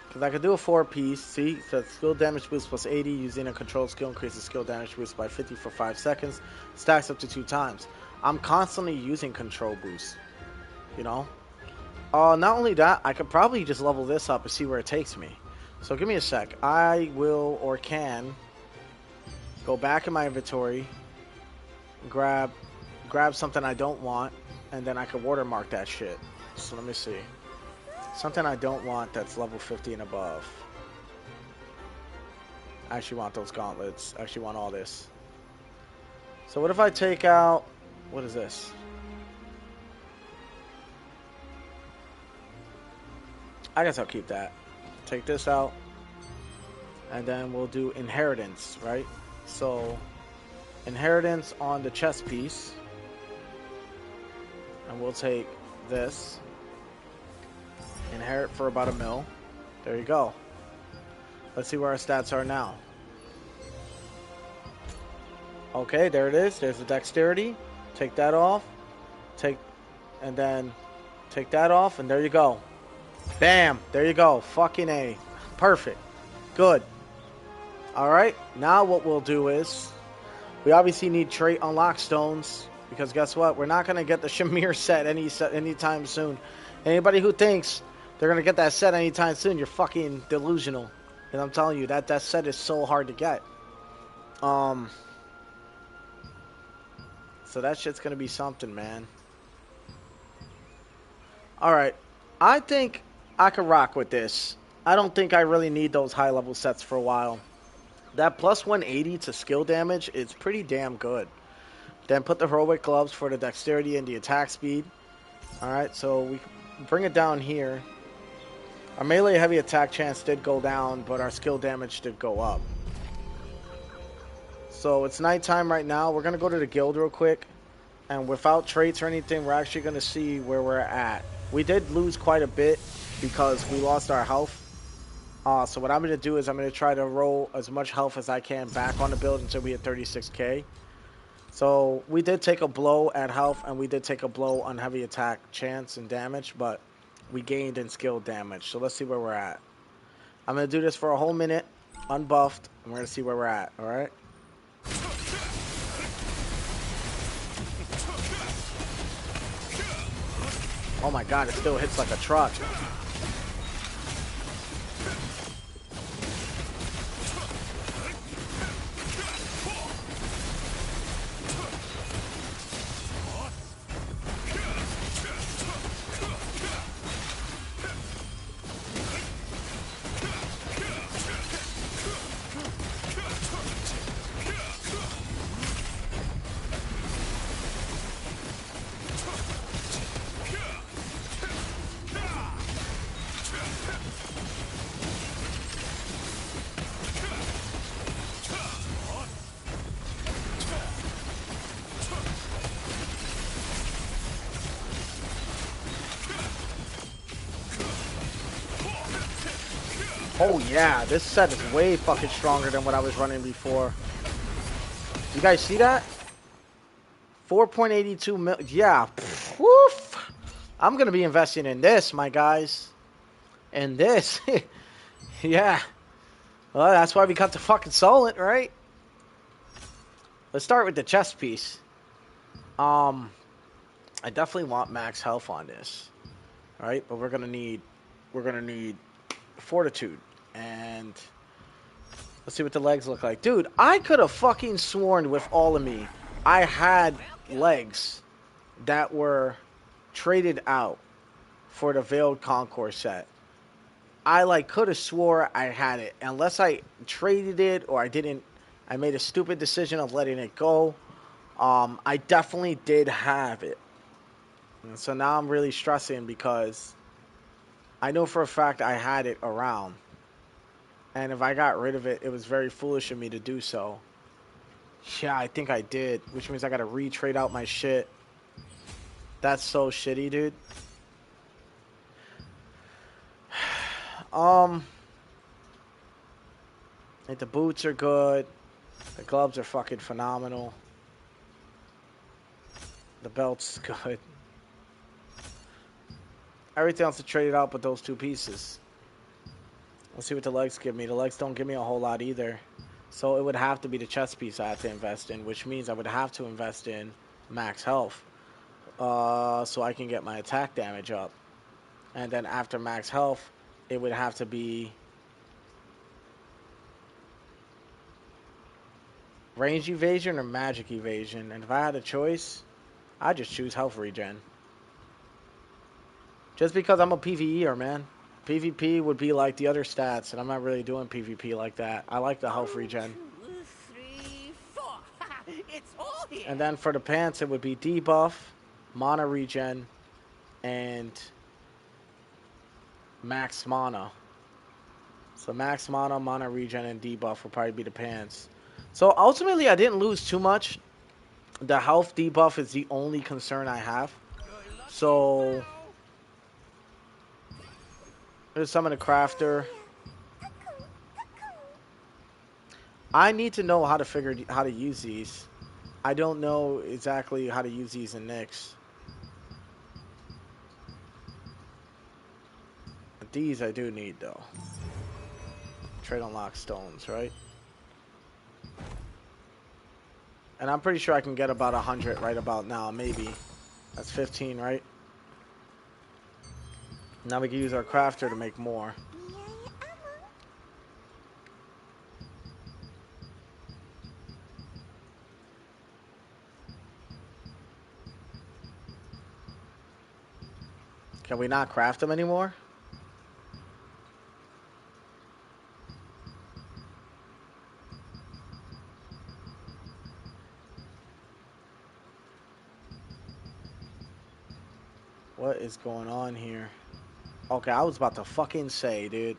Because I could do a 4-piece. See? So skill damage boost plus 80. Using a controlled skill increases skill damage boost by 50 for 5 seconds. Stacks up to 2 times. I'm constantly using control boost. You know? Not only that, I could probably just level this up and see where it takes me. So give me a sec. I will or can go back in my inventory, grab something I don't want, and then I can watermark that shit. So let me see. Something I don't want that's level 50 and above. I actually want those gauntlets. I actually want all this. So what if I take out... What is this? I guess I'll keep that. Take this out. And then we'll do inheritance, right? So, inheritance on the chest piece. And we'll take this. Inherit for about 1 mil. There you go. Let's see where our stats are now. Okay, there it is. There's the dexterity. Take that off. And then take that off, and there you go. Bam! There you go. Fucking A. Perfect. Good. Alright, now what we'll do is, we obviously need trait unlock stones, because guess what? We're not going to get the Shamir set anytime soon. Anybody who thinks they're going to get that set anytime soon, you're fucking delusional. And I'm telling you, that set is so hard to get. So that shit's going to be something, man. Alright, I think I could rock with this. I don't think I really need those high level sets for a while. That plus 180 to skill damage is pretty damn good. Then put the heroic gloves for the dexterity and the attack speed. Alright, so we bring it down here. Our melee heavy attack chance did go down, but our skill damage did go up. So it's nighttime right now. We're going to go to the guild real quick. And without traits or anything, we're actually going to see where we're at. We did lose quite a bit because we lost our health. So what I'm going to do is I'm going to try to roll as much health as I can back on the build until we hit 36k. So we did take a blow at health, and we did take a blow on heavy attack chance and damage, but we gained in skill damage. So let's see where we're at. I'm going to do this for a whole minute, unbuffed, and we're going to see where we're at, alright? Oh my god, it still hits like a truck. Oh yeah, this set is way fucking stronger than what I was running before. You guys see that? 4.82 mil. Yeah. Pff, woof. I'm going to be investing in this, my guys. And this. Yeah. Well, that's why we got the fucking solid, right? Let's start with the chest piece. I definitely want max health on this. Alright, but we're gonna need fortitude. And let's see what the legs look like. Dude, I could have fucking sworn with all of me I had legs that were traded out for the Veiled Concourse set. I like could have swore I had it. Unless I traded it or I made a stupid decision of letting it go. I definitely did have it. And so now I'm really stressing because I know for a fact I had it around. And if I got rid of it, it was very foolish of me to do so. Yeah, I think I did, which means I gotta re-trade out my shit. That's so shitty, dude. Like the boots are good. The gloves are fucking phenomenal. The belt's good. Everything else is traded out but those two pieces. Let's see what the legs give me. The legs don't give me a whole lot either. So it would have to be the chest piece I have to invest in, which means I would have to invest in max health. So I can get my attack damage up. And then after max health, it would have to be range evasion or magic evasion. And if I had a choice, I'd just choose health regen. Just because I'm a PvEer, man. PvP would be like the other stats, and I'm not really doing PvP like that. I like the health regen. 1, 2, 3, 4. It's all here. And then for the pants, it would be debuff, mana regen, and max mana. So max mana, mana regen, and debuff would probably be the pants. So ultimately, I didn't lose too much. The health debuff is the only concern I have. So there's some in the crafter. I need to know how to figure how to use these. I don't know exactly how to use these in Nyx. But these I do need though. Trade unlock stones, right? And I'm pretty sure I can get about 100 right about now, maybe. That's 15, right? Now we can use our crafter to make more. Can we not craft them anymore? What is going on here? Okay, I was about to fucking say, dude.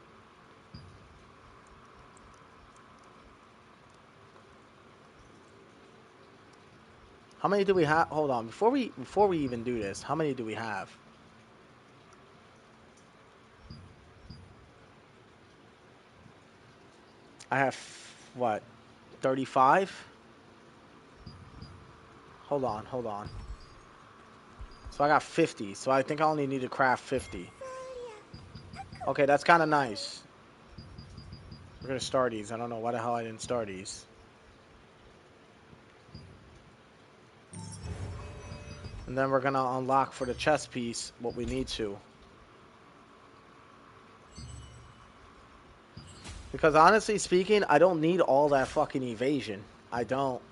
How many do we have? Hold on, before we even do this, how many do we have? I have what? 35? Hold on. So I got 50. So I think I only need to craft 50. Okay, that's kind of nice. We're gonna start these. I don't know why the hell I didn't start these. And then we're gonna unlock for the chest piece what we need to. Because honestly speaking, I don't need all that fucking evasion. I don't.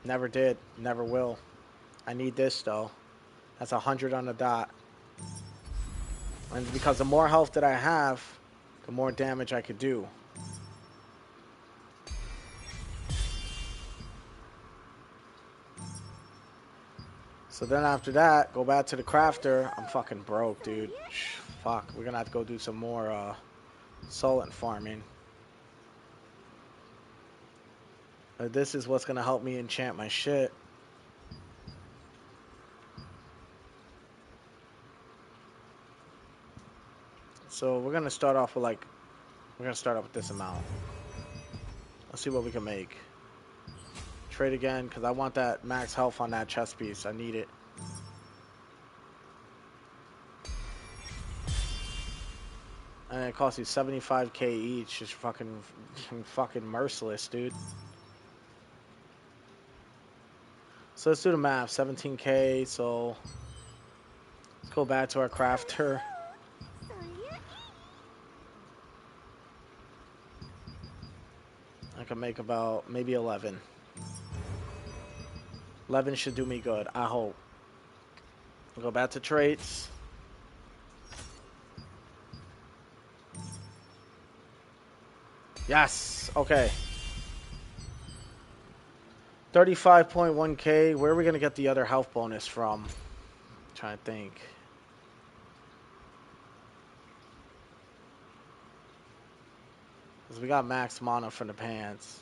Never did. Never will. I need this though. That's 100 on the dot. And because the more health that I have, the more damage I could do. So then after that, go back to the crafter. I'm fucking broke, dude. Fuck, we're gonna have to go do some more solent farming. This is what's gonna help me enchant my shit. So we're gonna start off with this amount. Let's see what we can make. Trade again, because I want that max health on that chest piece. I need it. And it costs you 75k each. Just fucking merciless, dude. So let's do the math. 17k, so let's go back to our crafter. I can make about maybe 11. 11 should do me good, I hope. Go back to traits. Yes. Okay. 35.1k. Where are we going to get the other health bonus from? I'm trying to think. Because we got max mana from the pants.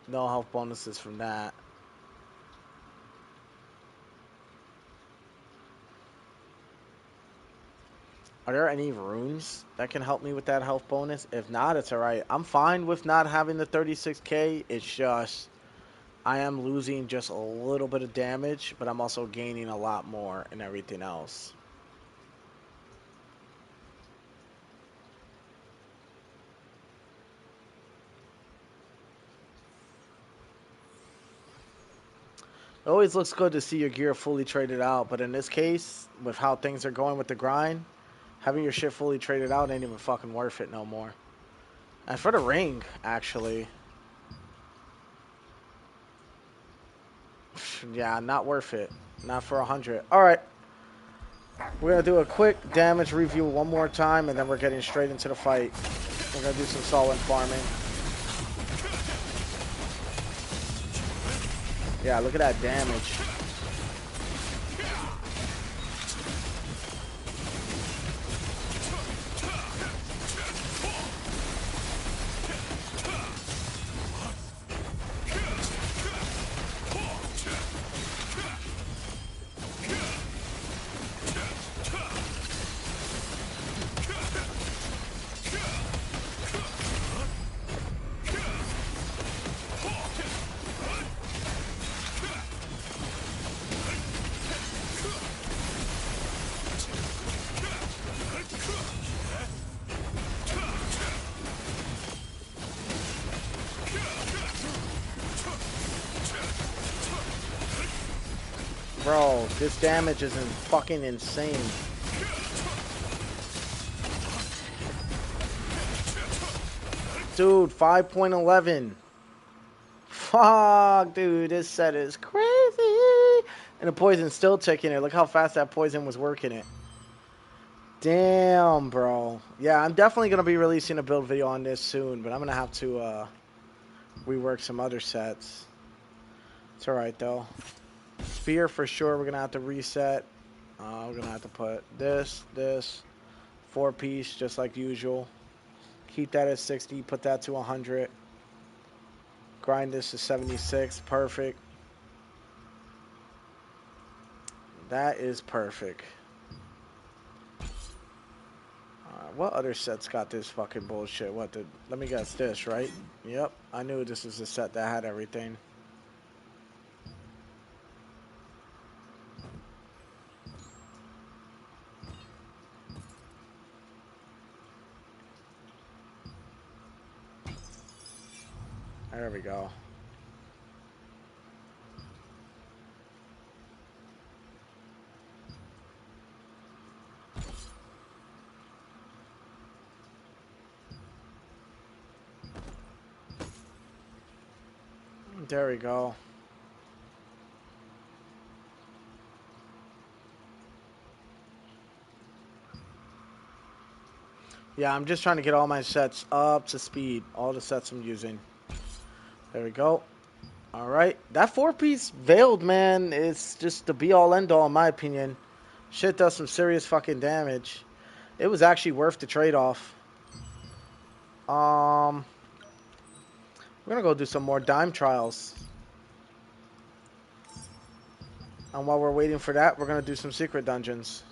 No health bonuses from that. Are there any runes that can help me with that health bonus? If not, it's alright. I'm fine with not having the 36k. It's just I am losing just a little bit of damage, but I'm also gaining a lot more and everything else. It always looks good to see your gear fully traded out, but in this case, with how things are going with the grind, having your shit fully traded out ain't even fucking worth it no more. And for the ring, actually, yeah, not worth it. Not for 100. Alright. We're going to do a quick damage review one more time, and then we're getting straight into the fight. We're going to do some solid farming. Yeah, look at that damage. Bro, this damage is fucking insane. Dude, 5.11. Fuck, dude, this set is crazy. And the poison's still taking it. Look how fast that poison was working it. Damn, bro. Yeah, I'm definitely going to be releasing a build video on this soon, but I'm going to have to rework some other sets. It's alright, though. Spear, for sure, we're going to have to reset. We're going to have to put this, 4-piece, just like usual. Keep that at 60, put that to 100. Grind this to 76, perfect. That is perfect. What other sets got this fucking bullshit? Let me guess, this, right? Yep, I knew this was a set that had everything. There we go. There we go. Yeah, I'm just trying to get all my sets up to speed. All the sets I'm using. There we go. Alright. That 4-piece Veiled, man, is just the be-all, end-all, in my opinion. Shit does some serious fucking damage. It was actually worth the trade-off. We're gonna go do some more dime trials. And while we're waiting for that, we're gonna do some secret dungeons.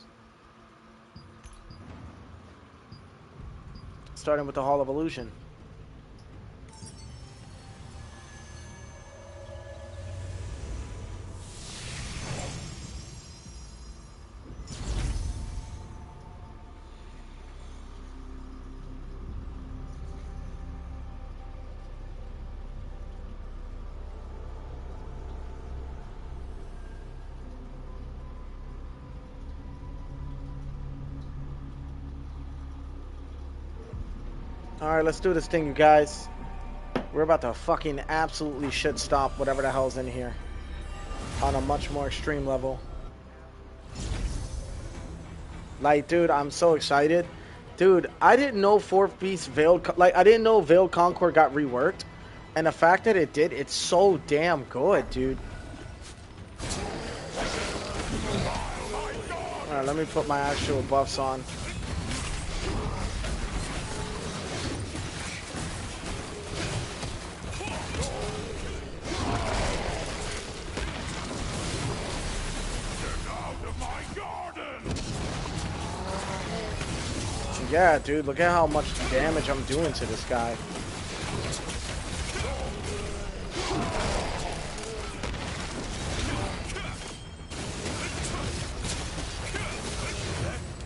Starting with the Hall of Illusion. Alright, let's do this thing, you guys. We're about to fucking absolutely shit stop whatever the hell's in here. On a much more extreme level. Like, dude, I'm so excited. Dude, I didn't know Fourth Beast Veiled... Like, I didn't know Veiled Concord got reworked. And the fact that it did, it's so damn good, dude. Alright, let me put my actual buffs on. Yeah, dude, look at how much damage I'm doing to this guy.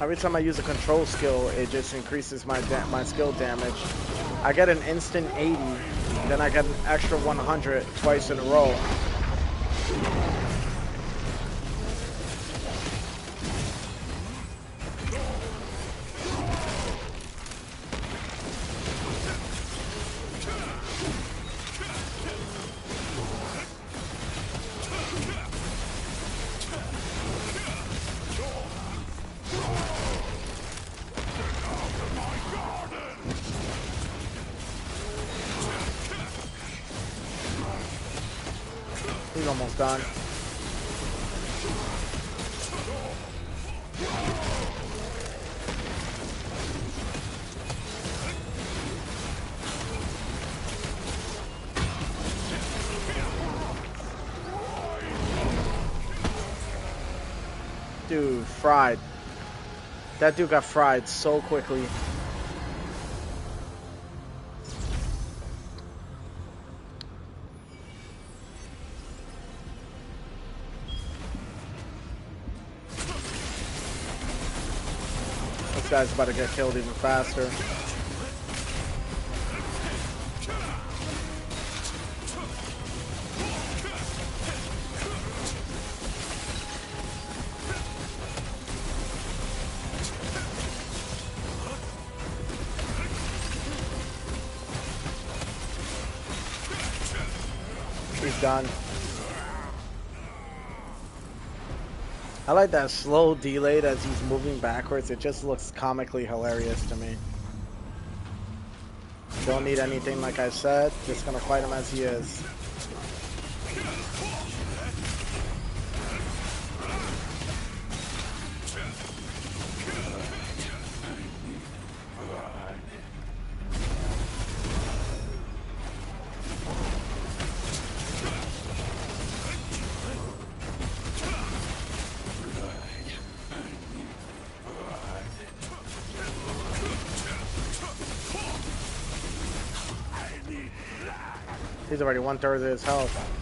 Every time I use a control skill, it just increases my skill damage. I get an instant 80, then I get an extra 100 twice in a row. He's almost done. Dude, fried. That dude got fried so quickly. This guy's about to get killed even faster. He's done. I like that slow delay as he's moving backwards. It just looks comically hilarious to me. Don't need anything, like I said. Just gonna fight him as he is. He's already 1/3 of his health.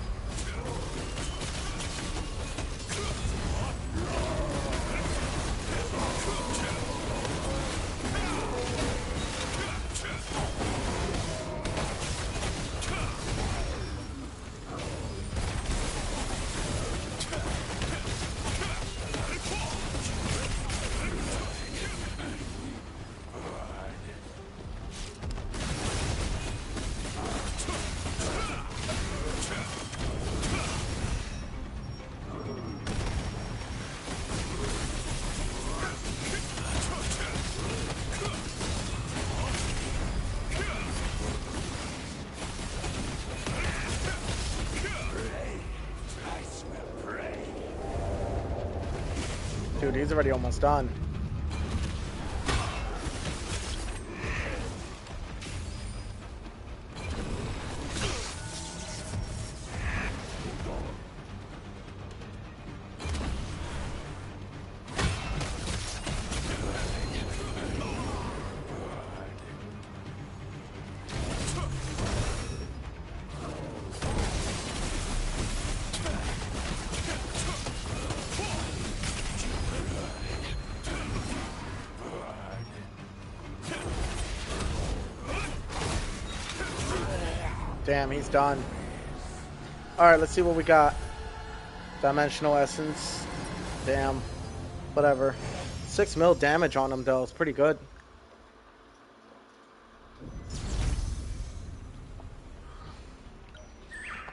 Dude, he's already almost done. Damn, he's done. Alright, let's see what we got. Dimensional Essence. Damn. Whatever. 6 mil damage on him, though. It's pretty good.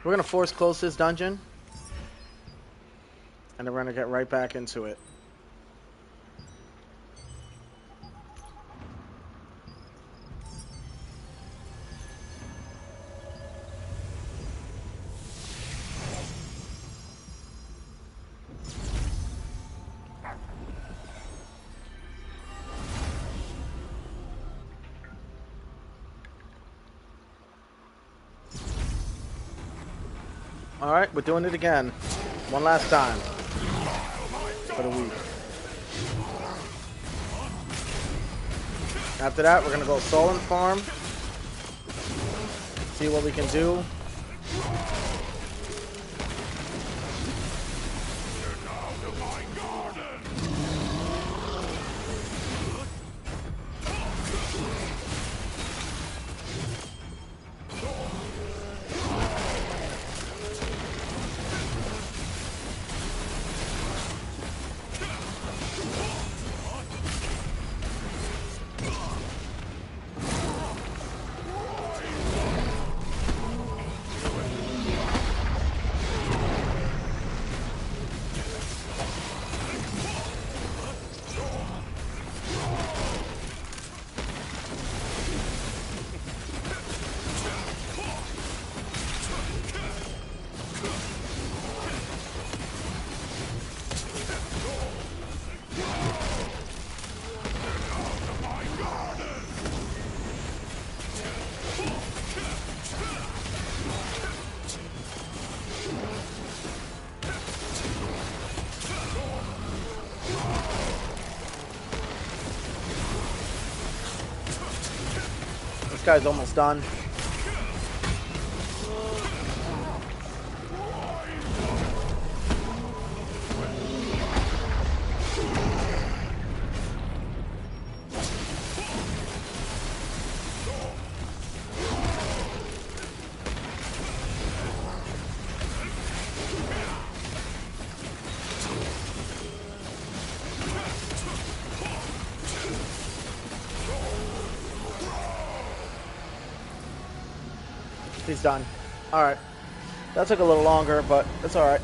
We're going to force close this dungeon. And then we're going to get right back into it. Alright, we're doing it again. One last time. For the week. After that, we're gonna go Solon Farm. See what we can do. This guy's almost done. He's done. Alright. That took a little longer, but it's alright.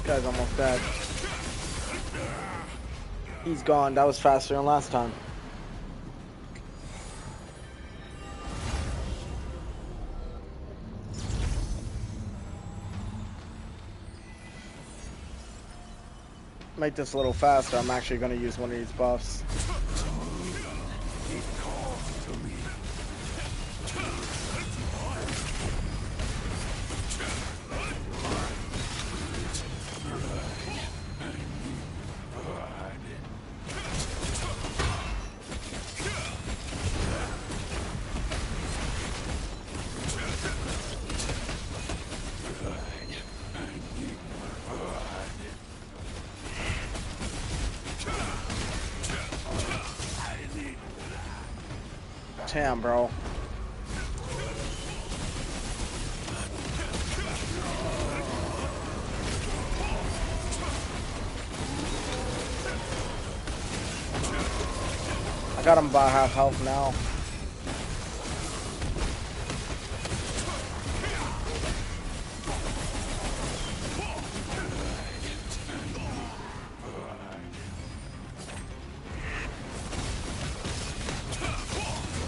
Guy's almost dead. He's gone. That was faster than last time. Make this a little faster. I'm actually going to use one of these buffs. Damn, bro. I got him about half health now.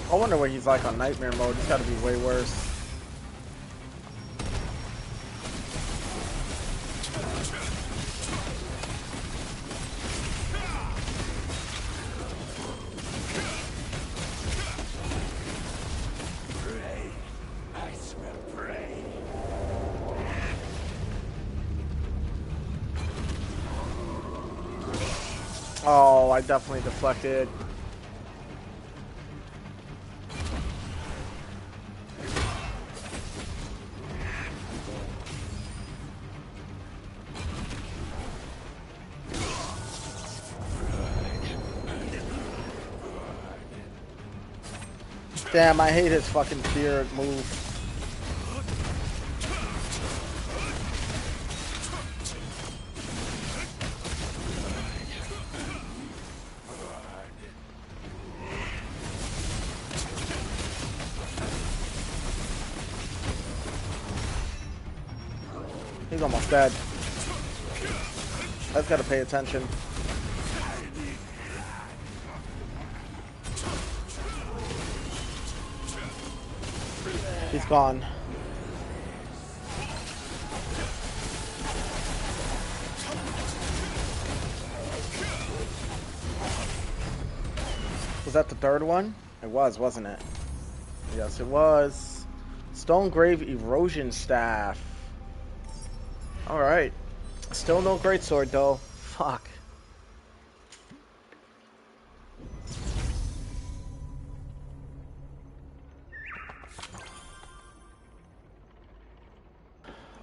I wonder what he's like on Nightmare mode. He's got to be way worse. Oh, I definitely deflected. Damn, I hate his fucking fear move. He's almost dead. I've got to pay attention. He's gone. Was that the third one? It was, wasn't it? Yes, it was. Stone Grave Erosion Staff. Alright. Still no greatsword, though. Fuck.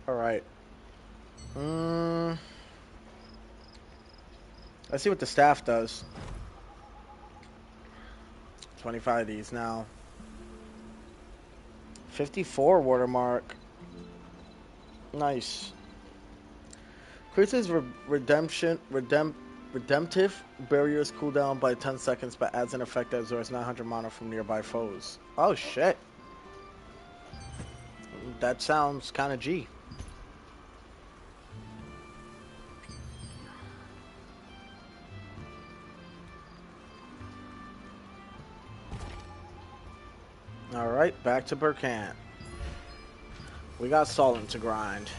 Alright. Let's see what the staff does. 25 of these now. 54 watermark. Nice. Increases redemptive barriers cooldown by 10 seconds, but adds an effect that absorbs 900 mana from nearby foes. Oh shit. That sounds kind of G. Alright, back to Burkant. We got Solent to grind.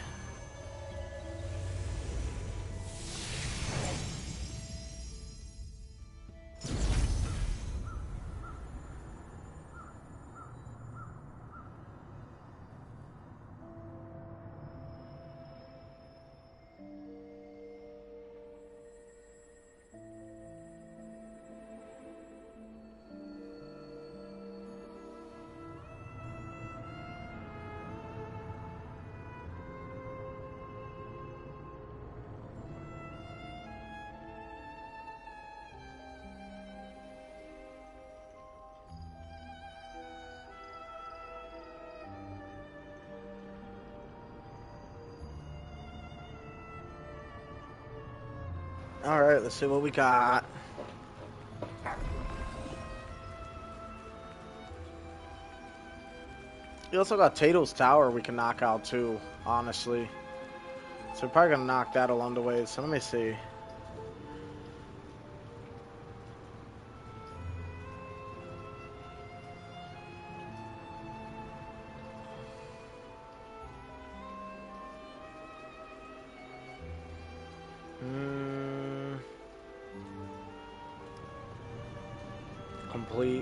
Alright, let's see what we got. We also got Tato's Tower we can knock out too, honestly. So we're probably gonna knock that along the way. So let me see.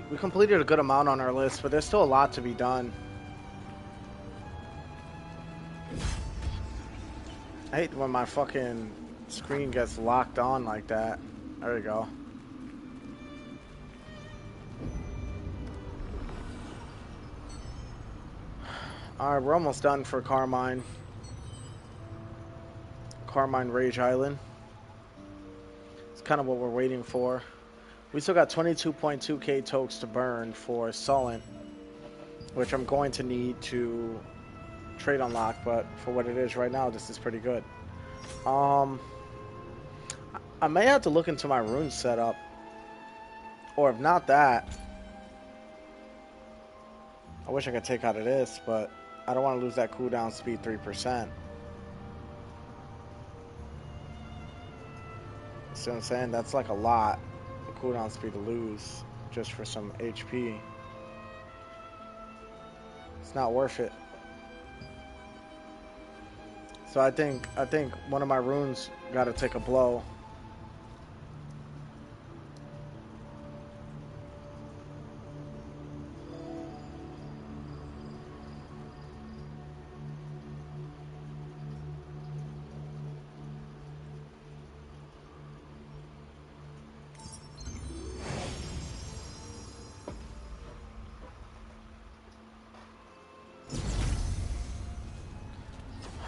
We completed a good amount on our list, but there's still a lot to be done. I hate when my fucking screen gets locked on like that. There we go. Alright, we're almost done for Carmine. Carmine Rage Island. It's kind of what we're waiting for. We still got 22.2k tokes to burn for Solent, which I'm going to need to trade unlock, but for what it is right now, this is pretty good. I may have to look into my rune setup, or if not that, I wish I could take out of this, but I don't want to lose that cooldown speed 3%. See what I'm saying? That's like a lot. Cooldown speed to lose just for some HP. It's not worth it. So I think one of my runes got to take a blow.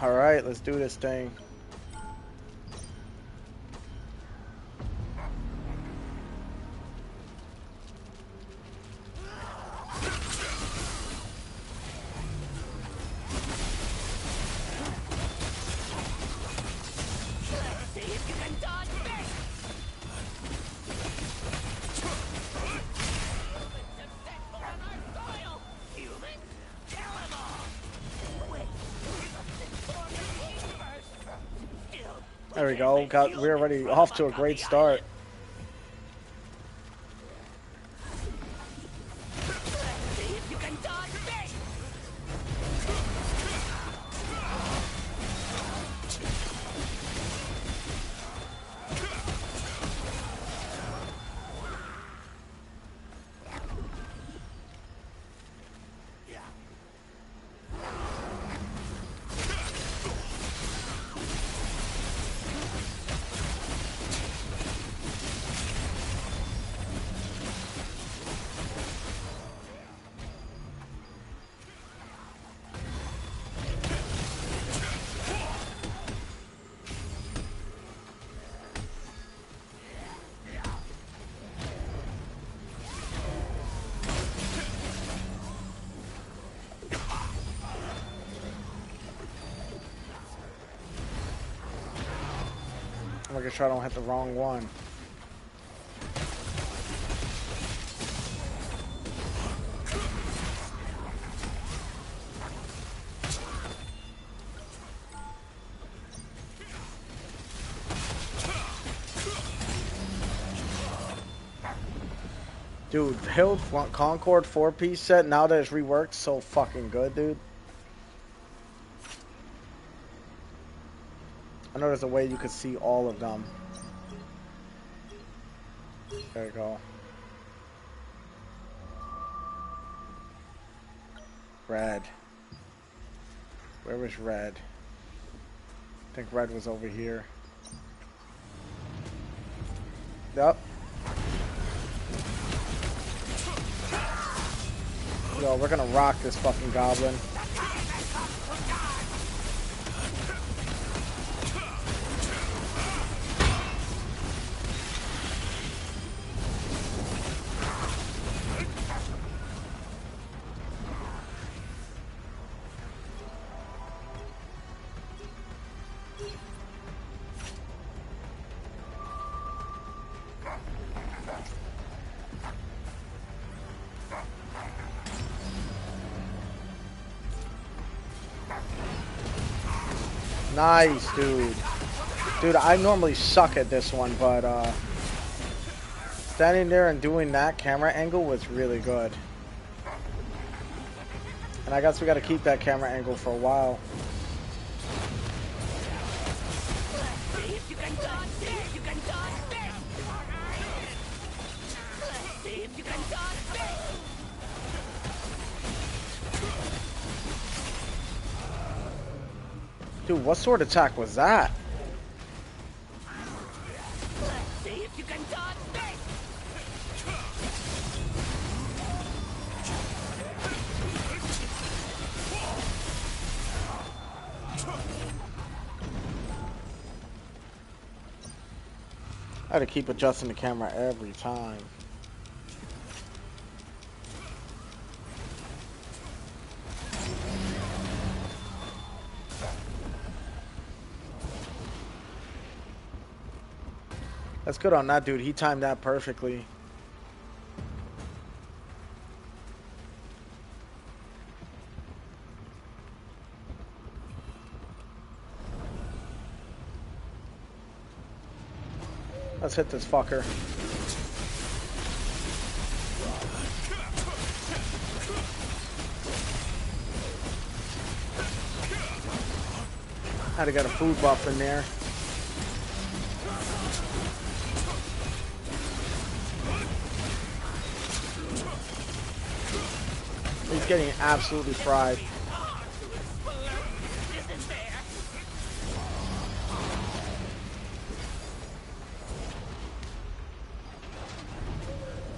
Alright, let's do this thing. There we go. We're already off to a great start. See if you can dodge this! I'm making sure I don't hit the wrong one. Dude, Hill Concord 4-piece set, now that it's reworked, so fucking good, dude. I know there's a way you could see all of them. There you go. Red. Where was red? I think red was over here. Yep. Yo, we're gonna rock this fucking goblin. Nice, dude. Dude, I normally suck at this one, but standing there and doing that camera angle was really good. And I guess we gotta keep that camera angle for a while. See if you can dodge this! You can dodge this! See if you can dodge this! Dude, what sort of attack was that? See if you can dodge this! I had to keep adjusting the camera every time. That's good on that dude. He timed that perfectly. Let's hit this fucker. Had to get a food buff in there. He's getting absolutely fried.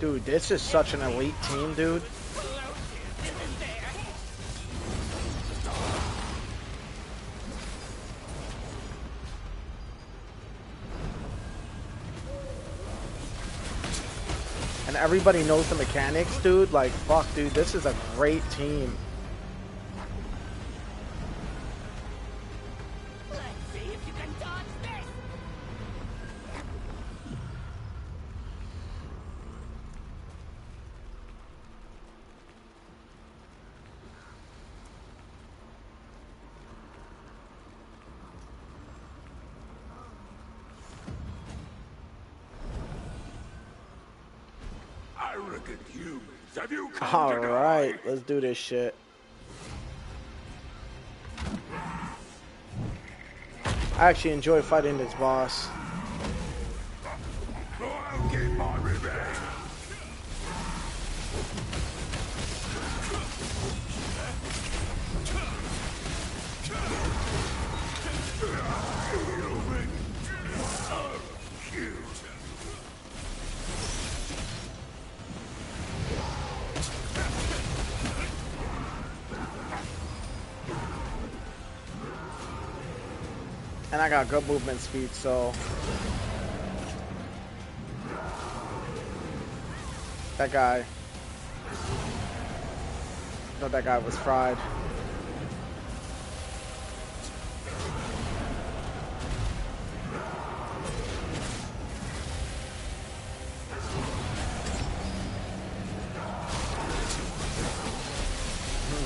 Dude, this is such an elite team, dude. And everybody knows the mechanics, dude. Like, fuck, dude, this is a great team. See if you can dodge this! Humans, have you come All to right, die? let's do this shit. I actually enjoy fighting this boss. I'll get my revenge. And I got good movement speed, so that guy. Thought that guy was fried.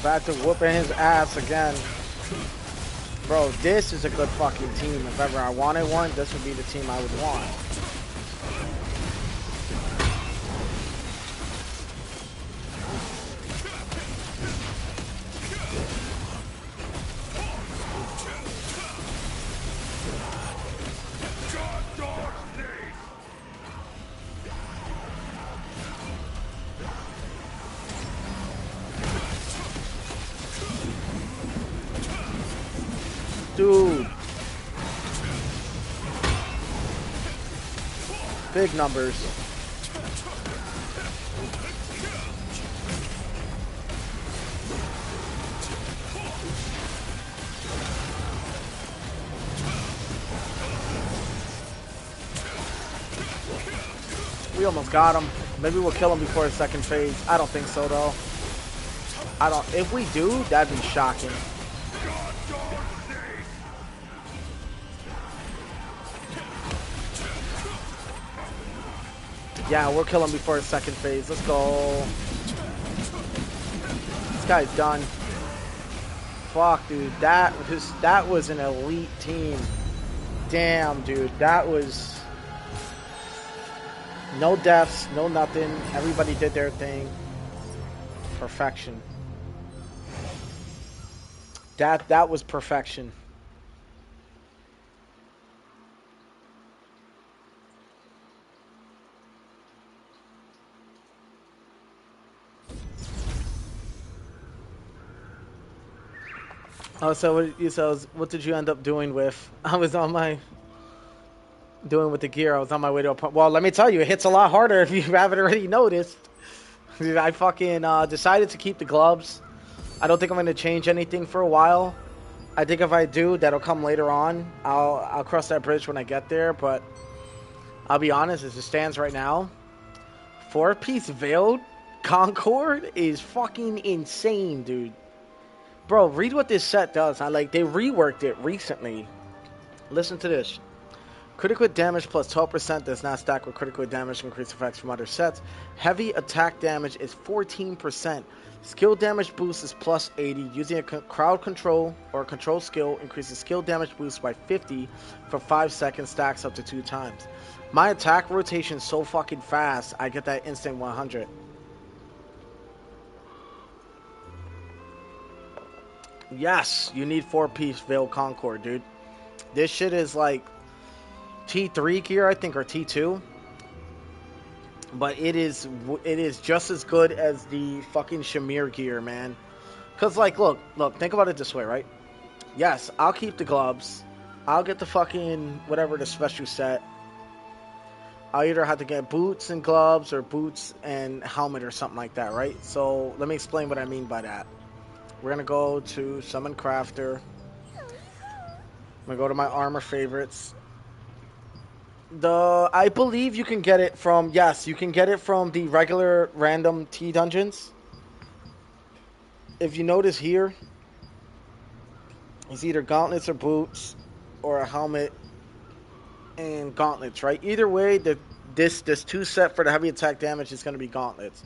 Back to whooping his ass again. Bro, this is a good fucking team. If ever I wanted one, this would be the team I would want. Dude. Big numbers. We almost got him. Maybe we'll kill him before his second phase. I don't think so, though. If we do, that'd be shocking. Yeah, we'll kill him before his second phase. Let's go. This guy's done. Fuck, dude. That was an elite team. Damn, dude. That was no deaths, no nothing. Everybody did their thing. Perfection. That was perfection. Oh, so what did you end up doing with? I was on my doing with the gear. I was on my way to a. Well, let me tell you, it hits a lot harder if you haven't already noticed. I fucking decided to keep the gloves. I don't think I'm gonna change anything for a while. I think if I do, that'll come later on. I'll cross that bridge when I get there. But I'll be honest, as it stands right now, 4-piece Veiled Concord is fucking insane, dude. Bro, read what this set does. They reworked it recently. Listen to this. Critical damage plus 12% does not stack with critical damage increased effects from other sets. Heavy attack damage is 14%. Skill damage boost is plus 80. Using a crowd control or control skill increases skill damage boost by 50 for 5 seconds, stacks up to 2 times. My attack rotation is so fucking fast, I get that instant 100. Yes, you need 4-piece Veiled Concord, dude. This shit is like T3 gear, I think, or T2. But it is just as good as the fucking Shamir gear, man. Because, like, look, think about it this way, right? Yes, I'll keep the gloves. I'll get the fucking, whatever, the special set. I'll either have to get boots and gloves or boots and helmet or something like that, right? So, let me explain what I mean by that. We're going to go to Summon Crafter. I'm going to go to my armor favorites. I believe you can get it from, yes, you can get it from the regular random T dungeons. If you notice here, it's either gauntlets or boots or a helmet and gauntlets, right? Either way, this 2 set for the heavy attack damage is going to be gauntlets.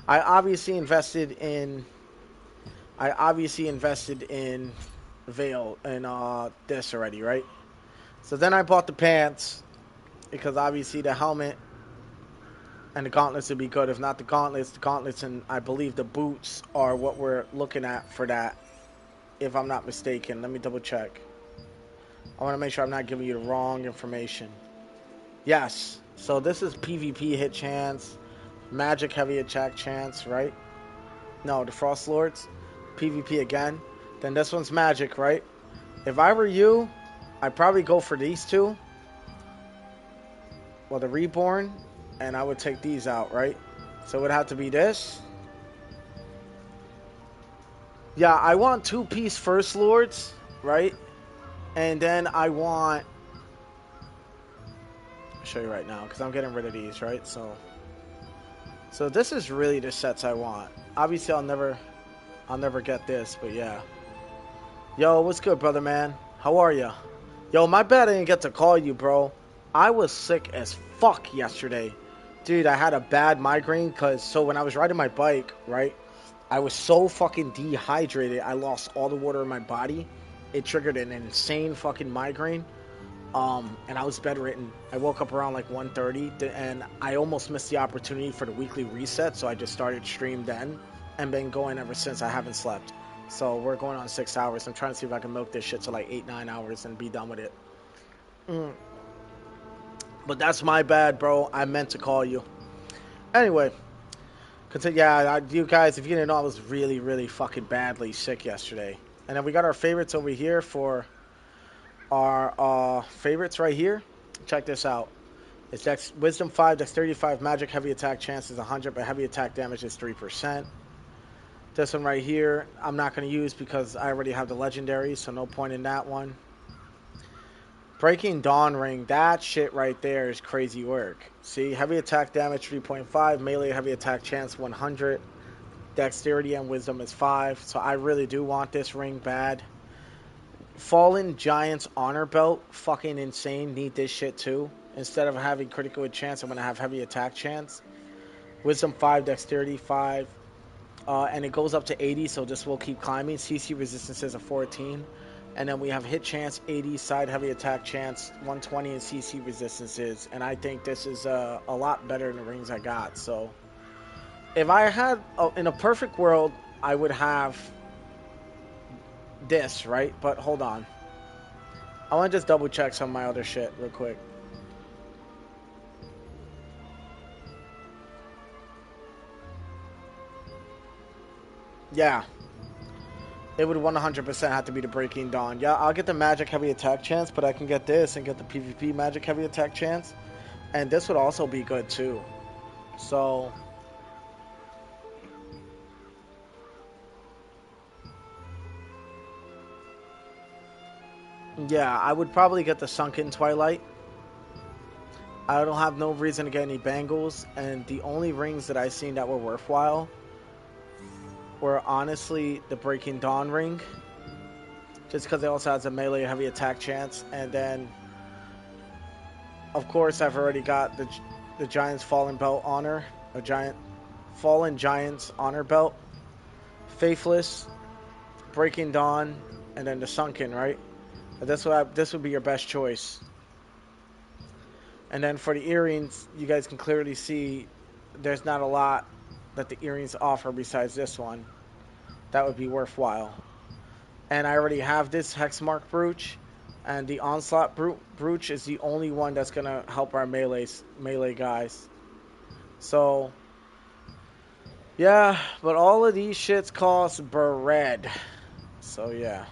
I obviously invested in Veil and this already, right? So then I bought the pants because obviously the helmet And the gauntlets would be good. If not the gauntlets and I believe the boots are what we're looking at for that. If I'm not mistaken. Let me double check. I want to make sure I'm not giving you the wrong information. Yes. So this is PvP hit chance. Magic heavy attack chance, right? No, the Frost Lords. PvP again. Then this one's magic, right? If I were you, I'd probably go for these two. Well, the Reborn. And I would take these out, right? So it would have to be this. Yeah, I want 2-piece First Lords, right? And then I want... I'll show you right now, because I'm getting rid of these, right? So this is really the sets I want. Obviously, I'll never get this, but yeah. Yo, what's good, brother, man? How are ya? Yo, my bad I didn't get to call you, bro. I was sick as fuck yesterday. Dude, I had a bad migraine, so when I was riding my bike, right, I was so fucking dehydrated, I lost all the water in my body. It triggered an insane fucking migraine. And I was bedridden. I woke up around like 1:30, and I almost missed the opportunity for the weekly reset, so I just started stream then, and been going ever since. I haven't slept. So we're going on 6 hours. I'm trying to see if I can milk this shit to like 8-9 hours and be done with it. But that's my bad, bro. I meant to call you. Anyway, yeah, you guys, if you didn't know, I was really, really fucking badly sick yesterday. And then we got our favorites over here for our favorites right here. Check this out. It's Wisdom 5, Dexterity 5, Magic heavy attack chance is 100, but heavy attack damage is 3%. This one right here, I'm not going to use because I already have the legendary, so no point in that one. Breaking Dawn Ring, that shit right there is crazy work. See, heavy attack damage 3.5, melee heavy attack chance 100, dexterity and wisdom is 5, so I really do want this ring bad. Fallen Giant's Honor Belt, fucking insane, need this shit too. Instead of having critical hit chance, I'm going to have heavy attack chance. Wisdom 5, dexterity 5, and it goes up to 80, so this will keep climbing. CC resistances of 14. And then we have hit chance 80, side heavy attack chance 120, and CC resistances. And I think this is a lot better than the rings I got. So if I had, in a perfect world, I would have this, right? But hold on. I want to just double check some of my other shit real quick. Yeah. It would 100% have to be the Breaking Dawn. Yeah, I'll get the Magic Heavy Attack chance, but I can get this and get the PvP Magic Heavy Attack chance. And this would also be good too. So... yeah, I would probably get the Sunken Twilight. I don't have no reason to get any bangles. And the only rings that I seen that were worthwhile were honestly the Breaking Dawn ring, just because it also has a melee heavy attack chance. And then of course I've already got the Giant's Fallen Belt honor, Fallen Giant's Honor Belt, Faithless, Breaking Dawn, and then the Sunken, right? This would be your best choice. And then for the earrings, you guys can clearly see there's not a lot that the earrings offer besides this one that would be worthwhile. And I already have this Hexmark brooch, and the Onslaught brooch is the only one that's gonna help our melee guys. So yeah, but all of these shits cost bread. So yeah,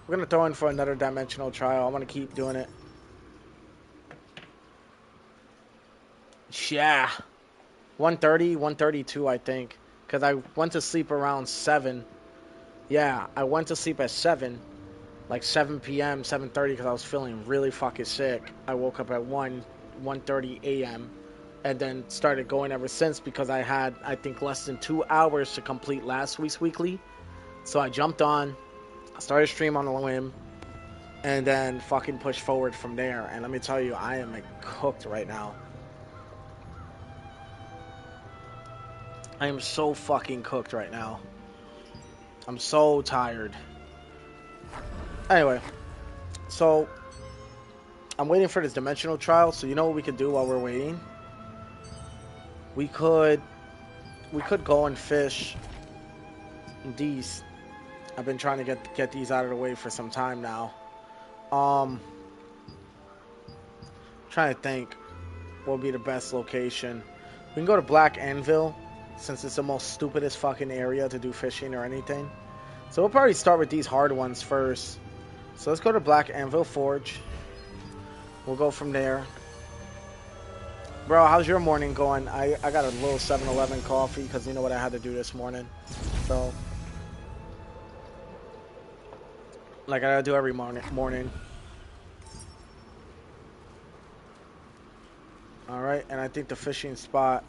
we're gonna throw in for another dimensional trial. I'm gonna keep doing it. Yeah, 130, 132, I think. Because I went to sleep around 7. Yeah, I went to sleep at 7. Like 7 p.m., 7:30, because I was feeling really fucking sick. I woke up at 1:30 a.m. And then started going ever since because I had, I think, less than 2 hours to complete last week's weekly. So I jumped on, started stream on a whim, and then fucking pushed forward from there. And let me tell you, I am like, cooked right now. I am so fucking cooked right now. I'm so tired. Anyway, so I'm waiting for this dimensional trial. So you know what we could do while we're waiting? we could go and fish these. I've been trying to get these out of the way for some time now. Trying to think what would be the best location. We can go to Black Anvil, since it's the most stupidest fucking area to do fishing or anything. So we'll probably start with these hard ones first. So let's go to Black Anvil Forge. We'll go from there. Bro, how's your morning going? I got a little 7-Eleven coffee because you know what I had to do this morning. So, like I gotta do every morning. Alright, and I think the fishing spot,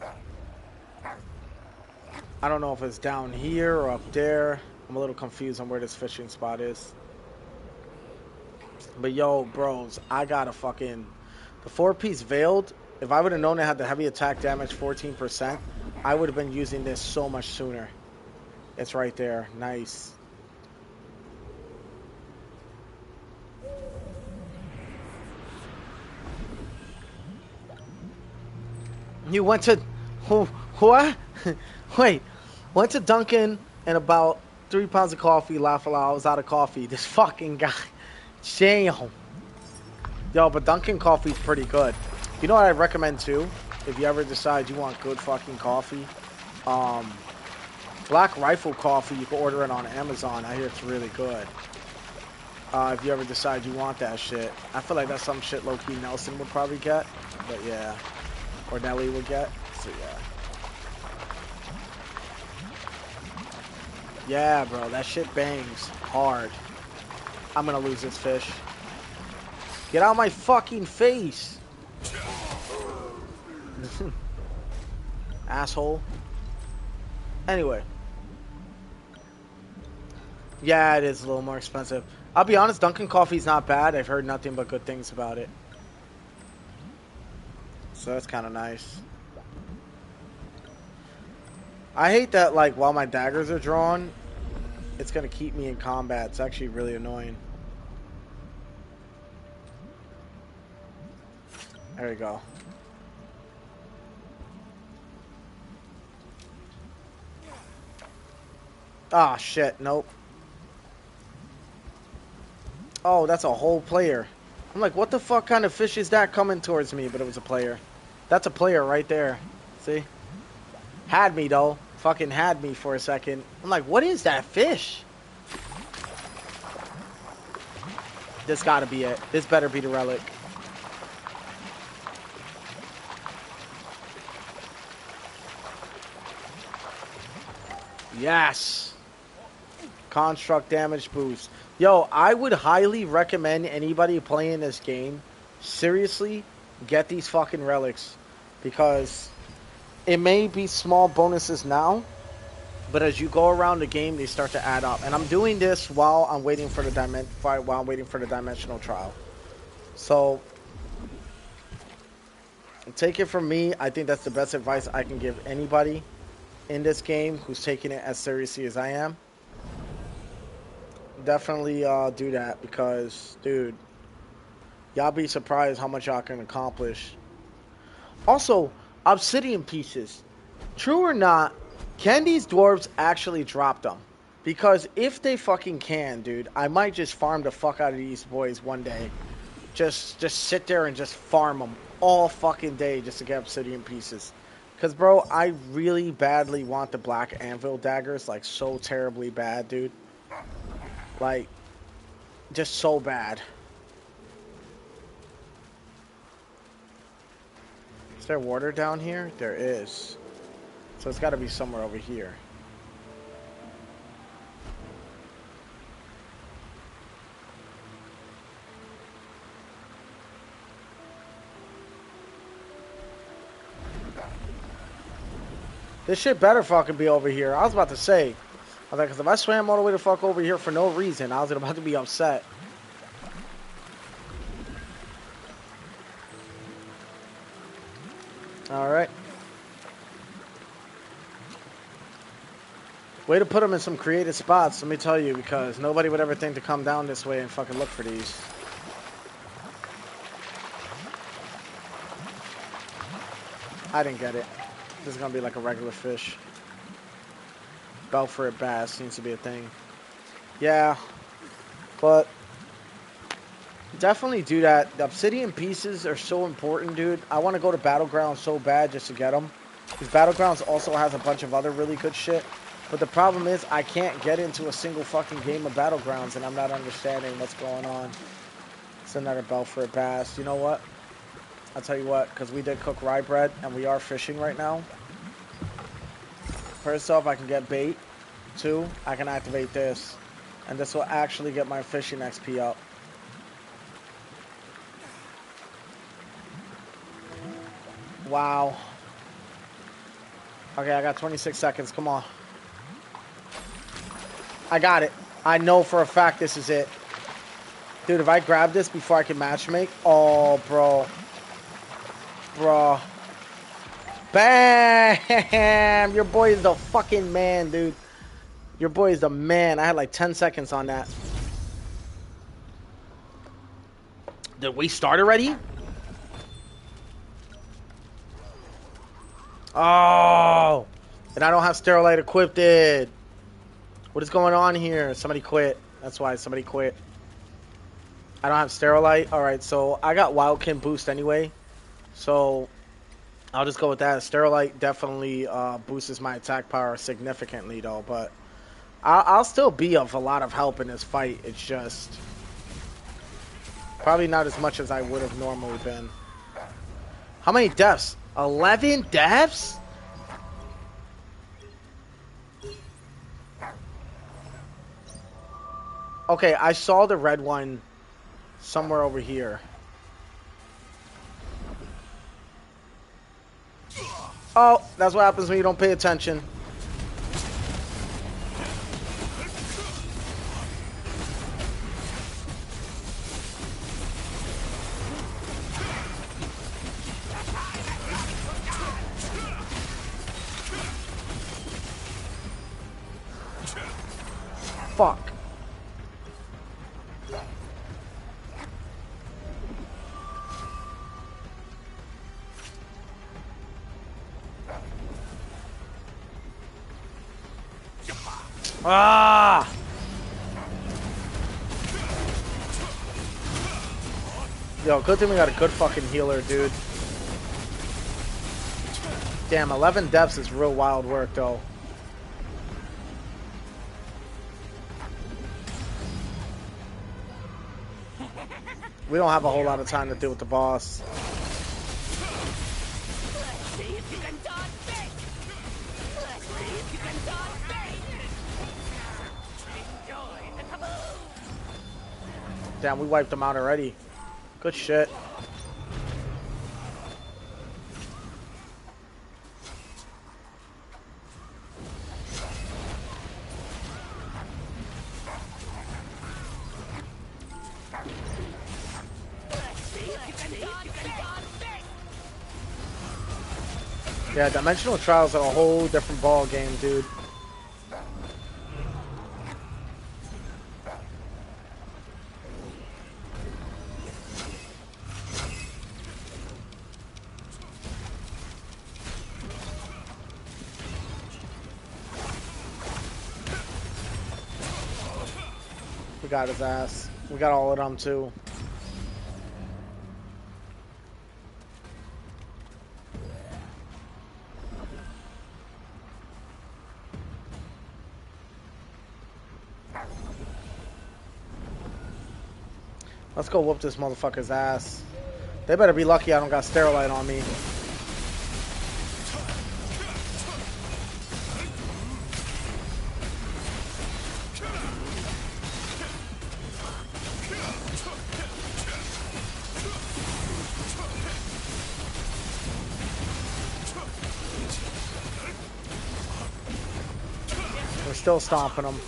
I don't know if it's down here or up there. I'm a little confused on where this fishing spot is. But yo, bros, I got a fucking... The 4-piece Veiled, if I would have known it had the heavy attack damage 14%, I would have been using this so much sooner. It's right there. Nice. You went to... What? Wait. Went to Dunkin' and about 3 pounds of coffee. Laugh a lot. I was out of coffee. This fucking guy. Damn. Yo, but Dunkin' coffee's pretty good. You know what I recommend too? If you ever decide you want good fucking coffee? Black Rifle coffee, you can order it on Amazon. I hear it's really good. If you ever decide you want that shit. I feel like that's some shit low-key Nelson would probably get. But yeah. Or Nelly would get. So yeah. Yeah, bro. That shit bangs hard. I'm gonna lose this fish. Get out of my fucking face. Asshole. Anyway. Yeah, it is a little more expensive. I'll be honest, Dunkin' coffee's not bad. I've heard nothing but good things about it. So that's kind of nice. I hate that, like, while my daggers are drawn, it's going to keep me in combat. It's actually really annoying. There we go. Ah, shit. Nope. Oh, that's a whole player. I'm like, what the fuck kind of fish is that coming towards me? But it was a player. That's a player right there. See? Had me, though. Fucking had me for a second. I'm like, what is that fish? This gotta be it. This better be the relic. Yes. Construct damage boost. Yo, I would highly recommend anybody playing this game, seriously, get these fucking relics. Because it may be small bonuses now, but as you go around the game, they start to add up. And I'm doing this while I'm waiting for the dimensional trial. So take it from me. I think that's the best advice I can give anybody in this game who's taking it as seriously as I am. Definitely do that because, dude, y'all be surprised how much y'all can accomplish. Also, obsidian pieces. True or not, can these dwarves actually drop them? Because if they fucking can, dude, I might just farm the fuck out of these boys one day. Just sit there and just farm them all fucking day just to get obsidian pieces. Because, bro, I really badly want the black anvil daggers, like, so terribly bad, dude. Like, just so bad. Is there water down here? There is. So it's got to be somewhere over here. This shit better fucking be over here. I was about to say. I was like, because if I swam all the way the fuck over here for no reason, I was about to be upset. Alright. Way to put them in some creative spots, let me tell you, because nobody would ever think to come down this way and fucking look for these. I didn't get it. This is gonna be like a regular fish. Belfort bass seems to be a thing. Yeah, but definitely do that. The obsidian pieces are so important, dude. I want to go to Battlegrounds so bad just to get them. Because Battlegrounds also has a bunch of other really good shit. But the problem is I can't get into a single fucking game of Battlegrounds and I'm not understanding what's going on. It's another Belfort bass. You know what? I'll tell you what, because we did cook rye bread and we are fishing right now. First off, I can get bait. 2, I can activate this. And this will actually get my fishing XP up. Wow. Okay, I got 26 seconds. Come on. I got it. I know for a fact this is it. Dude, if I grab this before I can matchmake... Oh, bro. Bro. Bam! Your boy is the fucking man, dude. Your boy is the man. I had like 10 seconds on that. Did we start already? Oh! And I don't have Sterilite equipped. What is going on here? Somebody quit. That's why somebody quit. I don't have Sterilite. Alright, so I got Wildkin boost anyway. So I'll just go with that. Sterilite definitely boosts my attack power significantly though. But I'll still be of a lot of help in this fight. It's just probably not as much as I would have normally been. How many deaths? 11 deaths? Okay, I saw the red one somewhere over here. Oh, that's what happens when you don't pay attention. Fuck. Ah! Yo, good thing we got a good fucking healer, dude. Damn, 11 deaths is real wild work, though. We don't have a whole lot of time to deal with the boss. Damn, we wiped them out already. Good shit. Yeah, Dimensional Trials are a whole different ball game, dude. We got his ass. We got all of them too. Let's go whoop this motherfucker's ass. They better be lucky I don't got Sterilite on me. We're still stomping them.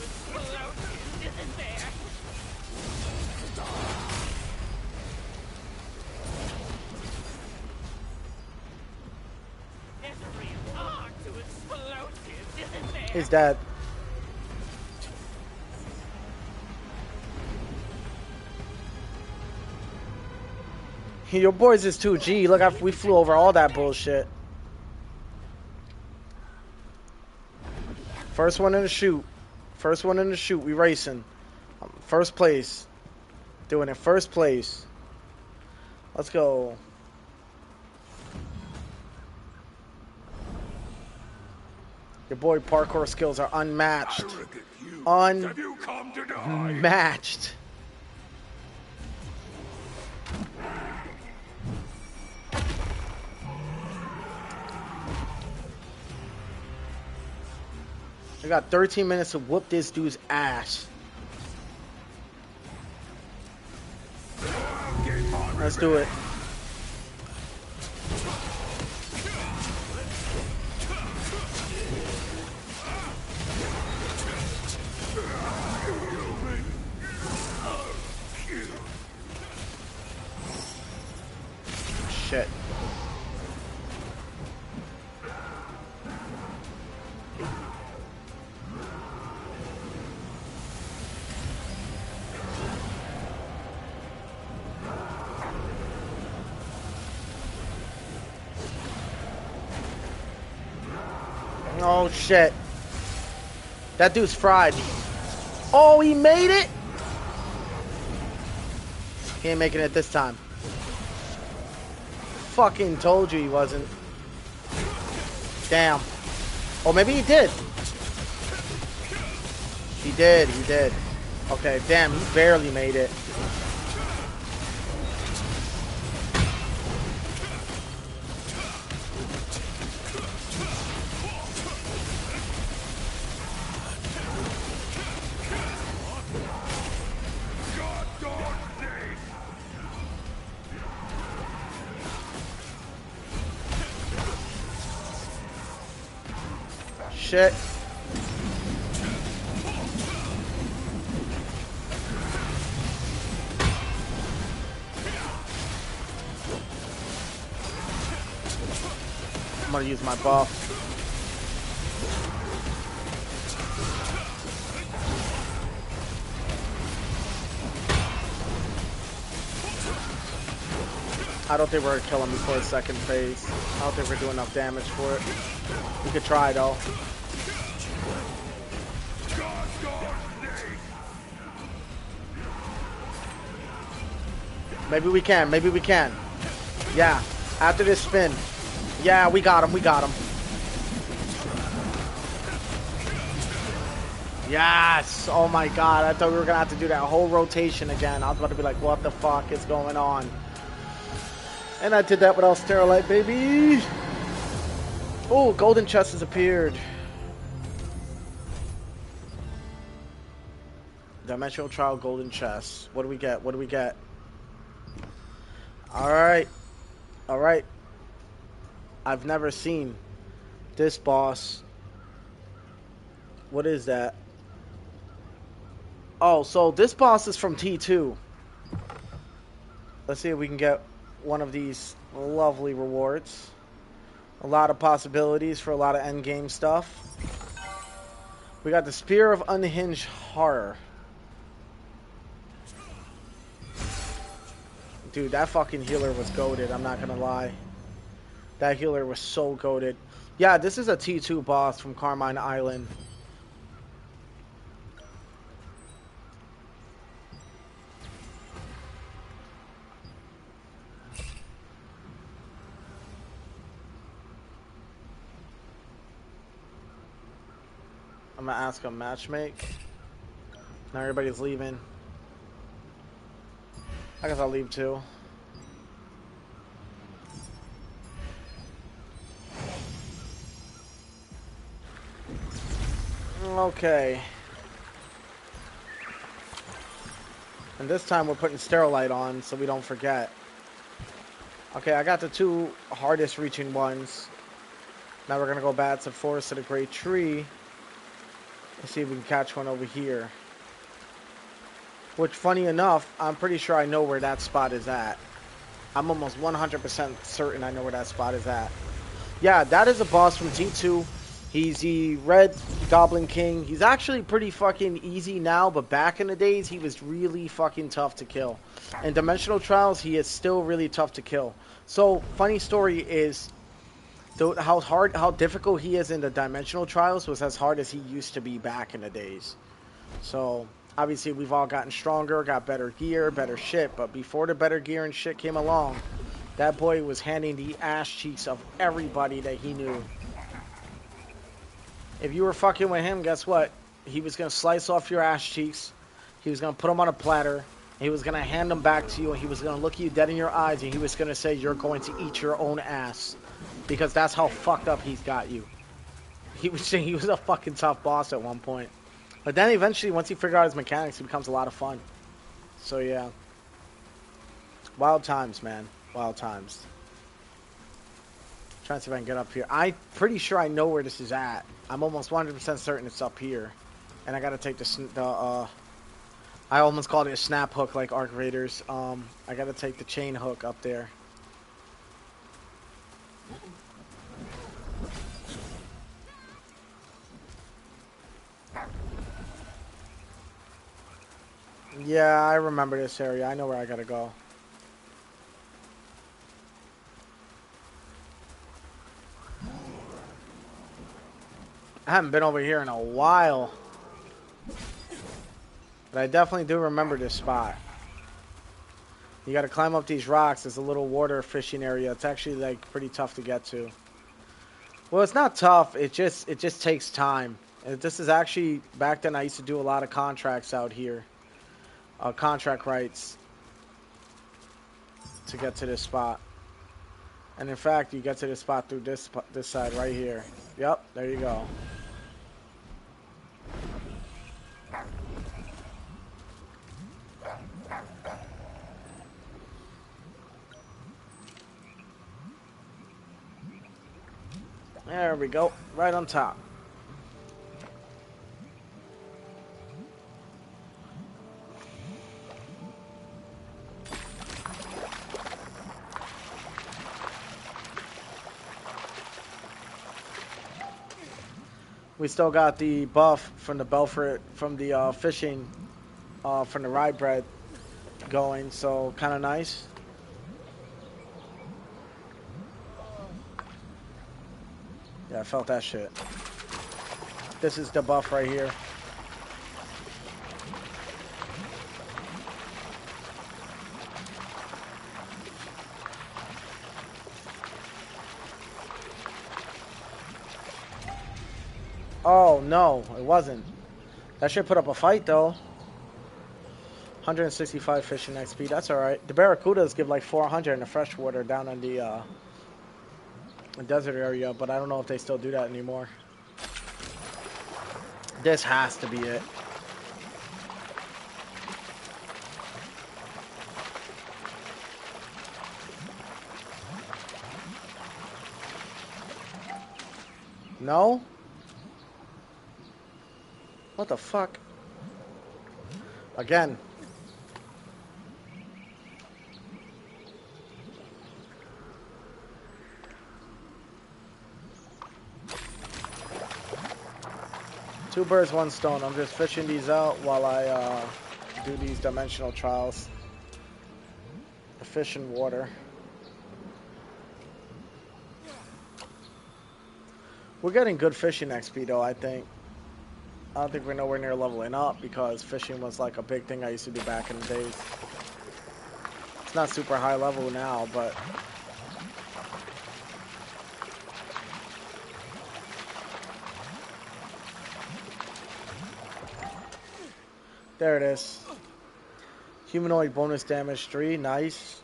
He's dead. Your boys is 2G. Look, we flew over all that bullshit. First one in the shoot. First one in the shoot. We racing. First place. Doing it first place. Let's go. Your boy parkour skills are unmatched. Have you come to die? Unmatched. I got 13 minutes to whoop this dude's ass. Let's do it. Shit. Oh shit. That dude's fried. Oh, he made it? He ain't making it this time. Fucking told you he wasn't. Damn. Oh, maybe he did. He did, he did. Okay, damn, he barely made it. Shit. I'm gonna use my buff. I don't think we're gonna kill him before the second phase. I don't think we're doing enough damage for it. We could try though. Maybe we can, maybe we can. Yeah, after this spin. Yeah, we got him, we got him. Yes! Oh my god, I thought we were gonna have to do that whole rotation again. I was about to be like, what the fuck is going on? And I did that without Sterilite, baby! Oh, golden chest has appeared. Dimensional Trial golden chest. What do we get? What do we get? Alright. Alright. I've never seen this boss. What is that? Oh, so this boss is from T2. Let's see if we can get one of these lovely rewards. A lot of possibilities for a lot of endgame stuff. We got the Spear of Unhinged Horror. Dude, that fucking healer was goated, I'm not gonna lie. That healer was so goated. Yeah, this is a T2 boss from Carmine Island. I'm gonna ask him matchmake. Now everybody's leaving. I guess I'll leave too. Okay. And this time we're putting Sterilite on so we don't forget. Okay, I got the two hardest reaching ones. Now we're gonna go back to Forest of the Great Tree. Let's see if we can catch one over here. Which, funny enough, I'm pretty sure I know where that spot is at. I'm almost 100% certain I know where that spot is at. Yeah, that is a boss from T2. He's the Red Goblin King. He's actually pretty fucking easy now, but back in the days, he was really fucking tough to kill. In Dimensional Trials, he is still really tough to kill. So, funny story is, how difficult he is in the dimensional trials was as hard as he used to be back in the days. So obviously we've all gotten stronger, got better gear, better shit. But before the better gear and shit came along, that boy was handing the ass cheeks of everybody that he knew. If you were fucking with him, guess what? He was gonna slice off your ass cheeks. He was gonna put them on a platter. He was gonna hand them back to you, and he was gonna look you dead in your eyes, and he was gonna say, "You're going to eat your own ass," because that's how fucked up he's got you. He was saying he was a fucking tough boss at one point, but then eventually, once he figured out his mechanics, it becomes a lot of fun. So yeah, wild times, man, wild times. Trying to see if I can get up here. I'm pretty sure I know where this is at. I'm almost 100% certain it's up here, and I gotta take the I almost called it a snap hook like Arc Raiders. I gotta take the chain hook up there. Yeah, I remember this area. I know where I gotta go. I haven't been over here in a while. But I definitely do remember this spot. You gotta climb up these rocks. There's a little water fishing area. It's actually like pretty tough to get to. Well, it's not tough. It just takes time. And this is actually, back then I used to do a lot of contracts out here. Contract rights to get to this spot. And in fact, you get to this spot through this side right here. Yep, there you go. There we go, right on top. We still got the buff from the Belfort, from the fishing, from the rye bread going, so kind of nice. Yeah, I felt that shit. This is the buff right here. Oh, no, it wasn't. That should put up a fight, though. 165 fishing XP, that's alright. The Barracudas give like 400 in the freshwater down in the desert area, but I don't know if they still do that anymore. This has to be it. No? What the fuck? Again. Two birds, one stone. I'm just fishing these out while I do these dimensional trials. The fish in water. We're getting good fishing XP though, I think. I don't think we're nowhere near leveling up because fishing was like a big thing I used to do back in the days. It's not super high level now, but there it is. Humanoid bonus damage 3, nice.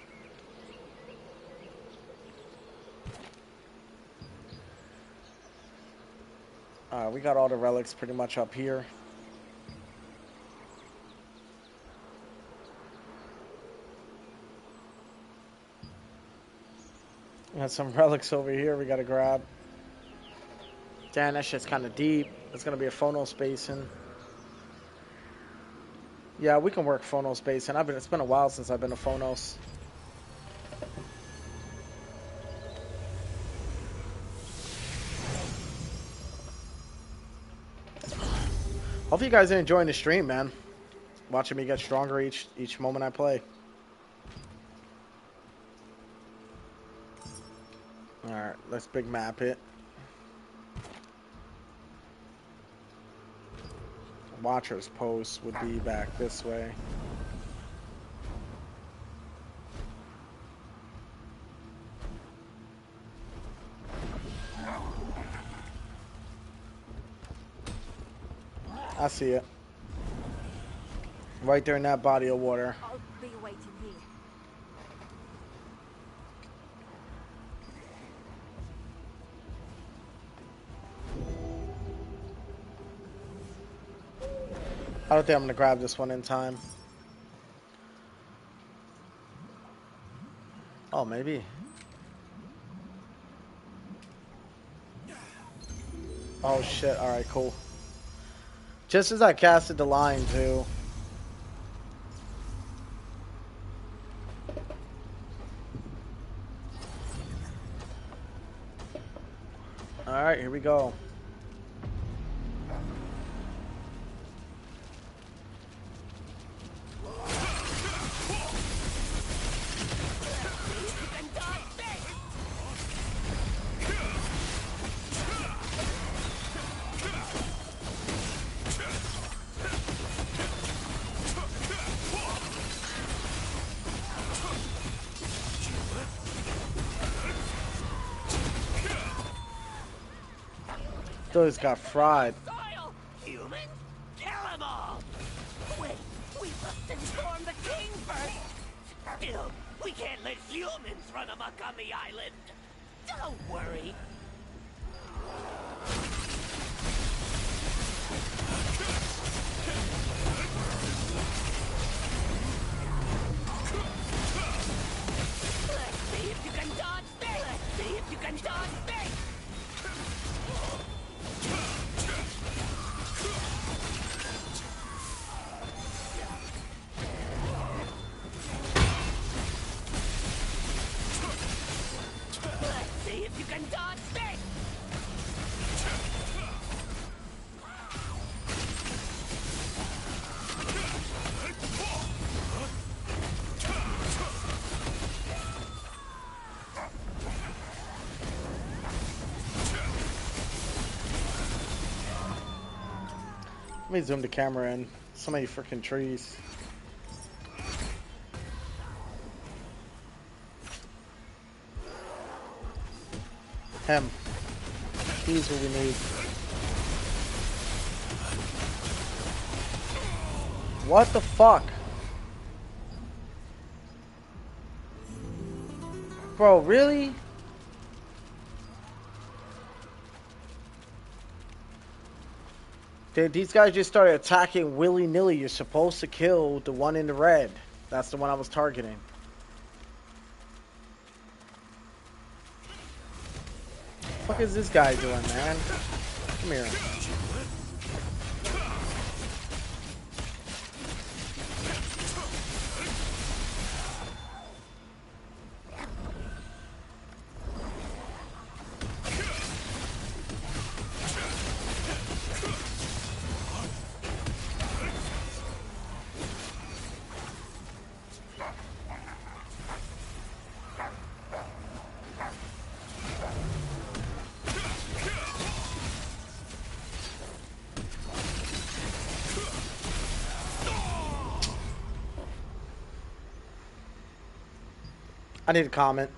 We got all the relics pretty much up here. We got some relics over here we gotta grab. Damn, that shit's kind of deep. It's gonna be a phono spacing. Yeah, we can work phono spacing. It's been a while since I've been to phonos. Hope you guys are enjoying the stream, man. Watching me get stronger each moment I play. Alright, let's big map it. Watcher's post would be back this way. I see it. Right there in that body of water. I'll be waiting here. I don't think I'm gonna grab this one in time. Oh, maybe. Oh shit, alright, cool. Just as I casted the line too. Alright, here we go. Those got fried. Soil! Humans? Kill them all! Wait, we must inform the king first! Still, we can't let humans run amok on the island! Don't worry! Let's see if you can dodge me! Let's see if you can dodge me! Let's see if you can dodge me! Let me zoom the camera in. So many freaking trees. Him. He's what we need. What the fuck? Bro, really? These guys just started attacking willy-nilly. You're supposed to kill the one in the red. That's the one I was targeting. What the fuck is this guy doing, man? Come here. I need a comment.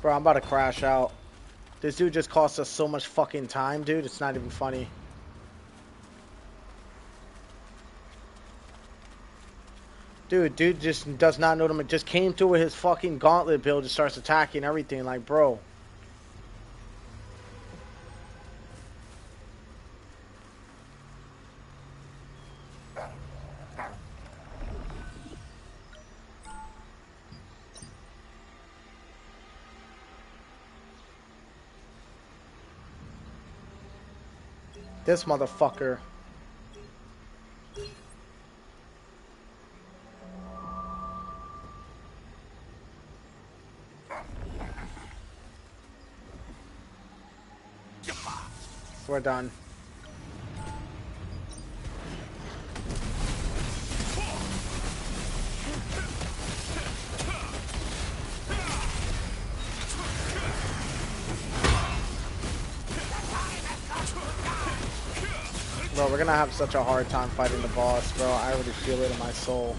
Bro, I'm about to crash out. This dude just cost us so much fucking time, dude. It's not even funny. Dude just does not know them. It just came through with his fucking gauntlet build and starts attacking everything. Like, bro. This motherfucker. We're done. Bro, we're gonna have such a hard time fighting the boss, bro. I already feel it in my soul.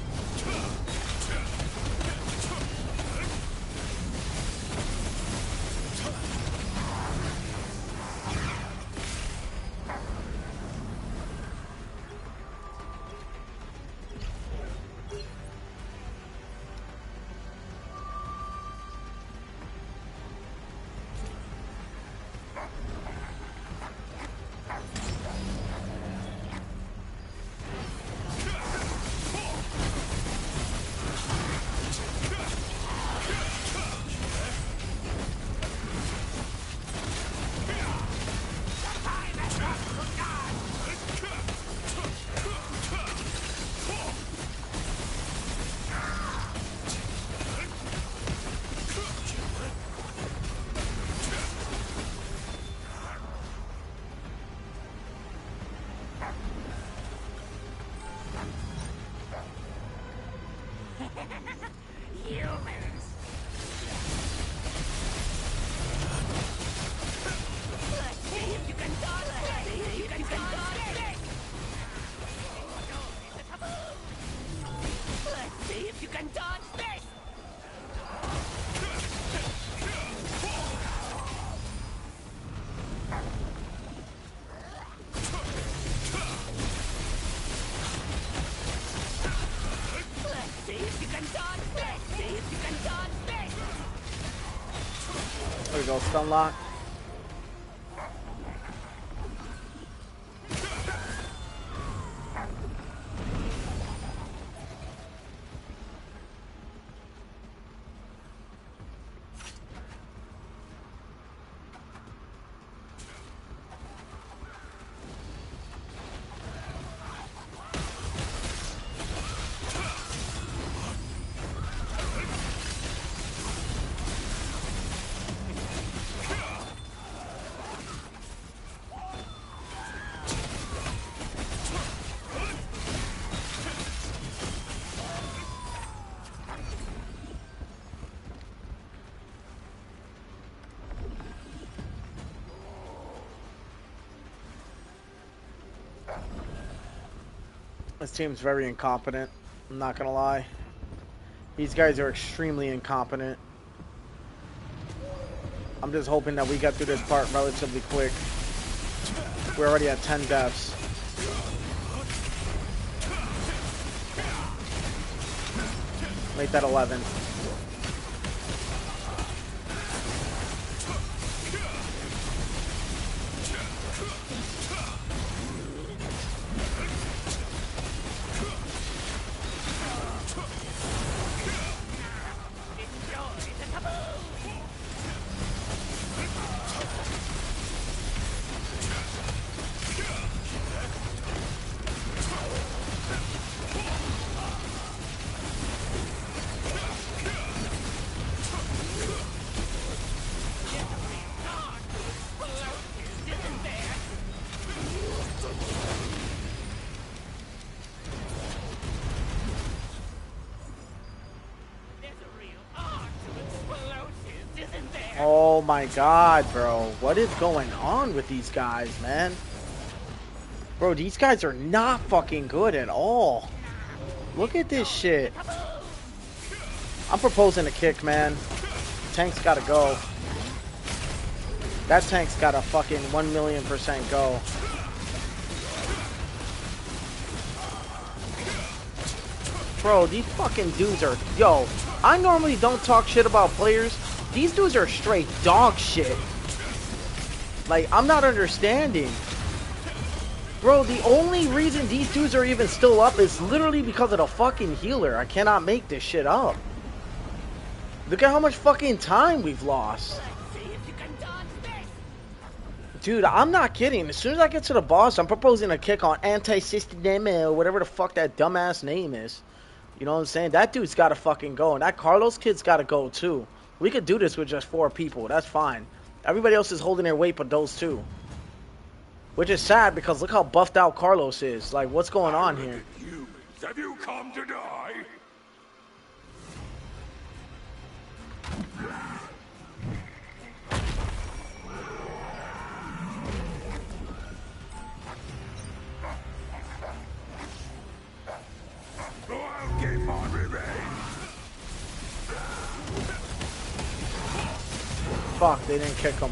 Humans! Let's see if you can dodge it! Let's see if you can dodge it! Oh no, it's a taboo! Let's see if you can dodge this! Let's see if you can dodge this! See if you can dodge this! There we go, stun lock. This team's very incompetent. I'm not gonna lie. These guys are extremely incompetent. I'm just hoping that we get through this part relatively quick. We're already at 10 deaths. Make that 11. Oh my god, bro. What is going on with these guys, man? Bro, these guys are not fucking good at all. Look at this shit. I'm proposing a kick, man. Tank's gotta go. That tank's gotta fucking 1,000,000% go. Bro, these fucking dudes are... Yo, I normally don't talk shit about players. These dudes are straight dog shit. Like, I'm not understanding. Bro, the only reason these dudes are even still up is literally because of the fucking healer. I cannot make this shit up. Look at how much fucking time we've lost. Dude, I'm not kidding. As soon as I get to the boss, I'm proposing a kick on Anti-System or whatever the fuck that dumbass name is. You know what I'm saying? That dude's got to fucking go. And that Carlos kid's got to go, too. We could do this with just 4 people. That's fine. Everybody else is holding their weight but those 2. Which is sad because look how buffed out Carlos is. Like, what's going on here? Humans, have you come to die? I'll get my revenge. Fuck, they didn't kick him.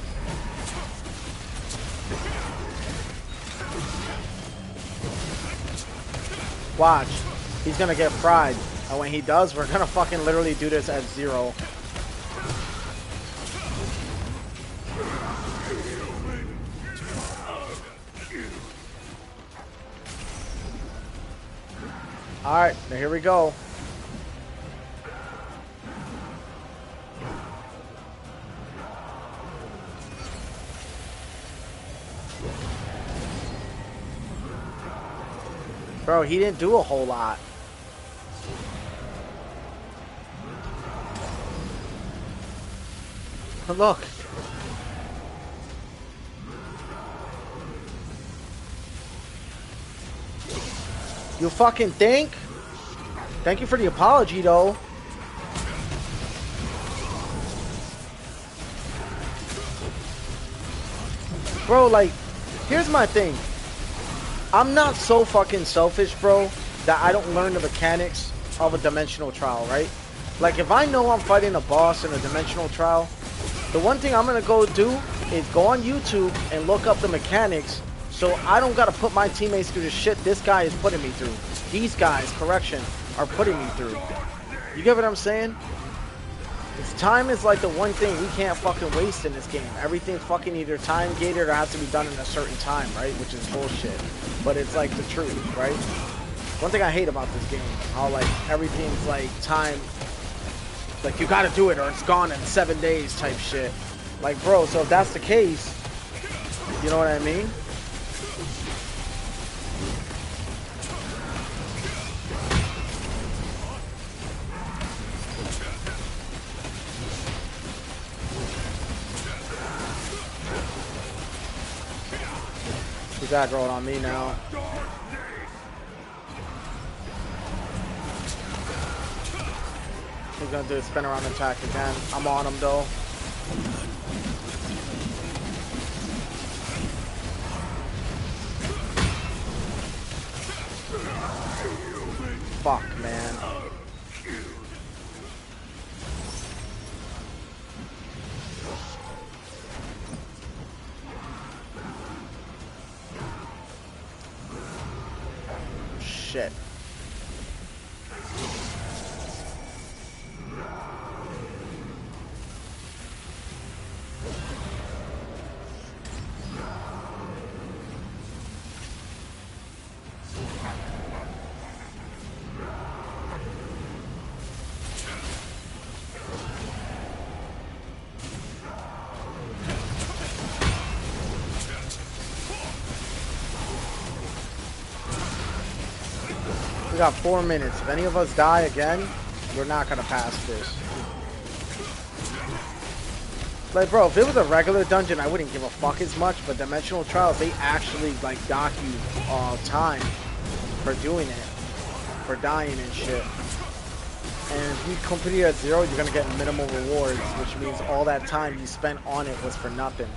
Watch. He's gonna get fried. And when he does, we're gonna fucking literally do this at 0. Alright, now here we go. Bro, he didn't do a whole lot. Look. You fucking think? Thank you for the apology, though. Bro, like, here's my thing. I'm not so fucking selfish, bro, that I don't learn the mechanics of a dimensional trial, right? Like, if I know I'm fighting a boss in a dimensional trial, the one thing I'm gonna go do is go on YouTube and look up the mechanics so I don't gotta put my teammates through the shit this guy is putting me through. These guys, correction, are putting me through. You get what I'm saying? It's time is like the one thing we can't fucking waste in this game. Everything's fucking either time gated or has to be done in a certain time, right? Which is bullshit. But it's like the truth, right? One thing I hate about this game, how like everything's like time, like you gotta do it or it's gone in 7 days type shit. Like, bro, so if that's the case, you know what I mean? You got going on me now. He's gonna do a spin around attack again. I'm on him though. Fuck, man. Shit. We got 4 minutes. If any of us die again, we're not gonna pass this. Like, bro, if it was a regular dungeon, I wouldn't give a fuck as much, but Dimensional Trials, they actually, like, dock you time for doing it. For dying and shit. And if you complete it at 0, you're gonna get minimal rewards, which means all that time you spent on it was for nothing.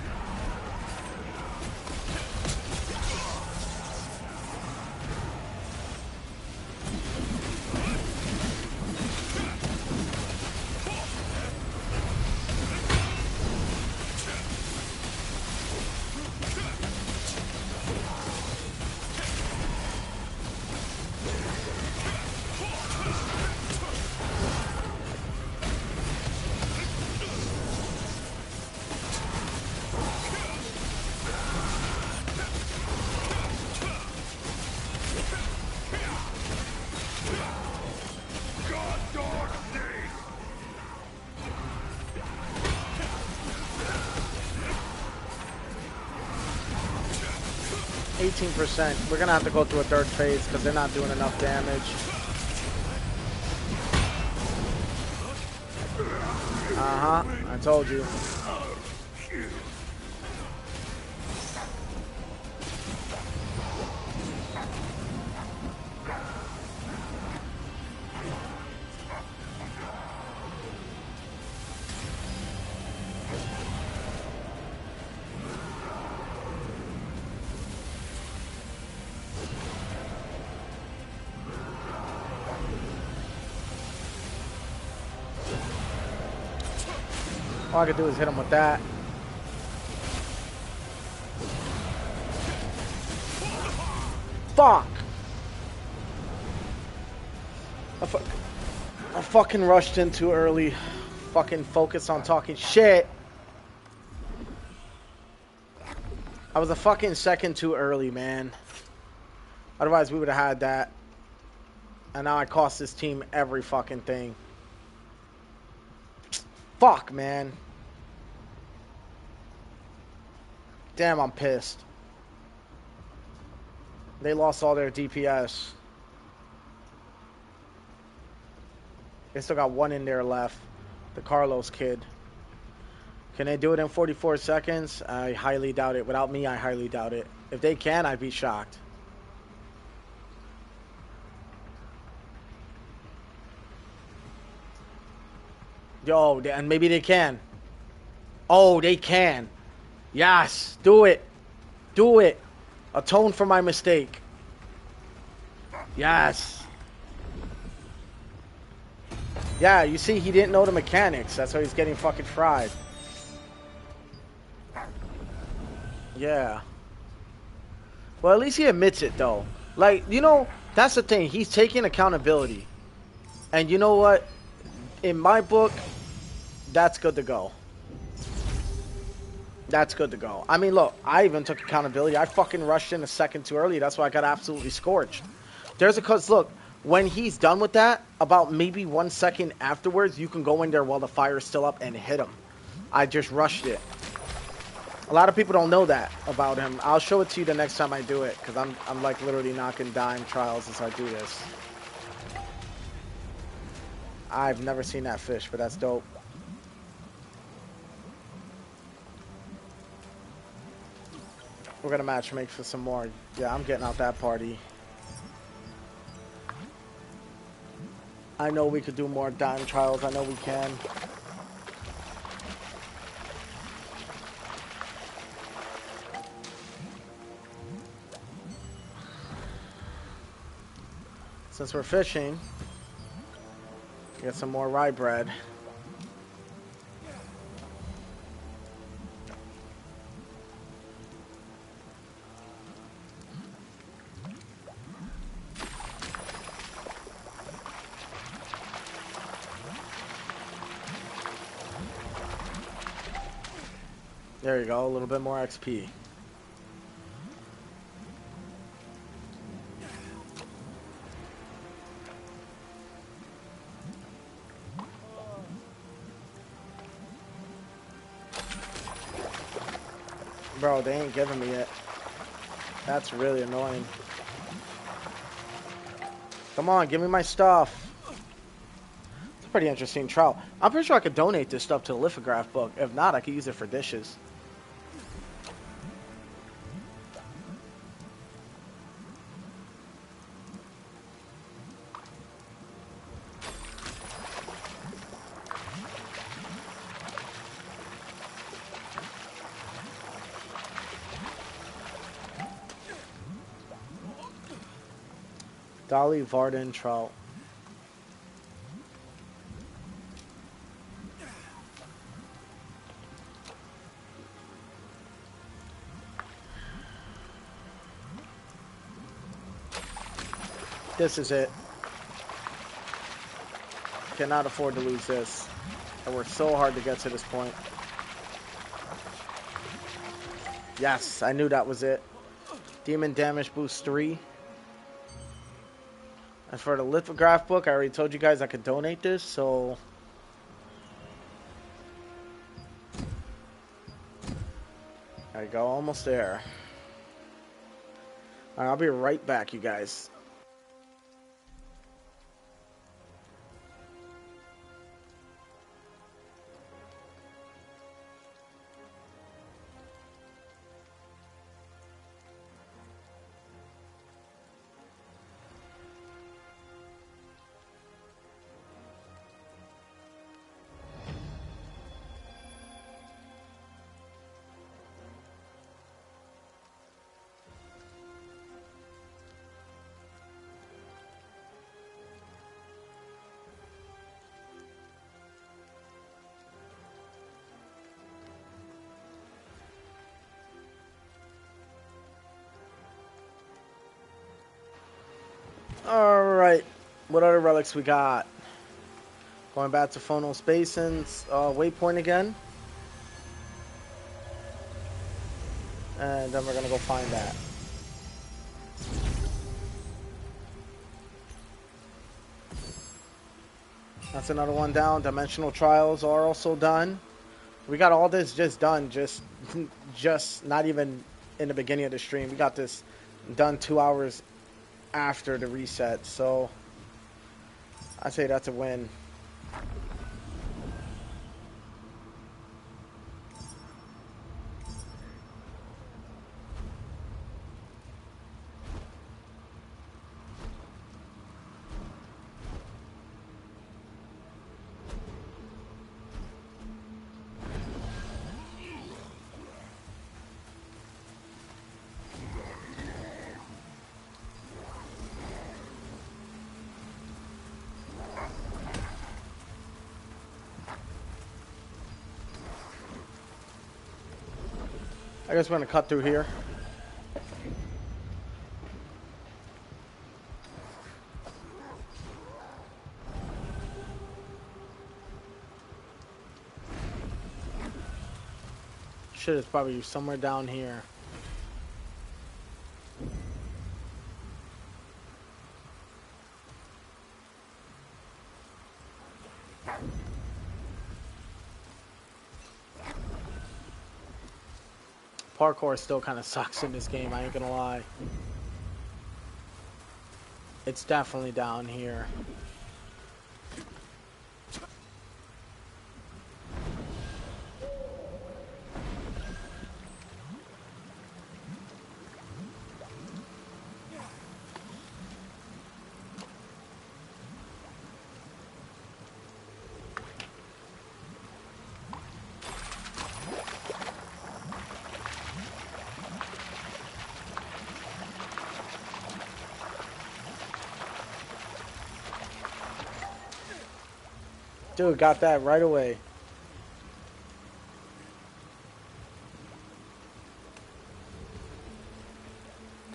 18%. We're gonna have to go through a third phase because they're not doing enough damage. I told you. All I could do is hit him with that. Fuck! I fucking rushed in too early. Fucking focused on talking shit. I was a fucking second too early, man. Otherwise, we would have had that. And now I cost this team every fucking thing. Fuck, man. Damn, I'm pissed. They lost all their DPS. They still got one in there left. The Carlos kid. Can they do it in 44 seconds? I highly doubt it. Without me, I highly doubt it. If they can, I'd be shocked. Yo, and maybe they can. Oh, they can. Yes, do it. Do it. Atone for my mistake. Yes. Yeah, you see, he didn't know the mechanics. That's why he's getting fucking fried. Yeah. Well, at least he admits it, though. Like, you know, that's the thing. He's taking accountability. And you know what? In my book, that's good to go. That's good to go. I mean, look, I even took accountability. I fucking rushed in a second too early. That's why I got absolutely scorched. There's a cause, look, when he's done with that, about maybe 1 second afterwards, you can go in there while the fire's still up and hit him. I just rushed it. A lot of people don't know that about him. I'll show it to you the next time I do it, because I'm like literally knocking dime trials as I do this. I've never seen that fish, but that's dope. We're gonna match make for some more. Yeah, I'm getting out that party. I know we could do more dime trials. I know we can. Since we're fishing, get some more rye bread. There you go, a little bit more XP. Bro, they ain't giving me it. That's really annoying. Come on, give me my stuff. It's a pretty interesting trout. I'm pretty sure I could donate this stuff to the lithograph book. If not, I could use it for dishes. Dolly Varden trout. This is it. Cannot afford to lose this. I worked so hard to get to this point. Yes, I knew that was it. Demon damage boost 3. As for the lithograph book, I already told you guys I could donate this, so... There you go, almost there. All right, I'll be right back, you guys. All right, what other relics we got? Going back to Phono Spacin's waypoint again. And then we're going to go find that. That's another one down. Dimensional Trials are also done. We got all this just done, just not even in the beginning of the stream. We got this done 2 hours after the reset, so I say that's a win. I guess we're going to cut through here. Shit is probably somewhere down here. Parkour still kind of sucks in this game, I ain't gonna lie. It's definitely down here. Dude, got that right away.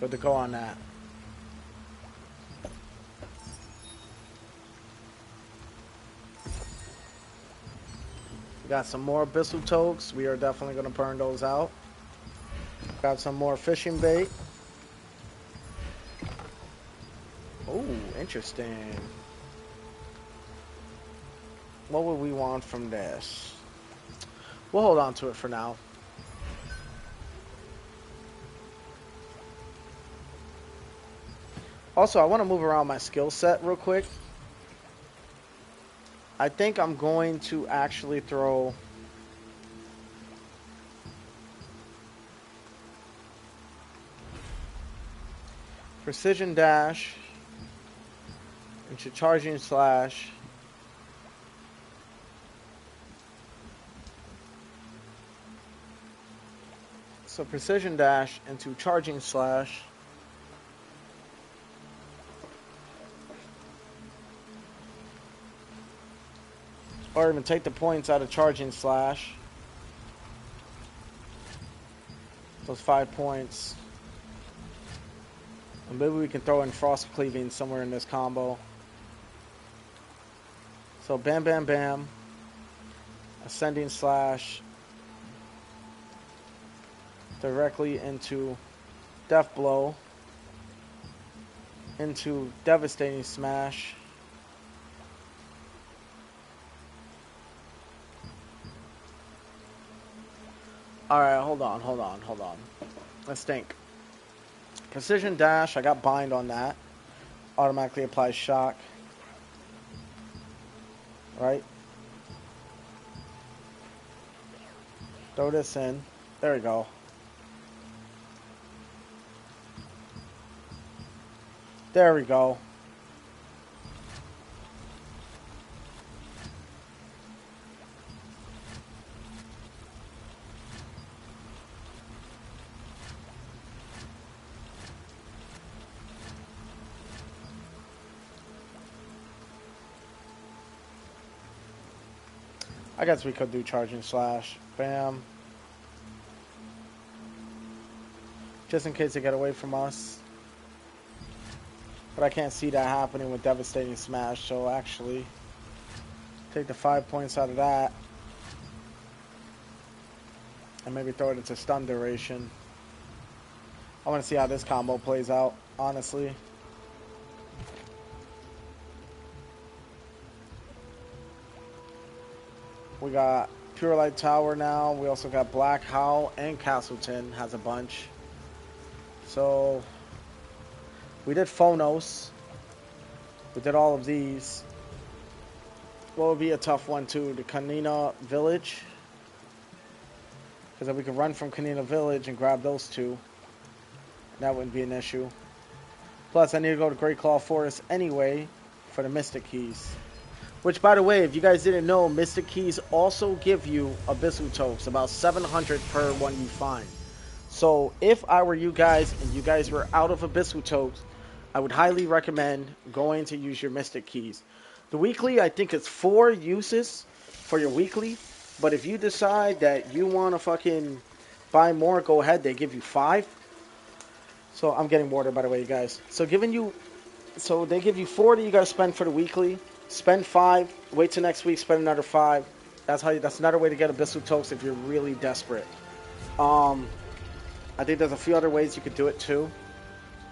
Good to go on that. We got some more Abyssal Toques. We are definitely going to burn those out. Got some more fishing bait. Oh, interesting. What would we want from this? We'll hold on to it for now. Also, I want to move around my skill set real quick. I think I'm going to actually throw Precision Dash into Charging Slash. So Precision Dash into Charging Slash. Or even take the points out of Charging Slash. Those 5 points. And maybe we can throw in Frost Cleaving somewhere in this combo. So Bam Bam Bam. Ascending Slash. Directly into Death Blow. Into Devastating Smash. Alright, hold on. Let's think. Precision dash, I got bind on that. Automatically applies shock. Right? Throw this in. There we go. There we go. I guess we could do charging slash. Bam. Just in case they get away from us. But I can't see that happening with devastating smash, so actually take the 5 points out of that. And maybe throw it into stun duration. I want to see how this combo plays out, honestly. We got Pure Light Tower now. We also got Black Howl and Castleton has a bunch. So we did Phonos. We did all of these. What would be a tough one too? The Kanina Village. Because then we could run from Kanina Village and grab those two. That wouldn't be an issue. Plus, I need to go to Great Claw Forest anyway for the Mystic Keys. Which, by the way, if you guys didn't know, Mystic Keys also give you Abyssal Tokes, about 700 per one you find. So, if I were you guys and you guys were out of Abyssal Tokes, I would highly recommend going to use your Mystic Keys. The weekly, I think it's 4 uses for your weekly. But if you decide that you want to fucking buy more, go ahead. They give you 5. So, I'm getting water, by the way, you guys. So, they give you 4 that you got to spend for the weekly. Spend 5. Wait till next week. Spend another 5. That's another way to get Abyssal Tokes if you're really desperate. I think there's a few other ways you could do it too.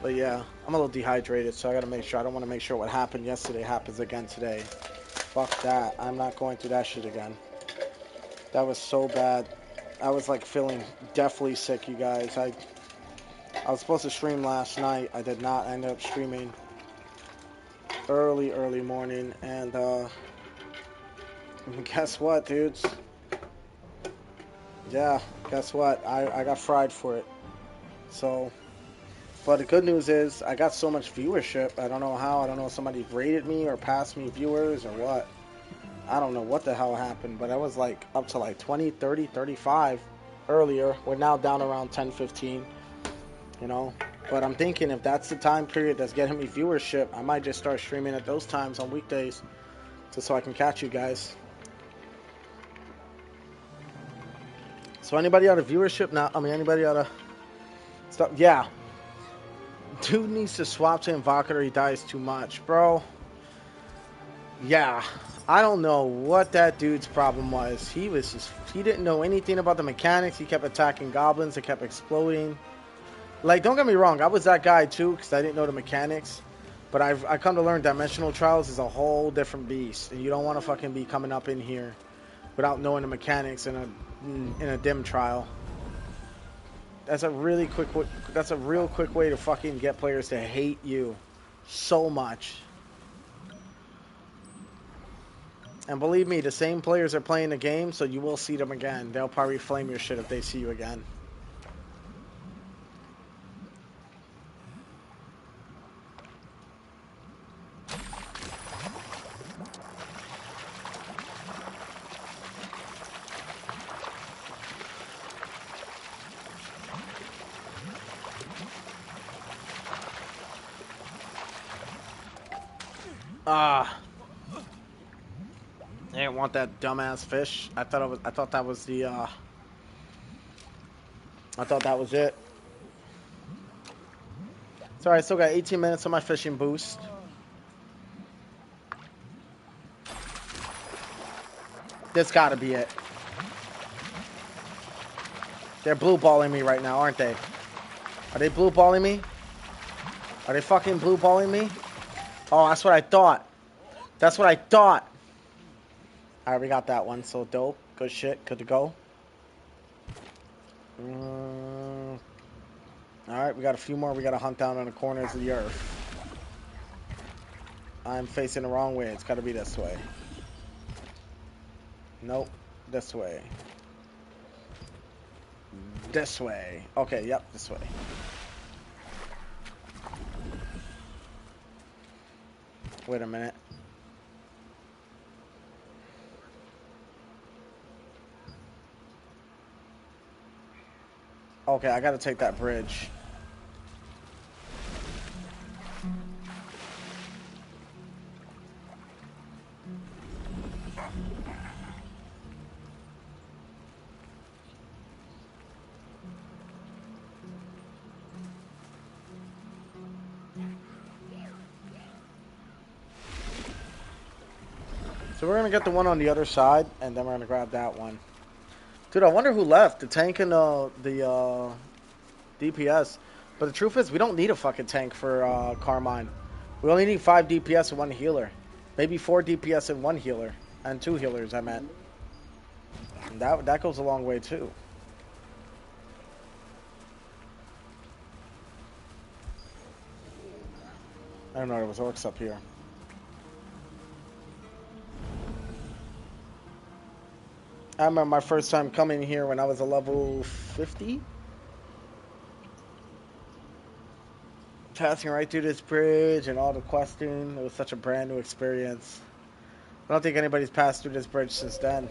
But yeah, I'm a little dehydrated, so I gotta make sure. I don't want to make sure what happened yesterday happens again today. Fuck that. I'm not going through that shit again. That was so bad. I was like feeling deathly sick, you guys. I was supposed to stream last night. I did not. I ended up streaming early morning, and guess what, dudes? Yeah, guess what? I got fried for it. So, but the good news is I got so much viewership. I don't know how. I don't know if somebody rated me or passed me viewers or what. I don't know what the hell happened, but I was like up to like 20, 30, 35 earlier. We're now down around 10, 15, you know. But I'm thinking if that's the time period that's getting me viewership, I might just start streaming at those times on weekdays just so I can catch you guys. So anybody out of viewership now? I mean, anybody out of stuff? Yeah. Dude needs to swap to Invoker or he dies too much, bro. Yeah. I don't know what that dude's problem was. He didn't know anything about the mechanics. He kept attacking goblins. They kept exploding. Like, don't get me wrong. I was that guy too because I didn't know the mechanics. But I come to learn Dimensional Trials is a whole different beast. And you don't want to fucking be coming up in here without knowing the mechanics in a dim trial. That's a real quick way to fucking get players to hate you so much. And believe me, the same players are playing the game, so you will see them again. They'll probably flame your shit if they see you again. I didn't want that dumbass fish. I thought that was it. Sorry, I still got 18 minutes on my fishing boost. This gotta be it. They're blue balling me right now, aren't they? Are they blue balling me? Are they fucking blue balling me? Oh, that's what I thought. That's what I thought. Alright, we got that one. So dope. Good shit. Good to go. Alright, we got a few more we gotta hunt down on the corners of the earth. I'm facing the wrong way. It's gotta be this way. Nope. This way. This way. Okay, yep, this way. Wait a minute. Okay, I gotta take that bridge. So we're gonna get the one on the other side, and then we're gonna grab that one. Dude, I wonder who left. The tank and the DPS. But the truth is, we don't need a fucking tank for Carmine. We only need 5 DPS and 1 healer. Maybe 4 DPS and 1 healer. And 2 healers, I meant. And that goes a long way, too. I don't know, there was orcs up here. I remember my first time coming here when I was a level 50. Passing right through this bridge and all the questing. It was such a brand new experience. I don't think anybody's passed through this bridge since then.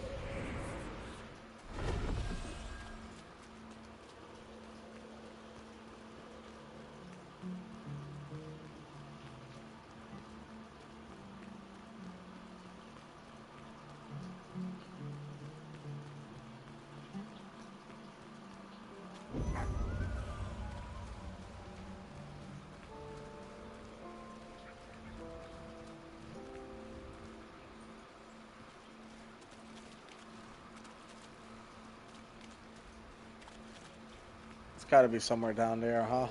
It's got to be somewhere down there, huh?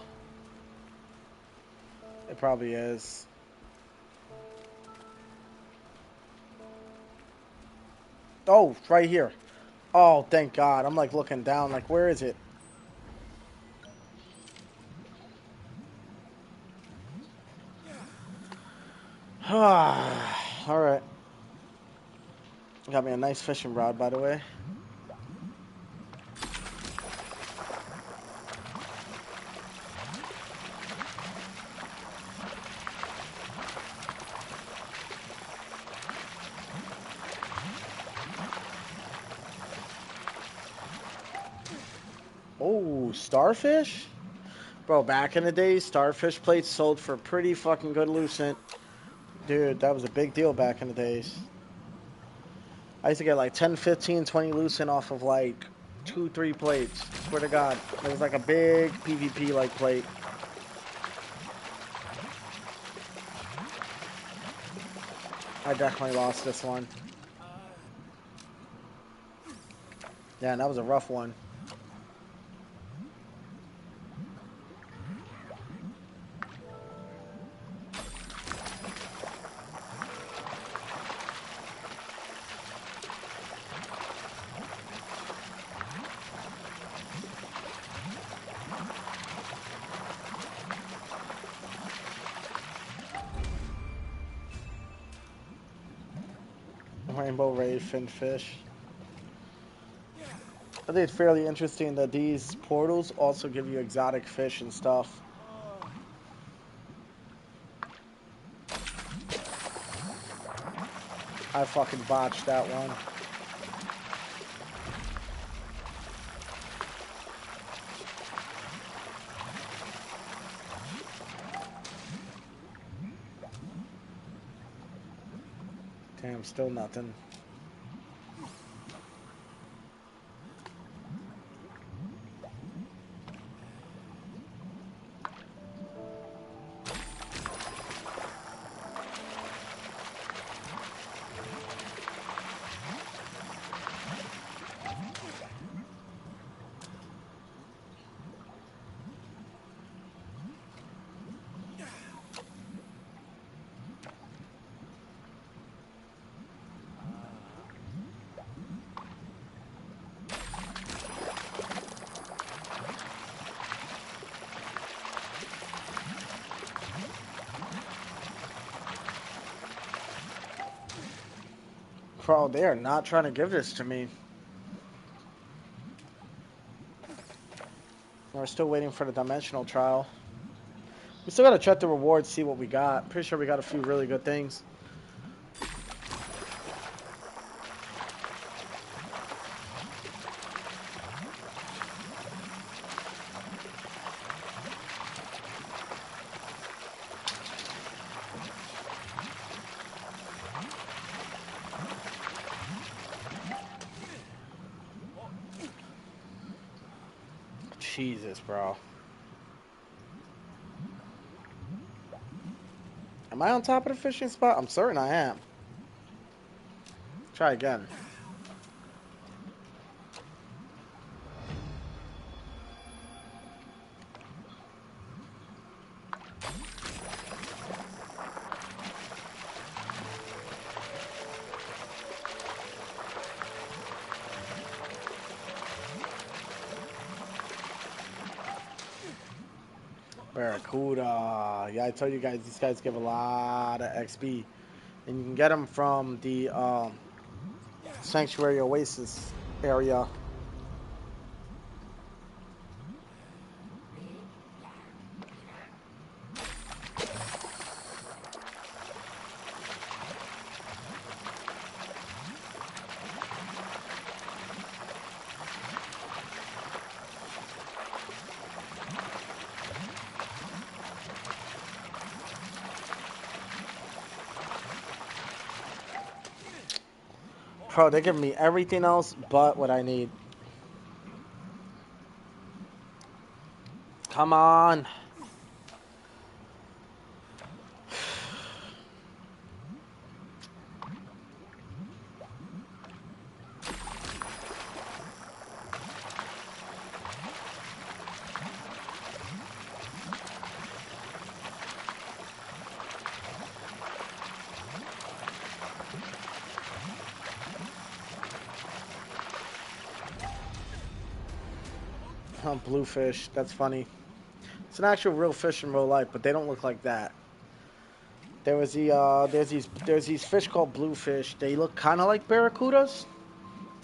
It probably is. Oh, it's right here. Oh, thank God. I'm like looking down, like, where is it? Alright. Got me a nice fishing rod, by the way. Oh, starfish? Bro, back in the day, starfish plates sold for pretty fucking good lucent. Dude, that was a big deal back in the days. I used to get like 10, 15, 20 lucent off of like 2, 3 plates. Swear to God. It was like a big PvP like plate. I definitely lost this one. Yeah, and that was a rough one. Rainbow ray finfish. I think it's fairly interesting that these portals also give you exotic fish and stuff. I fucking botched that one. Damn, still nothing. Bro, they are not trying to give this to me. We're still waiting for the dimensional trial. We still gotta check the rewards, see what we got. Pretty sure we got a few really good things. Jesus, bro. Am I on top of the fishing spot? I'm certain I am. Try again. Barracuda. Yeah, I told you guys, these guys give a lot of XP. And you can get them from the Sanctuary Oasis area. Bro, they're giving me everything else but what I need. Come on. Oh, bluefish. That's funny. It's an actual real fish in real life, but they don't look like that. There was there's these fish called bluefish. They look kind of like barracudas,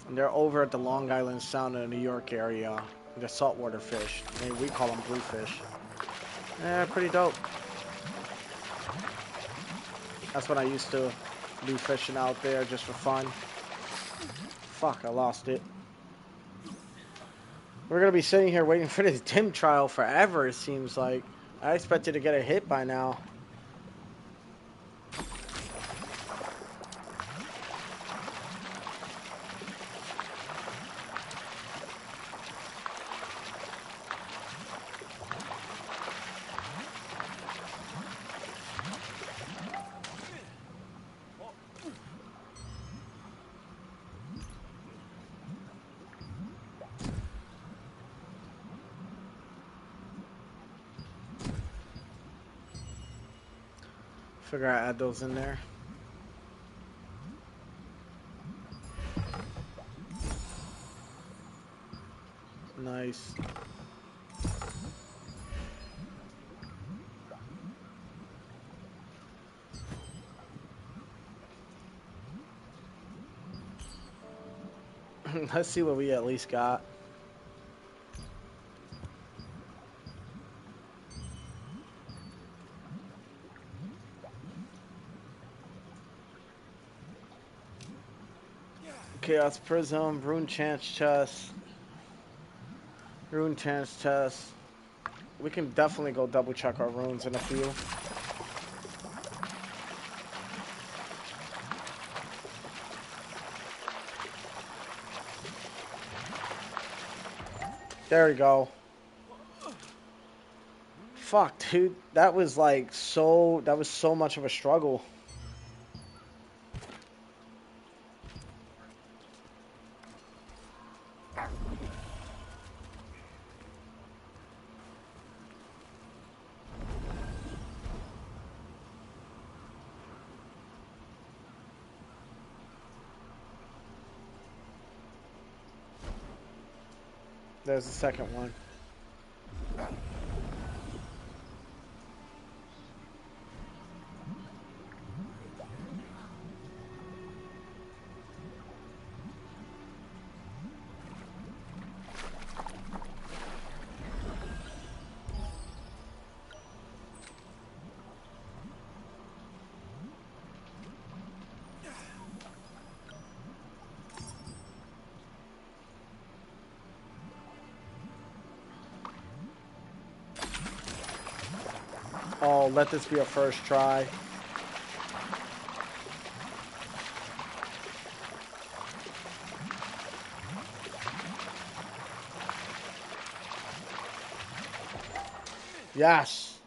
and they're over at the Long Island Sound in the New York area. They're saltwater fish. We call them bluefish. Yeah, pretty dope. That's when I used to do fishing out there just for fun. Fuck, I lost it. We're gonna be sitting here waiting for this dim trial forever, it seems like. I expected to get a hit by now. Figure I add those in there. Nice. Let's see what we at least got. Chaos Prism, Rune Chance Chest. Rune Chance Chest. We can definitely go double check our runes in a few. There we go. Fuck, dude. That was like so much of a struggle. There's the second one. Oh, let this be a first try. Yes.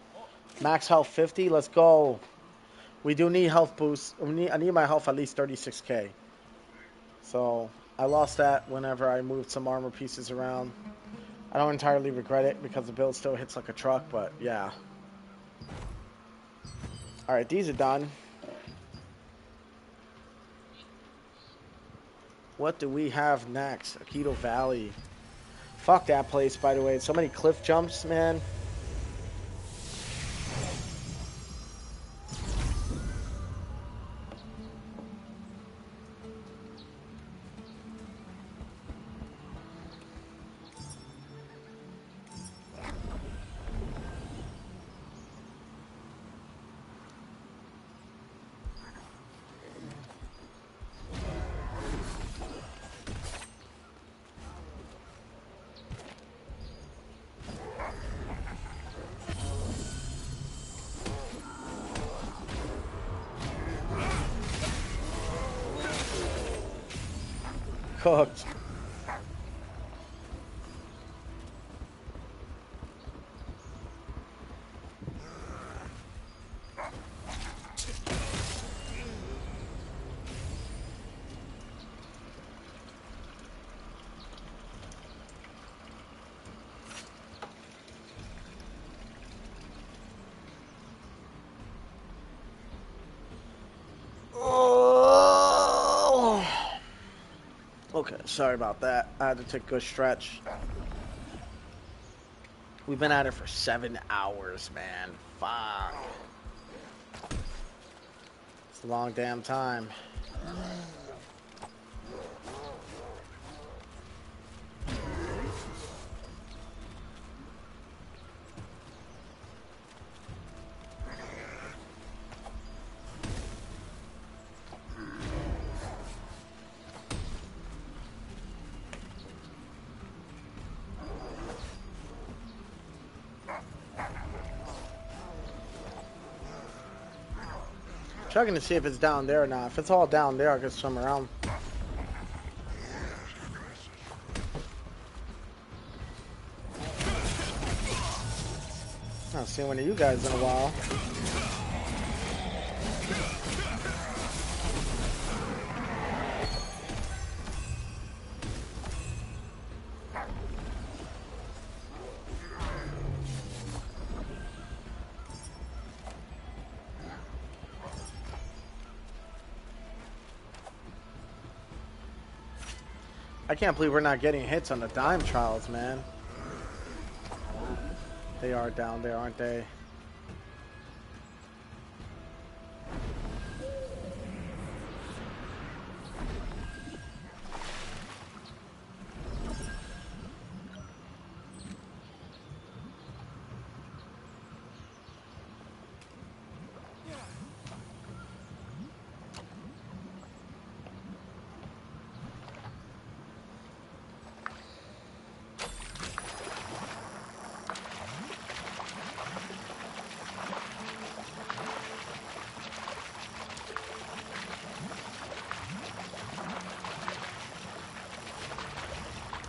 Max health 50. Let's go. We do need health boosts. I need my health at least 36k. So I lost that whenever I moved some armor pieces around. I don't entirely regret it because the build still hits like a truck, but yeah. Alright, these are done. What do we have next? Aikido Valley. Fuck that place, by the way. So many cliff jumps, man. Cooked. Oh. Okay, sorry about that. I had to take a good stretch. We've been at it for 7 hours, man. Fuck. It's a long damn time. Checking to see if it's down there or not. If it's all down there, I can swim around. I haven't seen one of you guys in a while. I can't believe we're not getting hits on the dime trials, man. They are down there, aren't they?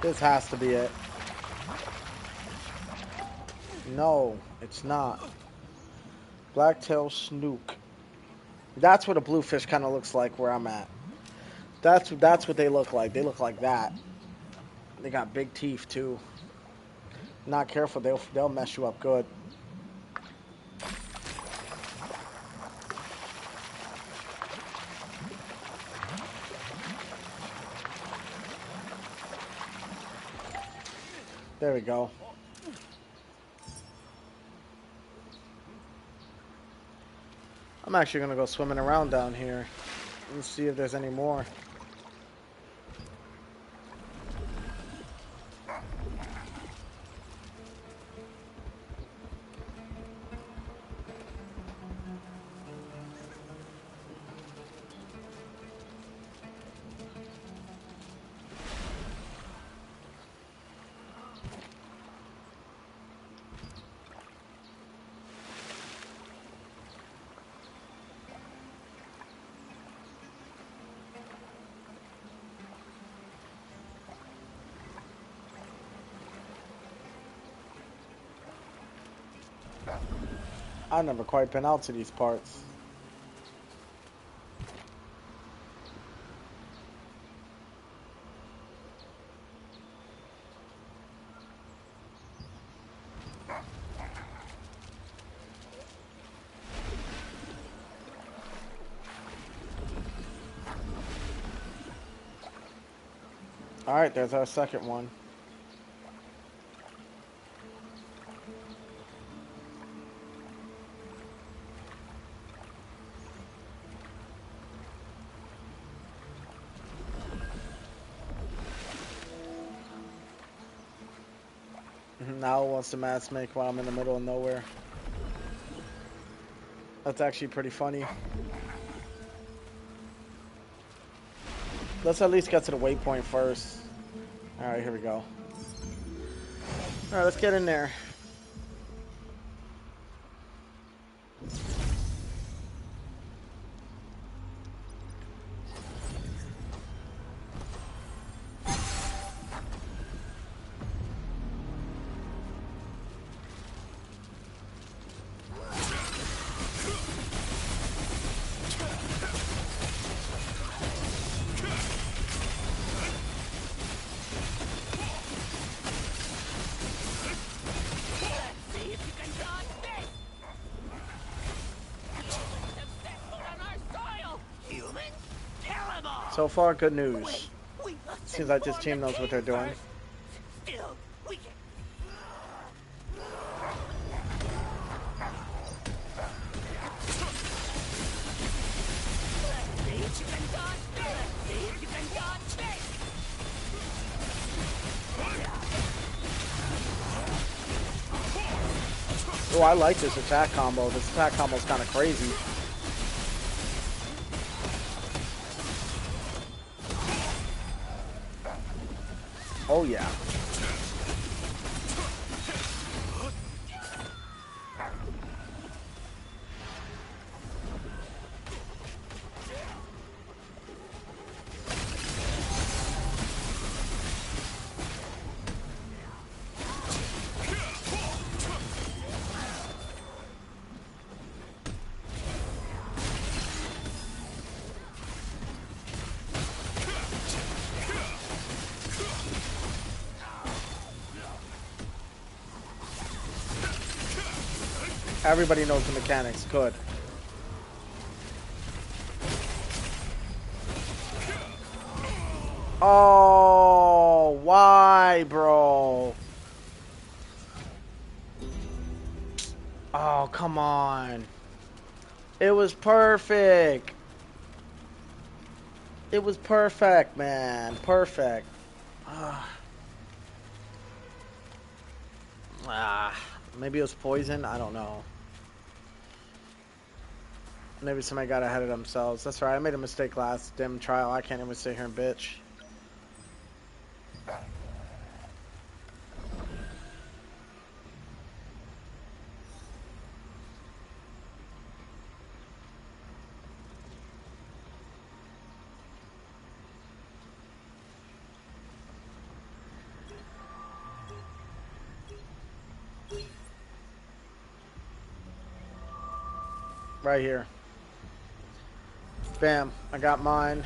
This has to be it. No, it's not. Blacktail snook. That's what a bluefish kind of looks like where I'm at. That's what they look like. They look like that. They got big teeth too. Not careful, they'll mess you up good. There we go. I'm actually gonna go swimming around down here and see if there's any more. I've never quite been out to these parts. Alright, there's our second one. Now it wants to match make while I'm in the middle of nowhere. That's actually pretty funny. Let's at least get to the waypoint first. Alright, here we go. Alright, let's get in there. So far, good news. Seems like this team knows what they're doing. Still, we can... Oh, I like this attack combo. This attack combo is kind of crazy. Oh yeah. Everybody knows the mechanics. Good. Oh, why, bro? Oh, come on. It was perfect. It was perfect, man. Perfect. Maybe it was poison. I don't know. Maybe somebody got ahead of themselves. That's right. I made a mistake last dim trial. I can't even sit here and bitch. Right here. Bam. I got mine.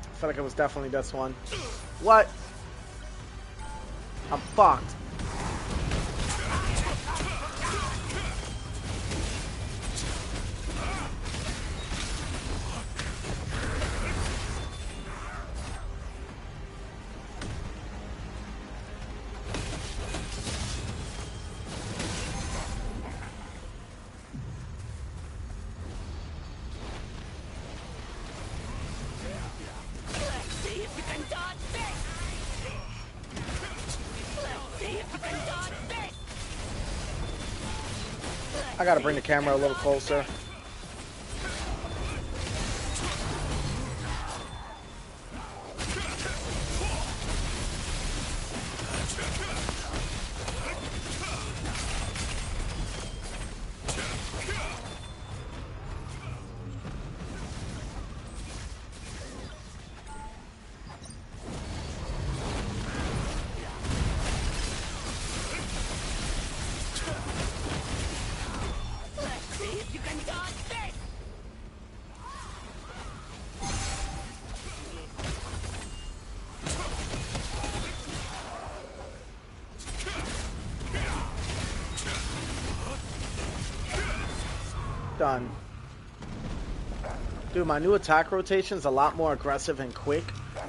I feel like it was definitely this one. What? I'm fucked. I gotta bring the camera a little closer. Done. Dude, my new attack rotation is a lot more aggressive and quick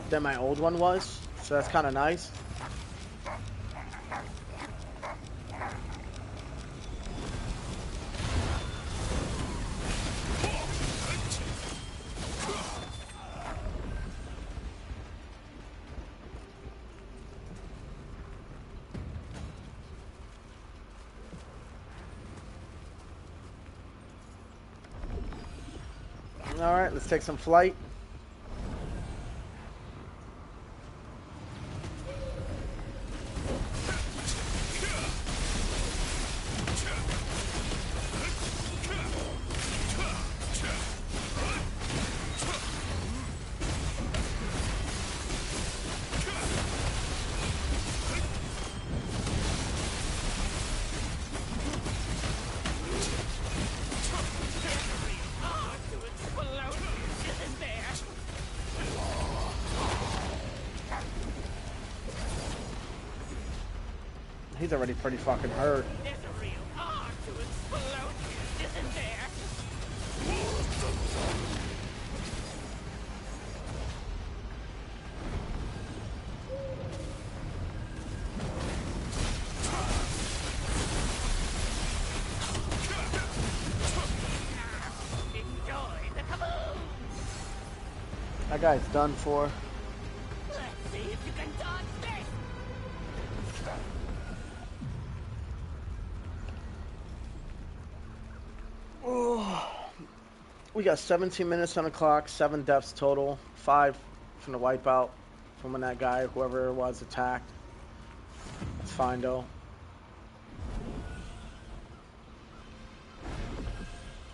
than my old one was, so that's kind of nice. Alright, let's take some flight. He's already pretty fucking hurt. There's a real art to explosions, isn't there? Enjoy the kaboom! That guy's done for. Let's see if you can dodge this! We got 17 minutes on the clock, 7 deaths total, 5 from the wipeout, from when that guy, whoever it was, attacked. It's fine though.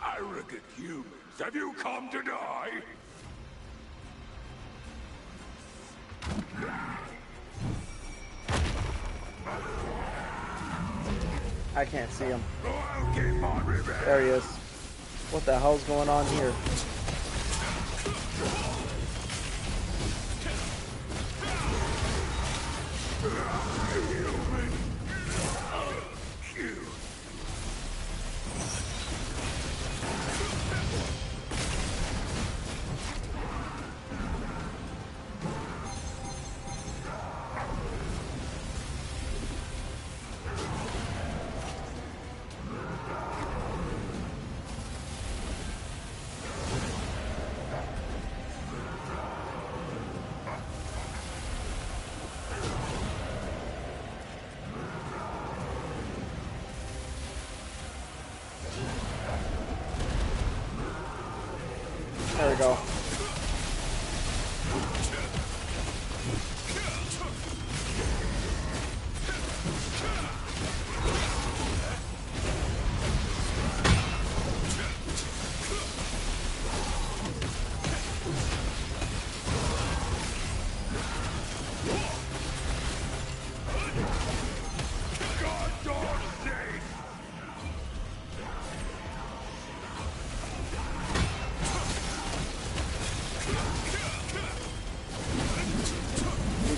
Arrogant humans, have you come to die? I can't see him. I'll get my revenge. There he is. What the hell's going on here? There we go.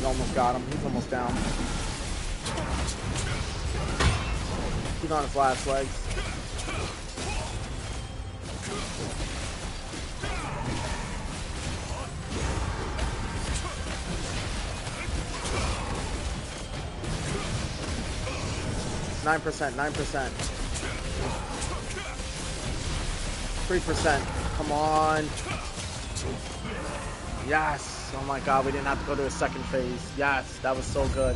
Almost got him. He's almost down. He's on his last legs. Nine percent. 3%. Come on. Yes. Oh my god, we didn't have to go to a second phase. Yes, that was so good.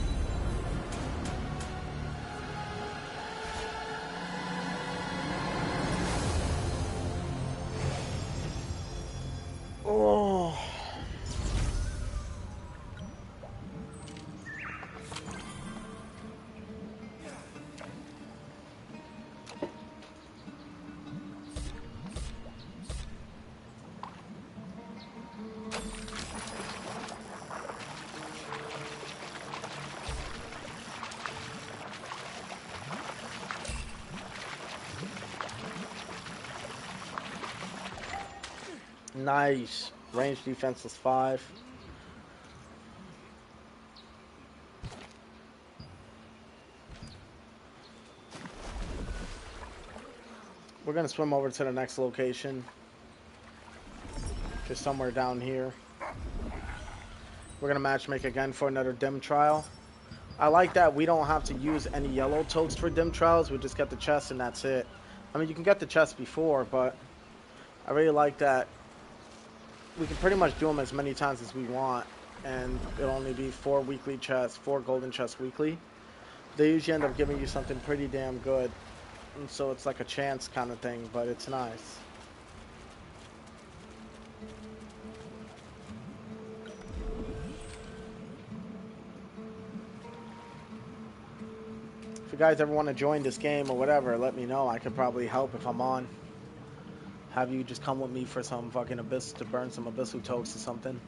Nice. Range defense is 5. We're gonna swim over to the next location. Just somewhere down here. We're gonna matchmake again for another dim trial. I like that we don't have to use any yellow totes for dim trials. We just get the chest and that's it. I mean, you can get the chest before, but I really like that we can pretty much do them as many times as we want, and it'll only be 4 weekly chests, 4 golden chests weekly. They usually end up giving you something pretty damn good, and so it's like a chance kind of thing, but it's nice. If you guys ever want to join this game or whatever, let me know. I could probably help if I'm on. Have you just come with me for some fucking abyss to burn some abyssal totes or something.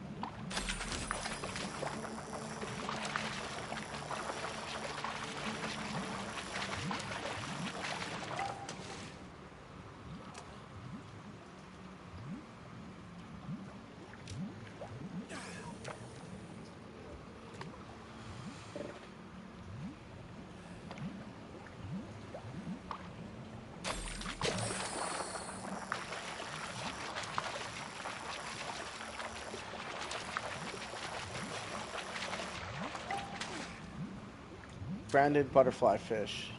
Branded butterfly fish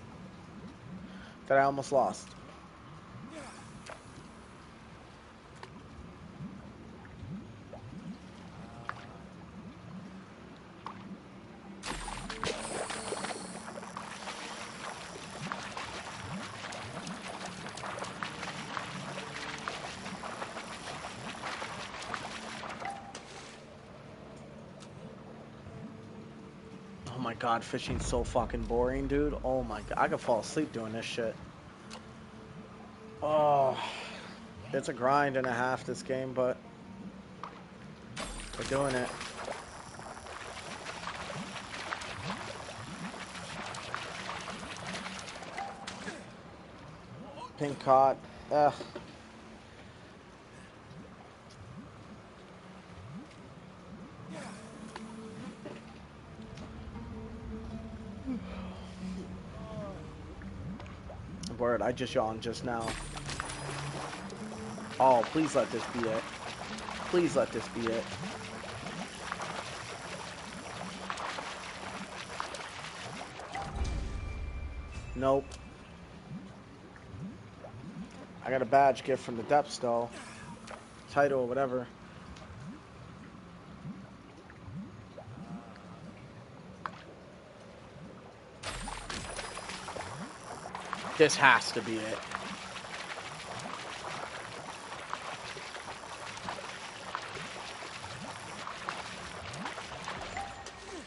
that I almost lost. Oh my god, fishing's so fucking boring, dude. Oh my god, I could fall asleep doing this shit. Oh, it's a grind and a half this game, but we're doing it. Pink caught. Ugh. Word, I just yawned just now. Oh, please let this be it. Please let this be it. Nope. I got a badge gift from the depths though. Title or whatever. This has to be it.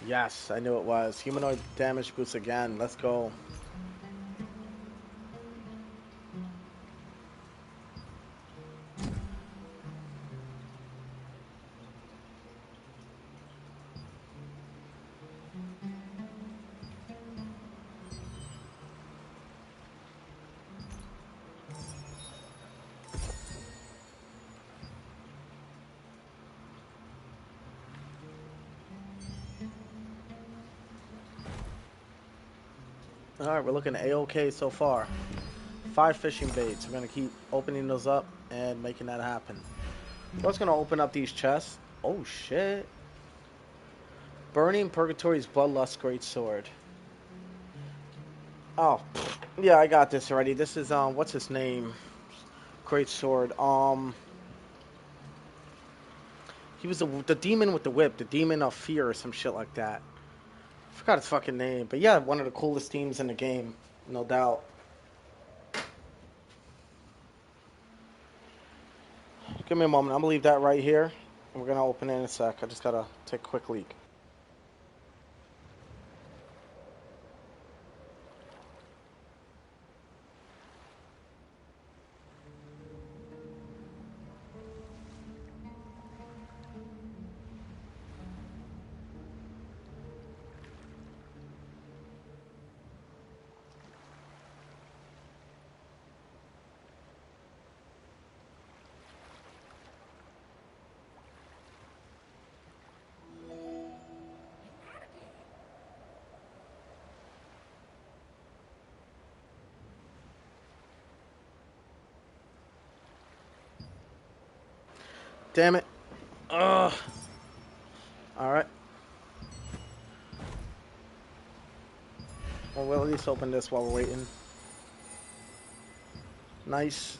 Yes, I knew it was. Humanoid damage boost again. Let's go. Alright, we're looking A-OK so far. 5 fishing baits. We're going to keep opening those up and making that happen. What's going to open up these chests? Oh, shit. Burning Purgatory's Bloodlust Greatsword. Oh, pfft. Yeah, I got this already. This is, what's his name? Greatsword. He was the demon with the whip. The demon of fear or some shit like that. I forgot his fucking name. But yeah, one of the coolest teams in the game. No doubt. Give me a moment. I'm going to leave that right here. And we're going to open it in a sec. I just got to take a quick leak. Damn it. Ugh. Alright. Well, we'll at least open this while we're waiting. Nice.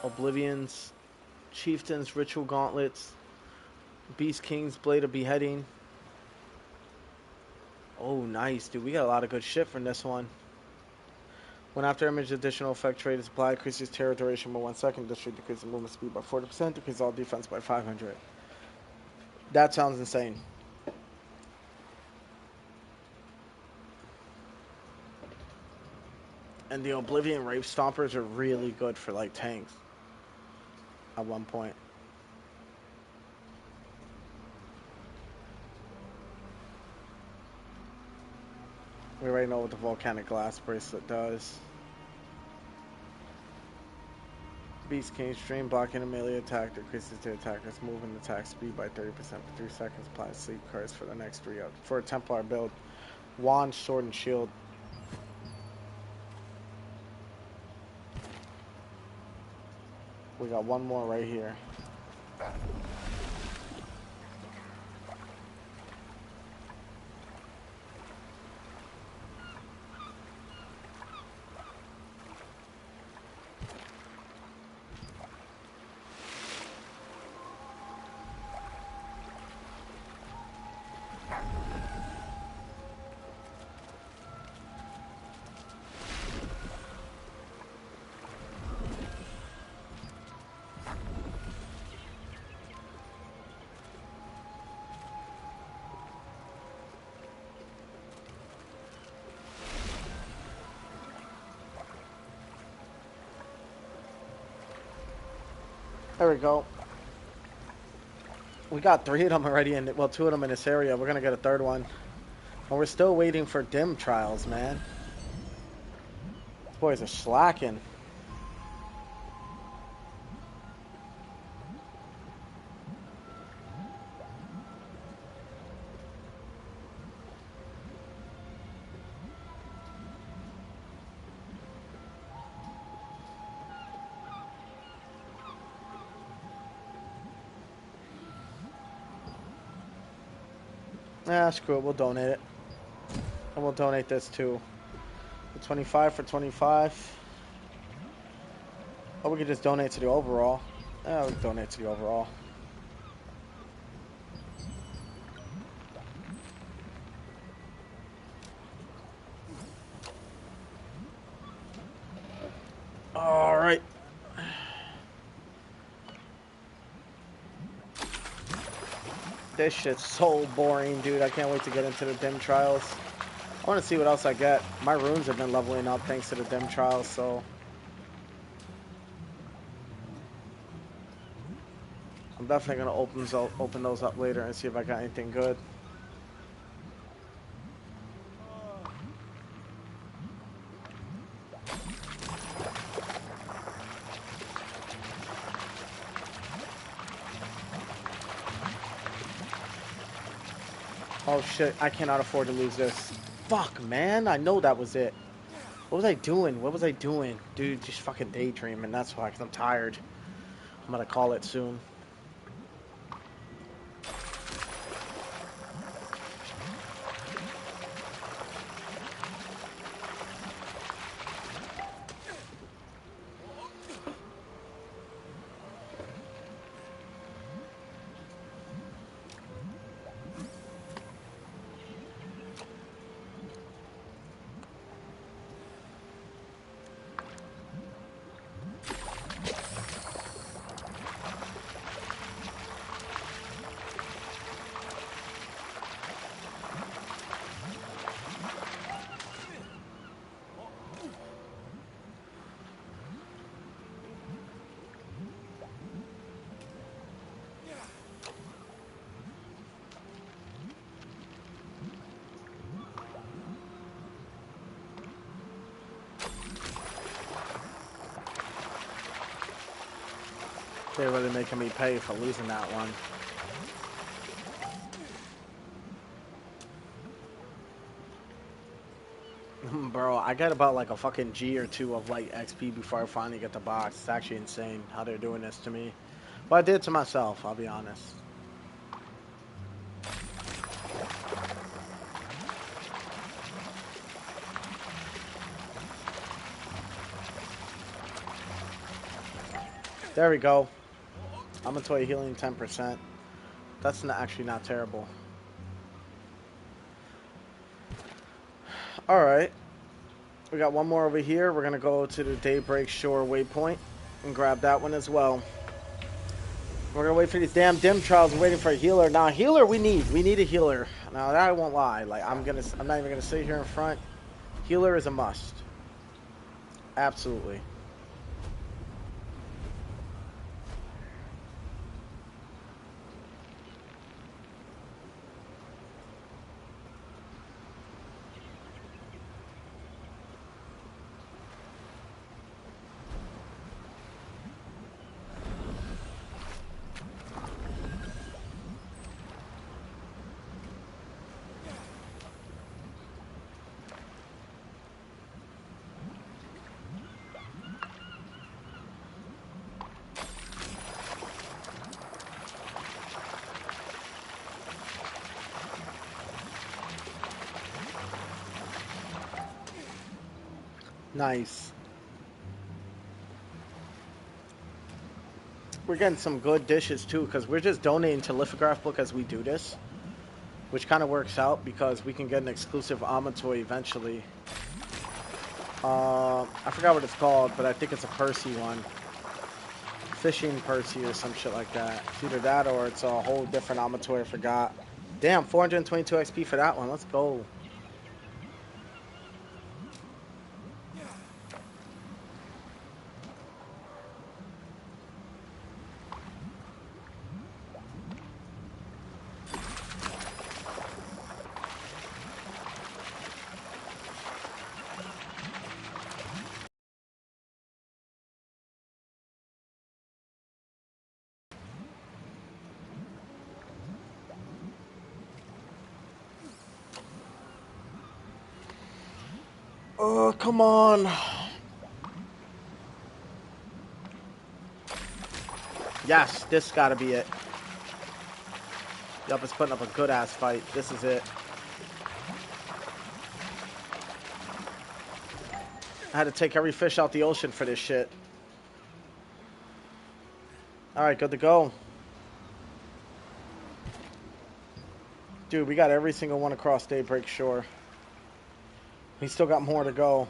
Oblivions. Chieftains, Ritual Gauntlets. Beast King's Blade of Beheading. Oh, nice, dude. We got a lot of good shit from this one. When after image additional effect trait is applied, increases terror duration by 1 second. This should decrease the movement speed by 40%, decrease all defense by 500. That sounds insane. And the Oblivion Rave Stompers are really good for like tanks at one point. We already know what the Volcanic Glass Bracelet does. Beast King Stream, blocking a melee attack decreases the attacker's movement attack speed by 30% for 3 seconds. Apply sleep cards for the next 3 up. For a Templar build, Wand, Sword, and Shield. We got one more right here. There we go. We got 3 of them already, and well, 2 of them in this area. We're gonna get a 3rd one, and we're still waiting for dim trials, man. These boys are slacking. Ah, screw it. We'll donate it. And we'll donate this too. The 25 for 25. Or we could just donate to the overall. We can donate to the overall. Alright. This shit's so boring, dude. I can't wait to get into the dim trials. I want to see what else I get. My runes have been leveling up thanks to the dim trials, so I'm definitely gonna open those up later and see if I got anything good. Oh shit, I cannot afford to lose this. Fuck, man, I know that was it. What was I doing? What was I doing? Dude, just fucking daydreaming, that's why, because I'm tired. I'm gonna call it soon. They're really making me pay for losing that one. Bro, I got about like a fucking G or two of like XP before I finally get the box. It's actually insane how they're doing this to me. Well, I did it to myself, I'll be honest. There we go. I'm gonna tell you healing 10%. That's not, actually not terrible. Alright. We got one more over here. We're gonna go to the Daybreak Shore waypoint and grab that one as well. We're gonna wait for these damn dim trials and waiting for a healer. Now, healer we need. We need a healer. Now that I won't lie. Like I'm not even gonna sit here in front. Healer is a must. Absolutely. Nice. We're getting some good dishes too, because we're just donating to Lithograph Book as we do this, which kind of works out because we can get an exclusive Amatoy eventually. I forgot what it's called, but I think it's a Percy one. Fishing Percy or some shit like that. It's either that or it's a whole different Amatoy, I forgot. Damn, 422 XP for that one. Let's go. Oh, come on. Yes, this gotta be it. Yup, it's putting up a good ass fight. This is it. I had to take every fish out the ocean for this shit. Alright, good to go. Dude, we got every single one across Daybreak Shore. We still got more to go.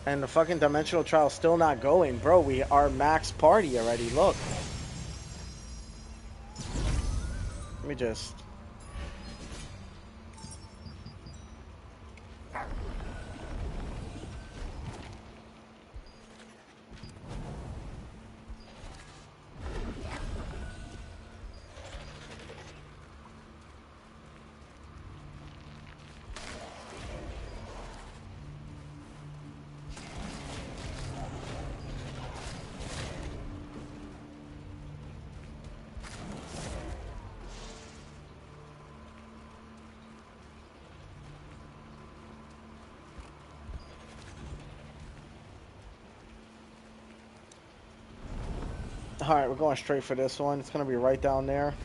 And the fucking Dimensional Trial's still not going. Bro, we are max party already. Look. Let me just... Alright, we're going straight for this one. It's going to be right down there.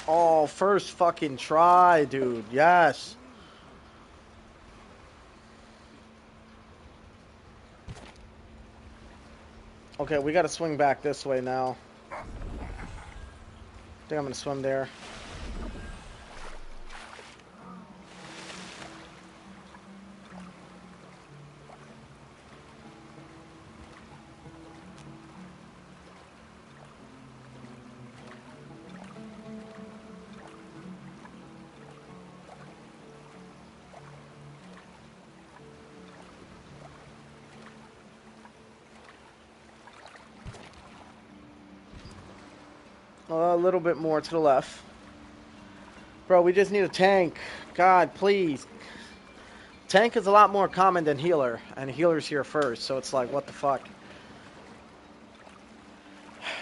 Oh, first fucking try, dude. Yes. Okay, we gotta swing back this way now. I think I'm gonna swim there. A little bit more to the left. Bro, we just need a tank. God, please. Tank is a lot more common than healer, and healer's here first, so it's like, what the fuck?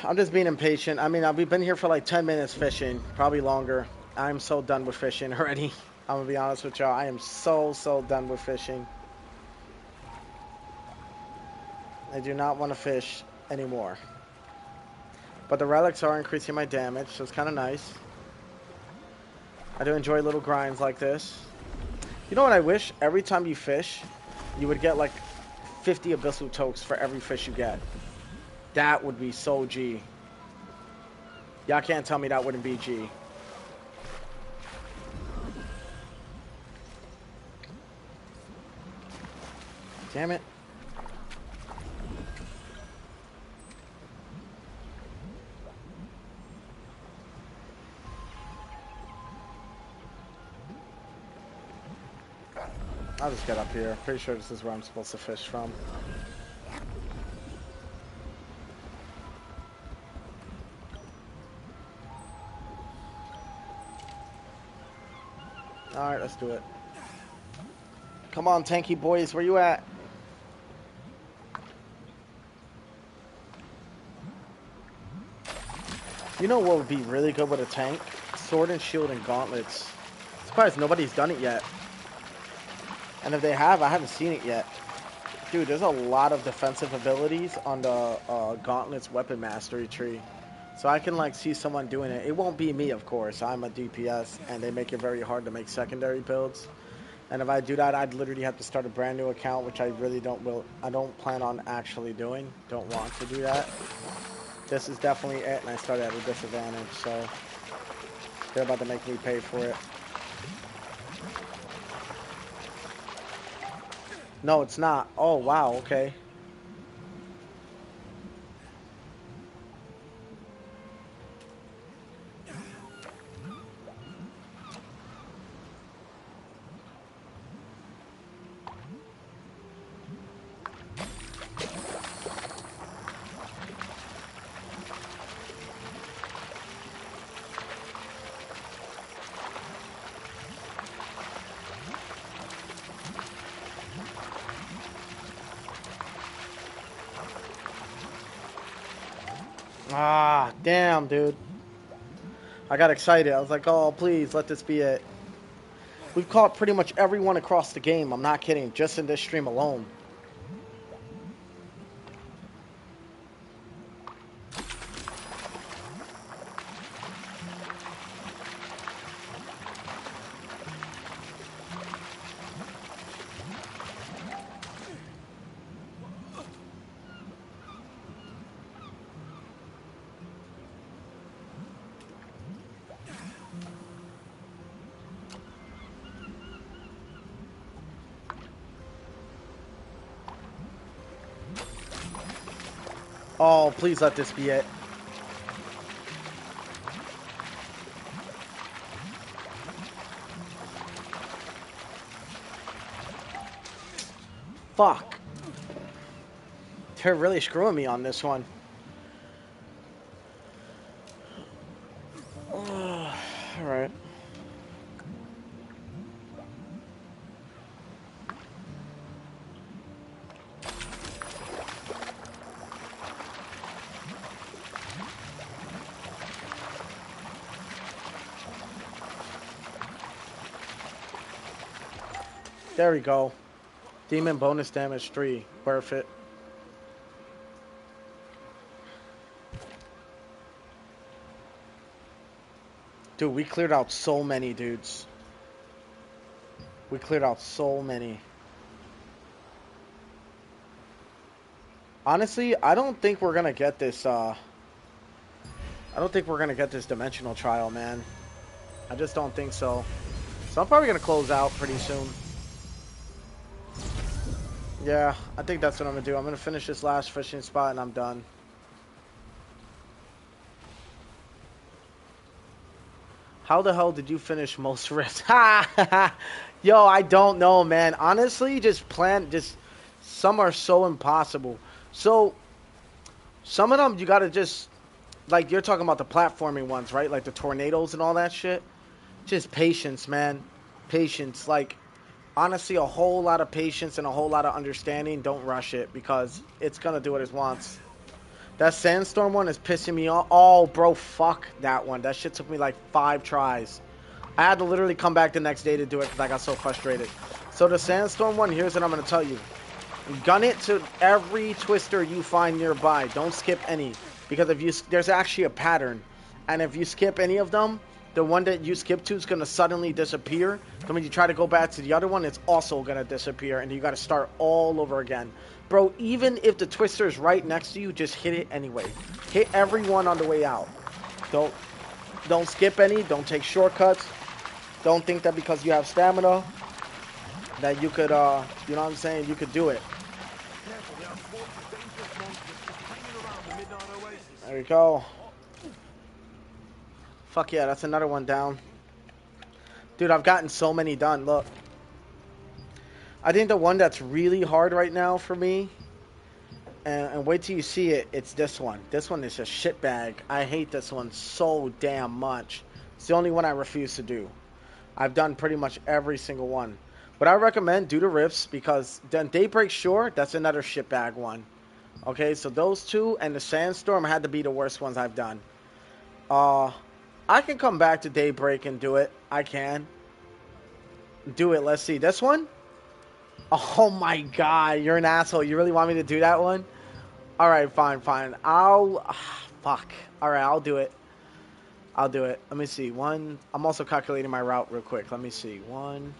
I'm just being impatient. I mean, we've been here for like 10 minutes fishing, probably longer. I'm so done with fishing already. I'm gonna be honest with y'all. I am so done with fishing. I do not want to fish anymore. But the relics are increasing my damage, so it's kind of nice. I do enjoy little grinds like this. You know what I wish? Every time you fish, you would get like 50 abyssal tokes for every fish you get. That would be so G. Y'all can't tell me that wouldn't be G. Damn it. I'll just get up here. Pretty sure this is where I'm supposed to fish from. Alright, let's do it. Come on, tanky boys, where you at? You know what would be really good with a tank? Sword and shield and gauntlets. I'm surprised nobody's done it yet. And if they have, I haven't seen it yet. Dude, there's a lot of defensive abilities on the gauntlets weapon mastery tree. So I can like see someone doing it. It won't be me, of course. I'm a DPS, and they make it very hard to make secondary builds. And if I do that, I'd literally have to start a brand new account, which I really I don't plan on actually doing. Don't want to do that. This is definitely it, and I started at a disadvantage, so they're about to make me pay for it. No, it's not. Oh, wow, okay. Ah, damn, dude. I got excited. I was like, oh, please, let this be it. We've caught pretty much everyone across the game. I'm not kidding. Just in this stream alone. Oh, please let this be it. Fuck. They're really screwing me on this one. Alright. There we go. Demon bonus damage 3. Worth it. Dude, we cleared out so many dudes. We cleared out so many. Honestly, I don't think we're gonna get this, I don't think we're gonna get this dimensional trial, man. I just don't think so. So I'm probably gonna close out pretty soon. Yeah, I think that's what I'm gonna do. I'm gonna finish this last fishing spot and I'm done. How the hell did you finish most rifts? Ha! Yo, I don't know, man. Honestly, just some are so impossible. So, some of them you gotta just like you're talking about the platforming ones, right? Like the tornadoes and all that shit. Just patience, man. Patience. Like, honestly, a whole lot of patience and a whole lot of understanding. Don't rush it because it's going to do what it wants. That sandstorm one is pissing me off. Oh, bro, fuck that one. That shit took me like 5 tries. I had to literally come back the next day to do it because I got so frustrated. So the sandstorm one, here's what I'm going to tell you. Gun it to every twister you find nearby. Don't skip any. Because if you there's actually a pattern. And if you skip any of them, the one that you skip to is going to suddenly disappear. Then when you try to go back to the other one, it's also going to disappear. And you got to start all over again. Bro, even if the twister is right next to you, just hit it anyway. Hit every one on the way out. Don't skip any. Don't take shortcuts. Don't think that because you have stamina that you could, you know what I'm saying, you could do it. There we go. Fuck yeah, that's another one down. Dude, I've gotten so many done, look. I think the one that's really hard right now for me, and wait till you see it, it's this one. This one is a shitbag. I hate this one so damn much. It's the only one I refuse to do. I've done pretty much every single one. But I recommend do the rifts because then Daybreak Shore, that's another shitbag one. Okay, so those two and the Sandstorm had to be the worst ones I've done. I can come back to Daybreak and do it. I can. Do it. Let's see. This one? Oh my god, you're an asshole. You really want me to do that one? Alright, fine. Fuck. Alright, I'll do it. Let me see. I'm also calculating my route real quick. Let me see. 1,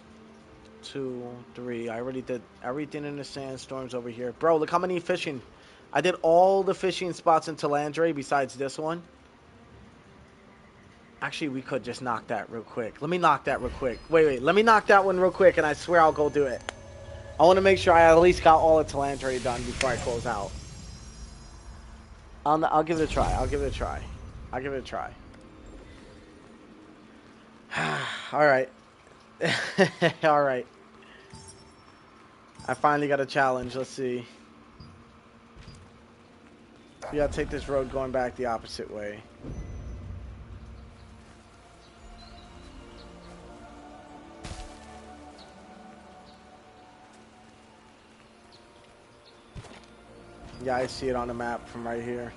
2, 3. I already did everything in the sandstorms over here. Bro, look how many fishing. I did all the fishing spots in Talandre besides this one. Actually, we could just knock that real quick. Let me knock that real quick. Wait. Let me knock that one real quick, and I swear I'll go do it. I want to make sure I at least got all of Talandre done before I close out. I'll give it a try. Alright. Alright. I finally got a challenge. Let's see. We gotta take this road going back the opposite way. Yeah, I see it on the map from right here.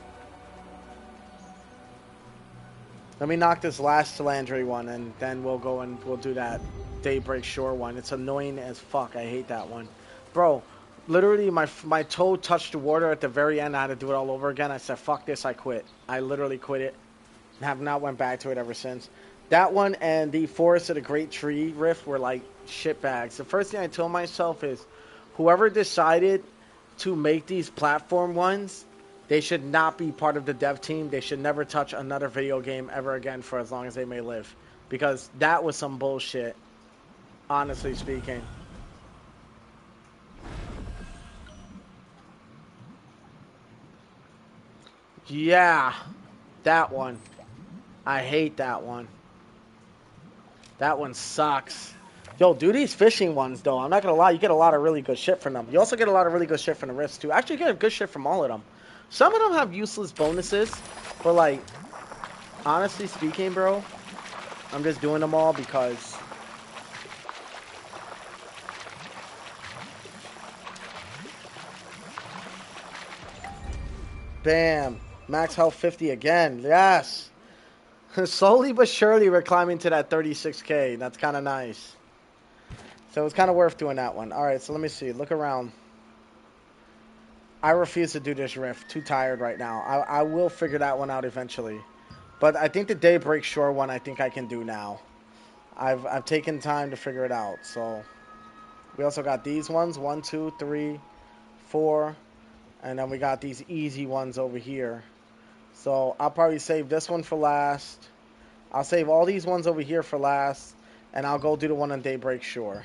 Let me knock this last Talandre one, and then we'll go and we'll do that Daybreak Shore one. It's annoying as fuck. I hate that one. Bro, literally my toe touched the water at the very end. I had to do it all over again. I said, fuck this, I quit. I literally quit it. And have not went back to it ever since. That one and the Forest of the Great Tree rift were like shitbags. The first thing I told myself is, whoever decided to make these platform ones, they should not be part of the dev team. They should never touch another video game ever again for as long as they may live. Because that was some bullshit, honestly speaking. Yeah, that one. I hate that one. That one sucks. Yo, do these fishing ones, though. I'm not going to lie. You get a lot of really good shit from them. You also get a lot of really good shit from the rifts, too. Actually, you get good shit from all of them. Some of them have useless bonuses. But, like, honestly speaking, bro, I'm just doing them all because... Bam. Max health 50 again. Yes. Slowly but surely, we're climbing to that 36K. That's kind of nice. So it's kind of worth doing that one. All right, so let me see. Look around. I refuse to do this rift. Too tired right now. I will figure that one out eventually. But I think the Daybreak Shore one, I think I can do now. I've taken time to figure it out. So we also got these ones. 1, 2, 3, 4. And then we got these easy ones over here. So I'll probably save this one for last. I'll save all these ones over here for last. And I'll go do the one on Daybreak Shore.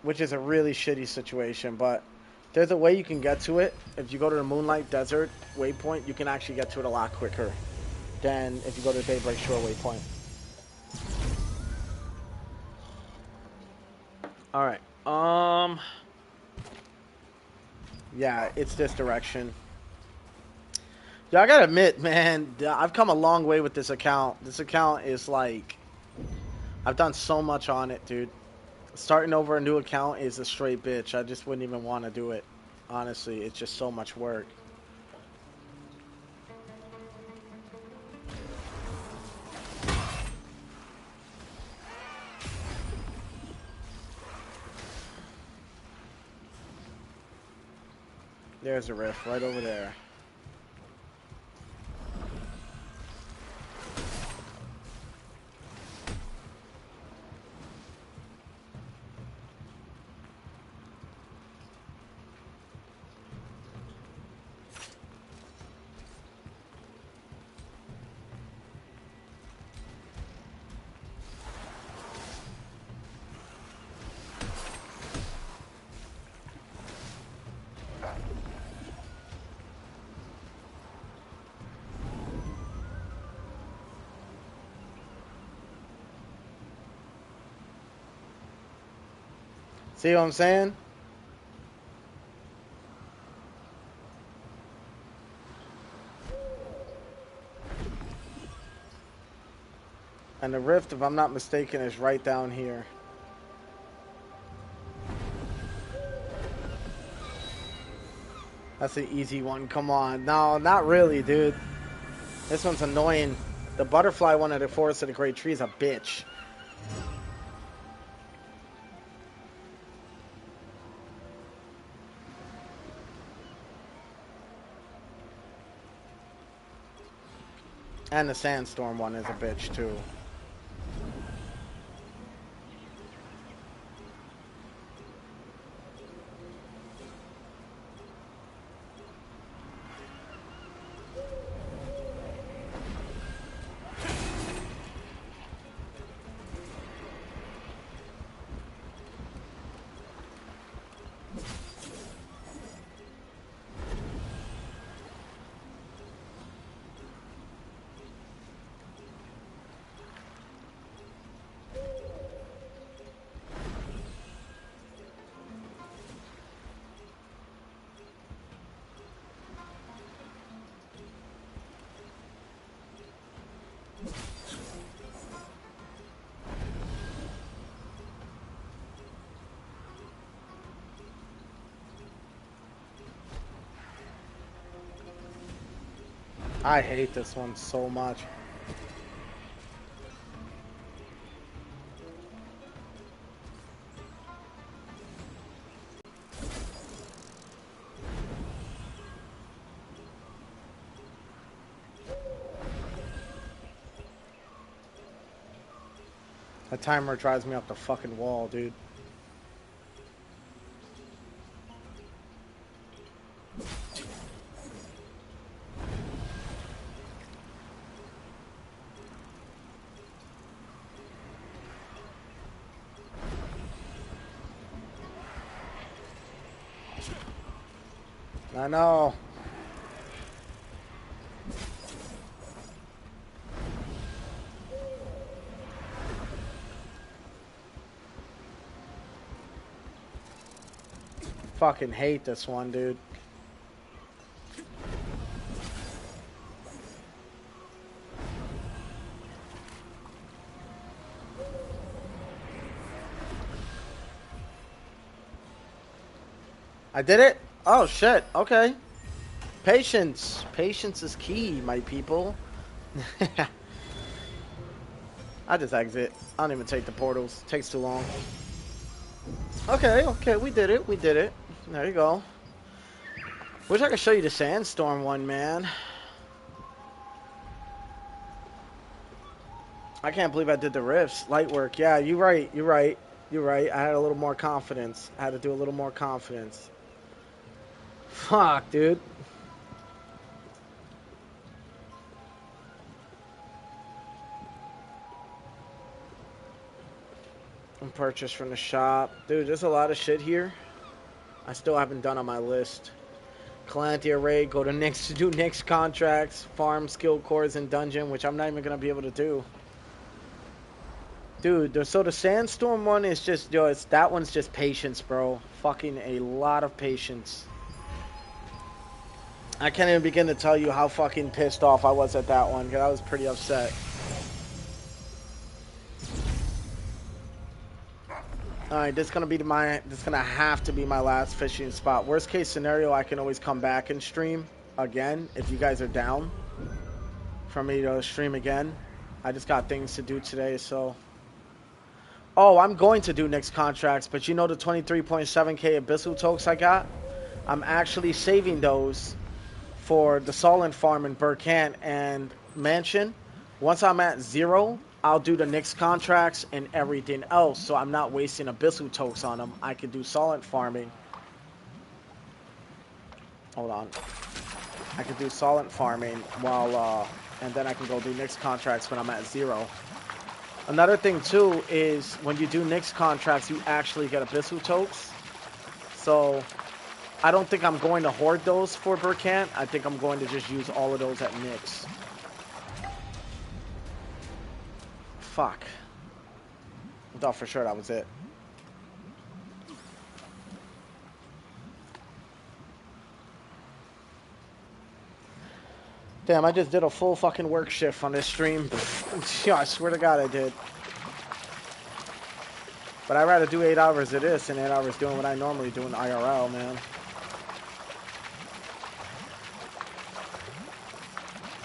Which is a really shitty situation, but there's a way you can get to it. If you go to the Moonlight Desert waypoint, you can actually get to it a lot quicker than if you go to the Daybreak Shore waypoint. Alright, yeah, it's this direction. Yeah, I gotta admit, man, I've come a long way with this account. This account is like, I've done so much on it, dude. Starting over a new account is a straight bitch. I just wouldn't even want to do it. Honestly, it's just so much work. There's a rift right over there. See what I'm saying? And the rift, if I'm not mistaken, is right down here. That's an easy one. Come on. No, not really, dude. This one's annoying. The butterfly one of the Forest of the Great Tree is a bitch. And the sandstorm one is a bitch, too. I hate this one so much. That timer drives me up the fucking wall, dude. I know. Fucking hate this one, dude. I did it? Oh, shit. Okay. Patience. Patience is key, my people. I just exit. I don't even take the portals. It takes too long. Okay, okay. We did it. We did it. There you go. Wish I could show you the sandstorm one, man. I can't believe I did the riffs. Light work. Yeah, you're right. You're right. You're right. I had a little more confidence. I had to do a little more confidence. Fuck, dude. And purchase from the shop. Dude, there's a lot of shit here I still haven't done on my list. Calamity Array, go to next to do next contracts, farm skill cores and dungeon, which I'm not even gonna be able to do. Dude, so the sandstorm one is just, yo, that one's just patience, bro. Fucking a lot of patience. I can't even begin to tell you how fucking pissed off I was at that one, because I was pretty upset. Alright, this is gonna have to be my last fishing spot. Worst case scenario, I can always come back and stream again if you guys are down for me to stream again. I just got things to do today, so. Oh, I'm going to do next contracts, but you know the 23.7k Abyssal Tokes I got? I'm actually saving those for the Solent Farm in Burkant and Mansion. Once I'm at 0, I'll do the next contracts and everything else, so I'm not wasting Abyssal Tokes on them. I could do Solent Farming. Hold on. I could do Solent Farming while, and then I can go do next contracts when I'm at 0. Another thing, too, is when you do Nyx contracts, you actually get Abyssal Tokes. So, I don't think I'm going to hoard those for Burkant. I think I'm going to just use all of those at Nyx. Fuck. I thought for sure that was it. Damn, I just did a full fucking work shift on this stream. Yeah, I swear to God I did. But I'd rather do 8 hours of this than 8 hours doing what I normally do in IRL, man.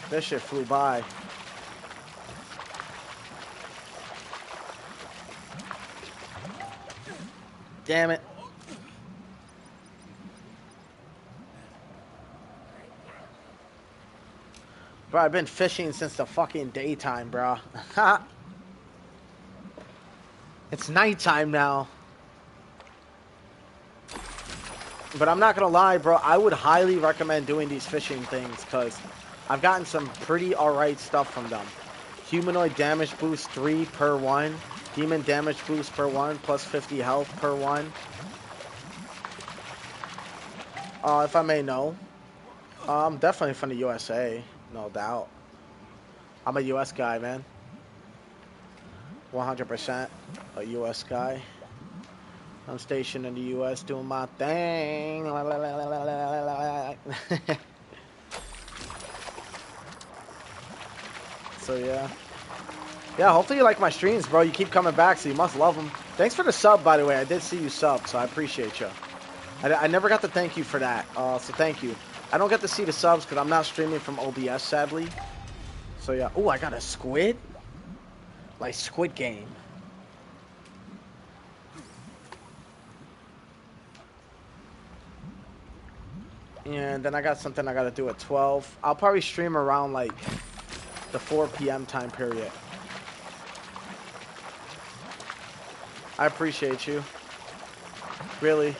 This shit flew by. Damn it. Bro, I've been fishing since the fucking daytime, bro. It's nighttime now. But I'm not gonna lie, bro. I would highly recommend doing these fishing things because I've gotten some pretty alright stuff from them. Humanoid damage boost 3 per 1. Demon damage boost per 1 plus 50 health per 1. If I may know. I'm definitely from the USA. No doubt. I'm a US guy, man. 100% a US guy. I'm stationed in the US doing my thing. So yeah. Yeah, hopefully you like my streams, bro. You keep coming back, so you must love them. Thanks for the sub, by the way. I did see you sub, so I appreciate you. I never got to thank you for that, so thank you. I don't get to see the subs because I'm not streaming from OBS, sadly. So yeah. Oh, I got a squid? Like Squid Game. And then I got something I got to do at 12. I'll probably stream around like the 4 p.m. time period. I appreciate you. Really.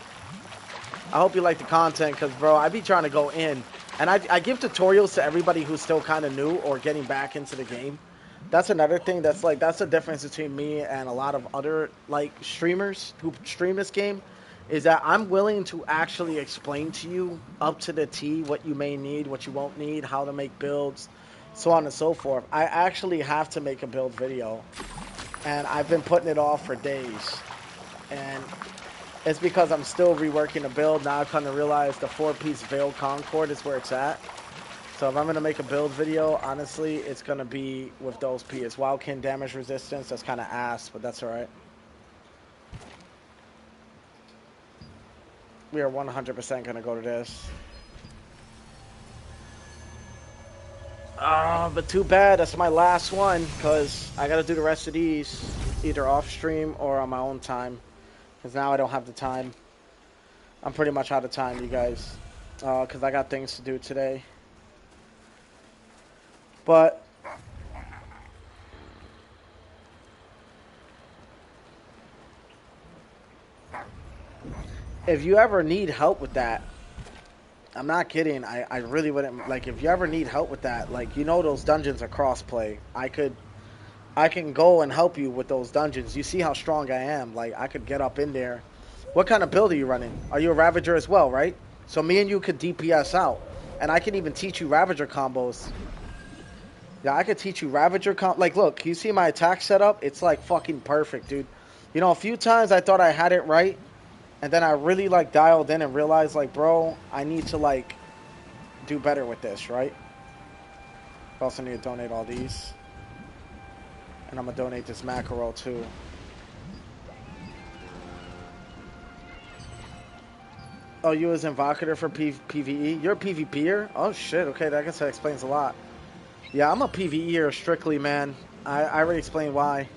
I hope you like the content because, bro, I be trying to go in. And I give tutorials to everybody who's still kind of new or getting back into the game. That's another thing that's the difference between me and a lot of other, like, streamers who stream this game. Is that I'm willing to actually explain to you up to the T what you may need, what you won't need, how to make builds, so on and so forth. I actually have to make a build video. And I've been putting it off for days. And it's because I'm still reworking a build. Now I've come to realize the 4-piece Veil Concord is where it's at. So if I'm going to make a build video, honestly, it's going to be with those pieces. Wildkin damage resistance, that's kind of ass, but that's alright. We are 100% going to go to this. But too bad, that's my last one, because I got to do the rest of these either off stream or on my own time. Because now I don't have the time. I'm pretty much out of time, you guys. Because I got things to do today. But if you ever need help with that, I'm not kidding. I really wouldn't. Like, if you ever need help with that, like, you know those dungeons are crossplay. I can go and help you with those dungeons. You see how strong I am. Like, I could get up in there. What kind of build are you running? Are you a Ravager as well, right? So me and you could DPS out. And I can even teach you Ravager combos. Yeah, I could teach you Ravager like, look, you see my attack setup? It's, like, fucking perfect, dude. You know, a few times I thought I had it right. And then I really, like, dialed in and realized, like, bro, I need to, like, do better with this, right? I also need to donate all these. And I'm going to donate this mackerel too. Oh, you was Invocator for PvE? You're a PvPer? Oh shit, okay, I guess that explains a lot. Yeah, I'm a PvEer strictly, man. I already explained why.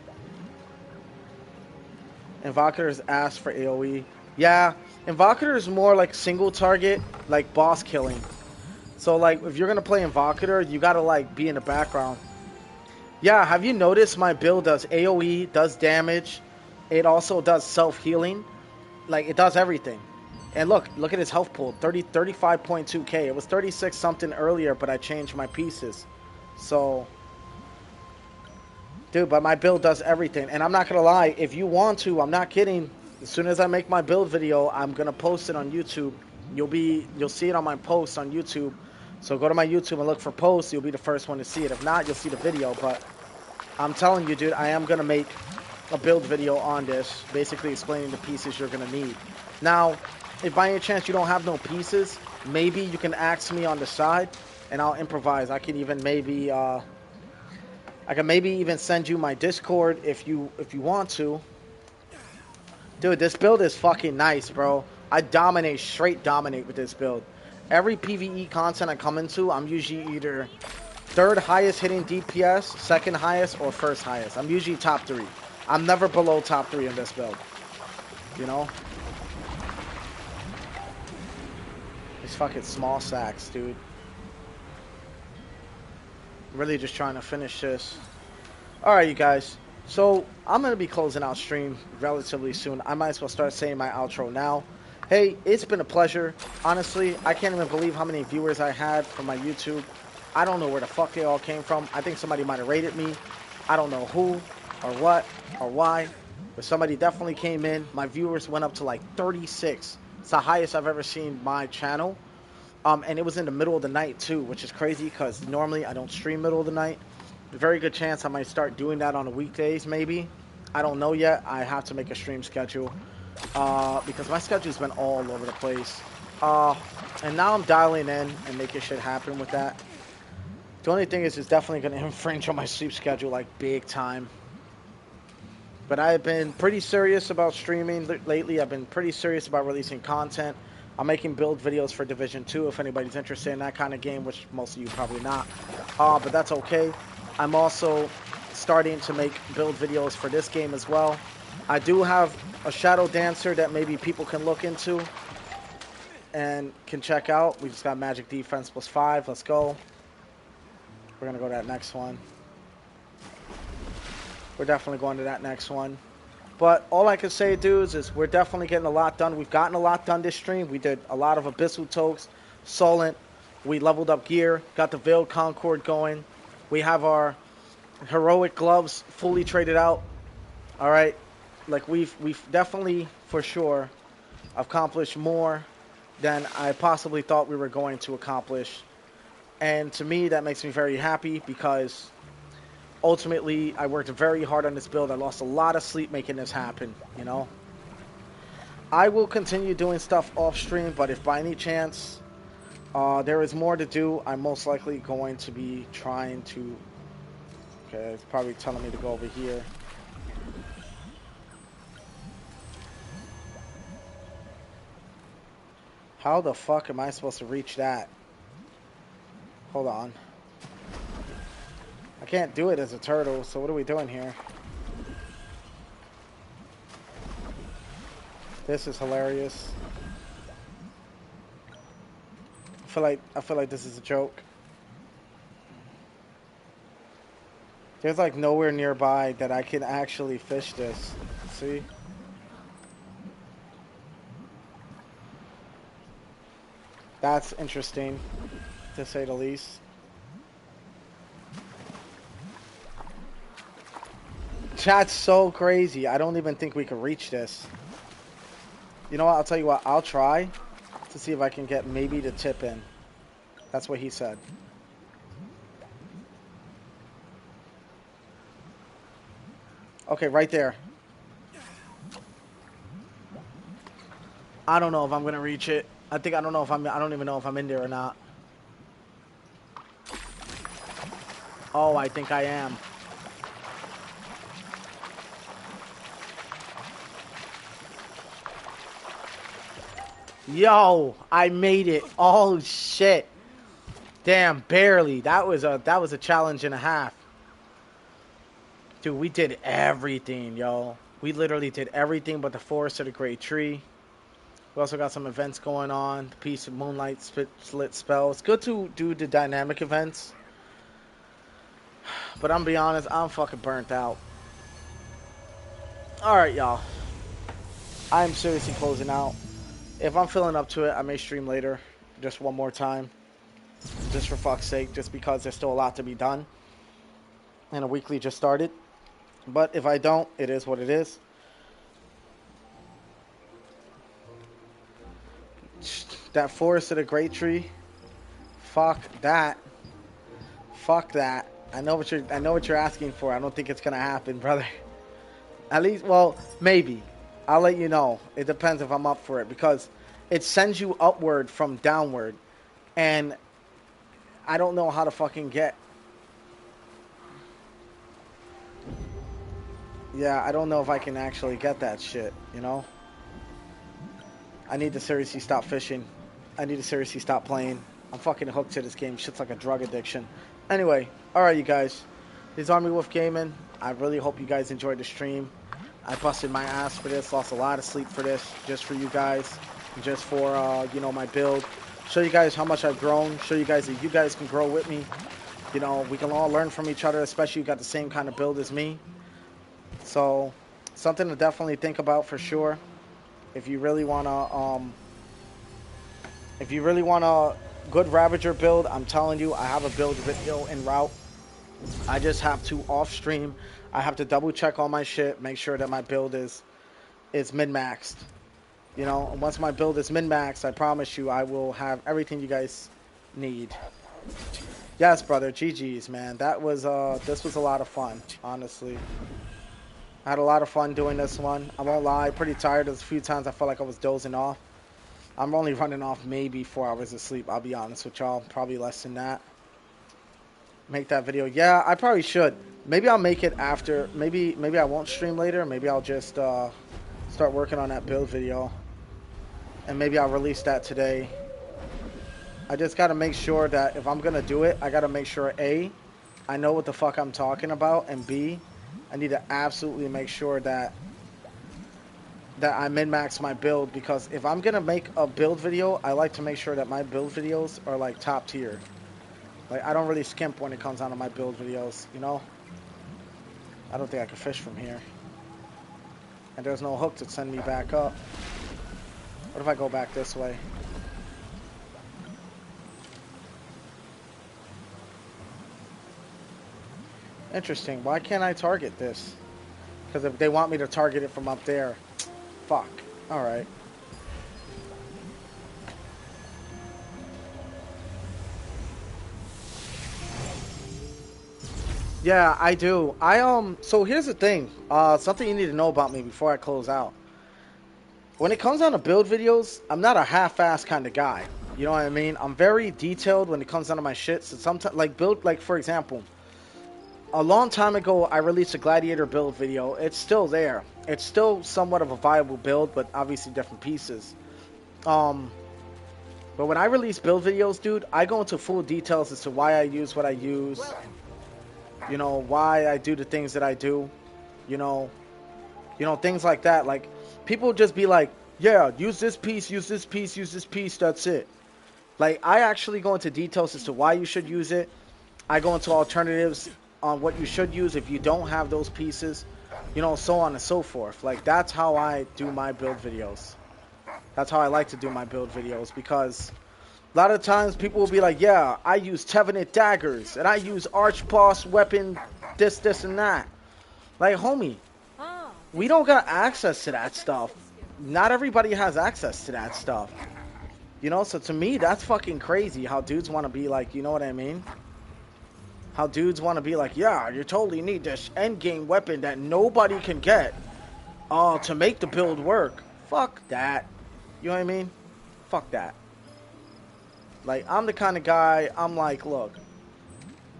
Invocators ask for AoE. Yeah, Invocator is more like single target, like boss killing. So like if you're gonna play Invocator, you gotta like be in the background. Yeah, have you noticed my build does AoE, does damage, it also does self-healing. Like it does everything. And look at his health pool, 35.2k. It was 36 something earlier, but I changed my pieces. So dude, but my build does everything. And I'm not going to lie, if you want to, I'm not kidding. As soon as I make my build video, I'm going to post it on YouTube. You'll see it on my post on YouTube. So go to my YouTube and look for posts. You'll be the first one to see it. If not, you'll see the video. But I'm telling you, dude, I am going to make a build video on this, basically explaining the pieces you're going to need. Now, if by any chance you don't have no pieces, maybe you can ask me on the side, and I'll improvise. I can even maybe... I can maybe even send you my Discord if you want to. Dude, this build is fucking nice, bro. I dominate, straight dominate with this build. Every PvE content I come into, I'm usually either third highest hitting DPS, second highest, or first highest. I'm usually top 3. I'm never below top 3 in this build. You know? These fucking small sacks, dude. Really just trying to finish this. Alright, you guys. So, I'm going to be closing out stream relatively soon. I might as well start saying my outro now. Hey, it's been a pleasure. Honestly, I can't even believe how many viewers I had from my YouTube. I don't know where the fuck they all came from. I think somebody might have raided me. I don't know who or what or why. But somebody definitely came in. My viewers went up to like 36. It's the highest I've ever seen my channel. And it was in the middle of the night too, which is crazy because normally I don't stream middle of the night. Very good chance I might start doing that on the weekdays maybe. I don't know yet. I have to make a stream schedule because my schedule's been all over the place. And now I'm dialing in and making shit happen with that. The only thing is it's definitely going to infringe on my sleep schedule like big time. But I've been pretty serious about streaming lately. I've been pretty serious about releasing content. I'm making build videos for Division 2 if anybody's interested in that kind of game, which most of you probably not. But that's okay. I'm also starting to make build videos for this game as well. I do have a Shadow Dancer that maybe people can look into and can check out. We just got Magic Defense +5. Let's go. We're going to go to that next one. We're definitely going to that next one. But all I can say, dudes, is we're definitely getting a lot done. We've gotten a lot done this stream. We did a lot of Abyssal Tokes, Solent. We leveled up gear, got the Veiled Concord going. We have our Heroic Gloves fully traded out. All right? Like, we've definitely, for sure, accomplished more than I possibly thought we were going to accomplish. And to me, that makes me very happy because... ultimately, I worked very hard on this build. I lost a lot of sleep making this happen, you know? I will continue doing stuff off stream, but if by any chance there is more to do, I'm most likely going to be trying to... Okay, it's probably telling me to go over here. How the fuck am I supposed to reach that? Hold on. I can't do it as a turtle, so what are we doing here? This is hilarious. I feel like this is a joke. There's like nowhere nearby that I can actually fish this. See? That's interesting, to say the least. Chat's so crazy. I don't even think we can reach this. You know what? I'll tell you what. I'll try to see if I can get maybe the tip in. That's what he said. Okay, right there. I don't know if I'm gonna reach it. I don't know if I don't even know if I'm in there or not. Oh, I think I am. Yo, I made it. Oh shit. Damn, barely. That was a challenge and a half. Dude, we did everything, yo. We literally did everything but the Forest of the Great Tree. We also got some events going on. The Piece of Moonlight Slit Spell. It's good to do the dynamic events. But I'm gonna be honest, I'm fucking burnt out. Alright, y'all. I'm seriously closing out. If I'm feeling up to it, I may stream later. Just one more time. Just for fuck's sake. Just because there's still a lot to be done. And a weekly just started. But if I don't, it is what it is. That Forest of the Great Tree. Fuck that. Fuck that. I know what you're asking for. I don't think it's gonna happen, brother. At least, well, maybe. I'll let you know. It depends if I'm up for it, because it sends you upward from downward, and I don't know how to fucking get. Yeah, I don't know if I can actually get that shit, you know? I need to seriously stop fishing. I need to seriously stop playing. I'm fucking hooked to this game. Shit's like a drug addiction. Anyway, alright, you guys. This is Army Wolf Gaming. I really hope you guys enjoyed the stream. I busted my ass for this. Lost a lot of sleep for this. Just for you guys. Just for, you know, my build. Show you guys how much I've grown. Show you guys that you guys can grow with me. You know, we can all learn from each other, especially if you got the same kind of build as me. So, something to definitely think about for sure. If you really want a good Ravager build, I'm telling you, I have a build video en route. I just have to off stream. I have to double check all my shit, make sure that my build is min-maxed. You know, and once my build is min-maxed, I promise you I will have everything you guys need. Yes, brother, GG's, man. That was this was a lot of fun, honestly. I had a lot of fun doing this one. I won't lie, pretty tired. There's a few times I felt like I was dozing off. I'm only running off maybe 4 hours of sleep, I'll be honest with y'all. Probably less than that. Make that video. Yeah, I probably should. Maybe I'll make it after. Maybe I won't stream later. Maybe I'll just start working on that build video. And maybe I'll release that today. I just got to make sure that if I'm going to do it, I got to make sure, A, I know what the fuck I'm talking about, and B, I need to absolutely make sure that I min-max my build, because if I'm going to make a build video, I like to make sure that my build videos are like top tier. Like, I don't really skimp when it comes down to my build videos, you know? I don't think I can fish from here. And there's no hook to send me back up. What if I go back this way? Interesting. Why can't I target this? Because if they want me to target it from up there. Fuck. Alright. Yeah, I do. So here's the thing. Something you need to know about me before I close out. When it comes down to build videos, I'm not a half-ass kind of guy. You know what I mean? I'm very detailed when it comes down to my shit. So sometimes, like for example, a long time ago, I released a Gladiator build video. It's still there. It's still somewhat of a viable build, but obviously different pieces. But when I release build videos, dude, I go into full details as to why I use what I use. You know, why I do the things that I do. You know, things like that. Like, people just be like, yeah, use this piece, use this piece, use this piece, that's it. Like, I actually go into details as to why you should use it. I go into alternatives on what you should use if you don't have those pieces. You know, so on and so forth. Like, that's how I do my build videos. That's how I like to do my build videos, because a lot of times people will be like, yeah, I use Tevenant daggers, and I use Archboss weapon, this, and that. Like, homie, we don't got access to that stuff. Not everybody has access to that stuff. You know, so to me, that's fucking crazy how dudes want to be like, you know what I mean? How dudes want to be like, yeah, you totally need this endgame weapon that nobody can get to make the build work. Fuck that. You know what I mean? Fuck that. Like, I'm the kind of guy, I'm like, look,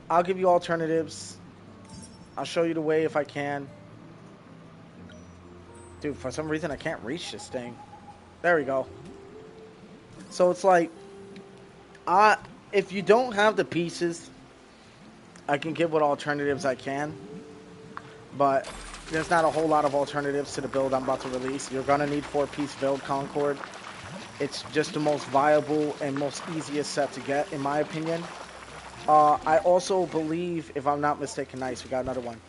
I'll give you alternatives. I'll show you the way if I can. Dude, for some reason I can't reach this thing. There we go. So it's like, if you don't have the pieces, I can give what alternatives I can. But there's not a whole lot of alternatives to the build I'm about to release. You're going to need 4-piece build Concord. It's just the most viable and most easiest set to get, in my opinion. I also believe, if I'm not mistaken, nice, we got another one.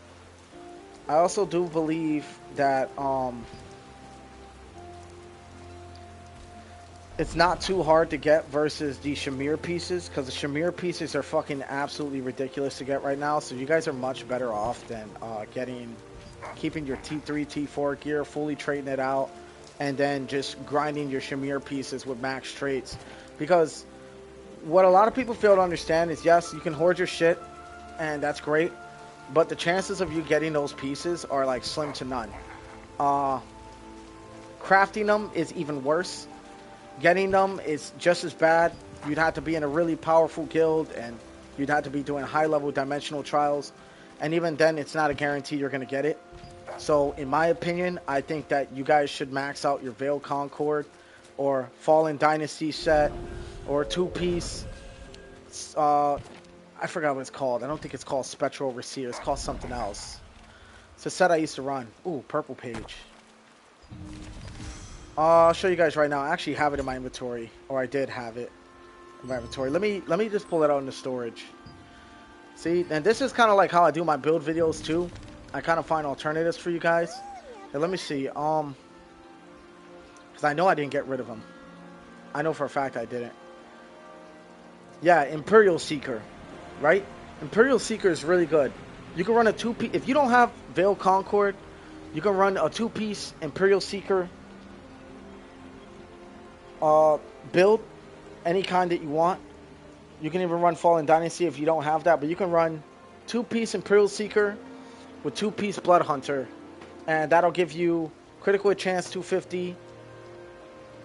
I also do believe that it's not too hard to get versus the Shamir pieces, because the Shamir pieces are fucking absolutely ridiculous to get right now. So you guys are much better off than keeping your T3, T4 gear, fully trading it out, and then just grinding your Shamir pieces with max traits. Because what a lot of people fail to understand is, yes, you can hoard your shit, and that's great, but the chances of you getting those pieces are like slim to none. Crafting them is even worse. Getting them is just as bad. You'd have to be in a really powerful guild, and you'd have to be doing high-level dimensional trials, and even then, it's not a guarantee you're going to get it. So, in my opinion, I think that you guys should max out your Veil Concord, or Fallen Dynasty set, or 2-piece. I forgot what it's called. I don't think it's called Spectral Overseer. It's called something else. It's a set I used to run. Ooh, purple page. I'll show you guys right now. I actually have it in my inventory, or I did have it in my inventory. Let me just pull it out into storage. See, and this is kind of like how I do my build videos too. I kind of find alternatives for you guys. And let me see. Because I know I didn't get rid of them. I know for a fact I didn't. Yeah, Imperial Seeker, right? Imperial Seeker is really good. You can run a 2-piece. If you don't have Veil Concord, you can run a 2-piece Imperial Seeker build, any kind that you want. You can even run Fallen Dynasty if you don't have that, but you can run 2-piece Imperial Seeker with 2-piece Blood Hunter, and that'll give you critical hit chance 250,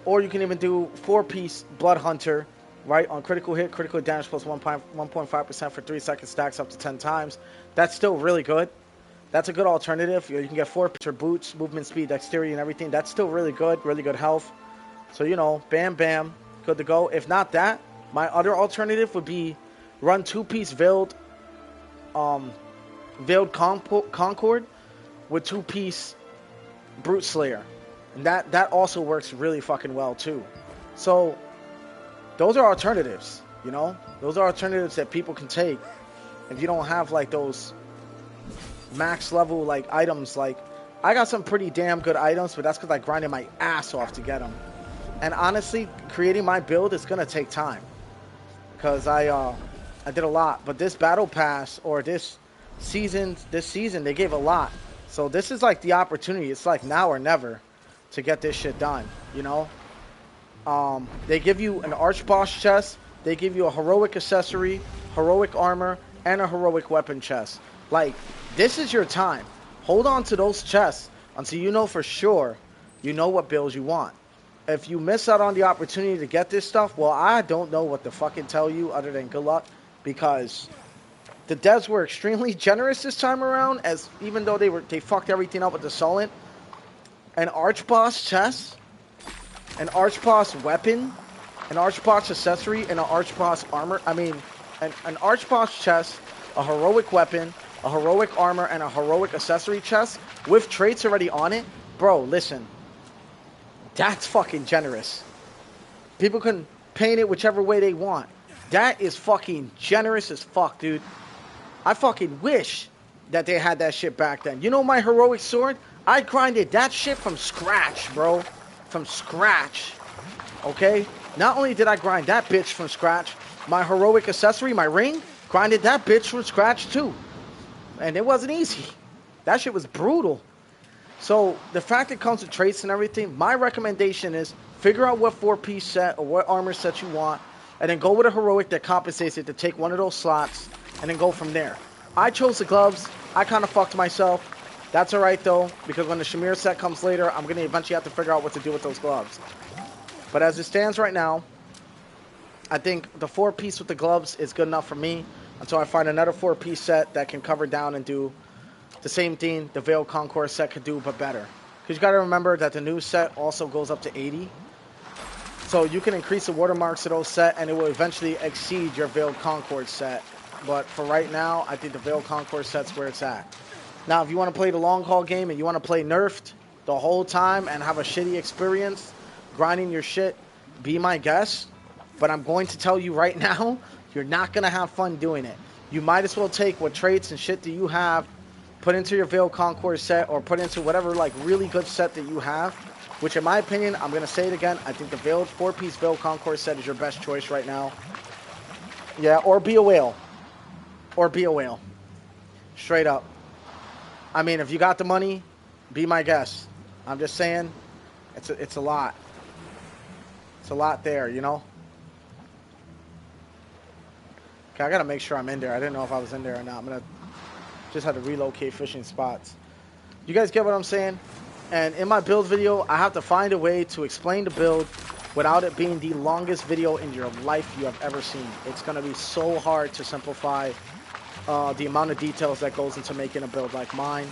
or you can even do 4-piece Blood Hunter, right, on critical hit damage plus 1.5% for 3 seconds, stacks up to 10 times. That's still really good. That's a good alternative. You can get 4-piece boots, movement speed, dexterity, and everything. That's still really good health. So, you know, bam, bam, good to go. If not that, my other alternative would be run 2-piece Veiled Concord with 2-piece Brute Slayer. And that also works really fucking well, too. So, those are alternatives, you know? Those are alternatives that people can take if you don't have, like, those max level, like, items. Like, I got some pretty damn good items, but that's because I grinded my ass off to get them. And honestly, creating my build is going to take time. Because I did a lot. But this battle pass, or this season, they gave a lot. So this is like the opportunity. It's like now or never to get this shit done, you know? They give you an Archboss chest. They give you a heroic accessory, heroic armor, and a heroic weapon chest. Like, this is your time. Hold on to those chests until you know for sure you know what builds you want. If you miss out on the opportunity to get this stuff, well, I don't know what to fucking tell you other than good luck, because the devs were extremely generous this time around, as even though they fucked everything up with the Sullen. An Archboss chest, an Archboss weapon, an Archboss accessory, and an Archboss armor. I mean, an Archboss chest, a heroic weapon, a heroic armor, and a heroic accessory chest with traits already on it. Bro, listen. That's fucking generous. People can paint it whichever way they want. That is fucking generous as fuck, dude. I fucking wish that they had that shit back then. You know my heroic sword? I grinded that shit from scratch, bro. From scratch. Okay? Not only did I grind that bitch from scratch, my heroic accessory, my ring, grinded that bitch from scratch too. And it wasn't easy. That shit was brutal. So, the fact it comes with traits and everything, my recommendation is figure out what 4-piece set or what armor set you want, and then go with a heroic that compensates it to take one of those slots, and then go from there. I chose the gloves. I kind of fucked myself. That's alright though, because when the Shamir set comes later, I'm going to eventually have to figure out what to do with those gloves. But as it stands right now, I think the 4-piece with the gloves is good enough for me. until I find another 4-piece set that can cover down and do the same thing the Veiled Concourse set could do, but better. Because you got to remember that the new set also goes up to 80. So you can increase the watermarks of those set, and it will eventually exceed your Veiled Concourse set. But for right now, I think the Veiled Concourse set's where it's at. Now, if you want to play the long haul game and you want to play nerfed the whole time and have a shitty experience grinding your shit, be my guest. But I'm going to tell you right now, you're not going to have fun doing it. You might as well take what traits and shit that you have, put into your Veiled Concourse set, or put into whatever like really good set that you have. Which, in my opinion, I'm going to say it again, I think the 4-piece Veiled Concourse set is your best choice right now. Yeah, or be a whale. Or be a whale. Straight up. I mean, if you got the money, be my guest. I'm just saying, it's a lot. It's a lot there, you know? Okay, I got to make sure I'm in there. I didn't know if I was in there or not. I'm going to just have to relocate fishing spots. You guys get what I'm saying? And in my build video, I have to find a way to explain the build without it being the longest video in your life you have ever seen. It's going to be so hard to simplify the amount of details that goes into making a build like mine.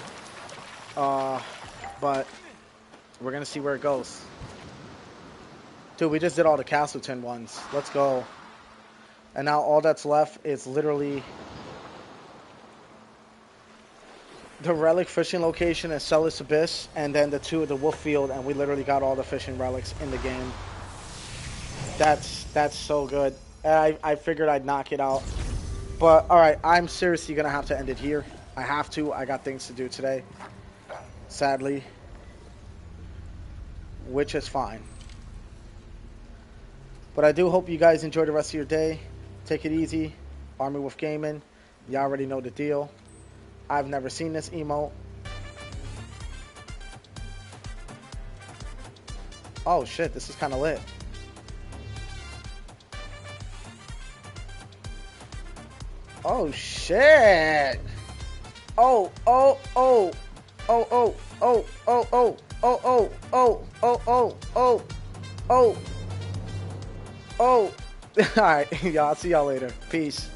But we're going to see where it goes. Dude, we just did all the Castleton ones. Let's go. And now all that's left is literally the relic fishing location and Celis Abyss, and then the 2 of the Wolf Field, and we literally got all the fishing relics in the game. That's so good. I figured I'd knock it out. But, alright, I'm seriously going to have to end it here. I have to. I got things to do today. Sadly. Which is fine. But I do hope you guys enjoy the rest of your day. Take it easy. Army Wolf Gaming. You already know the deal. I've never seen this emote. Oh shit, this is kind of lit. Oh shit. Oh, oh, oh. Oh, oh, oh, oh, oh, oh, oh, oh, oh, oh, oh, oh, oh. Alright, y'all, I'll see y'all later. Peace.